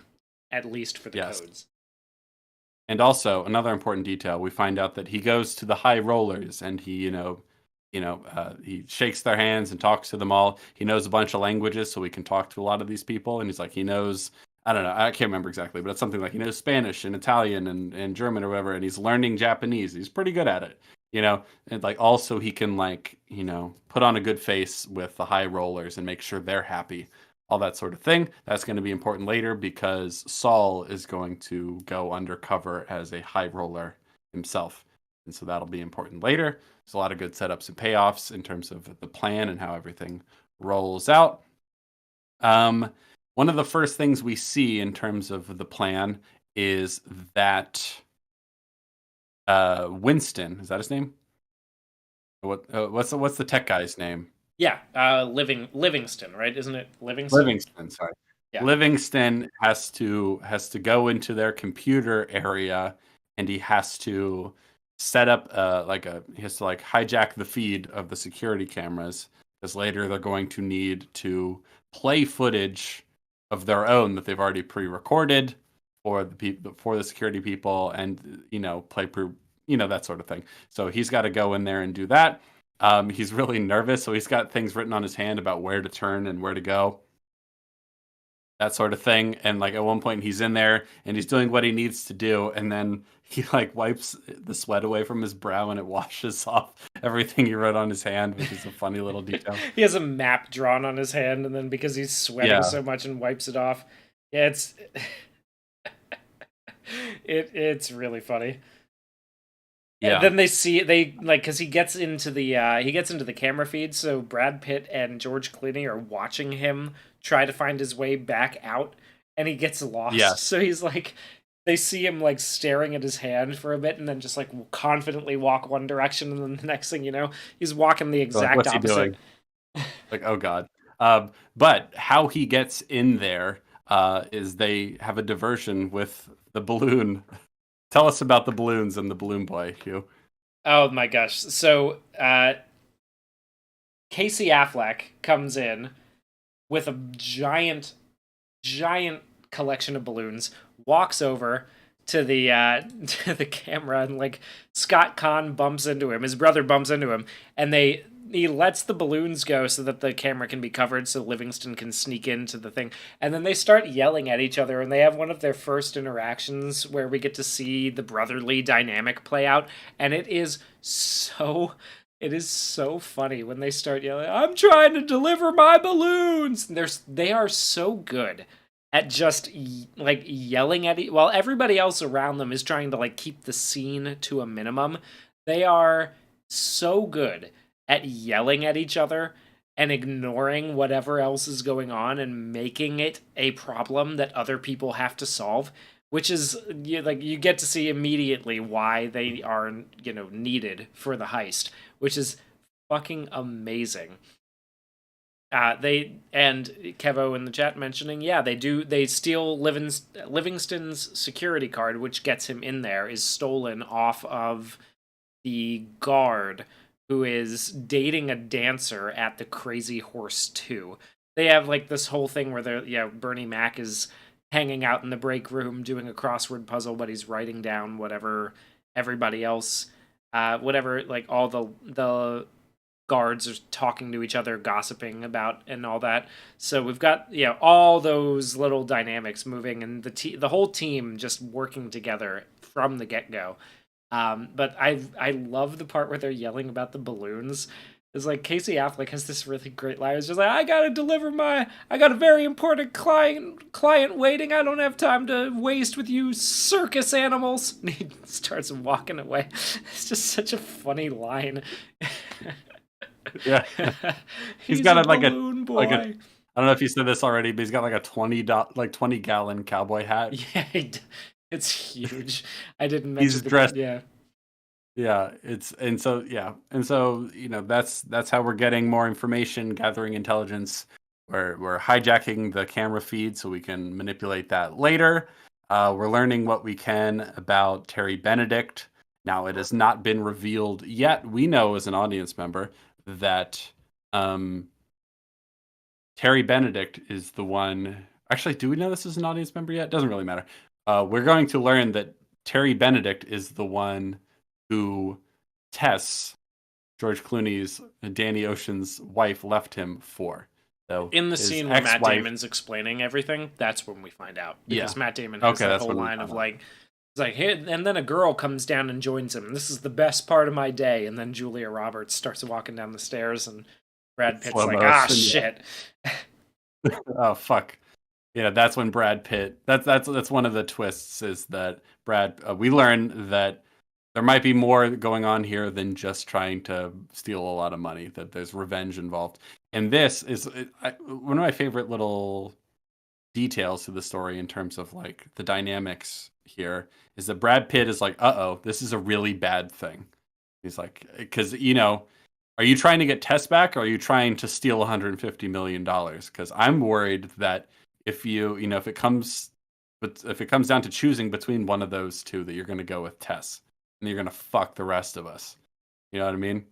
at least for the
Yes.
codes.
And also another important detail, we find out that he goes to the high rollers and he shakes their hands and talks to them all. He knows a bunch of languages, so we can talk to a lot of these people. And he's like, he knows, I don't know, I can't remember exactly, but it's something like he knows Spanish and Italian and German or whatever, and he's learning Japanese. He's pretty good at it. And like also he can like, put on a good face with the high rollers and make sure they're happy, all that sort of thing. That's going to be important later because Saul is going to go undercover as a high roller himself. And so that'll be important later. There's a lot of good setups and payoffs in terms of the plan and how everything rolls out. Um, One of the first things we see in terms of the plan is that Winston, is that his name? What's the tech guy's name?
Yeah, Livingston, right? Isn't it Livingston?
Livingston, sorry.
Yeah.
Livingston has to go into their computer area, and he has to set up he has to like hijack the feed of the security cameras, because later they're going to need to play footage of their own that they've already pre-recorded for the security people, and play that sort of thing. So he's got to go in there and do that. He's really nervous, so he's got things written on his hand about where to turn and where to go, that sort of thing. And like at one point, he's in there and he's doing what he needs to do, and then he like wipes the sweat away from his brow, and it washes off everything he wrote on his hand, which is a funny little detail.
He has a map drawn on his hand, and then because he's sweating
Yeah,
so much and wipes it off, yeah, it's really funny. And
yeah,
then they like because he gets into the camera feed, so Brad Pitt and George Clooney are watching him try to find his way back out, and he gets lost.
yes.
So he's like, they see him like staring at his hand for a bit, and then just like confidently walk one direction, and then the next thing you know, he's walking the
They're like,
exact
what's he
opposite.
doing? Like, oh god. But how he gets in there is they have a diversion with the balloon. Tell us about the balloons and the balloon boy, Hugh.
Oh my gosh! So Casey Affleck comes in with a giant collection of balloons, walks over to the to the camera, and like Scott Kahn bumps into him, his brother bumps into him, and he lets the balloons go so that the camera can be covered so Livingston can sneak into the thing. And then they start yelling at each other, and they have one of their first interactions where we get to see the brotherly dynamic play out, and it is so funny when they start yelling, "I'm trying to deliver my balloons." They are so good at just like yelling at while everybody else around them is trying to like keep the scene to a minimum. They are so good at yelling at each other and ignoring whatever else is going on and making it a problem that other people have to solve, which is you get to see immediately why they are needed for the heist, which is fucking amazing. They and Kevo in the chat mentioning, yeah, they steal Livingston's security card, which gets him in there, is stolen off of the guard who is dating a dancer at the Crazy Horse 2. They have like this whole thing where Bernie Mac is hanging out in the break room doing a crossword puzzle, but he's writing down whatever everybody else whatever like all the guards are talking to each other, gossiping about, and all that. So we've got all those little dynamics moving, and the whole team just working together from the get go. But I love the part where they're yelling about the balloons. It's like Casey Affleck has this really great line. It's just like, I got a very important client waiting. I don't have time to waste with you circus animals. And he starts walking away. It's just such a funny line.
Yeah. He's
He's
got
a
a,
balloon
like a
boy.
I don't know if you said this already, but he's got like a 20 gallon cowboy hat.
Yeah, it's huge. I didn't
He's
mention
dressed.
yeah.
Yeah, and so that's how we're getting more information, gathering intelligence. We're hijacking the camera feed so we can manipulate that later. We're learning what we can about Terry Benedict. Now, it has not been revealed yet. We know as an audience member that um, Terry Benedict is the one. Actually, do we know this is an audience member yet? Doesn't really matter. We're going to learn that Terry Benedict is the one who Tess, George Clooney's Danny Ocean's wife, left him for. So
In the
his
scene where Matt
ex-wife.
Damon's explaining everything, that's when we find out.
Yeah.
Because Matt Damon has
Okay,
that
that's
whole
when we
line
find
of
out.
like, it's like, hey, and then a girl comes down and joins him. This is the best part of my day. And then Julia Roberts starts walking down the stairs, and Brad Pitt's
Slow
like,
motion,
shit.
Oh fuck. Yeah, that's when Brad Pitt. That's one of the twists is that we learn that there might be more going on here than just trying to steal a lot of money. That there's revenge involved, and this is one of my favorite little details to the story in terms of like the dynamics here is that Brad Pitt is like, "Uh-oh, this is a really bad thing." He's like, because are you trying to get Tess back, or are you trying to steal $150 million? Because I'm worried that if if it comes, but if it comes down to choosing between one of those two, that you're going to go with Tess, and you're going to fuck the rest of us. You know what I mean?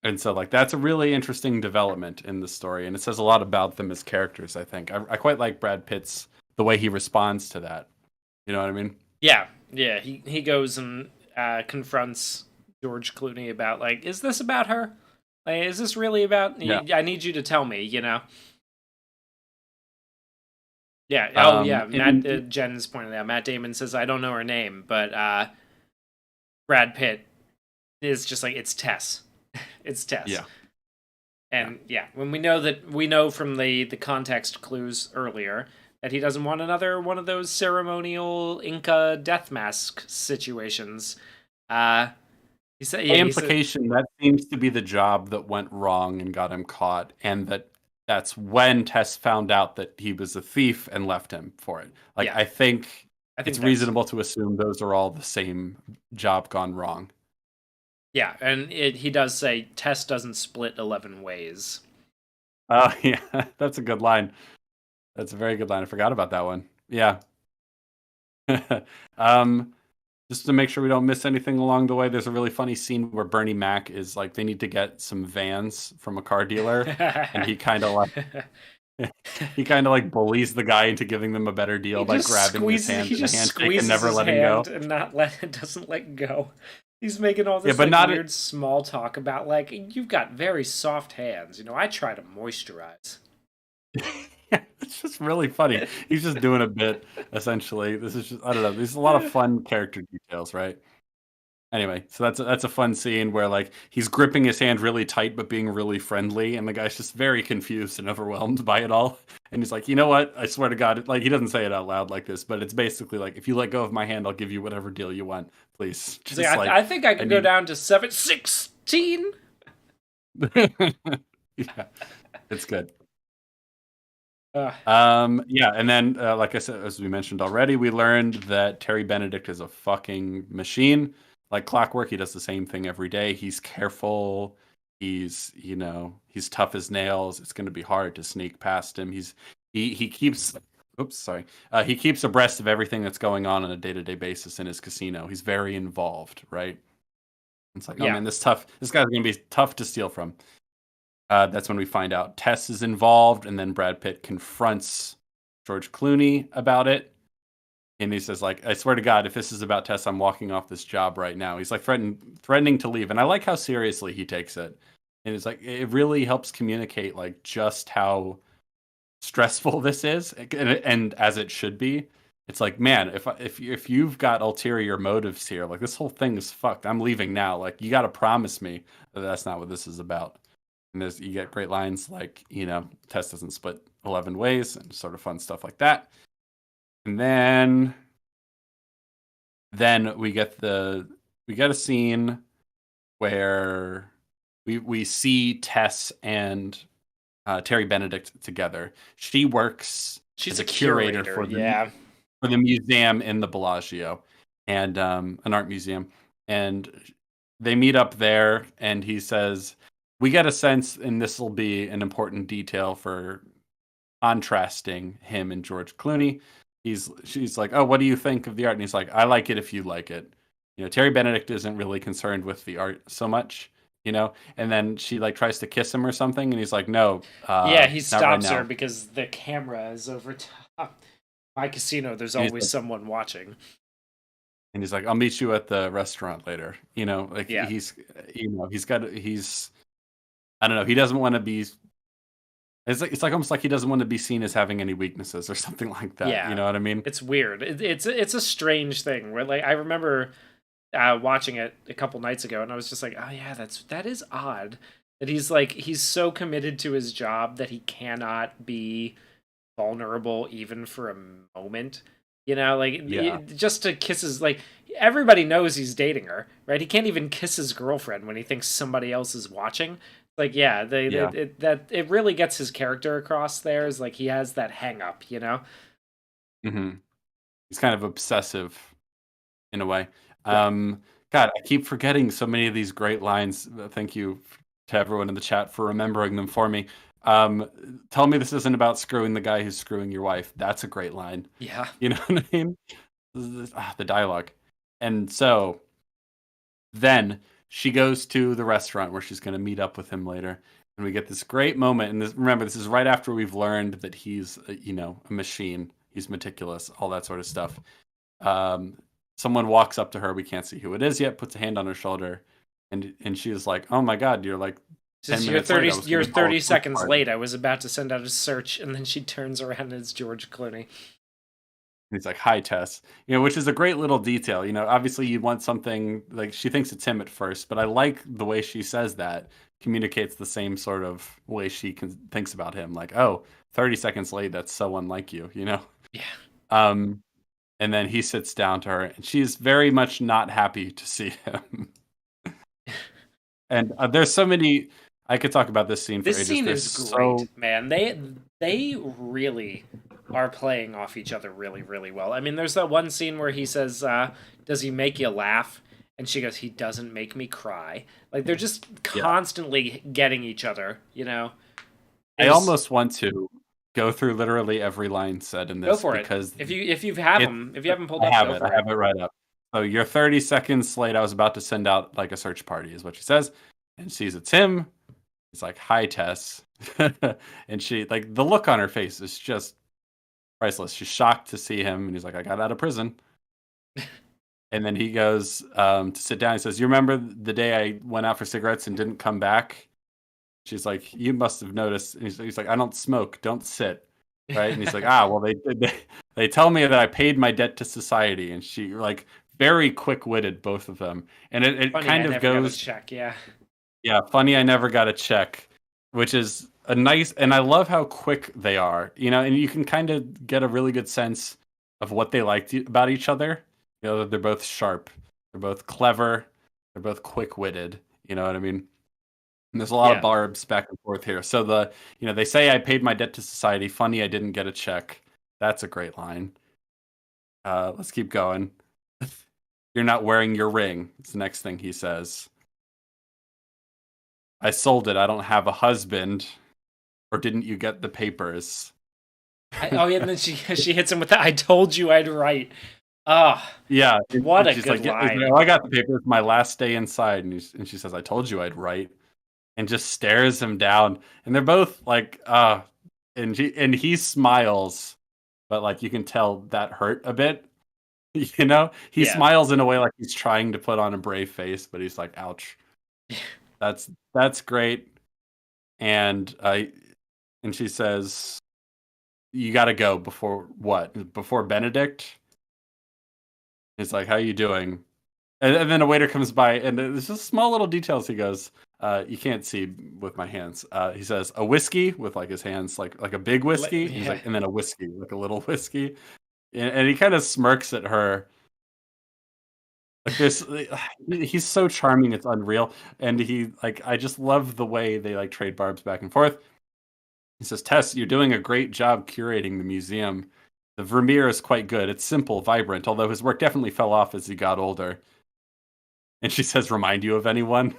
And so, like, that's a really interesting development in the story, and it says a lot about them as characters. I think I quite like Brad Pitt's the way he responds to that. You know what I mean?
Yeah, yeah. He goes and confronts George Clooney about, like, is this about her? Like, is this really about?
Yeah.
I need you to tell me. Yeah. Oh, yeah. Jen's pointed out. Matt Damon says, I don't know her name, but Brad Pitt is just like, it's Tess. It's Tess.
Yeah.
And when we know from the context clues earlier that he doesn't want another one of those ceremonial Inca death mask situations. He said,
the implication that seems to be the job that went wrong and got him caught, and that's when Tess found out that he was a thief and left him for it. Like, I think it's reasonable to assume those are all the same job gone wrong.
Yeah, and he does say Tess doesn't split 11 ways.
Oh, yeah, that's a good line. That's a very good line. I forgot about that one. Yeah. Just to make sure we don't miss anything along the way, there's a really funny scene where Bernie Mac is like, they need to get some vans from a car dealer, and he kind of like bullies the guy into giving them a better deal by grabbing his hand in the handshake and never letting go,
and doesn't let go. He's making all this weird small talk about, like, you've got very soft hands. I try to moisturize.
It's just really funny. He's just doing a bit, essentially. This is just, I don't know. There's a lot of fun character details, right? Anyway, so that's a fun scene where, like, he's gripping his hand really tight but being really friendly, and the guy's just very confused and overwhelmed by it all. And he's like, you know what? I swear to God, like, he doesn't say it out loud like this, but it's basically like, if you let go of my hand, I'll give you whatever deal you want, please. Just
I think I can go down to 716.
Yeah, it's good. And then like I said, as we mentioned already, we learned that Terry Benedict is a fucking machine. Like clockwork, he does the same thing every day. He's careful. He's tough as nails. It's going to be hard to sneak past him. He keeps he keeps abreast of everything that's going on a day-to-day basis in his casino. He's very involved, right? It's like, oh man, this guy's going to be tough to steal from. That's when we find out Tess is involved, and then Brad Pitt confronts George Clooney about it. And he says, like, I swear to God, if this is about Tess, I'm walking off this job right now. He's like threatening to leave. And I like how seriously he takes it. And it's like, it really helps communicate like just how stressful this is, and as it should be. It's like, man, if you've got ulterior motives here, like this whole thing is fucked. I'm leaving now. Like, you got to promise me that that's not what this is about. And you get great lines like, Tess doesn't split 11 ways and sort of fun stuff like that. And then we get a scene where we see Tess and Terry Benedict together. She works
She's
as
a
a curator
curator,
for
yeah.
the museum in the Bellagio, and an art museum. And they meet up there, and he says, "We get a sense, and this will be an important detail for contrasting him and George Clooney." She's like, "Oh, what do you think of the art?" And he's like, "I like it if you like it." Terry Benedict isn't really concerned with the art so much, And then she like tries to kiss him or something, and he's like, "No,
Yeah, he
not right
stops her
now."
because the camera is over top. My casino, there's
And he's
always
like,
someone watching.
"I'll meet you at the restaurant later." Like
Yeah.
he's I don't know. He doesn't want to be. It's like almost like he doesn't want to be seen as having any weaknesses or something like that. You
Yeah.
know what I mean?
It's weird. It's a strange thing where like I remember watching it a couple nights ago, and I was just like, oh yeah, that is odd. That he's so committed to his job that he cannot be vulnerable even for a moment. Like
Yeah.
just to kiss his like everybody knows he's dating her, right? He can't even kiss his girlfriend when he thinks somebody else is watching. Like yeah,
Yeah.
it really gets his character across there is like he has that hang up.
hmm He's kind of obsessive in a way.
Right.
God, I keep forgetting so many of these great lines. Thank you to everyone in the chat for remembering them for me. Tell me this isn't about screwing the guy who's screwing your wife. That's a great line.
Yeah.
You know what I mean? The dialogue. And so then she goes to the restaurant where she's going to meet up with him later. And we get this great moment. And remember, this is right after we've learned that he's, a machine. He's meticulous, all that sort of stuff. Someone walks up to her. We can't see who it is yet. Puts a hand on her shoulder, and she is like, "Oh my God, you're like 10
Says
minutes late.
you're
Call a
30
search
seconds
party."
late. I was about to send out a search, and then she turns around and it's George Clooney.
And he's like, "Hi, Tess," which is a great little detail. Obviously you want something like she thinks it's him at first, but I like the way she says that communicates the same sort of way she thinks about him. Like, oh, 30 seconds late. That's so unlike you,
Yeah.
Um, and then he sits down to her, and she's very much not happy to see him. And there's so many. I could talk about this scene for
This
ages.
scene
There's
is great,
so
man. They really are playing off each other really, really well. I mean, there's that one scene where he says, "Does he make you laugh?" And she goes, "He doesn't make me cry." Like they're just
yeah.
constantly getting each other.
I almost want to go through literally every line said in
Go
this
for it.
because
If you haven't pulled
I
up,
have
go
it.
for
I have it right up. So you're 30 seconds late. I was about to send out like a search party, is what she says, and sees it's him. He's like, "Hi, Tess," and she like the look on her face is just priceless. She's shocked to see him, and he's like, "I got out of prison." And then he goes to sit down. He says, "You remember the day I went out for cigarettes and didn't come back?" She's like, "You must have noticed." And he's like, "I don't smoke. Don't sit." Right? And he's like, "Ah, well, they tell me that I paid my debt to society." And she like very quick-witted, both of them. And it
Funny,
kind
I
of
never got a
goes,
check. Yeah.
yeah, funny. I never got a check, which is a nice, and I love how quick they are. And you can kind of get a really good sense of what they liked about each other. That they're both sharp, they're both clever, they're both quick-witted. You know what I mean? And there's a lot of
Yeah.
barbs back and forth here. So they say I paid my debt to society. Funny, I didn't get a check. That's a great line. Let's keep going. You're not wearing your ring. It's the next thing he says. I sold it. I don't have a husband. Or didn't you get the papers?
Oh yeah, and then she hits him with that. I told you I'd write. Ah,
Yeah.
what a
She's
good
like, yeah,
line.
I got the papers. My last day inside. And she says, I told you I'd write. And just stares him down. And they're both like, and he smiles, but like you can tell that hurt a bit. He
Yeah.
smiles in a way like he's trying to put on a brave face, but he's like, ouch. That's great. And she says, you got to go before what? Before Benedict? He's like, how you doing? And then a waiter comes by, and there's just small little details. He goes, You can't see with my hands. He says a whiskey with like his hands like a big whiskey. He's
Yeah.
like, and then a whiskey, like a little whiskey. And he kind of smirks at her. Like this, he's so charming, it's unreal. And he like, I just love the way they like trade barbs back and forth. He says, Tess, you're doing a great job curating the museum. The Vermeer is quite good. It's simple, vibrant, although his work definitely fell off as he got older. And she says, remind you of anyone?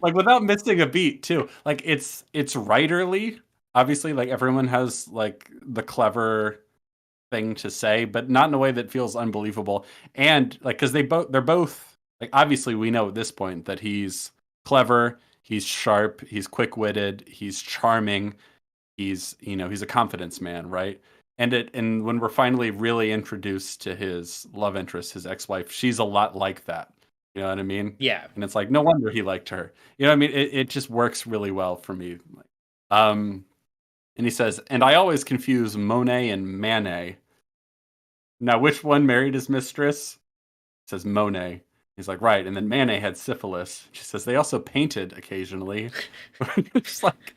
Like without missing a beat too. Like it's writerly. Obviously, like everyone has like the clever thing to say, but not in a way that feels unbelievable. And like because they're both like obviously we know at this point that he's clever, he's sharp, he's quick-witted, he's charming, he's a confidence man, right? And when we're finally really introduced to his love interest, his ex-wife, she's a lot like that. You know what I mean?
Yeah.
And it's like no wonder he liked her. You know what I mean? It just works really well for me. Um and he says, and I always confuse Monet and Manet. Now, which one married his mistress? It says Monet. He's like, right. And then Manet had syphilis. She says they also painted occasionally. It's like,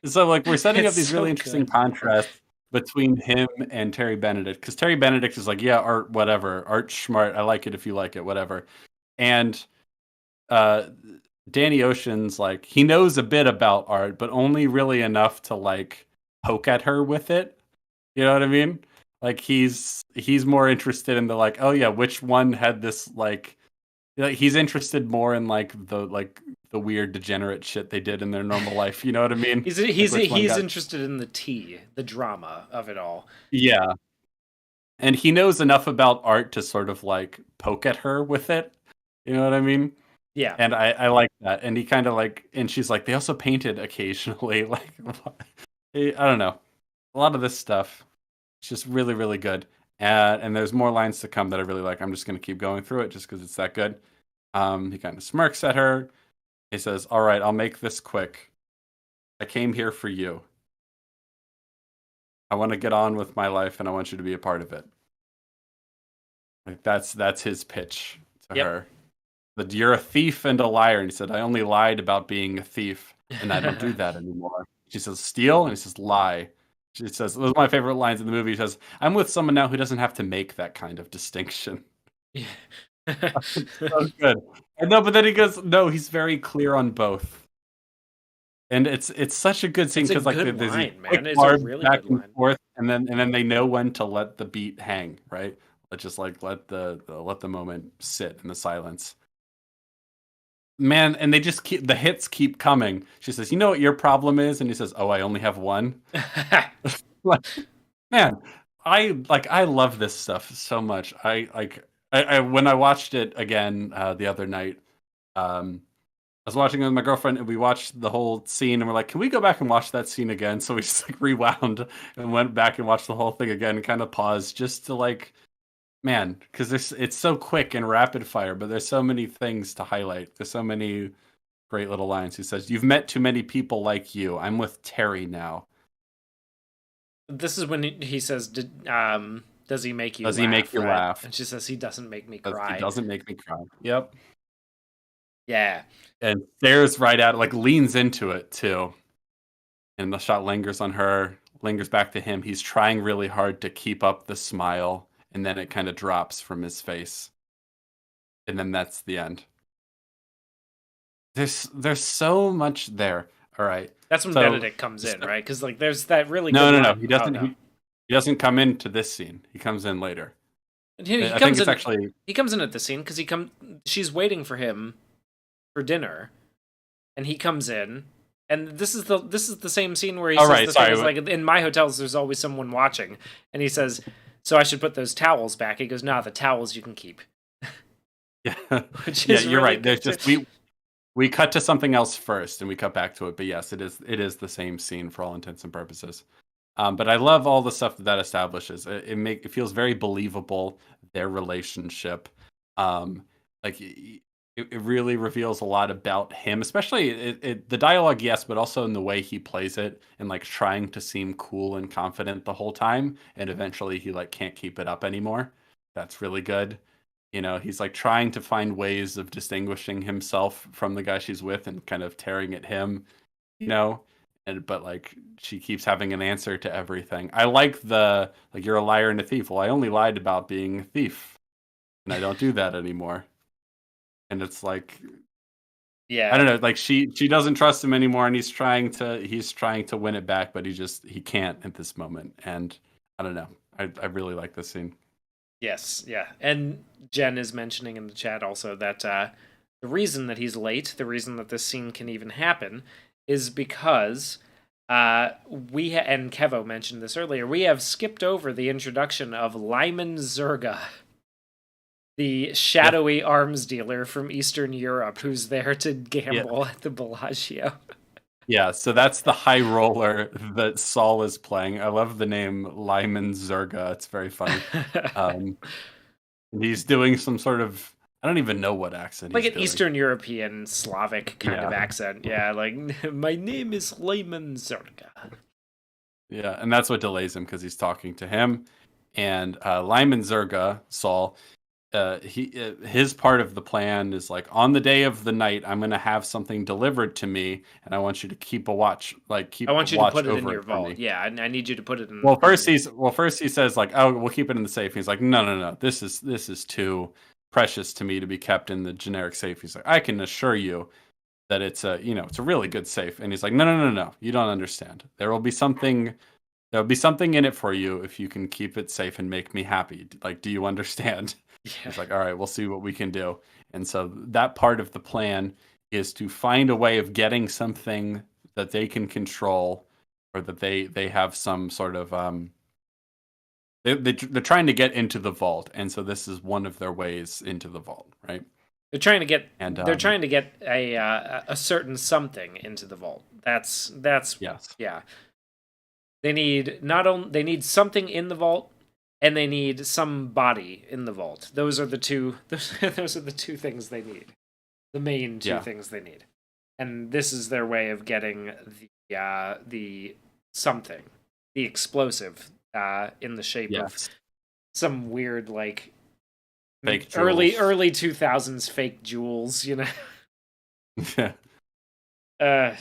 so like we're setting up
It's
these
so
really interesting
good.
contrasts between him and Terry Benedict. Because Terry Benedict is like, yeah, art, whatever, art smart. I like it if you like it, whatever. And uh, Danny Ocean's like, he knows a bit about art, but only really enough to like poke at her with it. You know what I mean? Like he's more interested in the like, oh yeah, which one had this like he's interested more in like the weird degenerate shit they did in their normal life. You know what I mean?
He's
Like
he's
which one
he's
got
interested in the tea, the drama of it all.
yeah. And he knows enough about art to sort of like poke at her with it. You know what I mean?
Yeah.
And I like that. And he kind of like, and she's like, they also painted occasionally. Like, I don't know. A lot of this stuff. It's just really, really good. And there's more lines to come that I really like. I'm just going to keep going through it just because it's that good. He kind of smirks at her. He says, all right, I'll make this quick. I came here for you. I want to get on with my life and I want you to be a part of it. Like that's his pitch to
Yep.
her. That you're a thief and a liar. And he said, I only lied about being a thief and I don't do that anymore. She says, steal? And he says, lie. She says, those are my favorite lines in the movie. He says, I'm with someone now who doesn't have to make that kind of distinction.
Yeah.
It's so good. And no, but then he goes, no, he's very clear on both. And it's such a good scene
It's a
because like
good
there's these
line,
quick
man. It's a
barbs
really
back
good
and
line.
forth, and then they know when to let the beat hang, right? Let's just like let the moment sit in the silence. Man, and they just keep the hits keep coming. She says, "You know what your problem is?" And he says, "Oh, I only have one." Like, man, I love this stuff so much. I when I watched it again the other night, I was watching it with my girlfriend and we watched the whole scene and we're like, can we go back and watch that scene again? So we just like rewound and went back and watched the whole thing again and kind of paused just to like, man, because it's so quick and rapid fire, but there's so many things to highlight. There's so many great little lines. He says, you've met too many people like you. I'm with Terry now.
This is when he says, does he make you
Does he make
laugh,
you
right?
laugh?
And she says, he doesn't make me
He
cry.
doesn't make me cry. Yep.
Yeah.
And stares right at it, like leans into it too. And the shot lingers on her, lingers back to him. He's trying really hard to keep up the smile, and then it kind of drops from his face. And then that's the end. There's so much there. All right.
That's when
So
Benedict comes in, right? Because like there's that really
no,
good
no, no.
line.
He
Oh
doesn't.
no.
He doesn't come into this scene. He comes in later.
He
I think
comes
it's
in.
actually.
He comes in at the scene because she's waiting for him for dinner, and he comes in, and this is the same scene where he
Oh,
says
right,
the
sorry.
thing is like in my hotels there's always someone watching, and he says, so I should put those towels back. He goes, nah, the towels you can keep.
Yeah,
Which
yeah.
is
You're
really
right. There's
good
just we cut to something else first, and we cut back to it. But yes, it is the same scene for all intents and purposes. But I love all the stuff that establishes. It feels very believable, their relationship. Like it really reveals a lot about him, especially the dialogue, yes, but also in the way he plays it and like trying to seem cool and confident the whole time, and eventually he like can't keep it up anymore. That's really good. He's like trying to find ways of distinguishing himself from the guy she's with and kind of tearing at him, you know, but like she keeps having an answer to everything. I like the like you're a liar and a thief. Well, I only lied about being a thief, and I don't do that anymore. And it's like I
Yeah.
don't know, like she doesn't trust him anymore, and he's trying to win it back, but he can't at this moment. And I don't know. I really like this scene.
Yes, yeah. And Jen is mentioning in the chat also that the reason that he's late, the reason that this scene can even happen, is because and Kevo mentioned this earlier, we have skipped over the introduction of Lyman Zerga, the
Yeah,
shadowy arms dealer from Eastern Europe who's there to
yeah,
gamble at the Bellagio.
yeah. So that's the high roller that Saul is playing. I love the name Lyman Zerga. It's very funny. Um, and he's doing some sort of I don't even know what accent
Like
he's
an
doing.
Eastern European Slavic kind of
Yeah,
accent. Yeah, like my name is Lyman Zerga.
yeah, and that's what delays him because he's talking to him. And Lyman Zerga, Saul, his part of the plan is like on the day of the night, I'm gonna have something delivered to me, and I want you to
I
keep
want you to
watch
put it in
over
your
it for
vault.
me.
Yeah, I need you to put it in.
Well, first he says like, oh, we'll keep it in the safe. He's like, no, no, no, this is too precious to me to be kept in the generic safe. He's like, I can assure you that it's a really good safe. And he's like, no, no, no, no, you don't understand. There'll be something in it for you if you can keep it safe and make me happy. Like, do you understand?
Yeah,
He's like, all right, we'll see what we can do. And so that part of the plan is to find a way of getting something that they can control, or that they have some sort of they're trying to get into the vault, and so this is one of their ways into the vault, right?
they're trying to get
And
they're trying to get a certain something into the vault. That's
yes,
yeah. They need not only they need something in the vault, and they need some body in the vault. Those are the two. Those are the two things they need. The main two
yeah,
things they need, and this is their way of getting the something, the explosive, in the shape of
yes,
some weird like
fake
early
jewels.
early 2000s fake jewels.
Yeah,
Uh,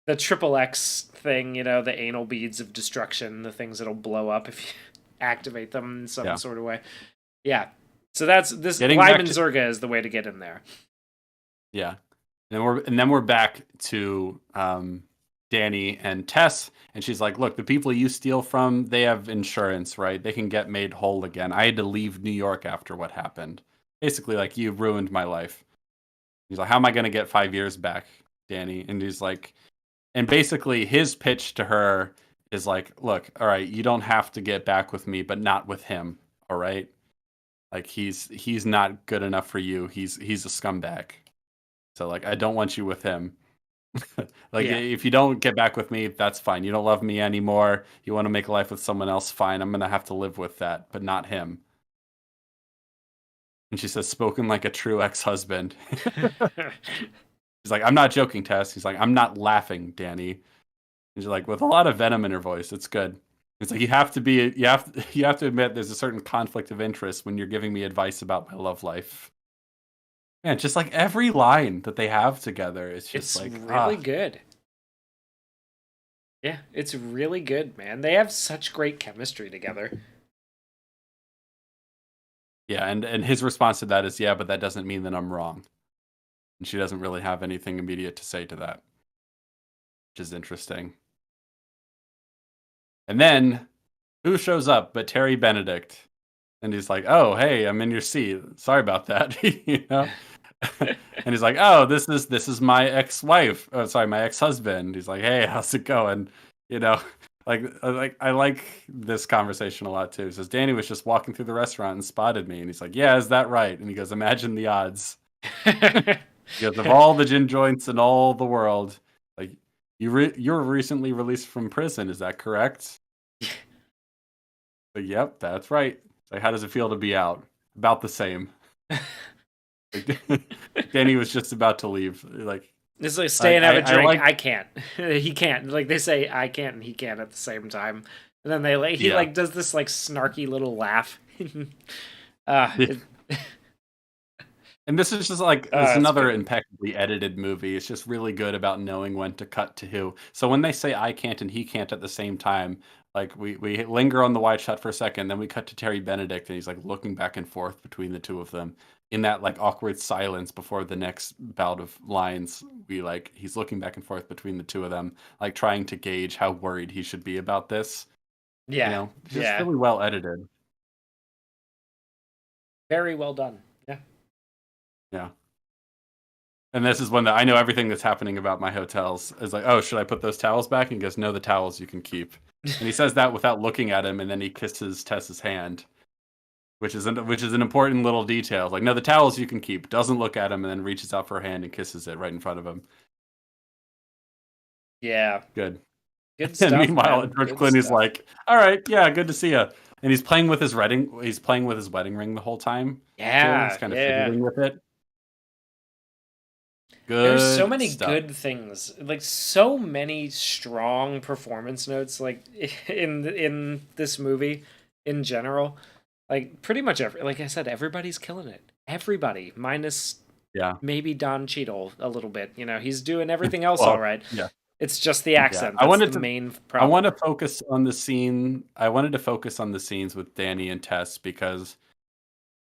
the triple X thing, the anal beads of destruction, the things that'll blow up if you activate them in some
yeah.
sort of way. Yeah. So that's this
Getting back
Lyman
to
Zerga is the way to get in there.
yeah, and then we're back to Danny and Tess, and she's like, "Look, the people you steal from, they have insurance, right? They can get made whole again. I had to leave New York after what happened. Basically, like you ruined my life." He's like, "How am I going to get 5 years back, Danny?" And he's like, and basically his pitch to her is like, "Look, all right, you don't have to get back with me, but not with him, all right? Like he's not good enough for you. He's a scumbag. So like I don't want you with him." Like
Yeah.
if you don't get back with me, that's fine. You don't love me anymore. You want to make a life with someone else, fine. I'm gonna have to live with that, but not him. And she says, spoken like a true ex-husband. He's like, I'm not joking, Tess. He's like, I'm not laughing, Danny. And she's like, with a lot of venom in her voice. It's good. It's like you have to admit there's a certain conflict of interest when you're giving me advice about my love life. Man, just like every line that they have together, it's just
It's
like
really good. Yeah, it's really good, man. They have such great chemistry together.
yeah. And his response to that is, yeah, but that doesn't mean that I'm wrong. And she doesn't really have anything immediate to say to that, which is interesting. And then who shows up but Terry Benedict? And he's like, "Oh, hey, I'm in your seat. Sorry about that." And he's like, "Oh, this is my ex-wife. Oh, sorry, my ex-husband." He's like, "Hey, how's it going?" You know, I like this conversation a lot too. He says, "Danny was just walking through the restaurant and spotted me." And he's like, "Yeah, is that right?" And he goes, "Imagine the odds." Because of all the gin joints in all the world, like you're recently released from prison, is that correct? But yep, that's right. Like, how does it feel to be out? About the same. Like, Danny was just about to leave. Like,
It's like
I,
stay and have
I,
a
I
drink.
like,
I can't. He can't. Like they say, I can't and he can't at the same time. And then he
yeah,
like does this like snarky little laugh. uh,
yeah,
it,
And this is just like it's
That's
another
good.
impeccably edited movie. It's just really good about knowing when to cut to who. So when they say I can't and he can't at the same time, like we linger on the wide shot for a second, then we cut to Terry Benedict and he's like looking back and forth between the two of them in that like awkward silence before the next bout of lines. We like he's looking back and forth between the two of them, like trying to gauge how worried he should be about this. You
Yeah,
know, just
yeah,
really well edited.
very well done. Yeah,
Yeah. And this is when I know everything that's happening about my hotels. Is like, oh, should I put those towels back? And he goes, no, the towels you can keep. And he says that without looking at him, and then he kisses Tess's hand, which is an important little detail. Like, no, the towels you can keep. Doesn't look at him, and then reaches out for her hand and kisses it right in front of him.
yeah,
Good.
good
And
stuff,
meanwhile,
man.
George
Good
Clooney's
stuff.
like, all right, yeah, good to see you. And he's playing with his wedding. He's playing with his wedding ring the whole time too. He's
Yeah,
kind of
yeah.
fidgeting with it.
There's so
Good
many
stuff.
good things, like so many strong performance notes, like in this movie in general. Like pretty much like I said, everybody's killing it. Everybody, minus
Yeah.
maybe Don Cheadle a little bit. You know, he's doing everything else all
Well,
right.
yeah.
It's just the
Yeah.
accent that's the main
I want to
problem.
focus on the scene. I wanted to focus on the scenes with Danny and Tess because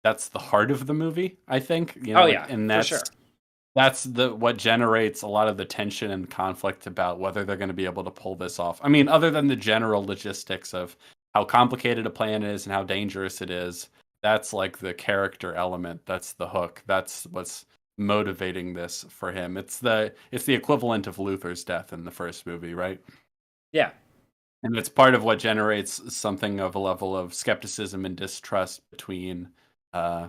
that's the heart of the movie, I think. You
Oh
know, like
yeah,
and
for sure.
that's the what generates a lot of the tension and conflict about whether they're going to be able to pull this off. I mean, other than the general logistics of how complicated a plan is and how dangerous it is, that's like the character element. That's the hook. That's what's motivating this for him. It's the equivalent of Luther's death in the first movie, right?
Yeah,
And it's part of what generates something of a level of skepticism and distrust between uh,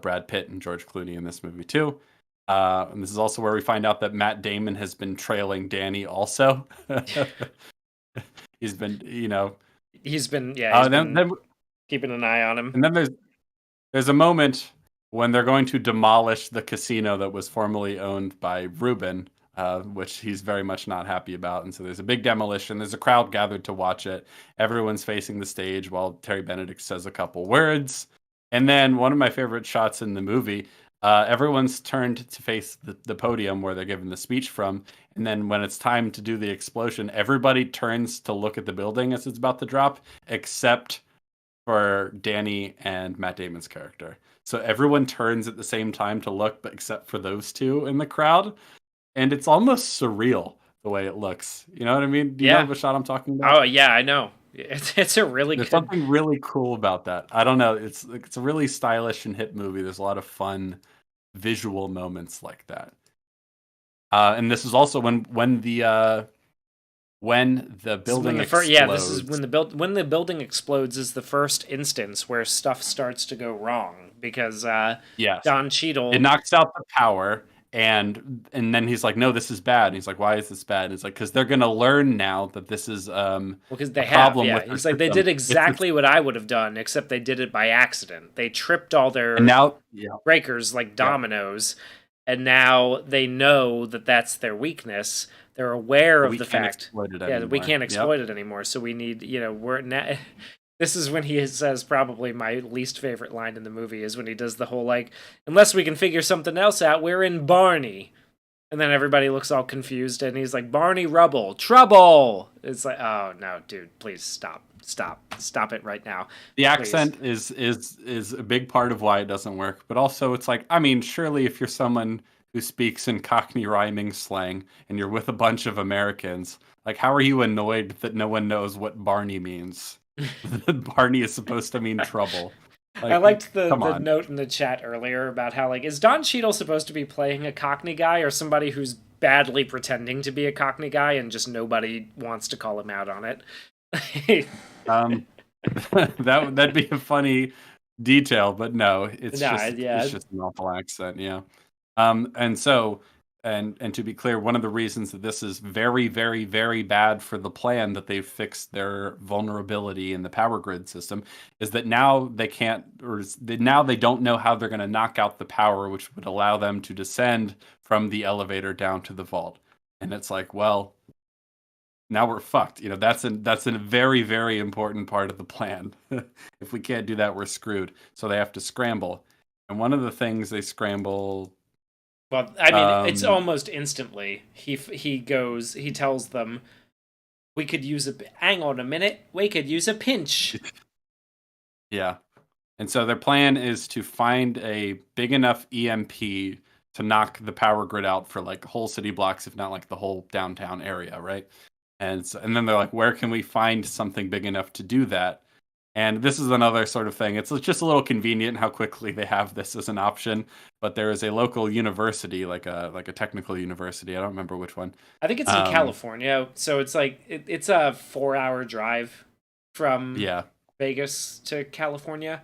Brad Pitt and George Clooney in this movie too. And this is also where we find out that Matt Damon has been trailing Danny. Also, he's been,
he's
then,
been keeping an eye on him.
and then there's a moment when they're going to demolish the casino that was formerly owned by Ruben, which he's very much not happy about. And so there's a big demolition. There's a crowd gathered to watch it. Everyone's facing the stage while Terry Benedict says a couple words. And then one of my favorite shots in the movie, everyone's turned to face the podium where they're given the speech from. And then when it's time to do the explosion, everybody turns to look at the building as it's about to drop, except for Danny and Matt Damon's character. So everyone turns at the same time to look, but except for those two in the crowd, and it's almost surreal the way it looks. You know what I mean? Do you know
Yeah.
the shot I'm talking about?
Oh yeah, I know. It's a really
There's
good.
something really cool about that. I don't know. It's a really stylish and hip movie. There's a lot of fun visual moments like that. And this is also when the
This is when
building
the first, yeah, this is
explodes.
when the building explodes is the first instance where stuff starts to go wrong because
Yes.
Don
It
Cheadle,
knocks out the power, and then he's like, no, this is bad. And he's like, why is this bad? And it's like, because they're gonna learn now that this is
well, because
a
they have,
problem
yeah,
with their
he's like they
system.
did exactly what I would have done, except they did it by accident. They tripped all
And
their
now, yeah,
breakers like
yeah,
dominoes, and now they know that that's their weakness. They're aware of
we
the
can't
fact,
exploit it
yeah, that we
anymore.
can't
Yep.
exploit it anymore. So we need, we're now. This is when he says probably my least favorite line in the movie is when he does the whole like, unless we can figure something else out, we're in Barney. And then everybody looks all confused and he's like, Barney Rubble, trouble. It's like, oh no, dude, please stop. Stop it right now.
The
Please.
accent is a big part of why it doesn't work. But also, it's like, I mean, surely if you're someone who speaks in Cockney rhyming slang and you're with a bunch of Americans, like, how are you annoyed that no one knows what Barney means? That Barney is supposed to mean trouble.
I
Like,
liked
come
the
on.
note in the chat earlier about how like is Don Cheadle supposed to be playing a Cockney guy or somebody who's badly pretending to be a Cockney guy and just nobody wants to call him out on it.
Um, that'd be a funny detail, but no,
Nah,
it's
yeah,
just an awful accent, yeah. And so and to be clear, one of the reasons that this is very, very, very bad for the plan that they've fixed their vulnerability in the power grid system is that now they can't, now they don't know how they're going to knock out the power, which would allow them to descend from the elevator down to the vault. And it's like, well, now we're fucked. You know, that's a very, very important part of the plan. If we can't do that, we're screwed. So they have to scramble. And one of the things they scramble.
Well, I mean, it's
Um,
almost instantly. He tells them, "We could use a hang on a minute. We could use a pinch."
yeah. And so their plan is to find a big enough EMP to knock the power grid out for like whole city blocks, if not like the whole downtown area, right? And then they're like, where can we find something big enough to do that? And this is another sort of thing. It's just a little convenient how quickly they have this as an option. But there is a local university, like a technical university. I don't remember which one.
I think it's in
Um,
California, so it's like it's a 4 hour drive from
yeah,
Vegas to California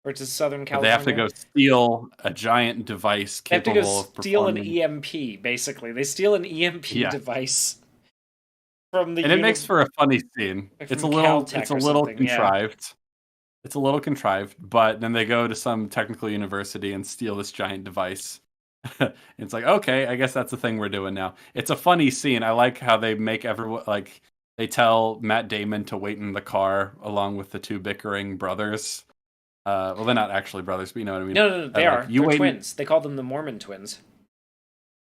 or to Southern
but they have to
California.
go steal a giant device
They have to go
capable of
steal an
performing.
EMP. Basically, they steal an EMP
Yeah,
device from the
and it makes for a funny scene.
from Caltech
It's a
or
little
something. Yeah,
contrived. It's a little contrived, but then they go to some technical university and steal this giant device. It's like, okay, I guess that's the thing we're doing now. It's a funny scene. I like how they make everyone like they tell Matt Damon to wait in the car along with the two bickering brothers. Well, they're not actually brothers, but you know what I mean.
no, they
Like
are.
you
They're
wait.
twins. They call them the Mormon twins.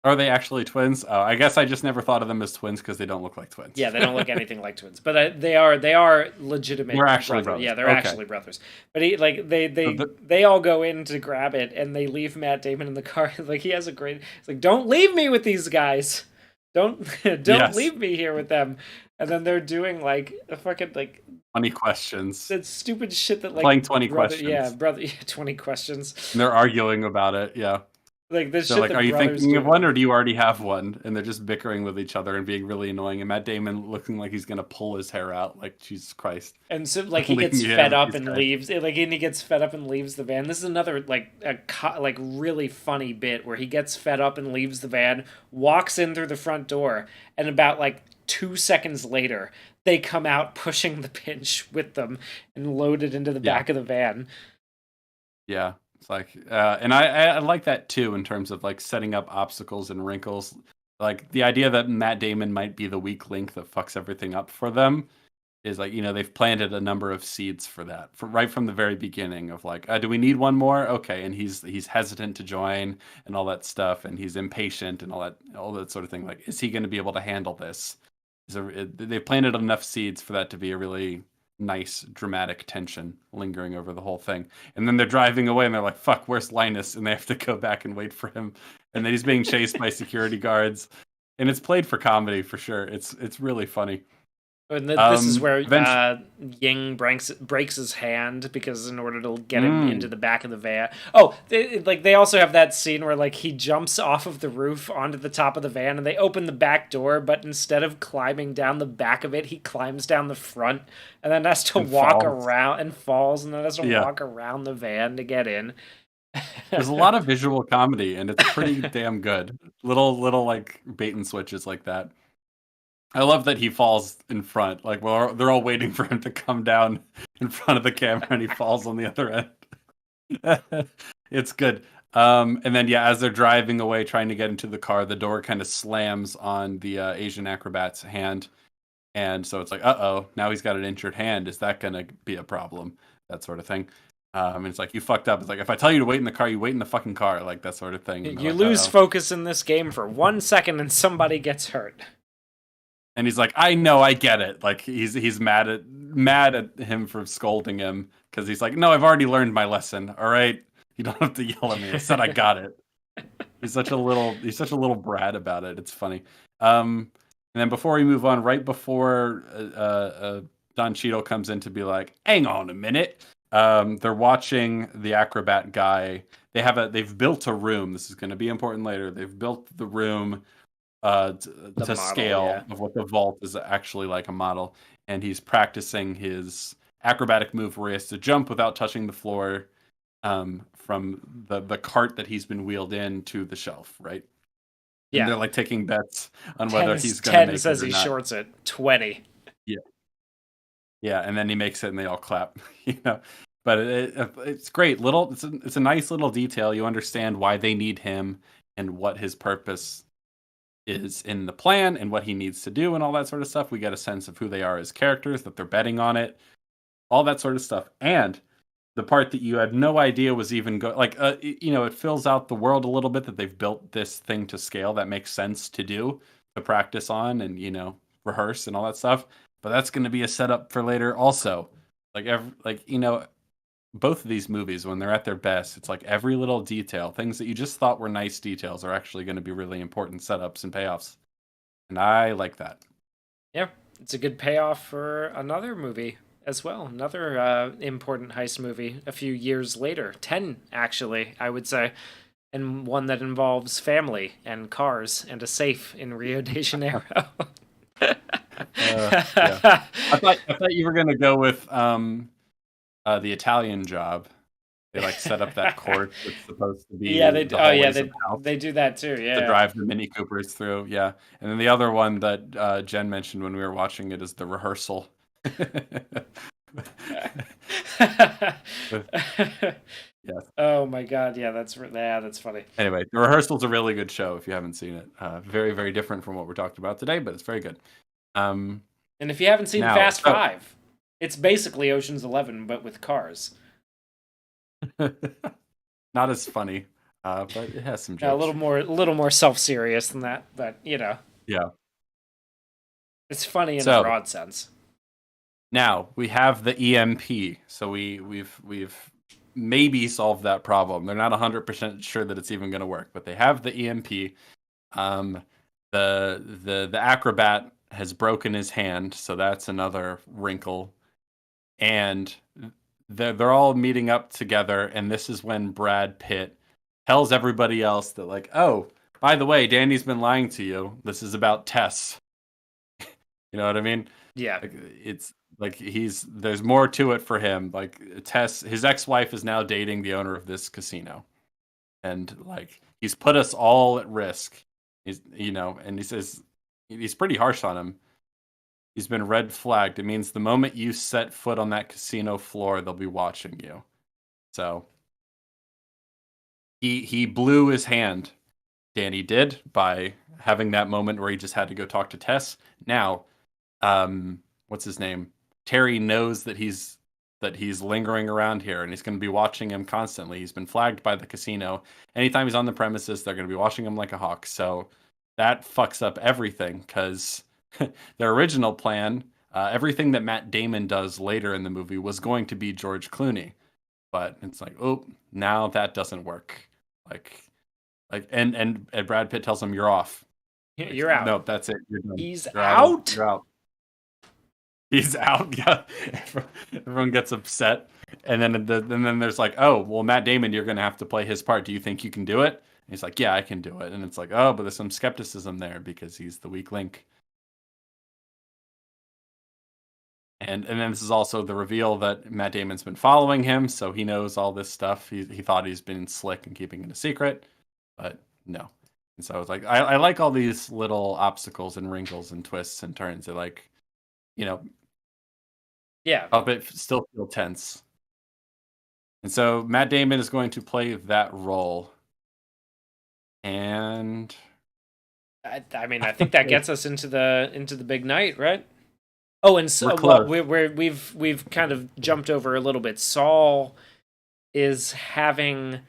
Are they actually twins? Oh, I guess I just never thought of them as twins because they don't look like twins.
Yeah, they don't look anything like twins, but they are legitimate
They're actually
brothers.
brothers.
Yeah, they're
Okay.
actually brothers. But he like they
So
they they all go in to grab it, and they leave Matt Damon in the car. Like he has a great. It's like, don't leave me with these guys. Don't don't
yes,
leave me here with them. And then they're doing like a fucking like
20 questions.
that stupid shit that like
Playing 20 questions.
brother, yeah, 20 questions.
And they're arguing about it. Yeah.
Like this
They're
shit
like,
that
"Are you
brothers
thinking of
do.
one, or do you already have one?" And they're just bickering with each other and being really annoying. And Matt Damon looking like he's gonna pull his hair out, like Jesus Christ,
And so like he
leaving
gets
you in
fed
with
up
these
and
guys.
leaves like and he gets fed up and leaves the van. This is another like like really funny bit where he gets fed up and leaves the van, walks in through the front door, and about like 2 seconds later they come out pushing the pinch with them and load it into the
Yeah,
back of the van.
yeah. It's like, and I like that too in terms of like setting up obstacles and wrinkles. Like the idea that Matt Damon might be the weak link that fucks everything up for them is like, they've planted a number of seeds for that right from the very beginning of like, do we need one more? Okay, and he's hesitant to join and all that stuff, and he's impatient and all that sort of thing. Like, is he going to be able to handle this? They've planted enough seeds for that to be a really nice dramatic tension lingering over the whole thing. And then they're driving away and they're like, fuck, where's Linus? And they have to go back and wait for him. And then he's being chased by security guards. And it's played for comedy for sure. It's really funny.
And this is where
Eventually,
Ying breaks his hand because in order to get him into
mm,
the back of the van. Oh, they also have that scene where like he jumps off of the roof onto the top of the van, and they open the back door, but instead of climbing down the back of it, he climbs down the front, and then has to
and
walk
falls.
around and falls, and then has to
Yeah,
walk around the van to get in.
there's a lot of visual comedy, and it's pretty damn good. Little like bait and switches like that. I love that he falls in front. Like, well, they're all waiting for him to come down in front of the camera, and he falls on the other end. It's good. And then yeah, as they're driving away, trying to get into the car, the door kind of slams on the Asian acrobat's hand, and so it's like, uh-oh, now he's got an injured hand. Is that gonna be a problem? That sort of thing. And it's like, you fucked up. It's like, if I tell you to wait in the car, you wait in the fucking car, like that sort of thing. And they're
You
like,
lose
uh-oh.
focus in this game for 1 second, and somebody gets hurt.
And he's like, I know, I get it. Like he's mad at him for scolding him because he's like, no, I've already learned my lesson. All right, you don't have to yell at me. I said I got it. He's such a little brat about it. It's funny. And then before we move on, right before Don Cheadle comes in to be like, hang on a minute. They're watching the acrobat guy. They've built a room. This is going to be important later. They've built the room
The
to
model,
scale
yeah.
of what the vault is actually like a model, and he's practicing his acrobatic move where he has to jump without touching the floor, from the cart that he's been wheeled in to the shelf, right? And
Yeah.
they're like taking bets on whether
10,
he's going to
10
make
says
it or
he
not.
shorts it. 20.
Yeah, yeah, and then he makes it, and they all clap, you know. But it's great. It's a nice little detail. You understand why they need him and what his purpose is in the plan and what he needs to do and all that sort of stuff. We get a sense of who they are as characters, that they're betting on it, all that sort of stuff. And the part that you had no idea was even like it fills out the world a little bit that they've built this thing to scale that makes sense to do, to practice on, and rehearse and all that stuff. But that's going to be a setup for later also. Both of these movies, when they're at their best, it's like every little detail, things that you just thought were nice details, are actually going to be really important setups and payoffs, and I like that.
Yeah, it's a good payoff for another movie as well. Another important heist movie a few years later. 10, actually, I would say. And one that involves family and cars and a safe in Rio de Janeiro.
Yeah. I thought you were gonna go with the Italian Job. They like set up that court that's supposed to
Yeah,
be
they
the
oh yeah,
hallways of the house
they do that too.
to
Yeah.
drive the Mini Coopers through. Yeah, and then the other one that Jen mentioned when we were watching it is the rehearsal. Yes.
Oh my god, yeah, that's funny.
Anyway, the rehearsal's a really good show if you haven't seen it. Very, very different from what we're talking about today, but it's very good.
And if you haven't seen
Now,
Fast Five, it's basically Ocean's 11 but with cars.
not as funny, but it has some
Yeah,
jokes.
a little more self-serious than that, but
Yeah.
it's funny in a broad sense.
Now we have the EMP, so we've maybe solved that problem. They're not 100% sure that it's even going to work, but they have the EMP. The acrobat has broken his hand, so that's another wrinkle. And they're all meeting up together, and this is when Brad Pitt tells everybody else that, like, oh, by the way, Danny's been lying to you. This is about Tess. You know what I mean?
Yeah.
Like, it's like there's more to it for him. Like, Tess, his ex-wife, is now dating the owner of this casino, and like he's put us all at risk. And he says he's pretty harsh on him. He's been red flagged. It means the moment you set foot on that casino floor, they'll be watching you. So he blew his hand. Danny did, by having that moment where he just had to go talk to Tess. Now, what's his name? Terry knows that he's lingering around here, and he's going to be watching him constantly. He's been flagged by the casino. Anytime he's on the premises, they're going to be watching him like a hawk. So that fucks up everything, because their original plan, everything that Matt Damon does later in the movie, was going to be George Clooney. But it's like, oh, now that doesn't work. And Brad Pitt tells him, "You're off.
Like, you're out.
No, that's it. You're done.
He's out.
You're out." He's out. Yeah. Everyone gets upset, and then there's like, oh, well, Matt Damon, you're gonna have to play his part. Do you think you can do it? And he's like, yeah, I can do it. And it's like, oh, but there's some skepticism there because he's the weak link. And then this is also the reveal that Matt Damon's been following him, so he knows all this stuff. He thought he's been slick and keeping it a secret, but no. And so I was like, I like all these little obstacles and wrinkles and twists and turns. They're like,
yeah,
but still feel tense. And so Matt Damon is going to play that role. And
I mean, I think that gets us into the big night, right? Oh, and so we've kind of jumped over a little bit. Saul is having.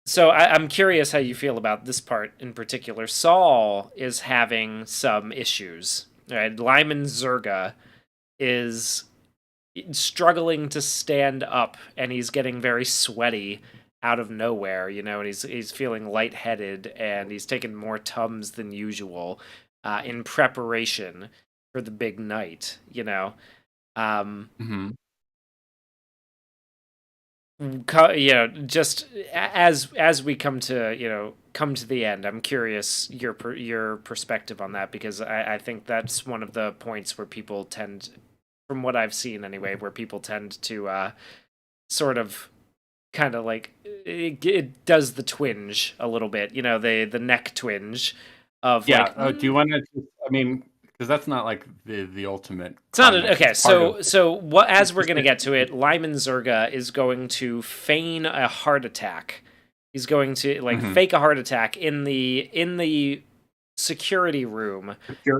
So I'm curious how you feel about this part in particular. Saul is having some issues. Right, Lyman Zerga is struggling to stand up, and he's getting very sweaty out of nowhere. And he's feeling lightheaded, and he's taking more Tums than usual in preparation for the big night. Just as we come to the end, I'm curious your perspective on that, because I think that's one of the points where people tend, from what I've seen anyway, where people tend to sort of kind of like it does the twinge a little bit, the neck twinge of
do you want to? I mean, because that's not like the ultimate.
It's not okay. So what? As we're gonna get to it, Lyman Zerga is going to feign a heart attack. He's going to fake a heart attack in the security room.
Yeah.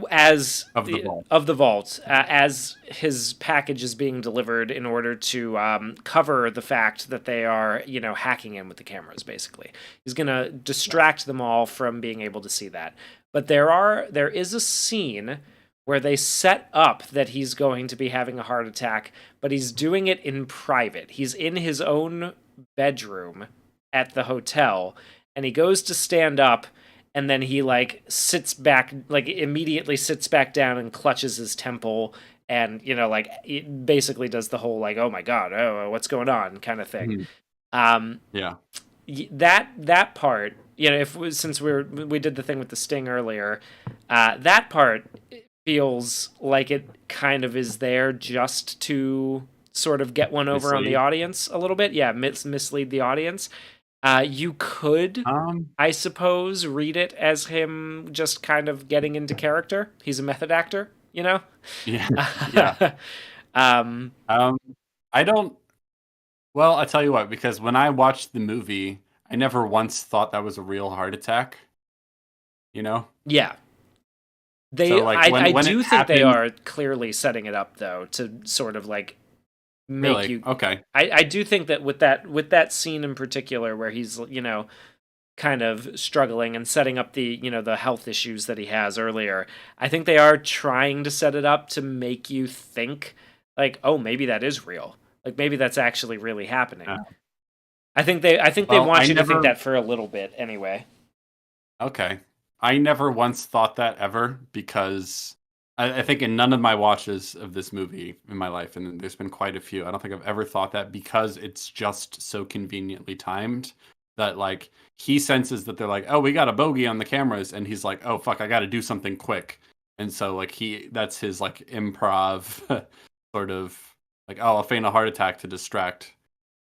as
of the vault.
of the vault, as his package is being delivered in order to cover the fact that they are, hacking in with the cameras. Basically, he's gonna distract them all from being able to see that. But there is a scene where they set up that he's going to be having a heart attack, but he's doing it in private. He's in his own bedroom at the hotel, and he goes to stand up, and then he like sits back, like immediately sits back down and clutches his temple, and like it basically does the whole like, oh my god, oh, what's going on kind of thing.
Mhm.
um
Yeah.
that part, if since we did the thing with the sting earlier, that part feels like it kind of is there just to sort of get one over on the
Mislead.
audience a little bit. Yeah, mislead the audience. You could,
Um.
I suppose, read it as him just kind of getting into character. He's a method actor, you know?
Yeah. Yeah.
um,
Um. I don't. Well, I tell you what, because when I watched the movie, I never once thought that was a real heart attack. You know.
yeah.
So like
I
when it
do think they
happened,
are clearly setting it up though to sort of like make
really,
you.
okay.
I do think that with that scene in particular where he's kind of struggling and setting up the health issues that he has earlier, I think they are trying to set it up to make you think like, oh, maybe that is real, like maybe that's actually really happening.
Uh,
I think they
well,
want you to think that for a little bit anyway.
okay. I never once thought that ever because I think in none of my watches of this movie in my life, and there's been quite a few, I don't think I've ever thought that because it's just so conveniently timed that like he senses that they're like, oh, we got a bogey on the cameras, and he's like, oh fuck, I got to do something quick, and so like that's his like improv sort of like, oh, I'll feign a heart attack to distract.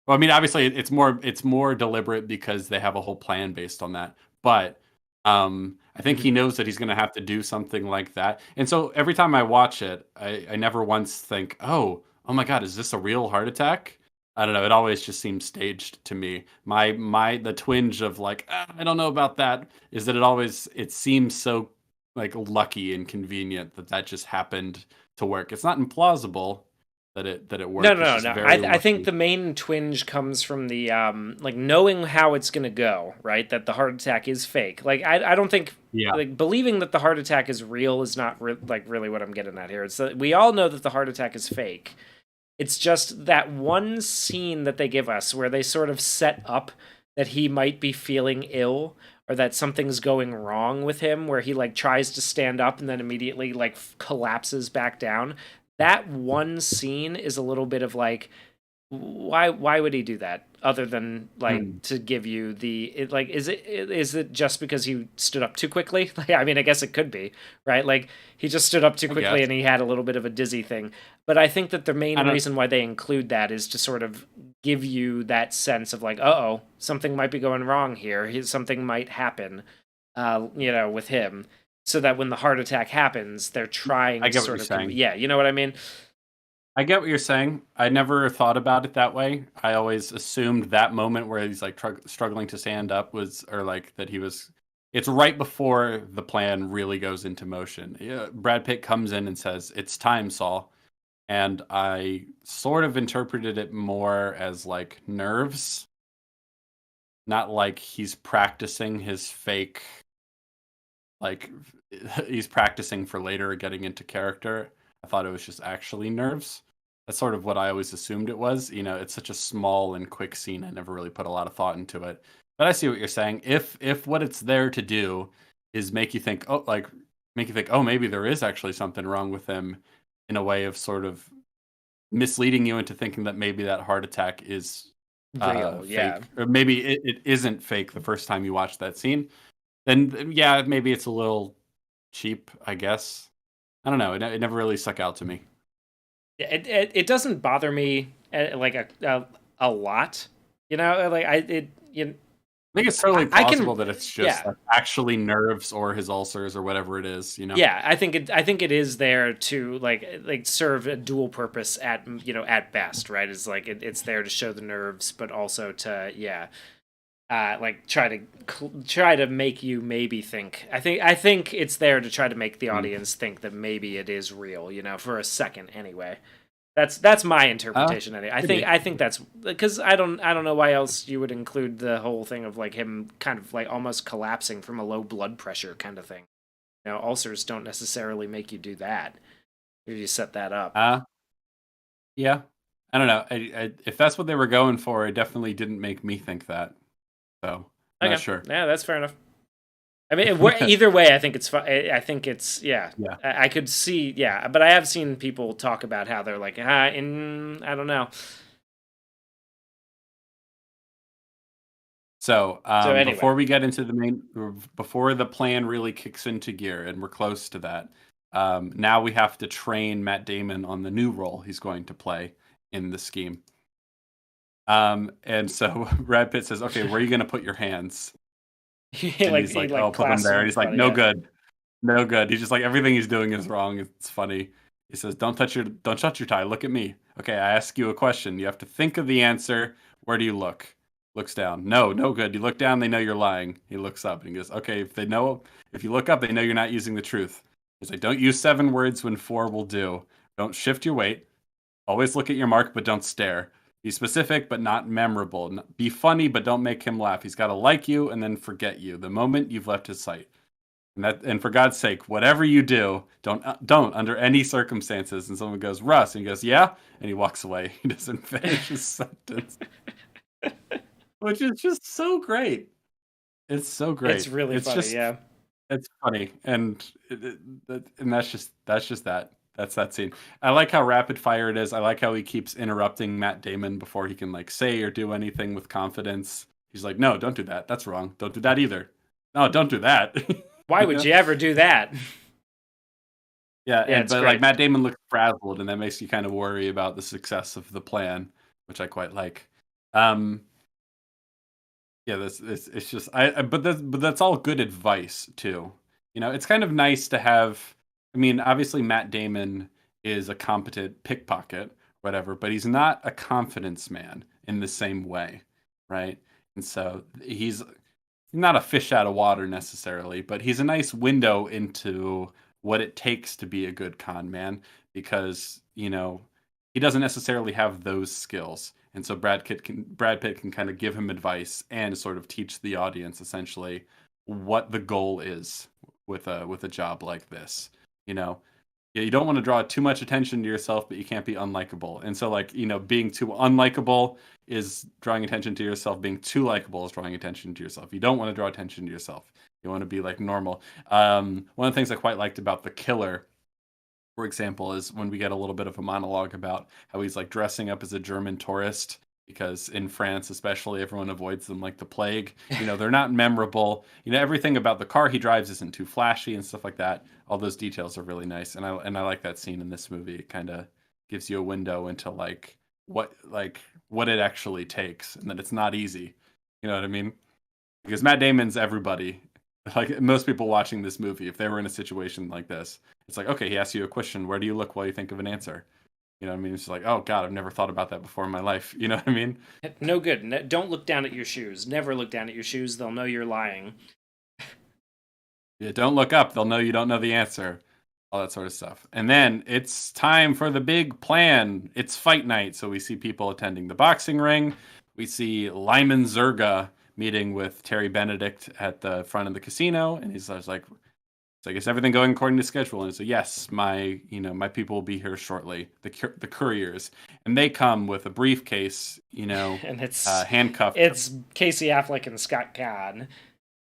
Well, I mean, obviously, it's more deliberate because they have a whole plan based on that. But I think he
Mhm.
knows that he's going to have to do something like that. And so every time I watch it, I never once think, oh my God, is this a real heart attack? I don't know. It always just seems staged to me. The twinge of like, I don't know about that is that it seems so like lucky and convenient that that just happened to work. It's not implausible that it
No,
worked. It's
no,
just
no. I
very
I think
lucky.
the main twinge comes from the like knowing how it's gonna go, right? That the heart attack is fake. Like I don't think
Yeah.
like believing that the heart attack is real is not like really what I'm getting at here. It's that we all know that the heart attack is fake. It's just that one scene that they give us where they sort of set up that he might be feeling ill or that something's going wrong with him, where he like tries to stand up and then immediately like collapses back down. That one scene is a little bit of like, why would he do that other than like
Hmm.
to give you like, is it just because he stood up too quickly? Like, I mean, I guess it could be, right? Like he just stood up too
I
quickly
guess.
and he had a little bit of a dizzy thing. But I think that the main
I don't.
reason why they include that is to sort of give you that sense of like, uh-oh, something might be going wrong here. Something might happen with him, so that when the heart attack happens, they're trying
I
to
get what you're
sort of
saying.
yeah, you know what I mean?
I get what you're saying. I never thought about it that way. I always assumed that moment where he's like struggling to stand up was, or like that he was. It's right before the plan really goes into motion. Yeah, Brad Pitt comes in and says, "It's time, Saul," and I sort of interpreted it more as like nerves, not like he's practicing his fake. Like he's practicing for later getting into character. I thought it was just actually nerves. That's sort of what I always assumed it was. It's such a small and quick scene. I never really put a lot of thought into it. But I see what you're saying. If what it's there to do is make you think, oh, maybe there is actually something wrong with him in a way of sort of misleading you into thinking that maybe that heart attack is
Real, yeah.
fake, or maybe it isn't fake the first time you watch that scene, then yeah, maybe it's a little cheap, I guess. I don't know. It never really stuck out to me.
It doesn't bother me like a lot, like
I think it's totally
I can,
plausible that it's just
yeah.
like actually nerves or his ulcers or whatever it is.
Yeah, I think it is there to like serve a dual purpose at best, right? It's like it's there to show the nerves, but also to, yeah. like try to make you maybe think. I think it's there to try to make the
Mm.
audience think that maybe it is real, for a second anyway. That's my
Uh,
interpretation. Anyway. I
could
think
be.
I think that's because I don't know why else you would include the whole thing of like him kind of like almost collapsing from a low blood pressure kind of thing. Ulcers don't necessarily make you do that if you set that up.
Uh, yeah. I don't know. If that's what they were going for, it definitely didn't make me think that. So, I'm not
Okay,
sure.
yeah, that's fair enough. I mean, either way, I think it's fun. I think it's yeah.
Yeah.
I could see yeah, but I have seen people talk about how they're like I don't know.
So,
So anyway,
before we get into before the plan really kicks into gear, and we're close to that, now we have to train Matt Damon on the new role he's going to play in the scheme. And so Brad Pitt says, "Okay, where are you going to put your hands?" And he's
he
like, "Oh,
like
put them
clasps
there." And
him,
he's like,
but
"No
yeah.
good, no good." He's just like everything he's doing is wrong. It's funny. He says, don't touch your tie. Look at me. Okay, I ask you a question. You have to think of the answer. Where do you look?" Looks down. No, no good. You look down, they know you're lying. He looks up and he goes, "Okay, if you look up, they know you're not using the truth." He's like, "Don't use 7 words when 4 will do. Don't shift your weight. Always look at your mark, but don't stare. Be specific, but not memorable. Be funny, but don't make him laugh. He's got to like you and then forget you the moment you've left his sight. And for God's sake, whatever you do, don't under any circumstances." And someone goes, "Russ," and he goes, "Yeah," and he walks away. He doesn't finish his sentence, which is just so great. It's so
It's
great.
really
It's
funny,
just
yeah.
it's funny, and that's just that. That's that scene. I like how rapid fire it is. I like how he keeps interrupting Matt Damon before he can like say or do anything with confidence. He's like, "No, don't do that. That's wrong. Don't do that either. No, don't do that."
Why
You
would
know?
you ever do that?
Yeah,
Yeah,
and
it's
but like
great.
Matt Damon looks frazzled, and that makes you kind of worry about the success of the plan, which I quite like. Um, yeah, this it's just but that's all good advice too. It's kind of nice to have. I mean, obviously Matt Damon is a competent pickpocket, whatever, but he's not a confidence man in the same way, right? And so he's not a fish out of water necessarily, but he's a nice window into what it takes to be a good con man because, he doesn't necessarily have those skills. And so Brad Pitt can kind of give him advice and sort of teach the audience essentially what the goal is with a job like this. You know, yeah, you don't want to draw too much attention to yourself, but you can't be unlikable. And so, like, being too unlikable is drawing attention to yourself. Being too likable is drawing attention to yourself. You don't want to draw attention to yourself. You want to be like normal. One of the things I quite liked about the killer, for example, is when we get a little bit of a monologue about how he's like dressing up as a German tourist because in France, especially, everyone avoids them like the plague. They're not memorable. Everything about the car he drives isn't too flashy and stuff like that. All those details are really nice, and I like that scene in this movie. It kind of gives you a window into what it actually takes, and that it's not easy. You know what I mean? Because Matt Damon's everybody. Like most people watching this movie, if they were in a situation like this, it's like, okay, he asks you a question. Where do you look while you think of an answer? You know what I mean? It's just like, oh God, I've never thought about that before in my life. You know what I mean?
No good. Don't look down at your shoes. Never look down at your shoes. They'll know you're lying.
Yeah, don't look up. They'll know you don't know the answer. All that sort of stuff. And then it's time for the big plan. It's fight night. So we see people attending the boxing ring. We see Lyman Zerga meeting with Terry Benedict at the front of the casino. And he's just like, so I guess everything going according to schedule. And so yes, my people will be here shortly. The couriers, and they come with a briefcase,
And it's
handcuffed.
it's Casey Affleck and Scott Caan.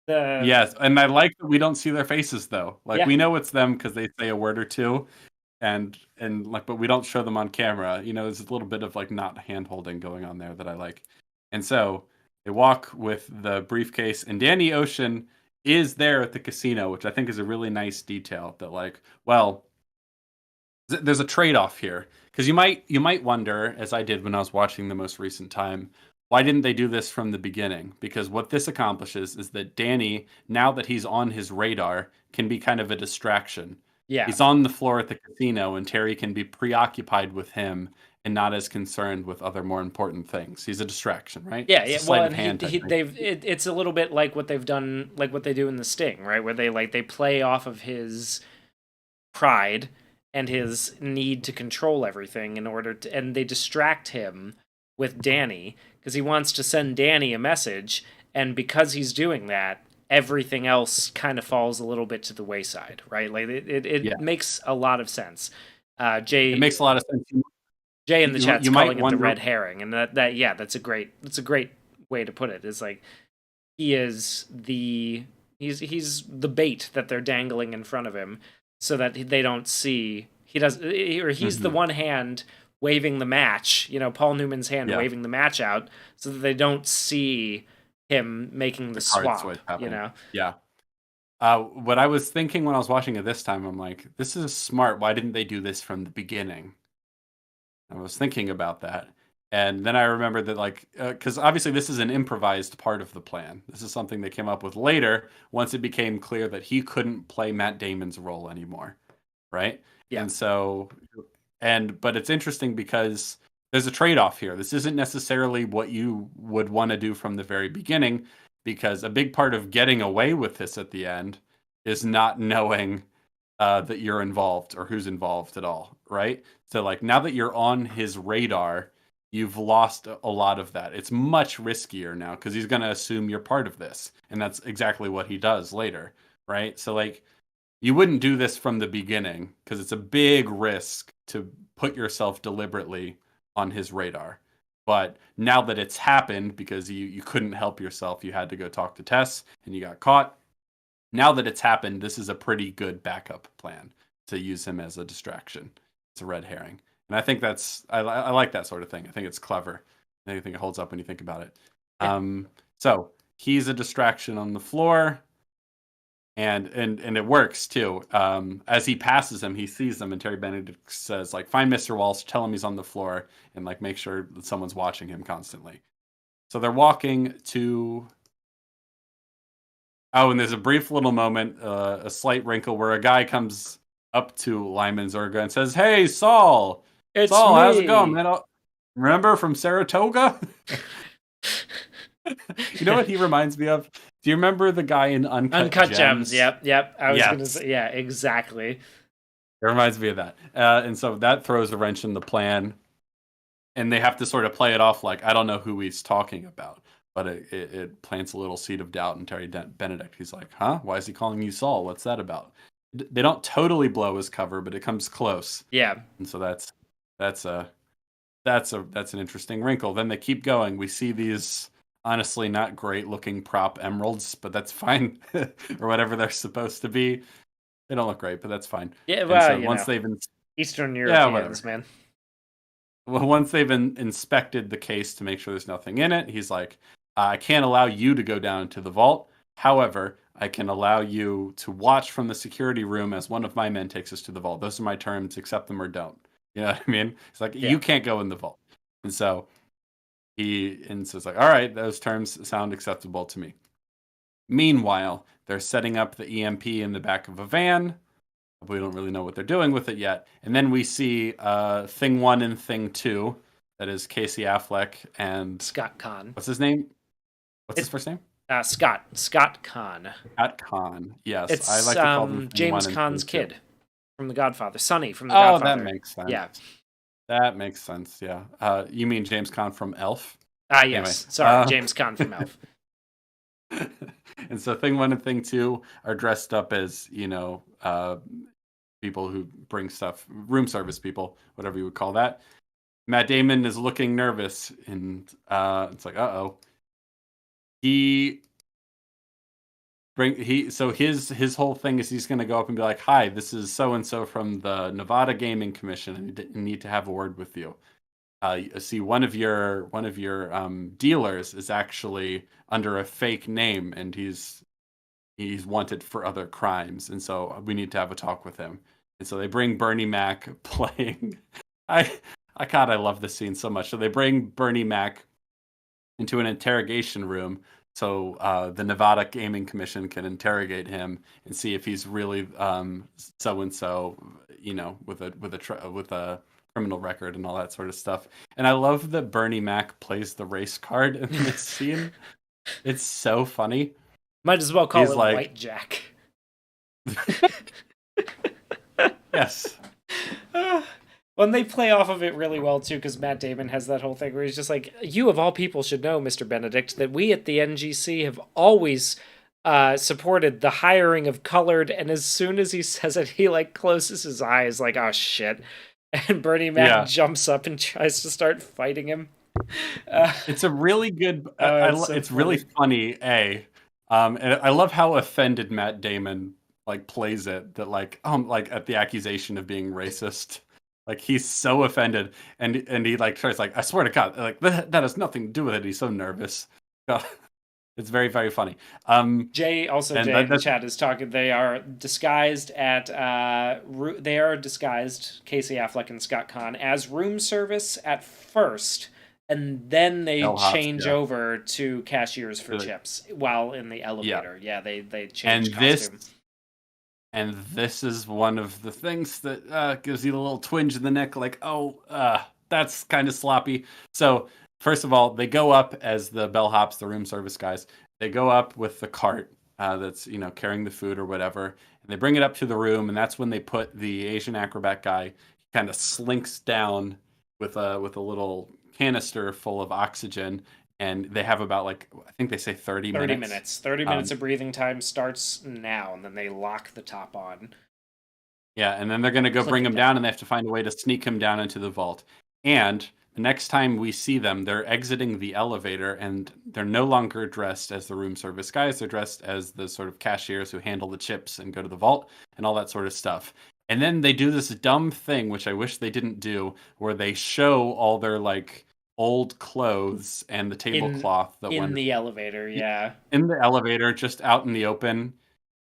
The
Yes, and I like that we don't see their faces though. Like
Yeah,
we know it's them because they say a word or two, and like, but we don't show them on camera. There's a little bit of like not hand holding going on there that I like. And so they walk with the briefcase, and Danny Ocean is there at the casino, which I think is a really nice detail. That like, well, there's a trade-off here because you might wonder, as I did when I was watching the most recent time, why didn't they do this from the beginning? Because what this accomplishes is that Danny, now that he's on his radar, can be kind of a distraction.
yeah.
He's on the floor at the casino, and Terry can be preoccupied with him and not as concerned with other more important things. He's a distraction, right?
Yeah,
It's
yeah.
a
Well,
sleight of
and
hand type thing.
it's a little bit like what they've done, like what they do in The Sting, right? Where they play off of his pride and his need to control everything in order to, and they distract him with Danny because he wants to send Danny a message, and because he's doing that, everything else kind of falls a little bit to the wayside, right? Like
Yeah,
it makes a lot of sense.
it
Jay
makes a lot of sense.
Jay in the chat's
You might
calling it the
wonder.
red herring, and that yeah, that's a great way to put it. It's like he is the he's the bait that they're dangling in front of him, so that they don't see or he's the
Mhm.
one hand waving the match, Paul Newman's hand
Yeah,
waving the match out, so that they don't see him making the
the card
swap.
switch happening. Yeah. What I was thinking when I was watching it this time, I'm like, this is smart. Why didn't they do this from the beginning? I was thinking about that. And then I remembered that, like, because obviously this is an improvised part of the plan. This is something they came up with later once it became clear that he couldn't play Matt Damon's role anymore. Right.
Yeah,
And so, but it's interesting because there's a trade off here. This isn't necessarily what you would want to do from the very beginning, because a big part of getting away with this at the end is not knowing that you're involved or who's involved at all, right? So like now that you're on his radar, you've lost a lot of that. It's much riskier now because he's going to assume you're part of this, and that's exactly what he does later, right? So like you wouldn't do this from the beginning because it's a big risk to put yourself deliberately on his radar. But now that it's happened because you couldn't help yourself, you had to go talk to Tess and you got caught, now that it's happened, this is a pretty good backup plan to use him as a distraction. It's a red herring, and I think I like that sort of thing. I think it's clever. I think it holds up when you think about it.
yeah.
So he's a distraction on the floor, and it works too. As he passes him, he sees them, and Terry Benedict says, like, "Find Mr. Walsh, tell him he's on the floor, and like make sure that someone's watching him constantly." So they're walking to. Oh, and there's a brief little moment, a slight wrinkle, where a guy comes up to Lyman Zorga and says, "Hey, Saul,
It's
Saul, how's it going,
me.
man? Remember from Saratoga?" You know what he reminds me of? Do you remember the guy in Uncut
Uncut gems.
Gems?
Yep. I was gonna
Yes,
say, yeah, exactly.
it reminds me of that. And so that throws a wrench in the plan, and they have to sort of play it off like, I don't know who he's talking about, but it plants a little seed of doubt in Terry Benedict. He's like, huh? Why is he calling you Saul? What's that about? They don't totally blow his cover, but it comes close.
Yeah.
And so that's a that's an interesting wrinkle. Then they keep going. We see these honestly not great looking prop emeralds, but that's fine, or whatever they're supposed to be. They don't look great, but that's fine.
Yeah,
And
well,
so once they've
Eastern
yeah, whatever.
Europeans, man.
Well, once they've inspected the case to make sure there's nothing in it, he's like, I can't allow you to go down to the vault. However, I can allow you to watch from the security room as one of my men takes us to the vault. Those are my terms. Accept them or don't. You know what I mean? It's like,
Yeah.
you can't go in the vault. And so so it's like, all right, those terms sound acceptable to me. Meanwhile, they're setting up the EMP in the back of a van. We don't really know what they're doing with it yet. And then we see Thing 1 and Thing 2. That is Casey Affleck and
Scott Kahn.
what's his name? What's his first name?
Scott Kahn.
Scott Kahn. Yes, I
It's
like to call them Thing
James
1 and
Kahn's
Thing 2.
kid from The Godfather. Sonny from The
Oh, that
Godfather.
makes sense.
Yeah.
That makes sense. Yeah. You mean James Caan from Elf?
Yes.
Anyway,
Sorry, James Kahn from Elf.
And so Thing 1 and Thing 2 are dressed up as, people who bring stuff, room service people, whatever you would call that. Matt Damon is looking nervous, and it's like, uh-oh. His whole thing is he's going to go up and be like, "Hi, this is so and so from the Nevada Gaming Commission. I need to have a word with you. See, one of your dealers is actually under a fake name, and he's wanted for other crimes, and so we need to have a talk with him." And so they bring Bernie Mac playing. I love this scene so much. So they bring Bernie Mac into an interrogation room so the Nevada Gaming Commission can interrogate him and see if he's really so and so, with a criminal record and all that sort of stuff. And I love that Bernie Mac plays the race card in this scene. It's so funny.
Might as well call
He's
it
like,
White Jack.
yes.
When they play off of it really well too, because Matt Damon has that whole thing where he's just like, "You of all people should know, Mr. Benedict, that we at the NGC have always supported the hiring of colored." And as soon as he says it, he like closes his eyes, like, "Oh shit!" And Bernie Mac
Yeah.
jumps up and tries to start fighting him.
It's a really good.
It's so
It's really funny. And I love how offended Matt Damon like plays it. That like at the accusation of being racist. Like he's so offended, and he like tries like I swear to God, like that has nothing to do with it. He's so nervous. It's very very funny.
Jay also
And
Jay in the chat is talking. They are disguised at they are disguised, Casey Affleck and Scott Conn, as room service at first, and then they
bellhops,
change
yeah.
over to cashiers for chips while in the elevator. Yeah, they change costume.
And this is one of the things that gives you a little twinge in the neck, like, that's kind of sloppy. So, first of all, they go up as the bellhops, the room service guys. They go up with the cart that's, carrying the food or whatever. And they bring it up to the room, and that's when they put the Asian acrobat guy. He kind of slinks down with a little canister full of oxygen. And they have about, like, I think they say 30 minutes.
30 minutes. 30 minutes of breathing time starts now, and then they lock the top on.
Yeah, and then they're going to go bring him down, and they have to find a way to sneak him down into the vault. And the next time we see them, they're exiting the elevator, and they're no longer dressed as the room service guys. They're dressed as the sort of cashiers who handle the chips and go to the vault and all that sort of stuff. And then they do this dumb thing, which I wish they didn't do, where they show all their, like, old clothes and the tablecloth that
in the elevator, yeah.
In the elevator, just out in the open.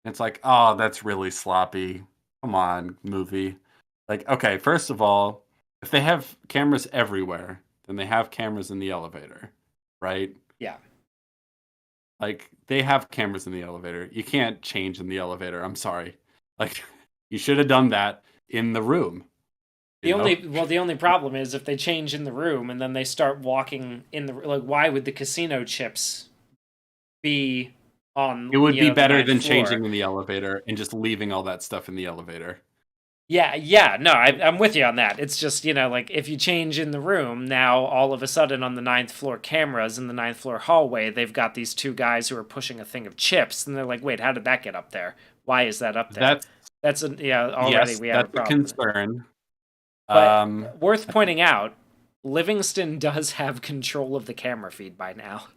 It's like, oh, that's really sloppy. Come on, movie. Like, okay, first of all, if they have cameras everywhere, then they have cameras in the elevator, right?
Yeah.
Like, they have cameras in the elevator. You can't change in the elevator. I'm sorry. Like, you should have done that in the room.
The only problem is if they change in the room and then they start walking in the, like, why would the casino chips be on?
It would be better than changing in the elevator and just leaving all that stuff in the elevator.
Yeah, no, I'm with you on that. It's just, like, if you change in the room, now all of a sudden on the 9th floor cameras in the 9th floor hallway, they've got these two guys who are pushing a thing of chips, and they're like, wait, how did that get up there? Why is that up there? Already we have a problem.
That's a concern.
But worth pointing out, Livingston does have control of the camera feed by now.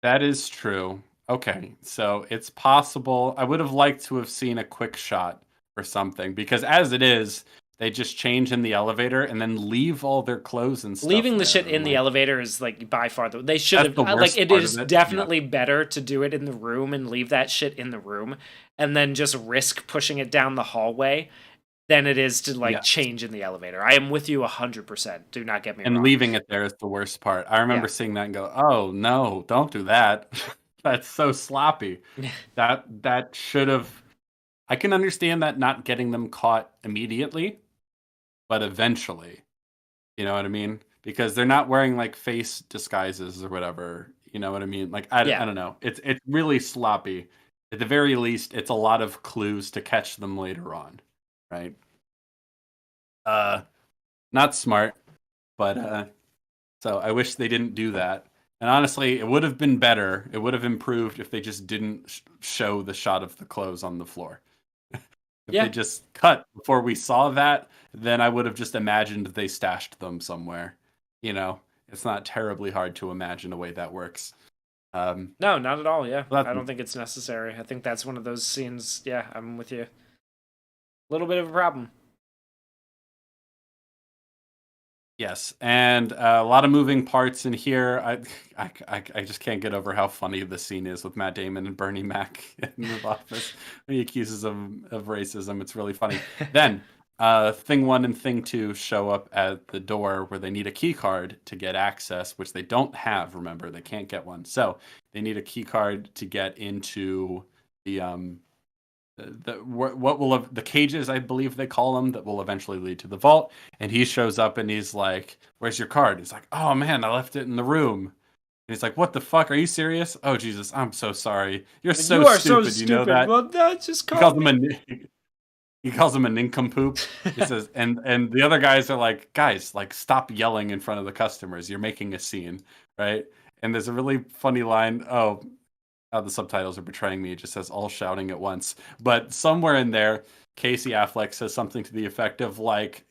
That is true. Okay, so it's possible. I would have liked to have seen a quick shot or something, because as it is, they just change in the elevator and then leave all their clothes and stuff.
Leaving the shit in the elevator is, like, by far they should have, like, it is definitely better to do it in the room and leave that shit in the room and then just risk pushing it down the hallway than it is to, like, change in the elevator. I am with you 100%. Do not get me wrong.
And leaving it there is the worst part. I remember seeing that and go, oh no, don't do that. That's so sloppy. That should have. I can understand that not getting them caught immediately, but eventually. You know what I mean? Because they're not wearing, like, face disguises or whatever. You know what I mean? Like, I don't know. It's really sloppy. At the very least, it's a lot of clues to catch them later on. Right. Not smart, but so I wish they didn't do that. And honestly, it would have been better. It would have improved if they just didn't show the shot of the clothes on the floor. If they just cut before we saw that, then I would have just imagined they stashed them somewhere. It's not terribly hard to imagine a way that works.
No, not at all. Yeah, I don't think it's necessary. I think that's one of those scenes. Yeah, I'm with you. A little bit of a problem.
Yes, and a lot of moving parts in here. I just can't get over how funny the scene is with Matt Damon and Bernie Mac in the office. He accuses them of racism. It's really funny. Then, Thing 1 and Thing 2 show up at the door where they need a key card to get access, which they don't have, remember. They can't get one. So they need a key card to get into the what will the cages, I believe they call them, that will eventually lead to the vault. And he shows up and he's like, "Where's your card?" He's like, "Oh man, I left it in the room." And he's like, "What the fuck? Are you serious? Oh Jesus, I'm so sorry. You're so
You are so
stupid. You know
stupid.
that?"
Well, no, just
He calls
call
him
me.
he calls him a nincompoop. He says, and the other guys are like, "Guys, like stop yelling in front of the customers. You're making a scene, right?" And there's a really funny line. Oh, the subtitles are betraying me. It just says all shouting at once. But somewhere in there, Casey Affleck says something to the effect of like,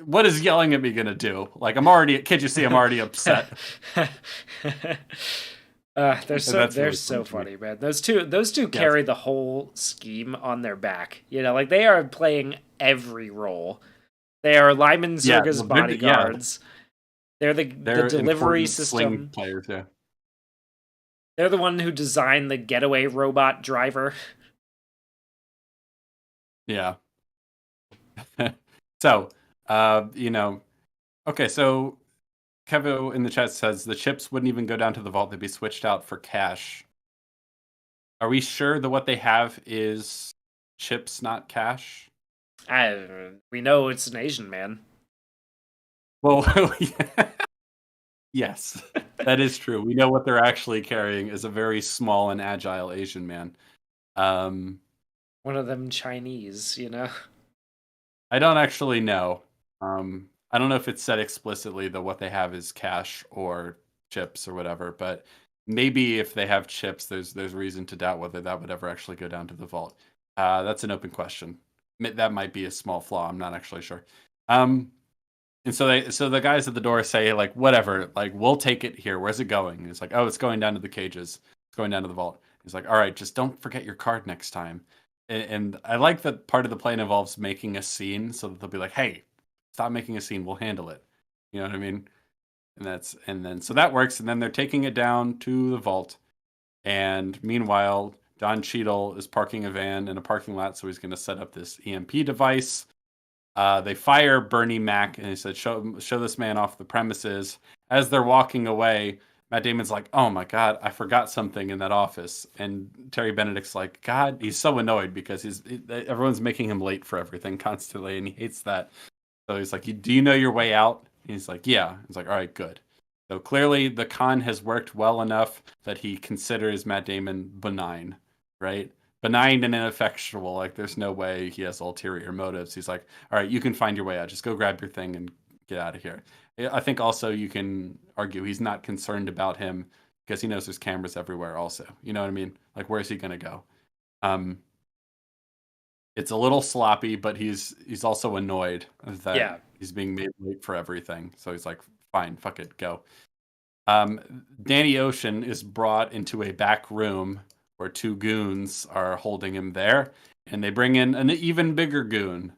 what is yelling at me gonna do? Like, I'm already, can't you see I'm already upset?
They're
And
so
that's
they're
really funny
so
to me.
funny, man. Those two
Yes.
carry the whole scheme on their back. Like they are playing every role. They are Lyman
Yeah.
Zerga's
Well, yeah.
bodyguards. They're the
They're
delivery
important swing
system.
players. Yeah.
They're the one who designed the getaway robot driver.
Yeah. So, uh, you know, okay. So Kevo in the chat says the chips wouldn't even go down to the vault; they'd be switched out for cash. Are we sure that what they have is chips, not cash?
We know it's an Asian man.
Well, yes, that is true. We know what they're actually carrying is a very small and agile Asian man. Um,
One of them Chinese.
I don't actually know. I don't know if it's said explicitly that what they have is cash or chips or whatever, but maybe if they have chips, there's reason to doubt whether that would ever actually go down to the vault. That's an open question. That might be a small flaw. I'm not actually sure. Um, And so the guys at the door say like, whatever, like we'll take it here. Where's it going? And it's like, oh, it's going down to the cages. It's going down to the vault. He's like, all right, just don't forget your card next time. And I like that part of the plan involves making a scene, so that they'll be like, hey, stop making a scene. We'll handle it. You know what I mean? And then so that works. And then they're taking it down to the vault. And meanwhile, Don Cheadle is parking a van in a parking lot, so he's going to set up this EMP device. They fire Bernie Mac, and he said, "Show this man off the premises." As they're walking away, Matt Damon's like, "Oh my god, I forgot something in that office." And Terry Benedict's like, "God," he's so annoyed because everyone's making him late for everything constantly, and he hates that. So he's like, "Do you know your way out?" And he's like, "Yeah." He's like, "All right, good." So clearly, the con has worked well enough that he considers Matt Damon benign, right? Benign and ineffectual. Like, there's no way he has ulterior motives. He's like, all right, you can find your way out. Just go grab your thing and get out of here. I think also you can argue he's not concerned about him because he knows there's cameras everywhere. Also, you know what I mean? Like, where's he gonna go? Um, it's a little sloppy, but he's also annoyed that
Yeah.
he's being made late for everything. So he's like, fine, fuck it, go. Danny Ocean is brought into a back room where two goons are holding him there, and they bring in an even bigger goon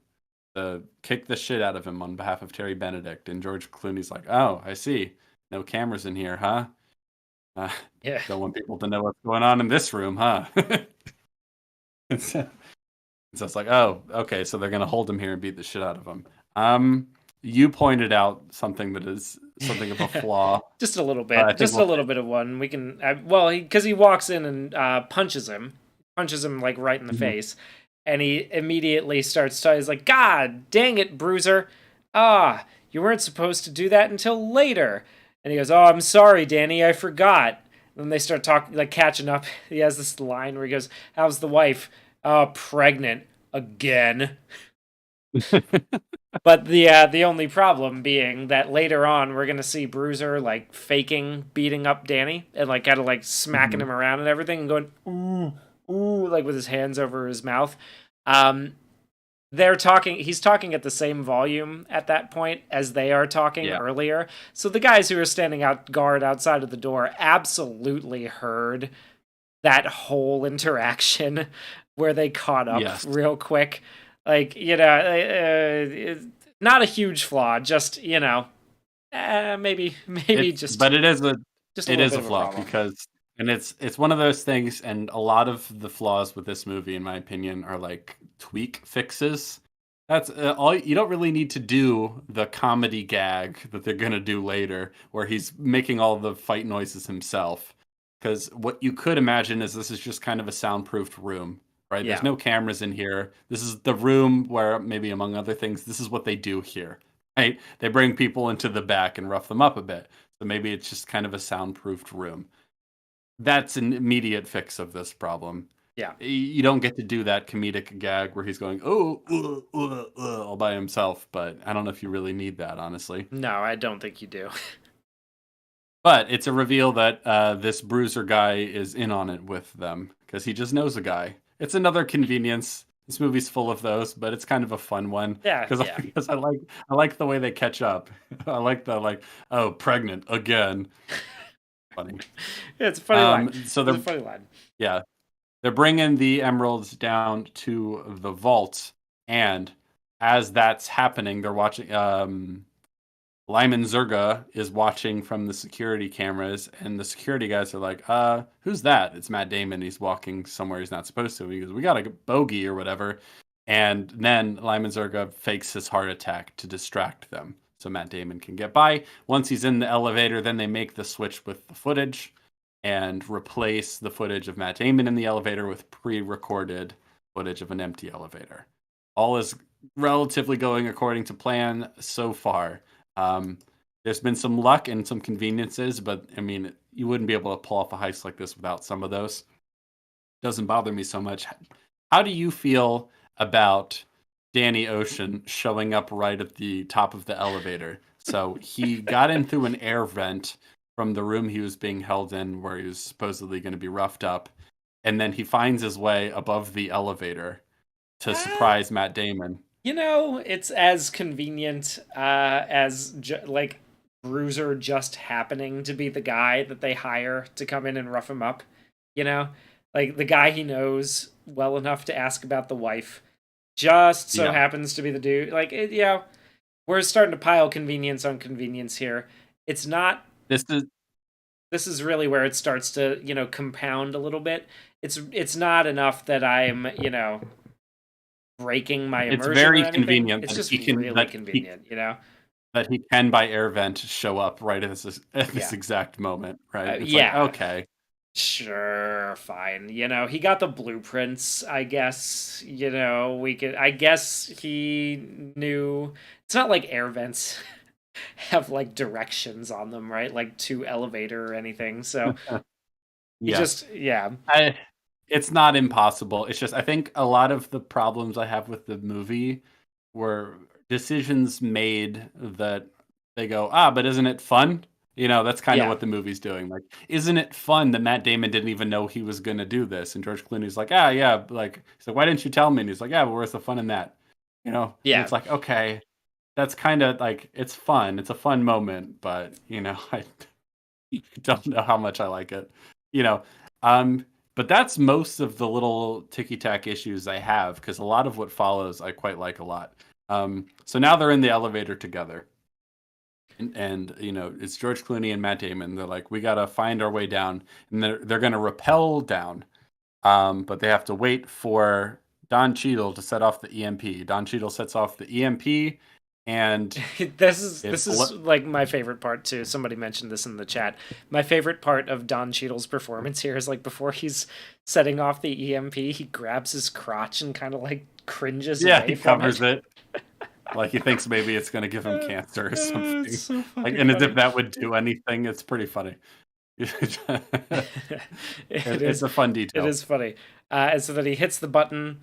to kick the shit out of him on behalf of Terry Benedict. And George Clooney's like, "Oh, I see. No cameras in here, huh? Uh,
Yeah.
don't want people to know what's going on in this room, huh?" So it's like, oh, okay, so they're gonna hold him here and beat the shit out of him. You pointed out something that is something of a flaw.
Just a little
I
bit.
think
Just a
we'll.
little bit of one. We can. Well, because he walks in and punches him like right in the
Mhm.
face, and he immediately starts. He's like, "God dang it, Bruiser! Ah, you weren't supposed to do that until later." And he goes, "Oh, I'm sorry, Danny. I forgot." And then they start talking, like catching up. He has this line where he goes, "How's the wife? Oh, pregnant again." But the only problem being that later on we're gonna see Bruiser like faking beating up Danny and like kind of like smacking
Mhm.
him around and everything and going ooh ooh like with his hands over his mouth. Um, they're talking. He's talking at the same volume at that point as they are talking
Yeah.
earlier. So the guys who are standing out guard outside of the door absolutely heard that whole interaction where they caught up
Yes.
real quick. Like, not a huge flaw, just, maybe just
But
just a
it
little
is
bit
a
of a
flaw
problem.
because and it's one of those things, and a lot of the flaws with this movie, in my opinion, are like tweak fixes. That's all. You don't really need to do the comedy gag that they're gonna do later, where he's making all the fight noises himself. Because what you could imagine is this is just kind of a soundproofed room, right? There's
Yeah.
no cameras in here. This is the room where, maybe among other things, this is what they do here, right? They bring people into the back and rough them up a bit. So maybe it's just kind of a soundproofed room. That's an immediate fix of this problem.
Yeah.
You don't get to do that comedic gag where he's going, oh, all by himself, but I don't know if you really need that, honestly.
No, I don't think you do.
But it's a reveal that this bruiser guy is in on it with them because he just knows a guy. It's another convenience. This movie's full of those, but it's kind of a fun one
Yeah,
because
yeah.
because I like the way they catch up. I like the oh, pregnant again. Funny.
Yeah, it's a funny line.
So
It's a
they're
funny line.
yeah, they're bringing the emeralds down to the vault, and as that's happening, they're watching. Lyman Zerga is watching from the security cameras, and the security guys are like, who's that? It's Matt Damon. He's walking somewhere he's not supposed to. He goes, we got a bogey or whatever. And then Lyman Zerga fakes his heart attack to distract them so Matt Damon can get by. Once he's in the elevator, then they make the switch with the footage and replace the footage of Matt Damon in the elevator with pre-recorded footage of an empty elevator. All is relatively going according to plan so far. There's been some luck and some conveniences, but I mean, you wouldn't be able to pull off a heist like this without some of those. Doesn't bother me so much. How do you feel about Danny Ocean showing up right at the top of the elevator? So he got in through an air vent from the room he was being held in, where he was supposedly going to be roughed up, and then he finds his way above the elevator to surprise Matt Damon.
It's as convenient as like Bruiser just happening to be the guy that they hire to come in and rough him up. You know, like the guy he knows well enough to ask about the wife just so happens to be the dude. Like, we're starting to pile convenience on convenience here. It's not. This is really where it starts to compound a little bit. It's not enough that I'm breaking my immersion.
It's very
or anything.
convenient.
It's just really convenient,
that he can by air vent show up right at this exact moment, right? It's like, okay,
sure, fine. He got the blueprints. I guess we could. I guess he knew. It's not like air vents have like directions on them, right? Like to elevator or anything. So
it's not impossible. It's just I think a lot of the problems I have with the movie were decisions made that they go, but isn't it fun? That's kind of what the movie's doing. Like, isn't it fun that Matt Damon didn't even know he was going to do this? And George Clooney's like, yeah. Like, he's like, why didn't you tell me? And he's like, yeah, well, where's the fun in that? And it's like, okay, that's kind of like, it's fun. It's a fun moment, but, I don't know how much I like it. But that's most of the little ticky-tack issues I have, because a lot of what follows I quite like a lot. So now they're in the elevator together. And it's George Clooney and Matt Damon. They're like, we got to find our way down. And they're going to rappel down. But they have to wait for Don Cheadle to set off the EMP. Don Cheadle sets off the EMP. And
this is like my favorite part too. Somebody mentioned this in the chat. My favorite part of Don Cheadle's performance here is like before he's setting off the EMP, he grabs his crotch and kind of like cringes away
he
from
covers it. Like he thinks maybe it's going to give him cancer or something.
It's so
like, and as if that would do anything. It's pretty funny. It's a fun detail.
It is funny. And so that he hits the button,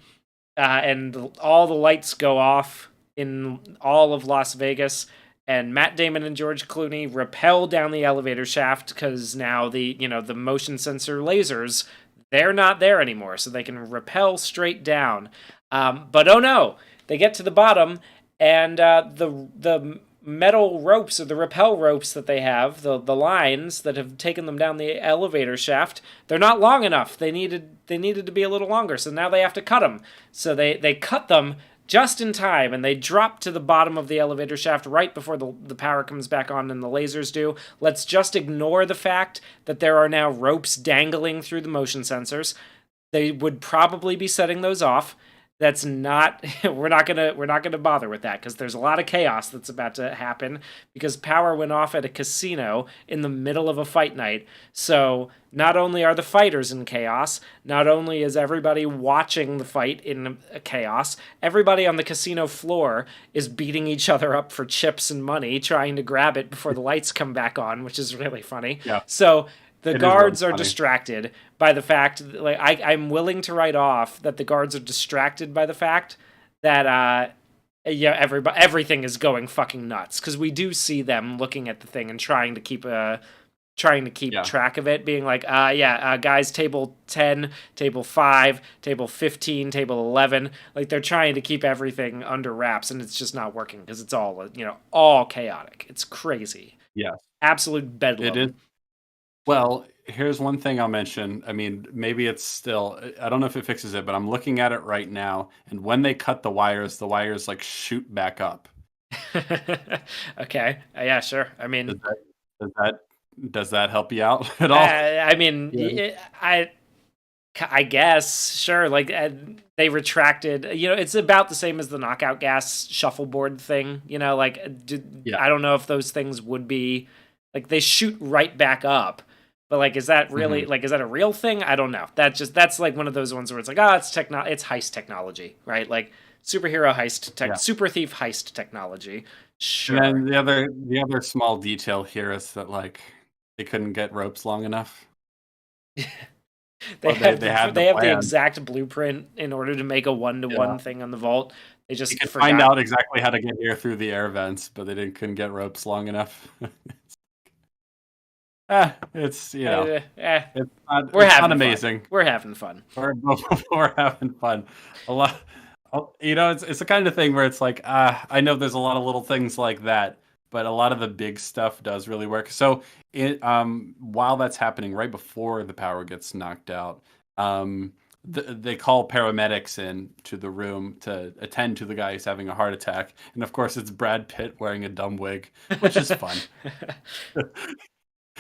and all the lights go off in all of Las Vegas, and Matt Damon and George Clooney rappel down the elevator shaft because now the motion sensor lasers, they're not there anymore, so they can rappel straight down. But oh no, they get to the bottom, and the metal ropes, or the rappel ropes that they have, the lines that have taken them down the elevator shaft, they're not long enough. They needed to be a little longer, so now they have to cut them. So they cut them just in time, and they drop to the bottom of the elevator shaft right before the power comes back on and the lasers do. Let's just ignore the fact that there are now ropes dangling through the motion sensors. They would probably be setting those off. that's not we're not gonna bother with that because there's a lot of chaos that's about to happen because power went off at a casino in the middle of a fight night. So not only are the fighters in chaos, not only is everybody watching the fight in a chaos, everybody on the casino floor is beating each other up for chips and money, trying to grab it before the lights come back on, which is really funny.
Yeah,
So the
it is really
guards are
funny.
distracted by the fact like I'm willing to write off that the guards are distracted by the fact that yeah, everything is going fucking nuts because we do see them looking at the thing and trying to keep
Yeah,
track of it, being like, yeah, guys, table 10, table 5, table 15, table 11. Like, they're trying to keep everything under wraps, and it's just not working because it's all, all chaotic. It's crazy.
yeah,
Absolute
it is.
bedlam.
Well, here's one thing I'll mention. I mean, maybe it's still, I don't know if it fixes it, but I'm looking at it right now. And when they cut the wires like shoot back up.
Okay. Yeah, sure. I
Does
mean,
that, does that, does that help you out at all?
I mean,
Yeah.
I guess sure. Like they retracted. It's about the same as the knockout gas shuffleboard thing. Like
Yeah.
I don't know if those things would be like they shoot right back up. But like, is that really
Hmm.
like is that a real thing? I don't know. That's like one of those ones where it's like, it's heist technology, right? Like superhero heist tech,
Yeah.
super thief heist technology.
And
Sure.
then the other small detail here is that like they couldn't get ropes long enough.
They
Well,
have
they had the
they have the
plan.
exact blueprint in order to make a one to
Yeah.
one thing on the vault. They
They
just
could find
forgot.
out exactly how to get here through the air vents, but they didn't couldn't get ropes long enough. It's
Eh, we're
it's not
having fun.
amazing.
We're having fun.
We're we're having fun. A lot, it's the kind of thing where it's like, I know there's a lot of little things like that, but a lot of the big stuff does really work. So while that's happening, right before the power gets knocked out, they call paramedics in to the room to attend to the guy who's having a heart attack, and of course it's Brad Pitt wearing a dumb wig, which is fun.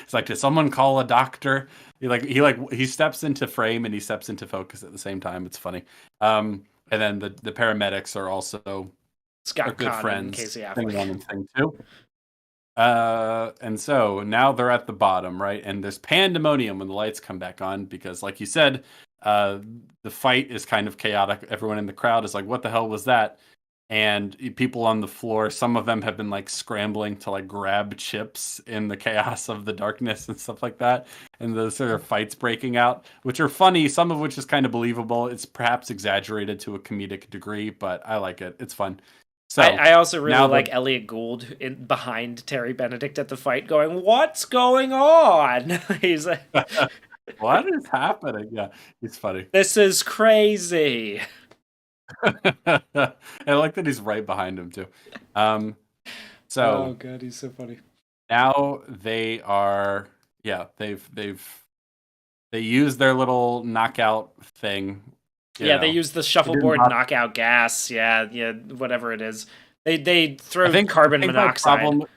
It's like, did someone call a doctor? He steps into frame and he steps into focus at the same time. It's funny. And then the paramedics are also are
Scott
good
Conn and
friends.
Casey
Thing
Affleck.
one and thing two. And so now they're at the bottom, right? And there's pandemonium when the lights come back on because, like you said, the fight is kind of chaotic. Everyone in the crowd is like, "What the hell was that?" And people on the floor, some of them have been like scrambling to like grab chips in the chaos of the darkness and stuff like that. And the sort of fights breaking out, which are funny, some of which is kind of believable. It's perhaps exaggerated to a comedic degree, but I like it. It's fun. So
I also really
now the
like Elliot Gould behind Terry Benedict at the fight, going, "What's going on?" He's like,
what is happening? Yeah, he's funny.
"This is crazy."
I like that he's right behind him too. Um,
Oh
so
god, he's so funny.
now they are, yeah, they use their little knockout thing.
Yeah, they use the
It didn't
shuffleboard
bother-
knockout gas. Yeah, yeah, whatever it is. They
I
throw
think
carbon
my
monoxide.
problem.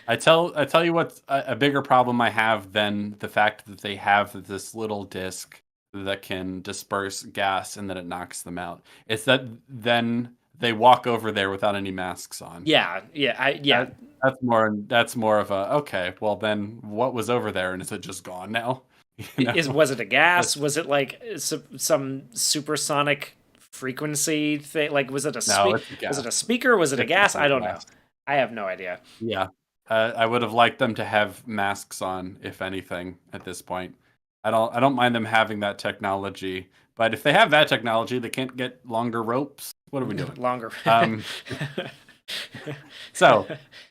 I tell you what's a bigger problem I have than the fact that they have this little disc that can disperse gas and then it knocks them out. It's that then they walk over there without any masks on.
Yeah, yeah.
That's more of a, okay, well then what was over there and is it just gone now? You know?
Was it a gas?
That's-
Was it like some supersonic frequency thing? Like, was it a
no,
speak?
it's a
Was it
gas.
a speaker? Was it a
It's
gas? I
a
don't know.
gas.
I have no idea.
Yeah. I would have liked them to have masks on, if anything, at this point. I don't mind them having that technology, but if they have that technology, they can't get longer ropes. What are we doing?
Longer.
Um, so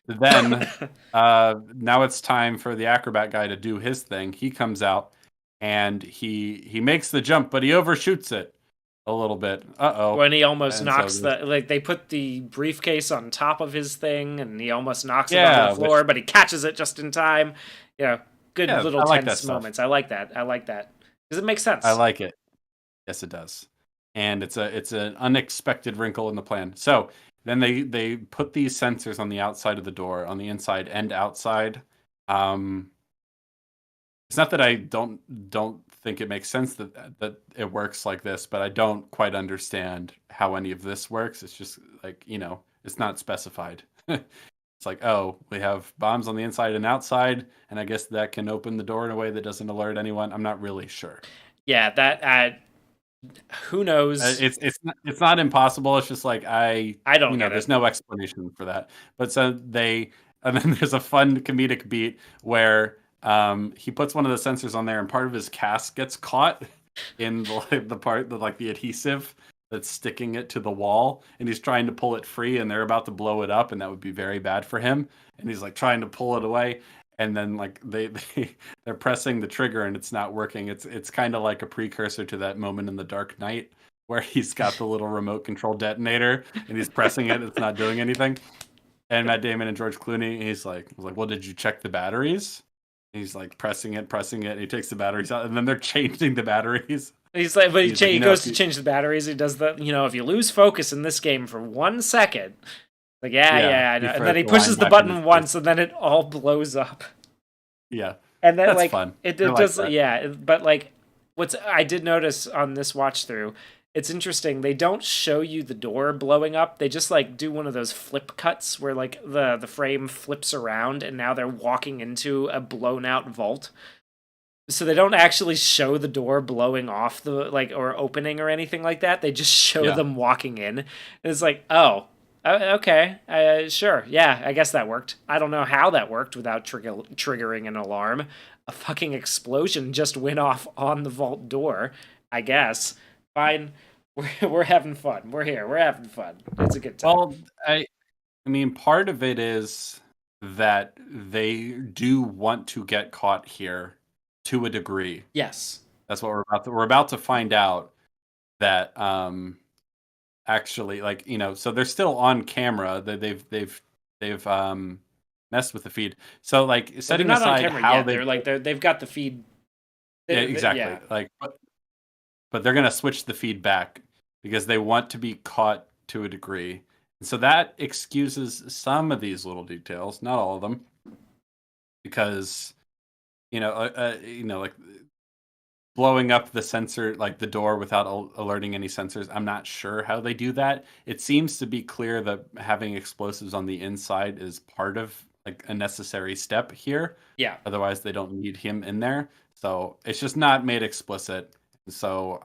then now it's time for the acrobat guy to do his thing. He comes out and he makes the jump, but he overshoots it a little bit. Uh-oh.
When he almost
And so
knocks
there's-
they put the briefcase on top of his thing, and he almost knocks it
Yeah,
onto the floor, but he catches it just in time. Good
Yeah,
little
I like that
tense
stuff.
moments. I like that. I like that because it makes sense.
I like it. Yes, it does. And it's an unexpected wrinkle in the plan. So then they put these sensors on the outside of the door, on the inside and outside. it's not that I don't think it makes sense that it works like this, but I don't quite understand how any of this works. It's just like, it's not specified. It's like, oh, we have bombs on the inside and outside, and I guess that can open the door in a way that doesn't alert anyone. I'm not really sure.
Yeah, that who knows?
It's not impossible. It's just like
I don't get
there's
it.
no explanation for that. But so and then there's a fun comedic beat where he puts one of the sensors on there, and part of his cast gets caught in the part that like the adhesive that's sticking it to the wall, and he's trying to pull it free, and they're about to blow it up, and that would be very bad for him. And he's like trying to pull it away, and then like they're pressing the trigger and it's not working. It's kind of like a precursor to that moment in The Dark Knight where he's got the little remote control detonator and he's pressing it, it's not doing anything. And Matt Damon and George Clooney, he's like, well, did you check the batteries? And he's like pressing it, and he takes the batteries out, and then they're changing the batteries.
He's like, but
He's like,
he goes to change the batteries. He does the, if you lose focus in this game for 1 second, like, yeah, I know. And then he pushes the button once, and then it all blows up.
Yeah,
and then
that's
like
fun.
it does, yeah. But like, I did notice on this watch through, it's interesting. They don't show you the door blowing up. They just like do one of those flip cuts where like the frame flips around, and now they're walking into a blown out vault. So they don't actually show the door blowing off or opening or anything like that. They just show them walking in. And it's like, oh, okay, sure, yeah, I guess that worked. I don't know how that worked without triggering an alarm. A fucking explosion just went off on the vault door. I guess. Fine. We're having fun. We're here. We're having fun. It's a good time.
Well, I mean, part of it is that they do want to get caught here to a degree.
Yes.
That's what we're about to find out, that actually, like, so they're still on camera. They've messed with the feed. So like setting aside how
they've got the feed.
Yeah, exactly.
Yeah.
Like but they're going to switch the feed back because they want to be caught to a degree. And so that excuses some of these little details, not all of them, because like blowing up the sensor, like the door without alerting any sensors. I'm not sure how they do that. It seems to be clear that having explosives on the inside is part of like a necessary step here.
Yeah.
Otherwise, they don't need him in there. So it's just not made explicit. So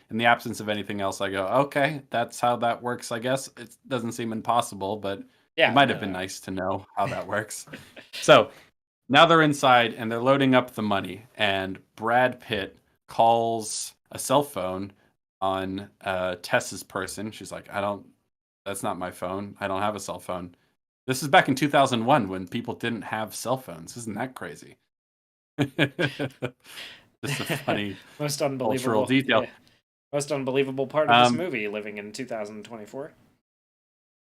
in the absence of anything else, I go, okay, that's how that works, I guess. It doesn't seem impossible, but it might have been nice to know how that works. So now they're inside and they're loading up the money, and Brad Pitt calls a cell phone on Tess's person. She's like, that's not my phone. I don't have a cell phone. This is back in 2001 when people didn't have cell phones. Isn't that crazy? Just a funny
most unbelievable
cultural detail.
Yeah. Most unbelievable part of this movie, living in 2024.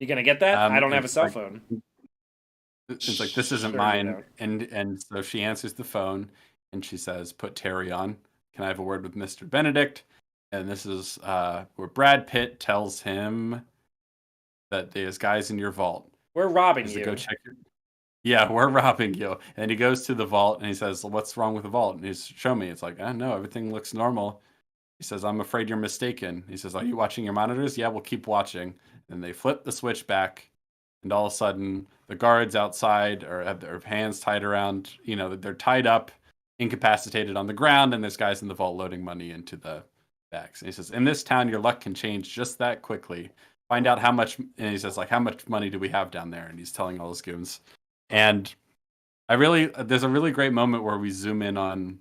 You gonna get that? I don't have a cell phone.
It's like, this isn't mine. And so she answers the phone and she says, put Terry on. Can I have a word with Mr. Benedict? And this is where Brad Pitt tells him that there's guys in your vault.
We're robbing you.
Go check it. Yeah, we're robbing you. And he goes to the vault and he says, what's wrong with the vault? And he's, show me. It's like, no, everything looks normal. He says, I'm afraid you're mistaken. He says, are you watching your monitors? Yeah, we'll keep watching. And they flip the switch back. And all of a sudden, the guards outside have their hands tied around, they're tied up, incapacitated on the ground, and there's guys in the vault loading money into the bags. And he says, in this town, your luck can change just that quickly. Find out how much, and he says, like, how much money do we have down there? And he's telling all his goons. And there's a really great moment where we zoom in on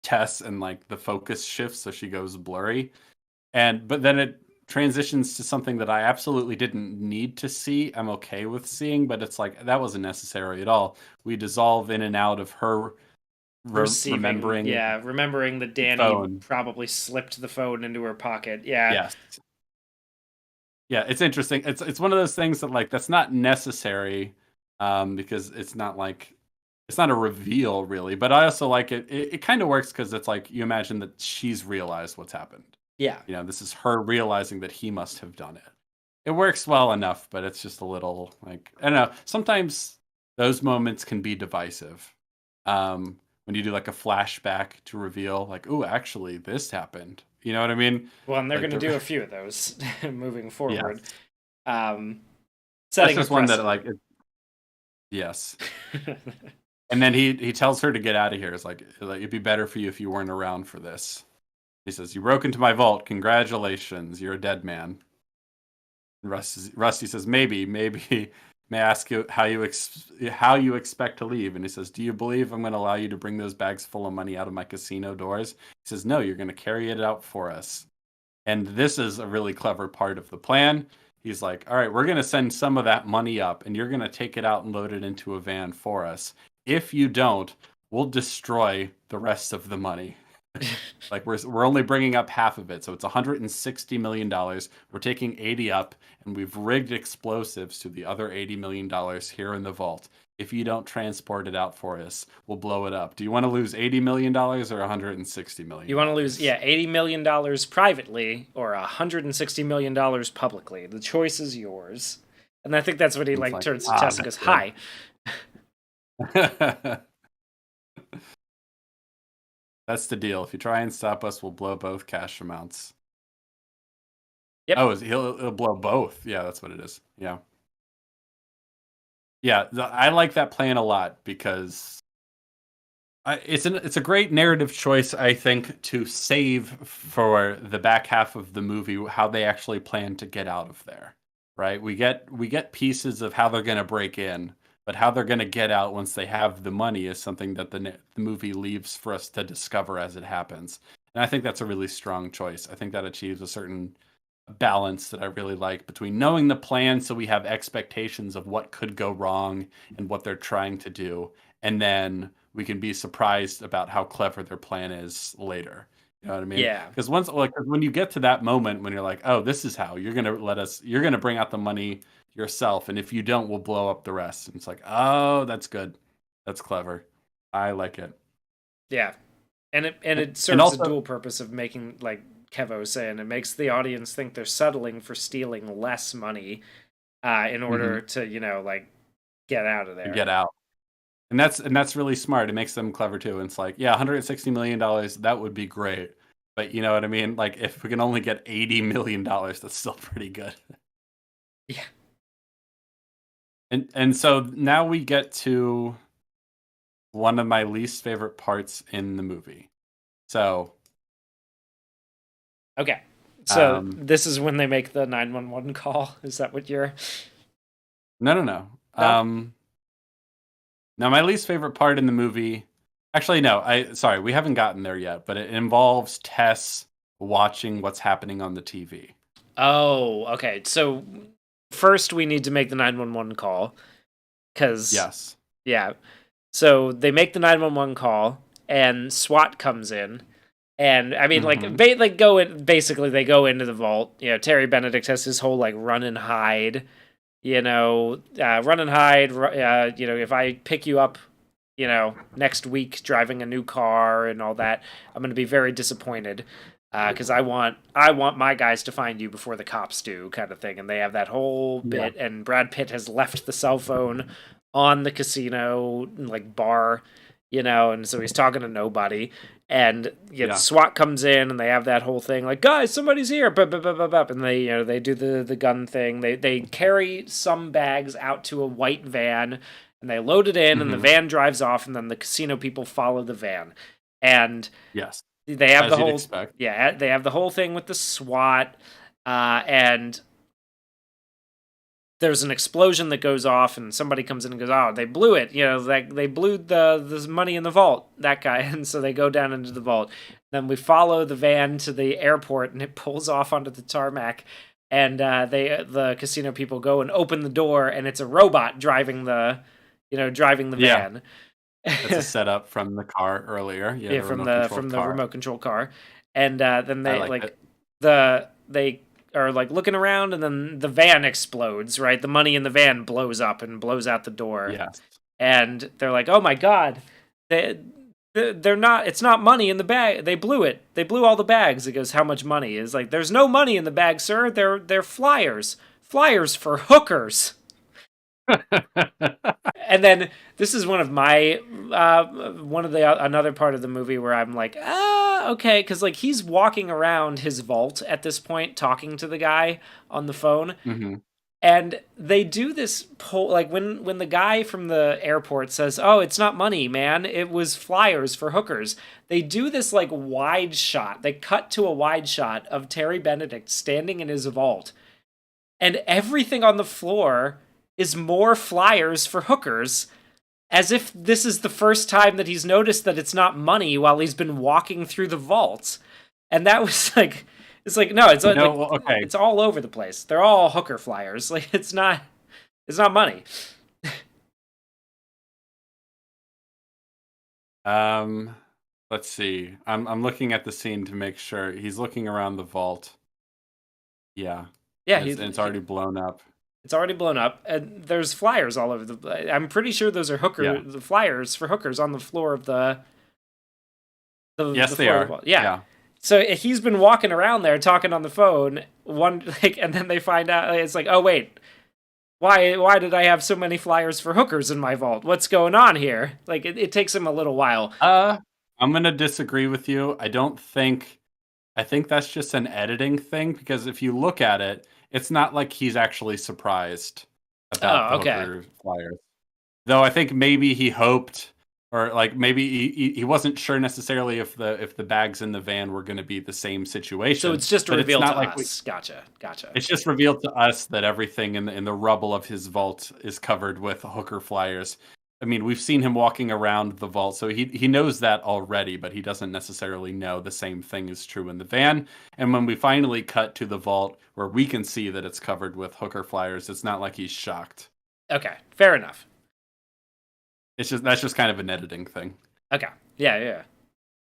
Tess and like the focus shifts, so she goes blurry. But then it transitions to something that I absolutely didn't need to see. I'm okay with seeing, but it's like, that wasn't necessary at all. We dissolve in and out of her remembering
that Danny probably slipped the phone into her pocket.
Yes. Yeah, it's interesting. It's one of those things that like, that's not necessary, because it's not a reveal really, but I also like it. It kind of works because it's like, you imagine that she's realized what's happened.
Yeah.
This is her realizing that he must have done it. It works well enough, but it's just a little like, I don't know. Sometimes those moments can be divisive. when you do like a flashback to reveal like, oh, actually this happened. You know what I mean?
Well, and they're
Like
going to
the
do a few of those moving forward,
yes.
um,
That's
setting a
just one that
precedent.
like yes. And then he tells her to get out of here. It's like it'd be better for you if you weren't around for this. He says, "You broke into my vault. Congratulations, you're a dead man." And Rusty says, maybe. May I ask you how you expect to leave?" And he says, "Do you believe I'm going to allow you to bring those bags full of money out of my casino doors?" He says, "No, you're going to carry it out for us." And this is a really clever part of the plan. He's like, "All right, we're going to send some of that money up, and you're going to take it out and load it into a van for us. If you don't, we'll destroy the rest of the money." Like we're only bringing up half of it, so it's $160 million. We're taking 80 up, and we've rigged explosives to the other $80 million here in the vault. If you don't transport it out for us, we'll blow it up. Do you want to lose $80 million or $160 million?
You want to lose, yeah, $80 million privately or $160 million publicly. The choice is yours. And I think that's what he
It's
like
like,
turns to Tess and goes,
that's good.
"Hi."
That's the deal. If you try and stop us, we'll blow both cash amounts.
Yep.
Oh, he'll blow both. Yeah, that's what it is. Yeah. Yeah, I like that plan a lot because it's a great narrative choice, I think, to save for the back half of the movie how they actually plan to get out of there. Right? We get pieces of how they're going to break in, but how they're going to get out once they have the money is something that the movie leaves for us to discover as it happens. And I think that's a really strong choice. I think that achieves a certain balance that I really like between knowing the plan so we have expectations of what could go wrong and what they're trying to do, and then we can be surprised about how clever their plan is later. You know what I mean?
Yeah.
Because when you get to that moment when you're like, oh, this is how you're gonna bring out the money yourself, and if you don't, we'll blow up the rest. And it's like, oh, that's good, that's clever, I like it.
Yeah. And it
And
serves a
also,
dual purpose of making, like Kevo was saying, it makes the audience think they're settling for stealing less money in order
mhm,
to, like, get out of
to
there.
get out. And that's really smart. It makes them clever too. And it's like, yeah, $160 million, that would be great. But you know what I mean? Like if we can only get $80 million, that's still pretty good.
Yeah.
And so now we get to one of my least favorite parts in the movie. So
Okay. So
um
this is when they make the 911 call. Is that what you're...
no.
No?
Now my least favorite part in the movie, actually no, sorry, we haven't gotten there yet, but it involves Tess watching what's happening on the TV.
Oh, okay. So first we need to make the 911 call cuz
Yes.
yeah. So they make the 911 call and SWAT comes in. And I mean, like,
Mhm.
go in. Basically, they go into the vault. Terry Benedict has his whole like run and hide. Run and hide. If I pick you up, next week driving a new car and all that, I'm going to be very disappointed because I want my guys to find you before the cops do, kind of thing. And they have that whole
Yeah.
bit. And Brad Pitt has left the cell phone on the casino like bar, and so he's talking to nobody. And
Yeah.
SWAT comes in and they have that whole thing like, guys, somebody's here, bup, bup, bup, bup, bup. And they do the gun thing. They carry some bags out to a white van and they load it in and the
Mhm.
van drives off and then the casino people follow the van. And
Yes.
they have the
As you'd
whole
expect.
yeah, they have the whole thing with the SWAT and there's an explosion that goes off and somebody comes in and goes, oh, they blew it, like they blew the money in the vault, that guy. And so they go down into the vault. Then we follow the van to the airport and it pulls off onto the tarmac. And the casino people go and open the door and it's a robot driving the
Yeah.
van.
That's a setup from the car earlier. Yeah,
Yeah,
the
from
remote
the
controlled
from the
car.
remote control car. And then
I
they
like
like
it.
they are like looking around and then the van explodes, right? The money in the van blows up and blows out the door.
Yes.
And they're like, "Oh my god. They're not, it's not money in the bag. They blew it. They blew all the bags." It goes, "How much money?" Is like, "There's no money in the bag, sir. They're flyers. Flyers for hookers." And then this is one of my one of the another part of the movie where I'm like, okay, because like he's walking around his vault at this point, talking to the guy on the phone,
Hmm.
and they do this poll like when the guy from the airport says, "Oh, it's not money, man. It was flyers for hookers." They do this like wide shot. They cut to a wide shot of Terry Benedict standing in his vault, and everything on the floor is more flyers for hookers, as if this is the first time that he's noticed that it's not money while he's been walking through the vaults. And that was like, it's like no, it's
No,
like
well, okay.
it's all over the place. They're all hooker flyers. Like it's not money.
Um, let's see. I'm looking at the scene to make sure he's looking around the vault. Yeah,
Yeah,
and it's already blown up.
it's already blown up, and there's flyers all over the. I'm pretty sure those are
Yeah.
the flyers for hookers on the floor of
Yes,
the
they
floor of the
are.
vault. Yeah.
Yeah.
So he's been walking around there talking on the phone. One like, and then they find out it's like, oh wait, why did I have so many flyers for hookers in my vault? What's going on here? Like it takes him a little while.
Uh, I'm gonna disagree with you. I don't think. I think that's just an editing thing because if you look at it, it's not like he's actually surprised about
Oh,
the
okay.
hooker flyers. Though I think maybe he hoped, or like maybe he wasn't sure necessarily if the bags in the van were going to be the same
So
situation.
it's just
But it's
revealed
not
to
like we.
us. Gotcha. Gotcha.
It's just revealed to us that everything in the rubble of his vault is covered with hooker flyers. I mean, we've seen him walking around the vault, so he knows that already, but he doesn't necessarily know the same thing is true in the van. And when we finally cut to the vault where we can see that it's covered with hooker flyers, it's not like he's shocked.
Okay. Fair enough.
It's just that's just kind of an editing thing.
Okay. Yeah. Yeah.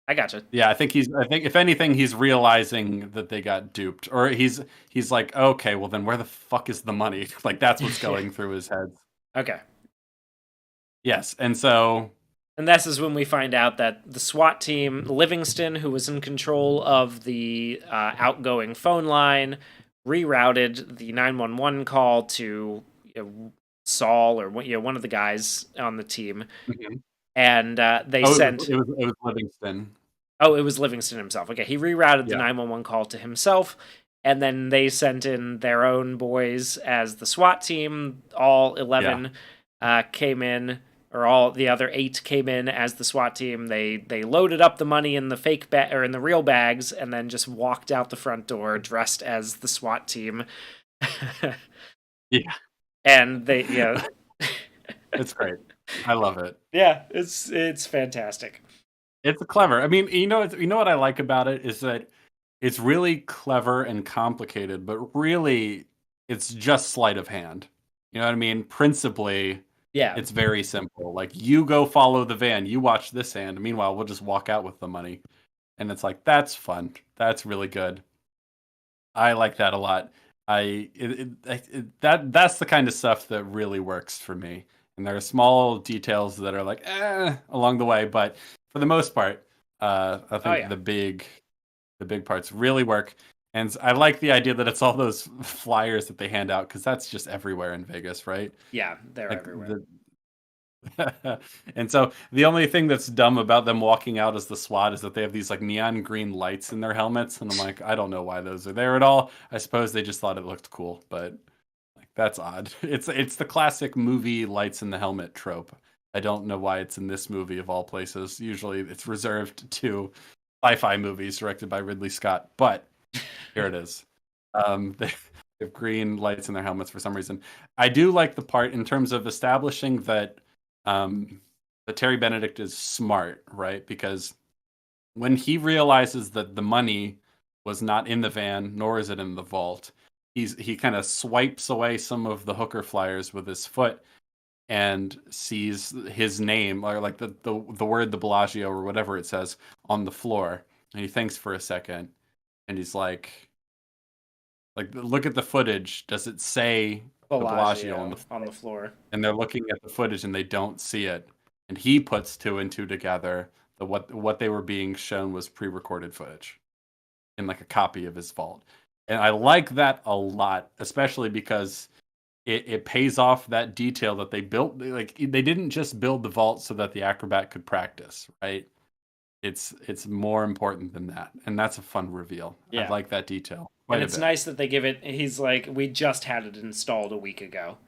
I gotcha.
Yeah, I think if anything, he's realizing that they got duped, or he's like, okay, well then where the fuck is the money? Like that's what's
Yeah.
going through his head.
Okay.
Yes, and so
And this is when we find out that the SWAT team, Livingston, who was in control of the outgoing phone line, rerouted the 911 call to Saul or one of the guys on the team,
Mhm.
and they
Oh,
sent.
it was Livingston.
Oh, it was Livingston himself. Okay, he rerouted the
Yeah,
911 call to himself, and then they sent in their own boys as the SWAT team. All
yeah,
11 came in, or all the other 8 came in as the SWAT team. They loaded up the money in the fake or in the real bags, and then just walked out the front door dressed as the SWAT team.
yeah.
And they, yeah,
It's great. I love it.
yeah, it's fantastic.
It's clever. I mean, you know what I like about it is that it's really clever and complicated, but really it's just sleight of hand. You know what I mean? Principally,
Yeah,
it's very simple. Like you go follow the van, you watch this hand. Meanwhile, we'll just walk out with the money. And it's like that's fun. That's really good. I like that a lot. That's the kind of stuff that really works for me. And there are small details that are like along the way, but for the most part, I
oh
think
yeah,
the big parts really work. And I like the idea that it's all those flyers that they hand out because that's just everywhere in Vegas, right?
yeah, they're
Like
everywhere.
and so the only thing that's dumb about them walking out as the SWAT is that they have these like neon green lights in their helmets, and I'm like, I don't know why those are there at all. I suppose they just thought it looked cool, but like that's odd. It's the classic movie lights in the helmet trope. I don't know why it's in this movie of all places. Usually it's reserved to sci-fi movies directed by Ridley Scott, but here it is. They have green lights in their helmets for some reason. I do like the part in terms of establishing um, that Terry Benedict is smart, right? Because when he realizes that the money was not in the van, nor is it in the vault, he kind of swipes away some of the hooker flyers with his foot and sees his name or like the word the Bellagio or whatever it says on the floor, and he thinks for a second, and he's like look at the footage. Does it say the Bellagio on the
Bellagio on the floor.
and they're looking at the footage and they don't see it. And he puts two and two together that what they were being shown was pre-recorded footage in like a copy of his vault. And I like that a lot, especially because it pays off that detail that they built. Like they didn't just build the vault so that the acrobat could practice, right? It's more important than that, and that's a fun reveal. I
Yeah.
like that detail
And
quite a
it's
bit.
nice that they give it. He's like, we just had it installed a week ago.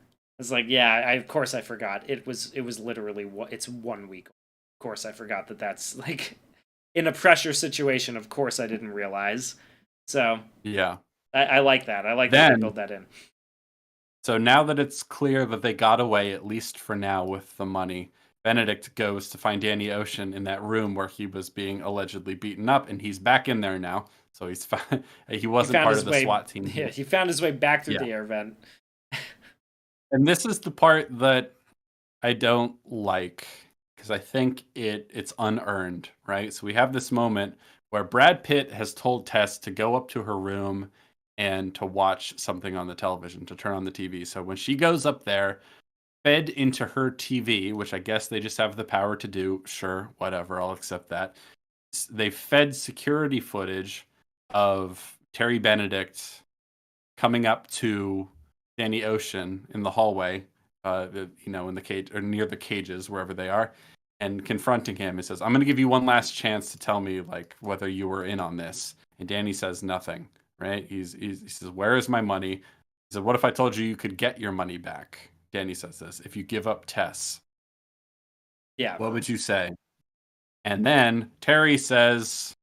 It's like, yeah, of course I forgot. It was literally it's 1 week. Of course I forgot that that's like in a pressure situation. Of course I didn't realize. So
Yeah.
I like that. I like that they
Then,
build that in.
so now that it's clear that they got away, at least for now, with the money, Benedict goes to find Danny Ocean in that room where he was being allegedly beaten up, and he's back in there now. So he
He
wasn't
found
part of
his
the
way.
SWAT team.
Yeah, he found his way back through
Yeah.
the air vent.
And this is the part that I don't like because I think it's unearned, right? So we have this moment where Brad Pitt has told Tess to go up to her room and to watch something on the television, to turn on the TV. So when she goes up there, fed into her TV, which I guess they just have the power to do, sure, whatever, I'll accept that. They fed security footage of Terry Benedict coming up to Danny Ocean in the hallway, in the cage or near the cages, wherever they are, and confronting him. He says, "I'm going to give you one last chance to tell me like whether you were in on this." And Danny says nothing. Right? He says, "Where is my money?" He said, "What if I told you you could get your money back?" Danny says this: "If you give up Tess,
Yeah,
what would you say?" And then Terry says,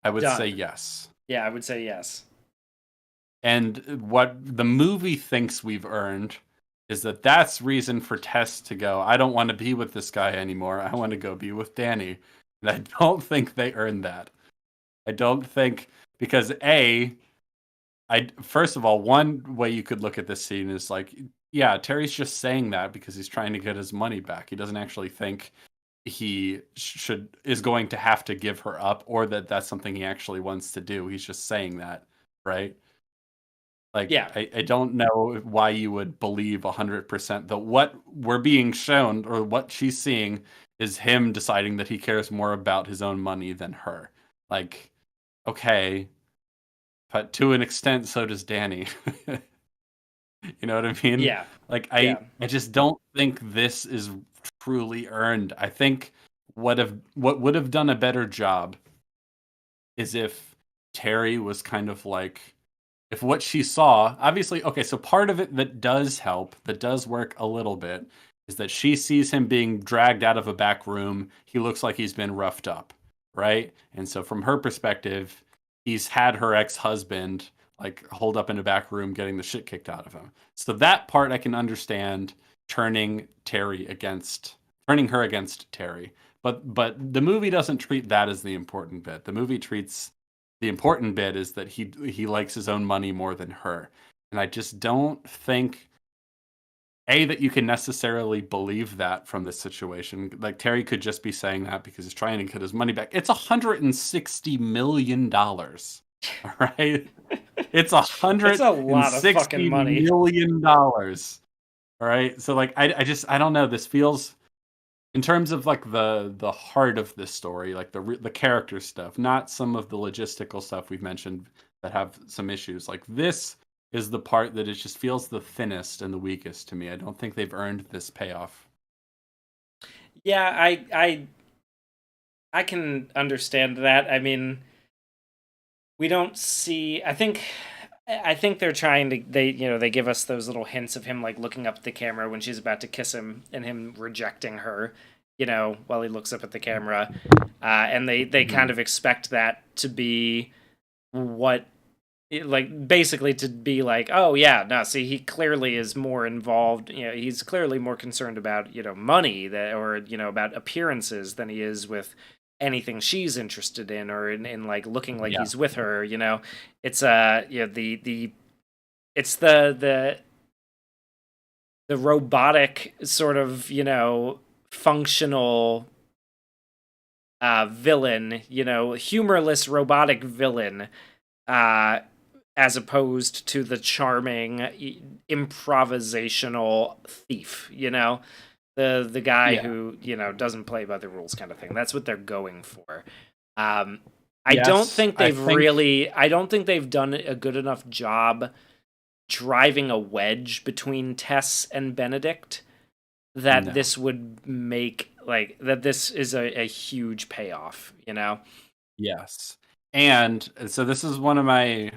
"I would say
done.
yes."
Yeah, I would say yes.
And what the movie thinks we've earned is that that's reason for Tess to go, I don't want to be with this guy anymore. I want to go be with Danny. And I don't think they earned that. I don't think because first of all, one way you could look at this scene is like, yeah, Terry's just saying that because he's trying to get his money back. He doesn't actually think he is going to have to give her up or that that's something he actually wants to do. He's just saying that, right? Like,
Yeah,
I don't know why you would believe 100% that what we're being shown or what she's seeing is him deciding that he cares more about his own money than her. Like, okay, but to an extent, so does Danny. You know what I mean?
yeah,
Like,
yeah,
I just don't think this is truly earned. I think what would have done a better job is if Terry was kind of like if what she saw, obviously, okay, so part of it that does help, that does work a little bit, is that she sees him being dragged out of a back room. He looks like he's been roughed up, right? And so from her perspective, he's had her ex-husband like holed up in a back room getting the shit kicked out of him. So that part I can understand turning her against Terry. But the movie doesn't treat that as the important bit. The movie treats the important bit is that he likes his own money more than her. And I just don't think that you can necessarily believe that from this situation. Like Terry could just be saying that because he's trying to get his money back. It's $160 million. All right. It's a
it's
hundred
a
and
lot of fucking
sixty
money.
million dollars. All right. So like I don't know. This feels in terms of like the heart of this story, like the character stuff, not some of the logistical stuff we've mentioned that have some issues. Like this is the part that it just feels the thinnest and the weakest to me. I don't think they've earned this payoff.
Yeah, I can understand that. I mean, we don't see. I think they're trying to. They give us those little hints of him like looking up at the camera when she's about to kiss him and him rejecting her. While he looks up at the camera, and they kind
Mhm.
of expect that to be what like basically to be like, oh yeah, no, see, he clearly is more involved. He's clearly more concerned about money that or about appearances than he is with anything she's interested in or in like looking like
Yeah.
he's with her. It's the it's the robotic sort of functional villain, humorless robotic villain, uh, as opposed to the charming improvisational thief. The guy
Yeah.
who doesn't play by the rules kind of thing. That's what they're going for. Um, I don't
Yes,
think
I
they've
think
really. I don't think they've done a good enough job driving a wedge between Tess and Benedict, that
No.
this would make like that this is a huge payoff, you know?
Yes. And so this is one of my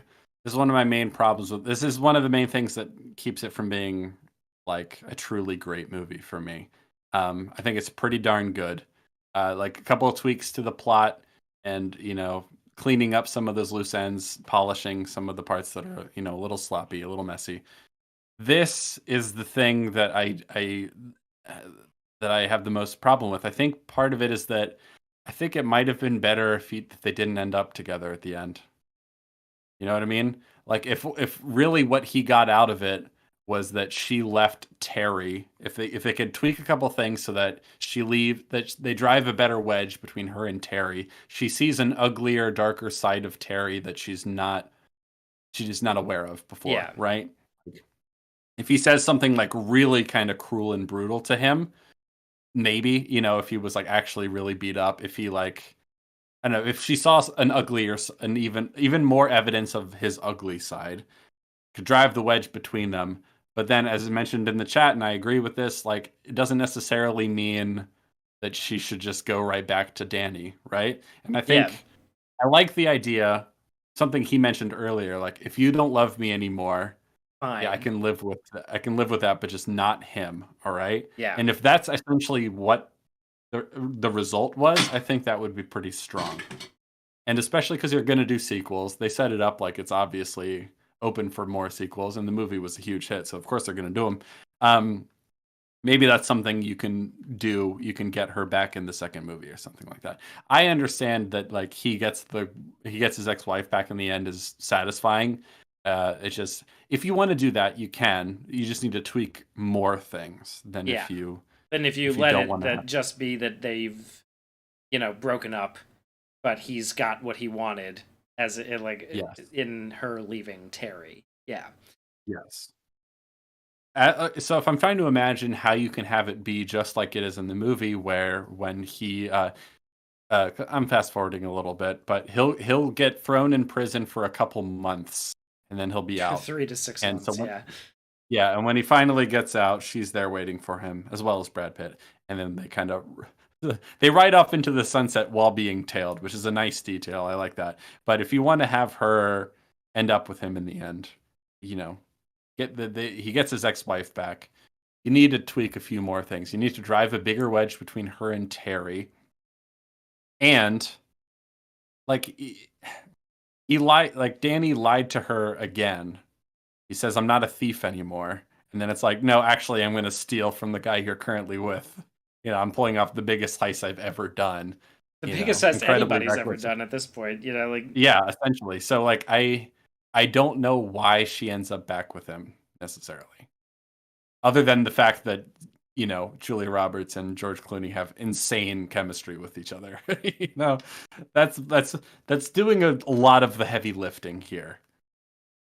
main problems with this is one of the main things that keeps it from being like a truly great movie for me. I think it's pretty darn good. Like a couple of tweaks to the plot and, cleaning up some of those loose ends, polishing some of the parts that are, a little sloppy, a little messy. This is the thing that uh, that I have the most problem with. I think part of it is that I think it might have been better if they didn't end up together at the end. You know what I mean? Like if really what he got out of it was that she left Terry, if they could tweak a couple things so that that they drive a better wedge between her and Terry. She sees an uglier, darker side of Terry that she's not aware of before,
Yeah,
right? If he says something like really kind of cruel and brutal to him, maybe, if he was like actually really beat up, if he like I don't know, if she saw an uglier an even more evidence of his ugly side, could drive the wedge between them. But then as mentioned in the chat, and I agree with this, like it doesn't necessarily mean that she should just go right back to Danny, right? And I
yeah,
think I like the idea, something he mentioned earlier, like if you don't love me anymore, yeah,
fine.
I can live with that, but just not him, all right?
Yeah,
And if that's essentially what the result was, I think that would be pretty strong. And especially because you're going to do sequels, they set it up like it's obviously open for more sequels, and the movie was a huge hit, so of course they're going to do them. Maybe that's something you can do. You can get her back in the second movie or something like that. I understand that like he gets his ex-wife back in the end is satisfying. It's just if you want to do that, you can. You just need to tweak more things than
yeah. And if you
if you
let
don't
it
want to have.
that just be that they've, broken up, but he's got what he wanted as it like
Yes,
in her leaving Terry. Yeah.
yes. So if I'm trying to imagine how you can have it be just like it is in the movie, where when I'm fast forwarding a little bit, but he'll get thrown in prison for a couple months, and then he'll be out.
3 to 6 months.
When,
Yeah.
yeah, and when he finally gets out, she's there waiting for him, as well as Brad Pitt, and then they kind of they ride off into the sunset while being tailed, which is a nice detail. I like that. But if you want to have her end up with him in the end, you know, he gets his ex-wife back. You need to tweak a few more things. You need to drive a bigger wedge between her and Terry. And like he lied, like Danny lied to her again. He says, "I'm not a thief anymore." And then it's like, "No, actually I'm going to steal from the guy you're currently with. I'm pulling off the biggest heist I've ever done."
The biggest test
Incredibly
anybody's ever
reckless.
done at this point, like
Yeah, essentially. So like I don't know why she ends up back with him necessarily. Other than the fact that Julia Roberts and George Clooney have insane chemistry with each other. you know, that's doing a lot of the heavy lifting here.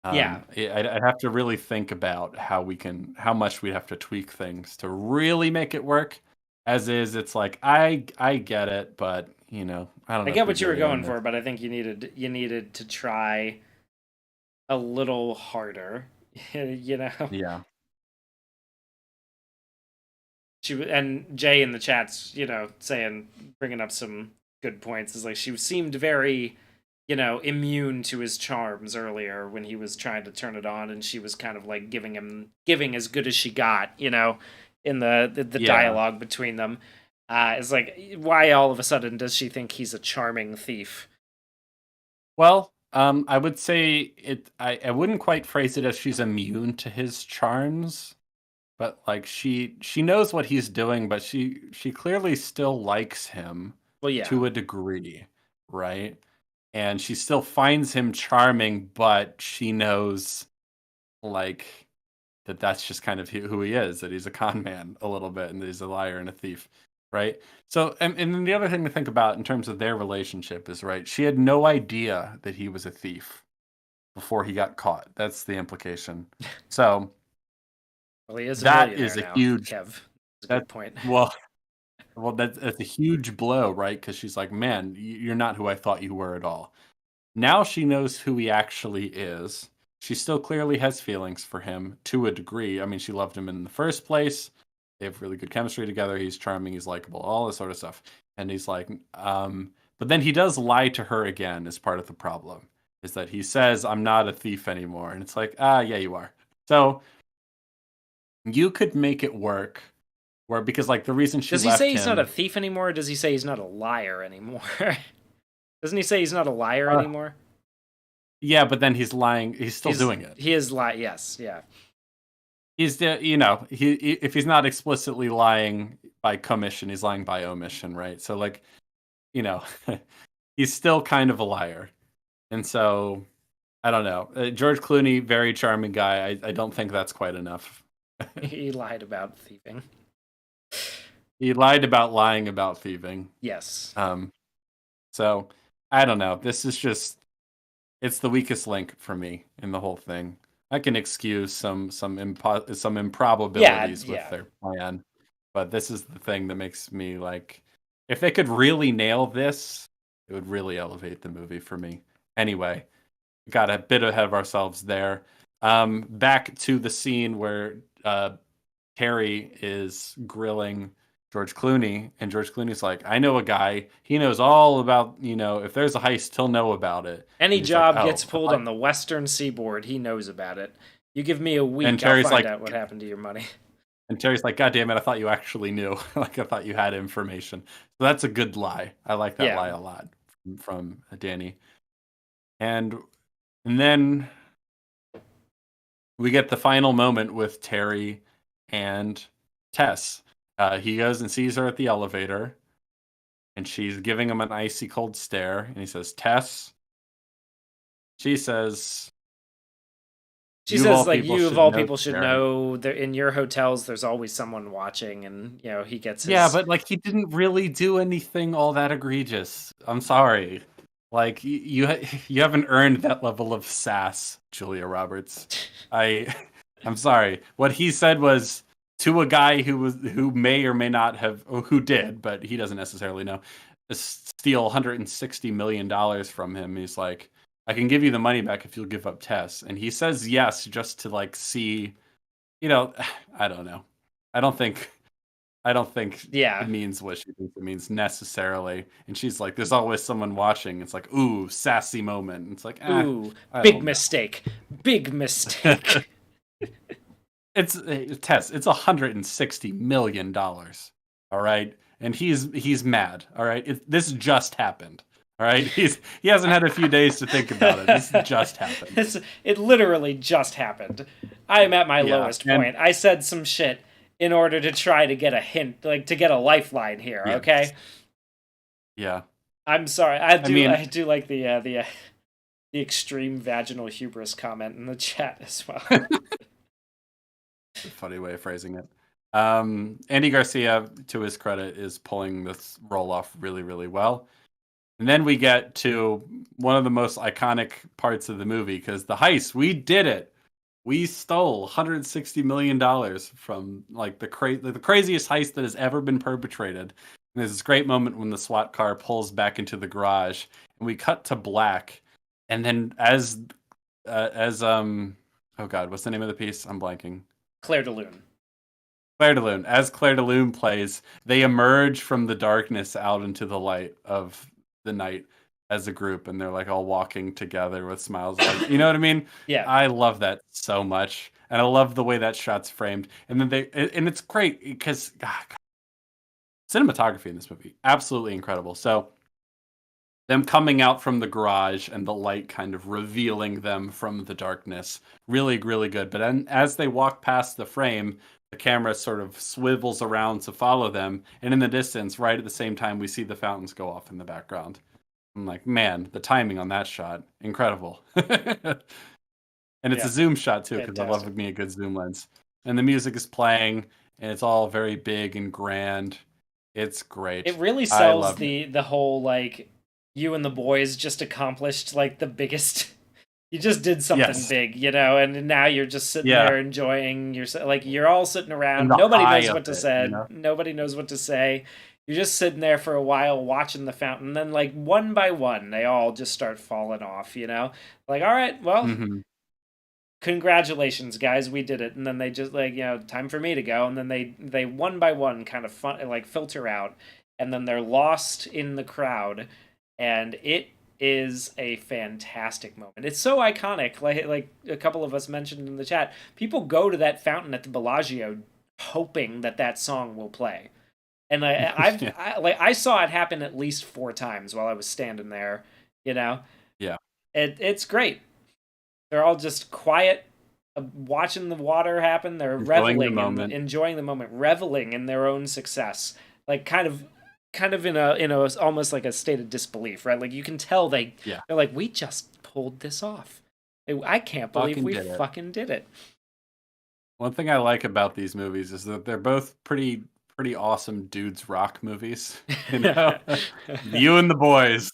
yeah.
I'd have to really think about how much we'd have to tweak things to really make it work. As is, it's like I get it, but I don't
I
know if
get
we
what you were
really own
going
this.
for, but I think you needed to try a little harder. you know.
Yeah,
And Jay in the chats, saying, bringing up some good points, is like she seemed very, immune to his charms earlier when he was trying to turn it on, and she was kind of like giving as good as she got, in the
yeah.
dialogue between them. It's like, why all of a sudden does she think he's a charming thief?
Well, I would say it. I wouldn't quite phrase it as she's immune to his charms, but like she knows what he's doing, but she clearly still likes him
Well, yeah,
to a degree, right? And she still finds him charming, but she knows like that's just kind of who he is, that he's a con man a little bit, and that he's a liar and a thief, right? So, and then the other thing to think about in terms of their relationship is, right, she had no idea that he was a thief before he got caught. That's the implication. So
well, he is a
that
millionaire
is a
now.
huge
Kev, that's a
that
good point.
well that's a huge blow, right? Because she's like, man, you're not who I thought you were at all. Now she knows who he actually is. she still clearly has feelings for him to a degree. I mean, she loved him in the first place. They have really good chemistry together. He's charming, he's likable, all this sort of stuff. And he's like, but then he does lie to her again as part of the problem. Is that he says, I'm not a thief anymore. And it's like, yeah, you are. So you could make it work where, because like the reason she
Does he say
left
he's not a
him,
thief anymore, or does he say he's not a liar anymore? Doesn't he say he's not a liar
uh,
anymore?
yeah, but then he's lying. He's still
He's
doing it.
he is yes, yeah.
He's if he's not explicitly lying by commission, he's lying by omission, right? So like, you know, he's still kind of a liar. And so I don't know. George Clooney, very charming guy. I don't think that's quite enough.
He lied about thieving.
He lied about lying about thieving.
Yes.
So I don't know. This is just, it's the weakest link for me in the whole thing. I can excuse some improbabilities with
Yeah.
their plan, but this is the thing that makes me like, if they could really nail this, it would really elevate the movie for me. Anyway, got a bit ahead of ourselves there. Back to the scene where Terry is grilling George Clooney, and George Clooney's like, I know a guy. He knows all about, if there's a heist, he'll know about it.
Any
And he's like,
job
oh,
gets pulled on the western seaboard, he knows about it. You give me a
and
week, I'll
Terry's
find
like,
out what happened to your money.
and Terry's like, God damn it, I thought you actually knew. Like I thought you had information. So that's a good lie. I like that lie a lot from Danny. And then we get the final moment with Terry and Tess. He goes and sees her at the elevator, and she's giving him an icy cold stare. And he says, Tess. She says,
like, you of all people should know that in your hotels there's always someone watching, and he gets his...
Yeah, but like he didn't really do anything all that egregious. I'm sorry. Like you haven't earned that level of sass, Julia Roberts. I'm sorry. What he said was to a guy who may or may not have, or who did, but he doesn't necessarily know, steal $160 million from him. He's like, I can give you the money back if you'll give up Tess. And he says yes just to like see, I don't know. I don't think it means what she thinks it means necessarily. And she's like, there's always someone watching. It's like, ooh, sassy moment. It's like,
ooh, big mistake. Big mistake.
It's Tess, it's $160 million. All right. And he's mad. All right. This just happened. All right. He hasn't had a few days to think about it. This just happened.
It literally just happened. I am at my lowest point. I said some shit in order to try to get a hint, like to get a lifeline here, okay?
Yeah.
I'm sorry. I do like the extreme vaginal hubris comment in the chat as well.
Funny way of phrasing it. Andy Garcia, to his credit, is pulling this role off really, really well. And then we get to one of the most iconic parts of the movie, because the heist, we did it. We stole $160 million from like the craziest heist that has ever been perpetrated. And there's this great moment when the SWAT car pulls back into the garage, and we cut to black. And then as oh God, what's the name of the piece? I'm blanking.
Claire de Lune.
As Claire de Lune plays, they emerge from the darkness out into the light of the night as a group, and they're like all walking together with smiles. Like, you know what I mean?
Yeah.
I love that so much, and I love the way that shot's framed. And then it's great because cinematography in this movie absolutely incredible. So them coming out from the garage and the light kind of revealing them from the darkness, really, really good. But then as they walk past the frame, the camera sort of swivels around to follow them, and in the distance, right at the same time, we see the fountains go off in the background. I'm like, man, the timing on that shot, incredible. And it's a zoom shot too, because I love me a good zoom lens. And the music is playing, and it's all very big and grand. It's great.
It really sells the whole like, you and the boys just accomplished like the biggest. You just did something big, and now you're just sitting there enjoying like you're all sitting around. Nobody knows what to say. Nobody knows what to say. You're just sitting there for a while watching the fountain. Then, like, one by one, they all just start falling off, Like, all right, well, congratulations guys, we did it. And then they just like, time for me to go. And then they one by one kind of like filter out, and then they're lost in the crowd, and it is a fantastic moment. It's so iconic. Like a couple of us mentioned in the chat, people go to that fountain at the Bellagio hoping that that song will play. And
Yeah.
I saw it happen at least 4 times while I was standing there. You know,
Yeah.
it's great. They're all just quiet, watching the water happen. They're
Enjoying the
reveling and
moment.
enjoying the moment, reveling in their own success. Like kind of in a almost like a state of disbelief, right? Like you can tell
Yeah.
they're like, we just pulled this off. I can't believe
Fucking
we
did it.
fucking did it.
One thing I like about these movies is that they're both pretty awesome dudes rock movies. You know, you and the boys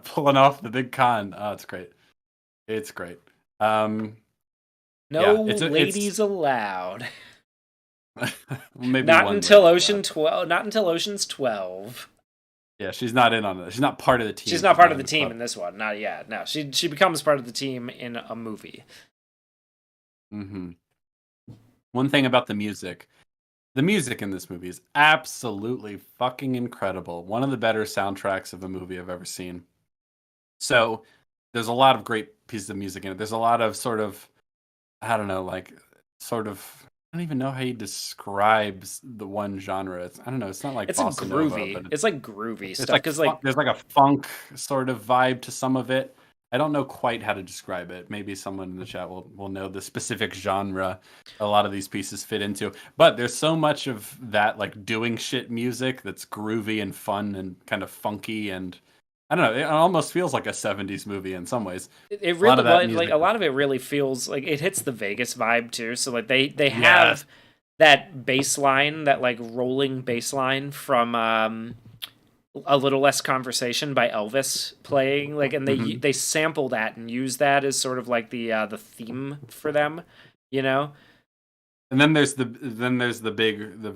pulling off the big con. Oh, it's great. It's great.
No
Yeah, it's
ladies allowed.
maybe
Not
one
until
lady
Ocean
allowed.
12. Not until Ocean's 12.
Yeah, she's not in on it. She's not part of the
She's
team.
not
She's
part
not
of
in
the
the
team
club.
in this one. Not yet. No, she becomes part of the team in a movie.
Hmm. One thing about the music in this movie is absolutely fucking incredible. One of the better soundtracks of a movie I've ever seen. So there's a lot of great pieces of music in it. There's a lot of sort of, I don't know, like sort of, I don't even know how he describes the one genre. I don't know. It's not like
It's a
bossa nova,
groovy.
but
It's like groovy
it's
stuff
like
because like
there's like a funk sort of vibe to some of it. I don't know quite how to describe it. Maybe someone in the chat will know the specific genre a lot of these pieces fit into. But there's so much of that like doing shit music that's groovy and fun and kind of funky, and I don't know, it almost feels like a 70s movie in some ways.
it
A lot
really
of that
like
music.
a lot of it really feels like it hits the Vegas vibe too. So like they
Yes.
have that bass line, that like rolling bass line from A Little Less Conversation by Elvis playing, like, and
Hmm.
they sample that and use that as sort of like the theme for them, you know.
And then there's the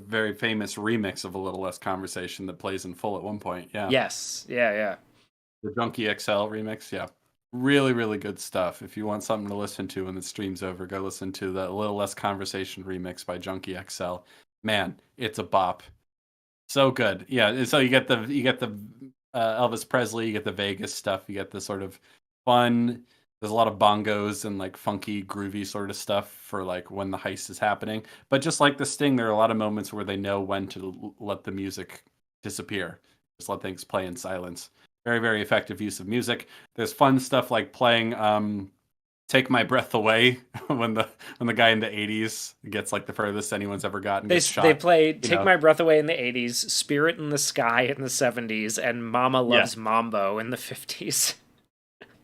very famous remix of A Little Less Conversation that plays in full at one point. Yeah.
Yes, yeah, yeah.
The Junkie XL remix, yeah. Really, really good stuff. If you want something to listen to when the stream's over, go listen to the A Little Less Conversation remix by Junkie XL. Man, it's a bop. So good. Yeah, and so you get the Elvis Presley, you get the Vegas stuff, you get the sort of fun. There's a lot of bongos and like funky, groovy sort of stuff for like when the heist is happening. But just like the Sting, there are a lot of moments where they know when to let the music disappear. Just let things play in silence. Very, very effective use of music. There's fun stuff like playing "Take My Breath Away" when the guy in the '80s gets like the furthest anyone's ever gotten, gets
They
shot.
play
You
"Take
know,
My Breath Away" in the '80s, "Spirit in the Sky" in the '70s, and "Mama
yeah,
Loves Mambo" in the '50s.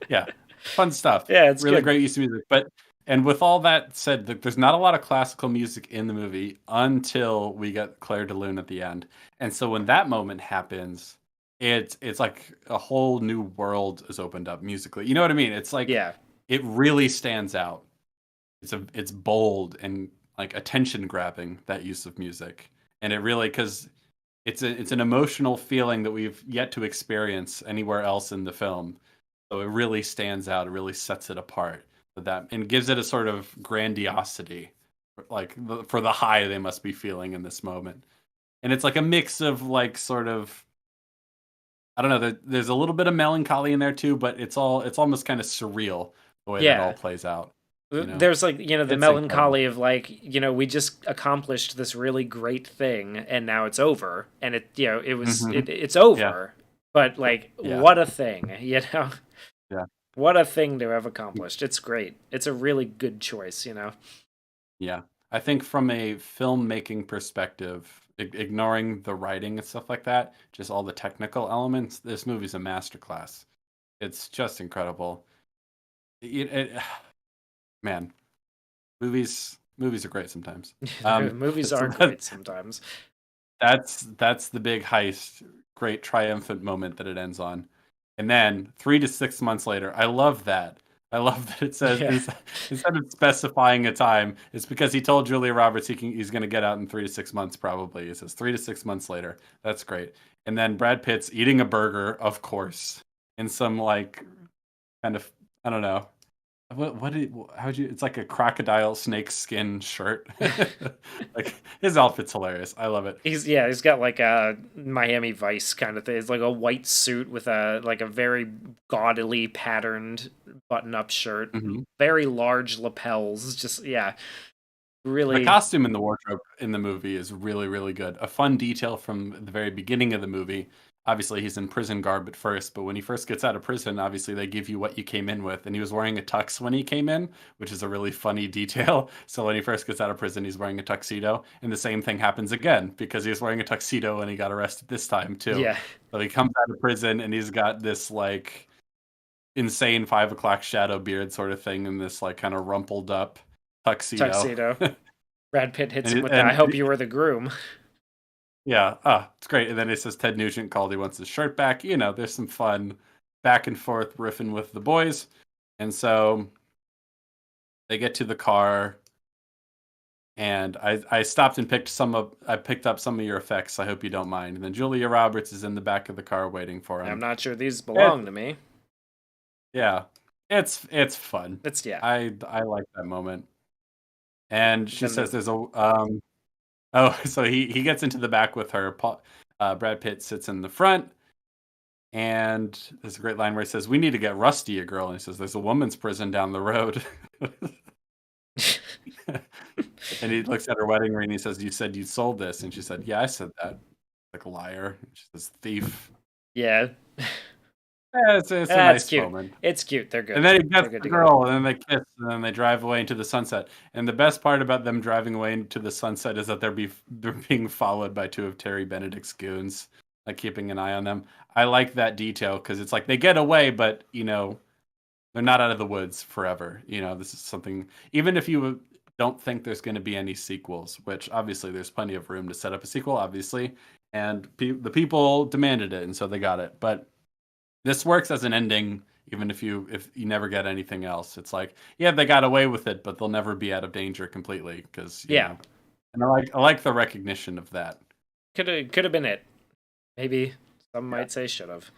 yeah, fun stuff.
Yeah, it's
Really
good.
great use of music. But and with all that said, there's not a lot of classical music in the movie until we get Claire de Lune at the end. And so when that moment happens, it's like a whole new world is opened up musically. You know what I mean? It's like
Yeah,
it really stands out. It's bold and like attention grabbing, that use of music. And it really, because it's an emotional feeling that we've yet to experience anywhere else in the film. So it really stands out. It really sets it apart for that, and gives it a sort of grandiosity, like for the high they must be feeling in this moment. And it's like a mix of like sort of, I don't know. There's a little bit of melancholy in there too, but it's almost kind of surreal the way that all
yeah.
plays out. You know,
There's like, the
it's incredible.
melancholy of like, we just accomplished this really great thing and now it's over. And
Hmm.
it's
Yeah,
over. But like,
yeah,
what a thing, you know?
yeah.
What a thing to have accomplished. It's great. It's a really good choice.
Yeah. I think from a filmmaking perspective, ignoring the writing and stuff like that, just all the technical elements, this movie's a masterclass. It's just incredible. Man, movies are great sometimes.
Movies
So
are great sometimes.
that's the big heist, great triumphant moment that it ends on. And then 3 to 6 months later, I love that. I love that it says
Yeah.
instead of specifying a time, it's because he told Julia Roberts he's going to get out in 3 to 6 months probably. It says 3 to 6 months later. That's great. And then Brad Pitt's eating a burger, of course, in some like kind of, I don't know, how'd you, it's like a crocodile snake skin shirt. Like his outfit's hilarious. I love it.
He's got like a Miami Vice kind of thing. It's like a white suit with a very gaudily patterned button up shirt,
Mhm.
very large lapels. Just yeah,
The
really
costume in the wardrobe in the movie is really, really good. A fun detail from the very beginning of the movie. Obviously, he's in prison garb at first, but when he first gets out of prison, obviously they give you what you came in with. And he was wearing a tux when he came in, which is a really funny detail. So when he first gets out of prison, he's wearing a tuxedo. And the same thing happens again because he was wearing a tuxedo when he got arrested this time, too.
yeah
So he comes out of prison and he's got this like insane 5 o'clock shadow beard sort of thing and this like kind of rumpled up tuxedo.
tuxedo. Brad Pitt hits
And
him
it,
with the "I
and
hope you were the groom."
yeah, it's great. And then it says Ted Nugent called. He wants his shirt back. There's some fun back and forth riffing with the boys. And so they get to the car, and I stopped and I picked up some of your effects. I hope you don't mind. And then Julia Roberts is in the back of the car waiting for
I'm
him.
not sure these
It's,
belong to me.
yeah, it's fun.
It's yeah.
I like that moment. And she
Then
says
the
there's a oh, so he gets into the back with her. Brad Pitt sits in the front. And there's a great line where he says, "We need to get Rusty a girl." And he says, "There's a woman's prison down the road." And he looks at her wedding ring and he says, "You said you sold this." And she said, "Yeah, I said that." Like a liar. And she says, "Thief."
yeah,
Yeah, it's a
that's
nice
cute.
moment.
It's cute. They're
And
good.
then he
They're
gets
good
the
together.
girl, and then they kiss, and then they drive away into the sunset. And the best part about them driving away into the sunset is that they're being followed by two of Terry Benedict's goons, like keeping an eye on them. I like that detail because it's like they get away, but they're not out of the woods forever. This is something, even if you don't think there's going to be any sequels, which obviously there's plenty of room to set up a sequel, obviously, and the people demanded it, and so they got it. But this works as an ending, even if you never get anything else. It's like, yeah, they got away with it, but they'll never be out of danger completely because
Yeah,
And I like the recognition of that.
could have been it. Maybe some might say should have.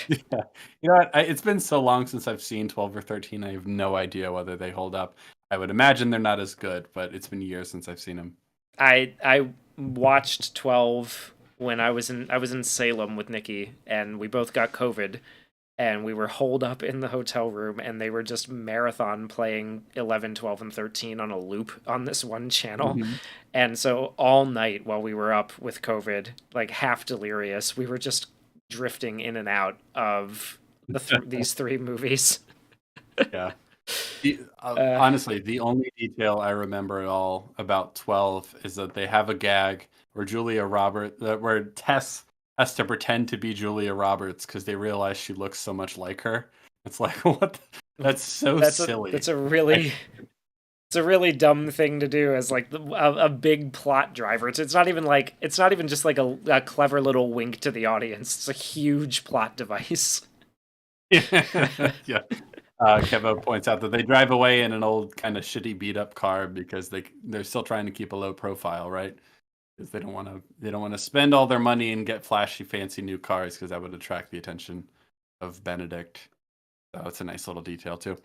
Yeah. You know what? It's been so long since I've seen 12 or 13. I have no idea whether they hold up. I would imagine they're not as good, but it's been years since I've seen them.
I watched 12 when I was in Salem with Nikki, and we both got COVID, and we were holed up in the hotel room, and they were just marathon playing 11, 12, and 13 on a loop on this one channel.
Mhm.
And so all night while we were up with COVID, like half delirious, we were just drifting in and out of these three movies.
Yeah.
Uh,
Honestly, the only detail I remember at all about 12 is that they have a gag where Tess has to pretend to be Julia Roberts because they realize she looks so much like her. It's like, what? That's so
that's a
silly.
that's a
I,
really it's a really dumb thing to do as like a big plot driver. It's not even just like a clever little wink to the audience. It's a huge plot device.
yeah. Kevo points out that they drive away in an old kind of shitty beat up car because they're still trying to keep a low profile, right? Because they don't want to spend all their money and get flashy, fancy new cars because that would attract the attention of Benedict. So it's a nice little detail too.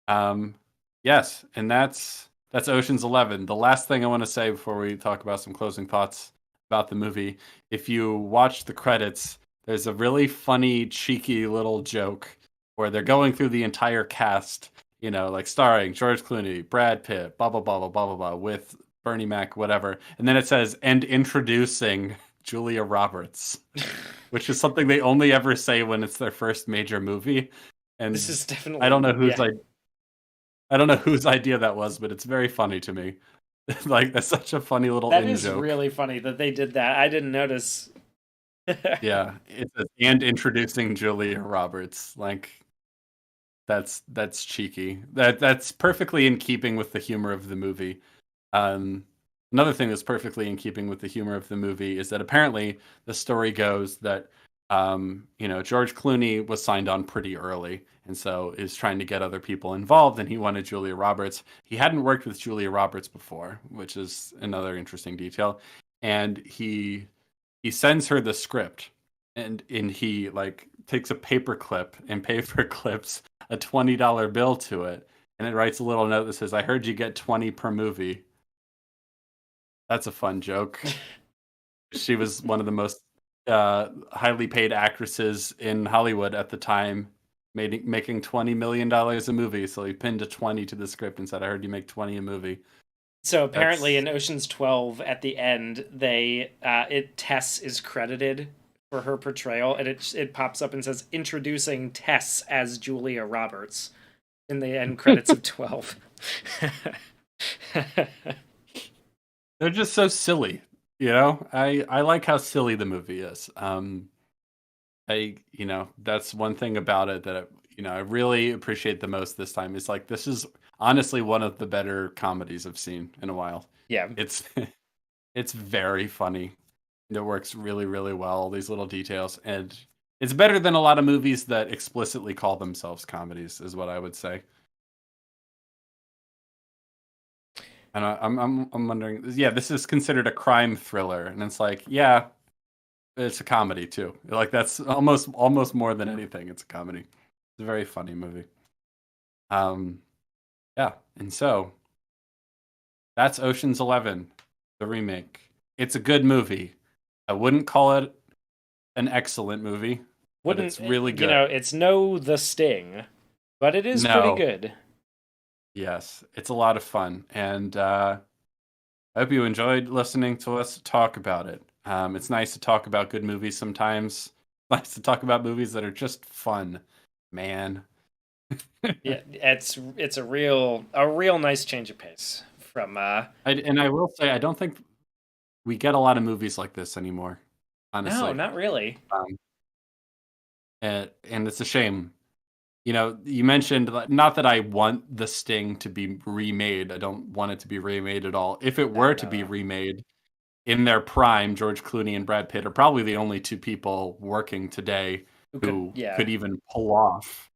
Um, yes, and that's Ocean's 11. The last thing I want to say before we talk about some closing thoughts about the movie, if you watch the credits, there's a really funny, cheeky little joke where they're going through the entire cast, like starring George Clooney, Brad Pitt, blah blah blah blah blah blah blah, with Bernie Mac, whatever, and then it says and introducing Julia Roberts, which is something they only ever say when it's their first major movie.
This
And
is
I don't
definitely
know whose
yeah.
I don't know whose idea that was, but it's very funny to me. Like that's such a funny little
That
in
is
joke.
really funny that they did that. I didn't notice.
Yeah, it says and introducing Julia Roberts. Like that's cheeky. That's perfectly in keeping with the humor of the movie. Um, Another thing that's perfectly in keeping with the humor of the movie is that apparently the story goes that George Clooney was signed on pretty early and so is trying to get other people involved and he wanted Julia Roberts. He hadn't worked with Julia Roberts before, which is another interesting detail. And he sends her the script and he like takes a paper clip and paper clips a $20 bill to it, and it writes a little note that says, "I heard you get 20 per movie." That's a fun joke. She was one of the most highly paid actresses in Hollywood at the time, making $20 million a movie. So he pinned a 20 to the script and said, "I heard you make 20 a movie."
So apparently
That's
in Ocean's 12 at the end, Tess is credited for her portrayal, and it pops up and says introducing Tess as Julia Roberts in the end credits of 12.
they're just so silly, you know. I like how silly the movie is. That's one thing about it that I really appreciate the most this time. It's like this is honestly one of the better comedies I've seen in a while.
Yeah.
It's it's very funny. It works really, really well. All these little details, and it's better than a lot of movies that explicitly call themselves comedies, is what I would say. And I'm wondering, yeah, this is considered a crime thriller, and it's like, yeah, it's a comedy too. Like that's almost more than anything, it's a comedy. It's a very funny movie. Um, yeah, and so that's Ocean's 11, the remake. It's a good movie. I wouldn't call it an excellent movie, but
Wouldn't
it's really good.
it's no The Sting, but it is pretty
No,
good.
yes, it's a lot of fun, and I hope you enjoyed listening to us talk about it. It's nice to talk about good movies sometimes. Nice to talk about movies that are just fun, man.
Yeah, it's a real nice change of pace from
And I will say, I don't think we get a lot of movies like this anymore,
no,
honestly.
not really.
Um, and it's a shame. You mentioned, like, not that I want The Sting to be remade. I don't want it to be remade at all. If it
No,
were to
no,
be
no.
remade in their prime, George Clooney and Brad Pitt are probably the only two people working today
Who could
who
yeah.
could even pull off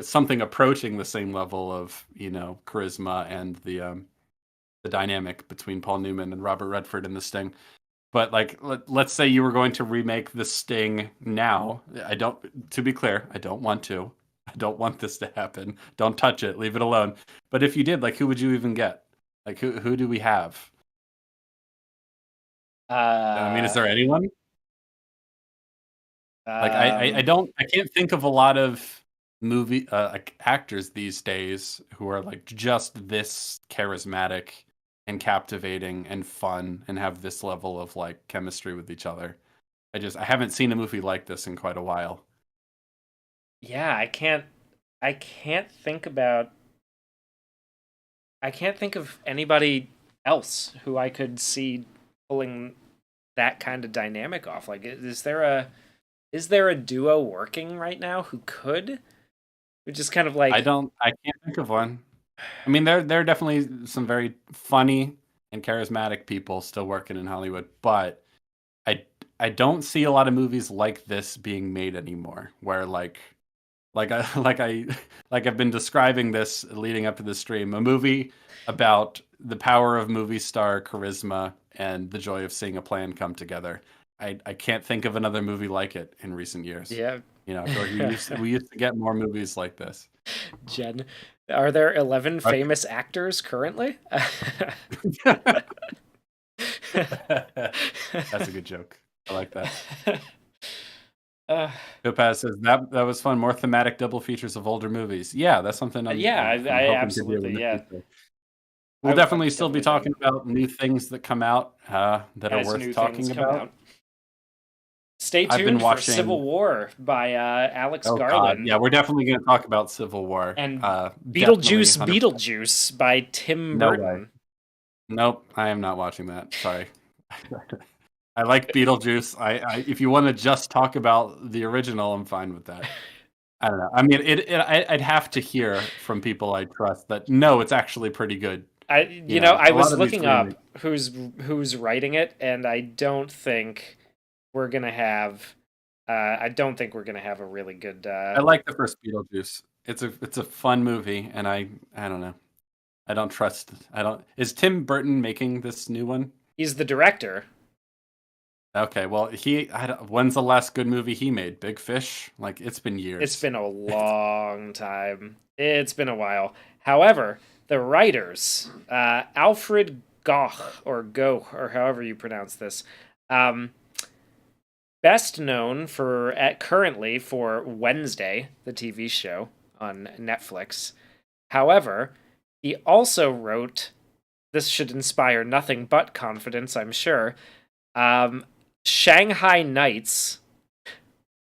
something approaching the same level of charisma and the dynamic between Paul Newman and Robert Redford in The Sting. But like, let's say you were going to remake The Sting now. I don't. To be clear, I don't want to. I don't want this to happen. Don't touch it. Leave it alone. But if you did, like, who would you even get? Like, who do we have? I mean, is
Uh
there anyone? Like, I
um
don't. I can't think of a lot of movie like actors these days who are like just this charismatic and captivating and fun and have this level of like chemistry with each other. I haven't seen a movie like this in quite a while.
yeah, I can't think of anybody else who I could see pulling that kind of dynamic off. Like, is there a duo working right now who could? Which is kind of like,
I can't think of one. I mean, there are definitely some very funny and charismatic people still working in Hollywood, but I I don't see a lot of movies like this being made anymore, where like I like I like I've been describing this leading up to the stream, a movie about the power of movie star charisma and the joy of seeing a plan come together. I can't think of another movie like it in recent years.
yeah.
I feel like we used to get more movies like this.
Jen, are there 11
Okay.
famous actors currently?
That's a good joke. I like that.
uh,
Topaz says that was fun. More thematic double features of older movies. Yeah, that's something I'm
yeah,
I'm, I'm
I
hoping to do in
absolutely,
the
yeah.
future. We'll
I'm
definitely still be
definitely down
talking about new things that come out that are
as
worth
new things
talking
come
about.
out. Stay
I've been
tuned for
watching.
Civil War by Alex
Oh God, yeah,
Garland
we're definitely going to talk about Civil War.
and
Definitely,
Beetlejuice
100%.
Beetlejuice by Tim
No way.
Burton.
Nope, I am not watching that. Sorry. I like Beetlejuice. If you want to just talk about the original, I'm fine with that. I don't know. I mean, I'd have to hear from people I trust that no, it's actually pretty good.
I
A lot
was
of these
looking up
remakes.
who's writing it, and I don't think we're gonna have. I don't think we're gonna have a really good.
I like the first Beetlejuice. It's a fun movie, and I don't know. I don't trust. I don't. Is Tim Burton making this new one?
He's the director.
Okay, well, when's the last good movie he made? Big Fish? Like, it's been
It's
years.
been a long time. It's been a while. However, the writers, Alfred Goch or Goch or however you pronounce this, um, best known for currently for Wednesday, the TV show on Netflix. However, he also wrote. This should inspire nothing but confidence, I'm sure. Um, Shanghai Nights,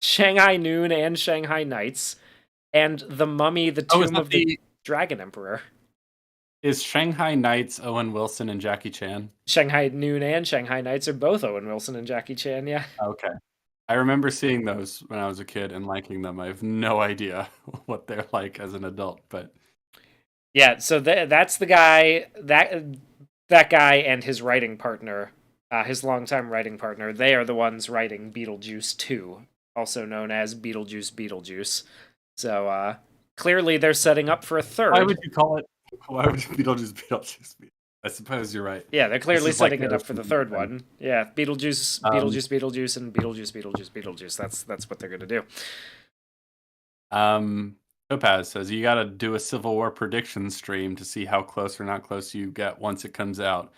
Shanghai Noon, and Shanghai Nights, and The Mummy: The
Oh, is
Tomb
that
of the
the
Dragon Emperor.
is Shanghai Nights Owen Wilson and Jackie Chan?
Shanghai Noon and Shanghai Nights are both Owen Wilson and Jackie Chan. Yeah,
Okay. I remember seeing those when I was a kid and liking them. I have no idea what they're like as an adult, but
yeah. So that's the guy that guy and his writing partner, his longtime writing partner. They are the ones writing Beetlejuice 2, also known as Beetlejuice. So clearly they're setting up for a
why
third.
would you call it? Why would Beetlejuice be? I suppose you're right.
Yeah, they're
This
clearly
is like
setting it up for the
Aerosmith
third
thing.
one. Yeah,
Um,
Beetlejuice, and Beetlejuice. That's what they're gonna do.
Topaz says you got to do a Civil War prediction stream to see how close or not close you get once it comes out.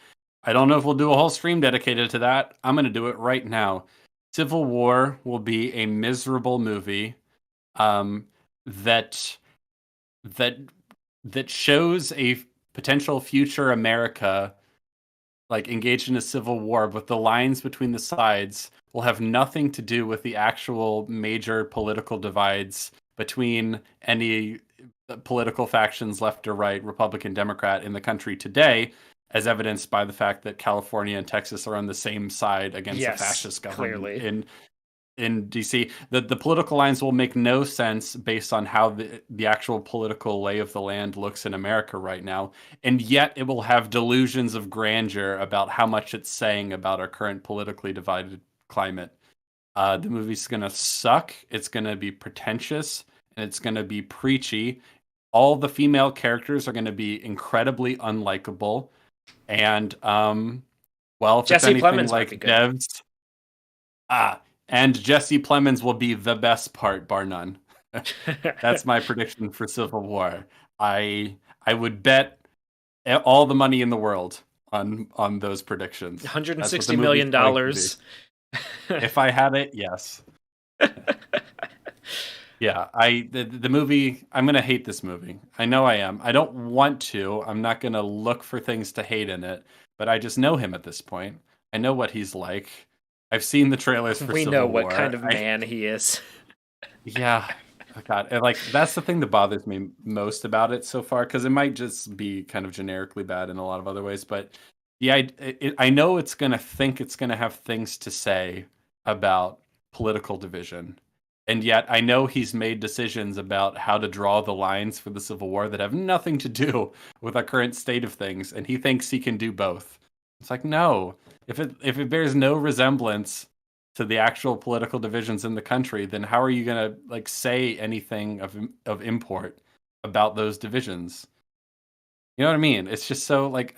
I don't know if we'll do a whole stream dedicated to that. I'm going to do it right now. Civil War will be a miserable movie um, that that that shows a potential future America like engaged in a civil war, but the lines between the sides will have nothing to do with the actual major political divides between any political factions, left or right, Republican, Democrat, in the country today, as evidenced by the fact that California and Texas are on the same side against a
Yes,
fascist government
clearly.
in DC. The political lines will make no sense based on how the actual political lay of the land looks in America right now, and yet it will have delusions of grandeur about how much it's saying about our current politically divided climate. The movie's gonna suck. It's gonna be pretentious and it's gonna be preachy. All the female characters are gonna be incredibly unlikable, and well, if it's
Jesse
anything
Plemons might be
like
good.
Devs, ah, and Jesse Plemons will be the best part, bar none. That's my prediction for Civil War. I would bet all the money in the world on those predictions. That's what the
160
movie's
million
going to be.
dollars.
If I had it, yes. Yeah, the movie. I'm gonna hate this movie. I know I am. I don't want to. I'm not gonna look for things to hate in it. But I just know him at this point. I know what he's like. I've seen the trailers for
We know
Civil
what kind
War.
of man he is.
Yeah, oh God, and like that's the thing that bothers me most about it so far, because it might just be kind of generically bad in a lot of other ways. But yeah, I know it's gonna think it's gonna have things to say about political division, and yet I know he's made decisions about how to draw the lines for the Civil War that have nothing to do with our current state of things, and he thinks he can do both. It's like no, if it bears no resemblance to the actual political divisions in the country, then how are you going to like say anything of import about those divisions? You know what I mean? It's just so like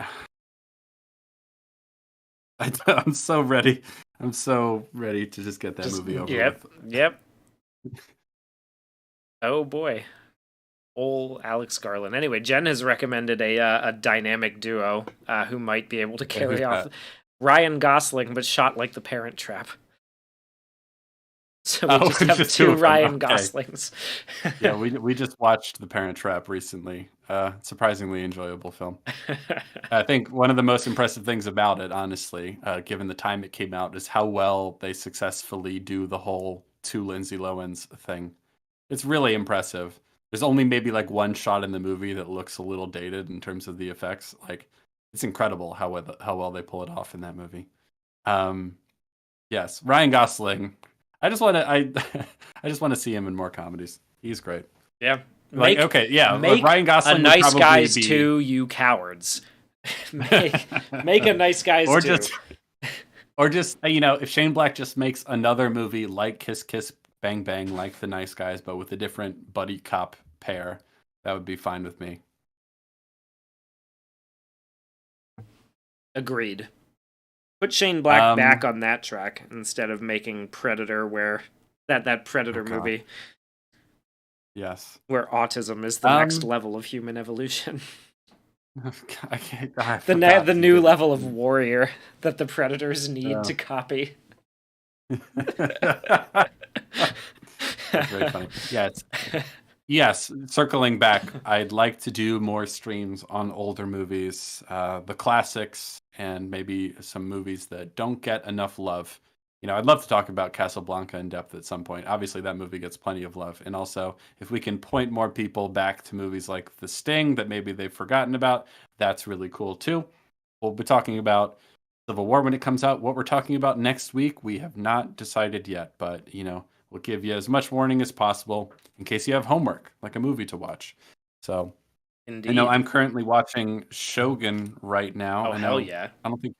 I'm so ready. I'm so ready to just get that
Just
movie over
yep,
with.
yep. Oh boy, old Alex Garland. Anyway, Jen has recommended a dynamic duo who might be able to
Okay, who's
carry off
that?
Ryan Gosling, but shot like The Parent Trap. So we
Oh,
just have
just two
two
of them.
Ryan
Okay.
Goslings.
Yeah, we just watched The Parent Trap recently. Surprisingly enjoyable film. I think one of the most impressive things about it, honestly, given the time it came out, is how well they successfully do the whole two Lindsay Lohans thing. It's really impressive. There's only maybe like one shot in the movie that looks a little dated in terms of the effects. Like, it's incredible how well they pull it off in that movie. Um, yes, Ryan Gosling. I I just want to see him in more comedies. He's great.
Yeah.
Like,
Make
okay, yeah,
make
Ryan
a
Gosling would
nice
probably
guys
be,
too, you cowards. Make a nice guys
or
too.
just you know, if Shane Black just makes another movie like Kiss Kiss Bang Bang, like The Nice Guys, but with a different buddy cop pair, that would be fine with me.
Agreed. Put Shane Black back
Um,
on that track instead of making Predator, where that
oh
Predator
God,
movie
yes.
where autism is the next
Um,
level of human evolution.
I can't. I
The
forgot he
new
did.
level of warrior that the Predators need
Uh,
to copy.
that's very funny. Yes, circling back, I'd like to do more streams on older movies, the classics, and maybe some movies that don't get enough love. I'd love to talk about Casablanca in depth at some point. Obviously, that movie gets plenty of love. And also, if we can point more people back to movies like The Sting that maybe they've forgotten about, that's really cool too. We'll be talking about Civil War when it comes out. What we're talking about next week, we have not decided yet, but we'll give you as much warning as possible in case you have homework, like a movie to watch. So I know
Indeed.
I'm currently watching Shogun right now.
Oh, hell yeah.
I don't think,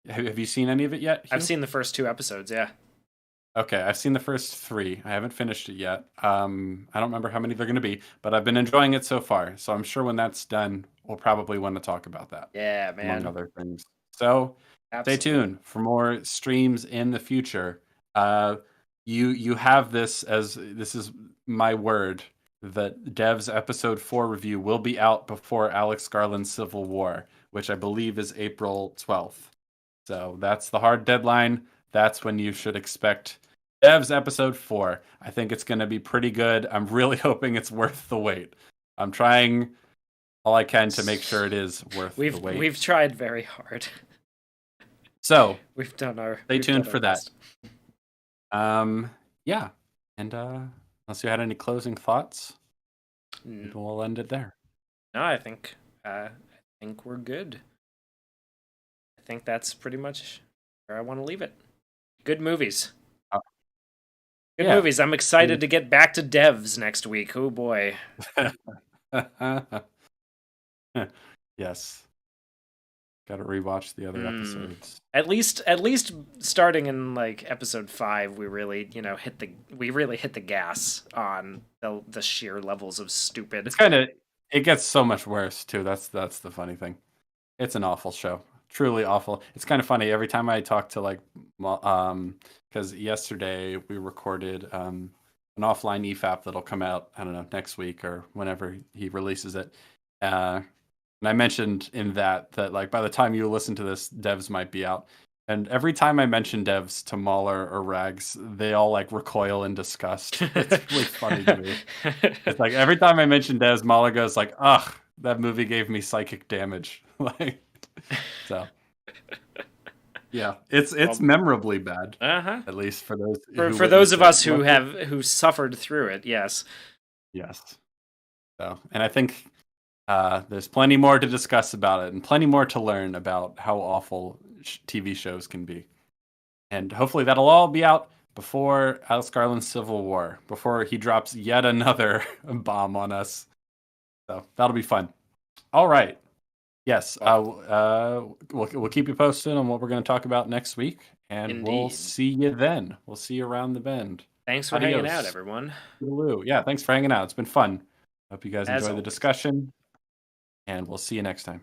have you seen any of it yet,
I've
Hugh?
seen the first 2 episodes, yeah.
Okay, I've seen the first three. I haven't finished it yet. I don't remember how many they're going to be, but I've been enjoying it so far. So I'm sure when that's done, we'll probably want to talk about that,
Yeah,
among
man.
other things. So stay
Absolutely.
tuned for more streams in the future. You have this is my word that Dev's episode 4 review will be out before Alex Garland's Civil War, which I believe is April 12th. So that's the hard deadline. That's when you should expect Dev's episode 4. I think it's going to be pretty good. I'm really hoping it's worth the wait. I'm trying all I can to make sure it is worth the wait.
We've tried very hard.
So stay
We've done
tuned
our
for that.
best.
Yeah. And unless you had any closing thoughts, maybe
No,
we'll end it there.
I think we're good. I think that's pretty much where I want to leave it. Good movies.
Uh,
Good
yeah.
movies. I'm excited to get back to devs next week. Oh boy.
Yes. Got to rewatch the other episodes.
At least starting in like episode 5, we really, hit the gas on the sheer levels of stupid.
It gets so much worse too. That's the funny thing. It's an awful show. Truly awful. It's kind of funny every time I talk to because yesterday we recorded an offline EFAP that'll come out, I don't know, next week or whenever he releases it. And I mentioned in that like by the time you listen to this, devs might be out. And every time I mention devs to Mahler or Rags, they all like recoil in disgust. It's really funny to me. It's like every time I mention devs, Mahler goes like, "Ugh, that movie gave me psychic damage." Like, so yeah, it's
Well,
memorably bad.
uh-huh.
At least for those
For those of us who suffered through it, yes.
Yes. So, and I think there's plenty more to discuss about it and plenty more to learn about how awful TV shows can be. And hopefully that'll all be out before Alex Garland's Civil War, before he drops yet another bomb on us. So that'll be fun. All right. Yes. We'll keep you posted on what we're going to talk about next week. And we'll
Indeed.
see you then. We'll see you around the bend.
Thanks for hanging out, everyone.
Toodaloo. Yeah, thanks for hanging out. It's been fun. Hope you guys
As
enjoy the
always.
discussion. And we'll see you next time.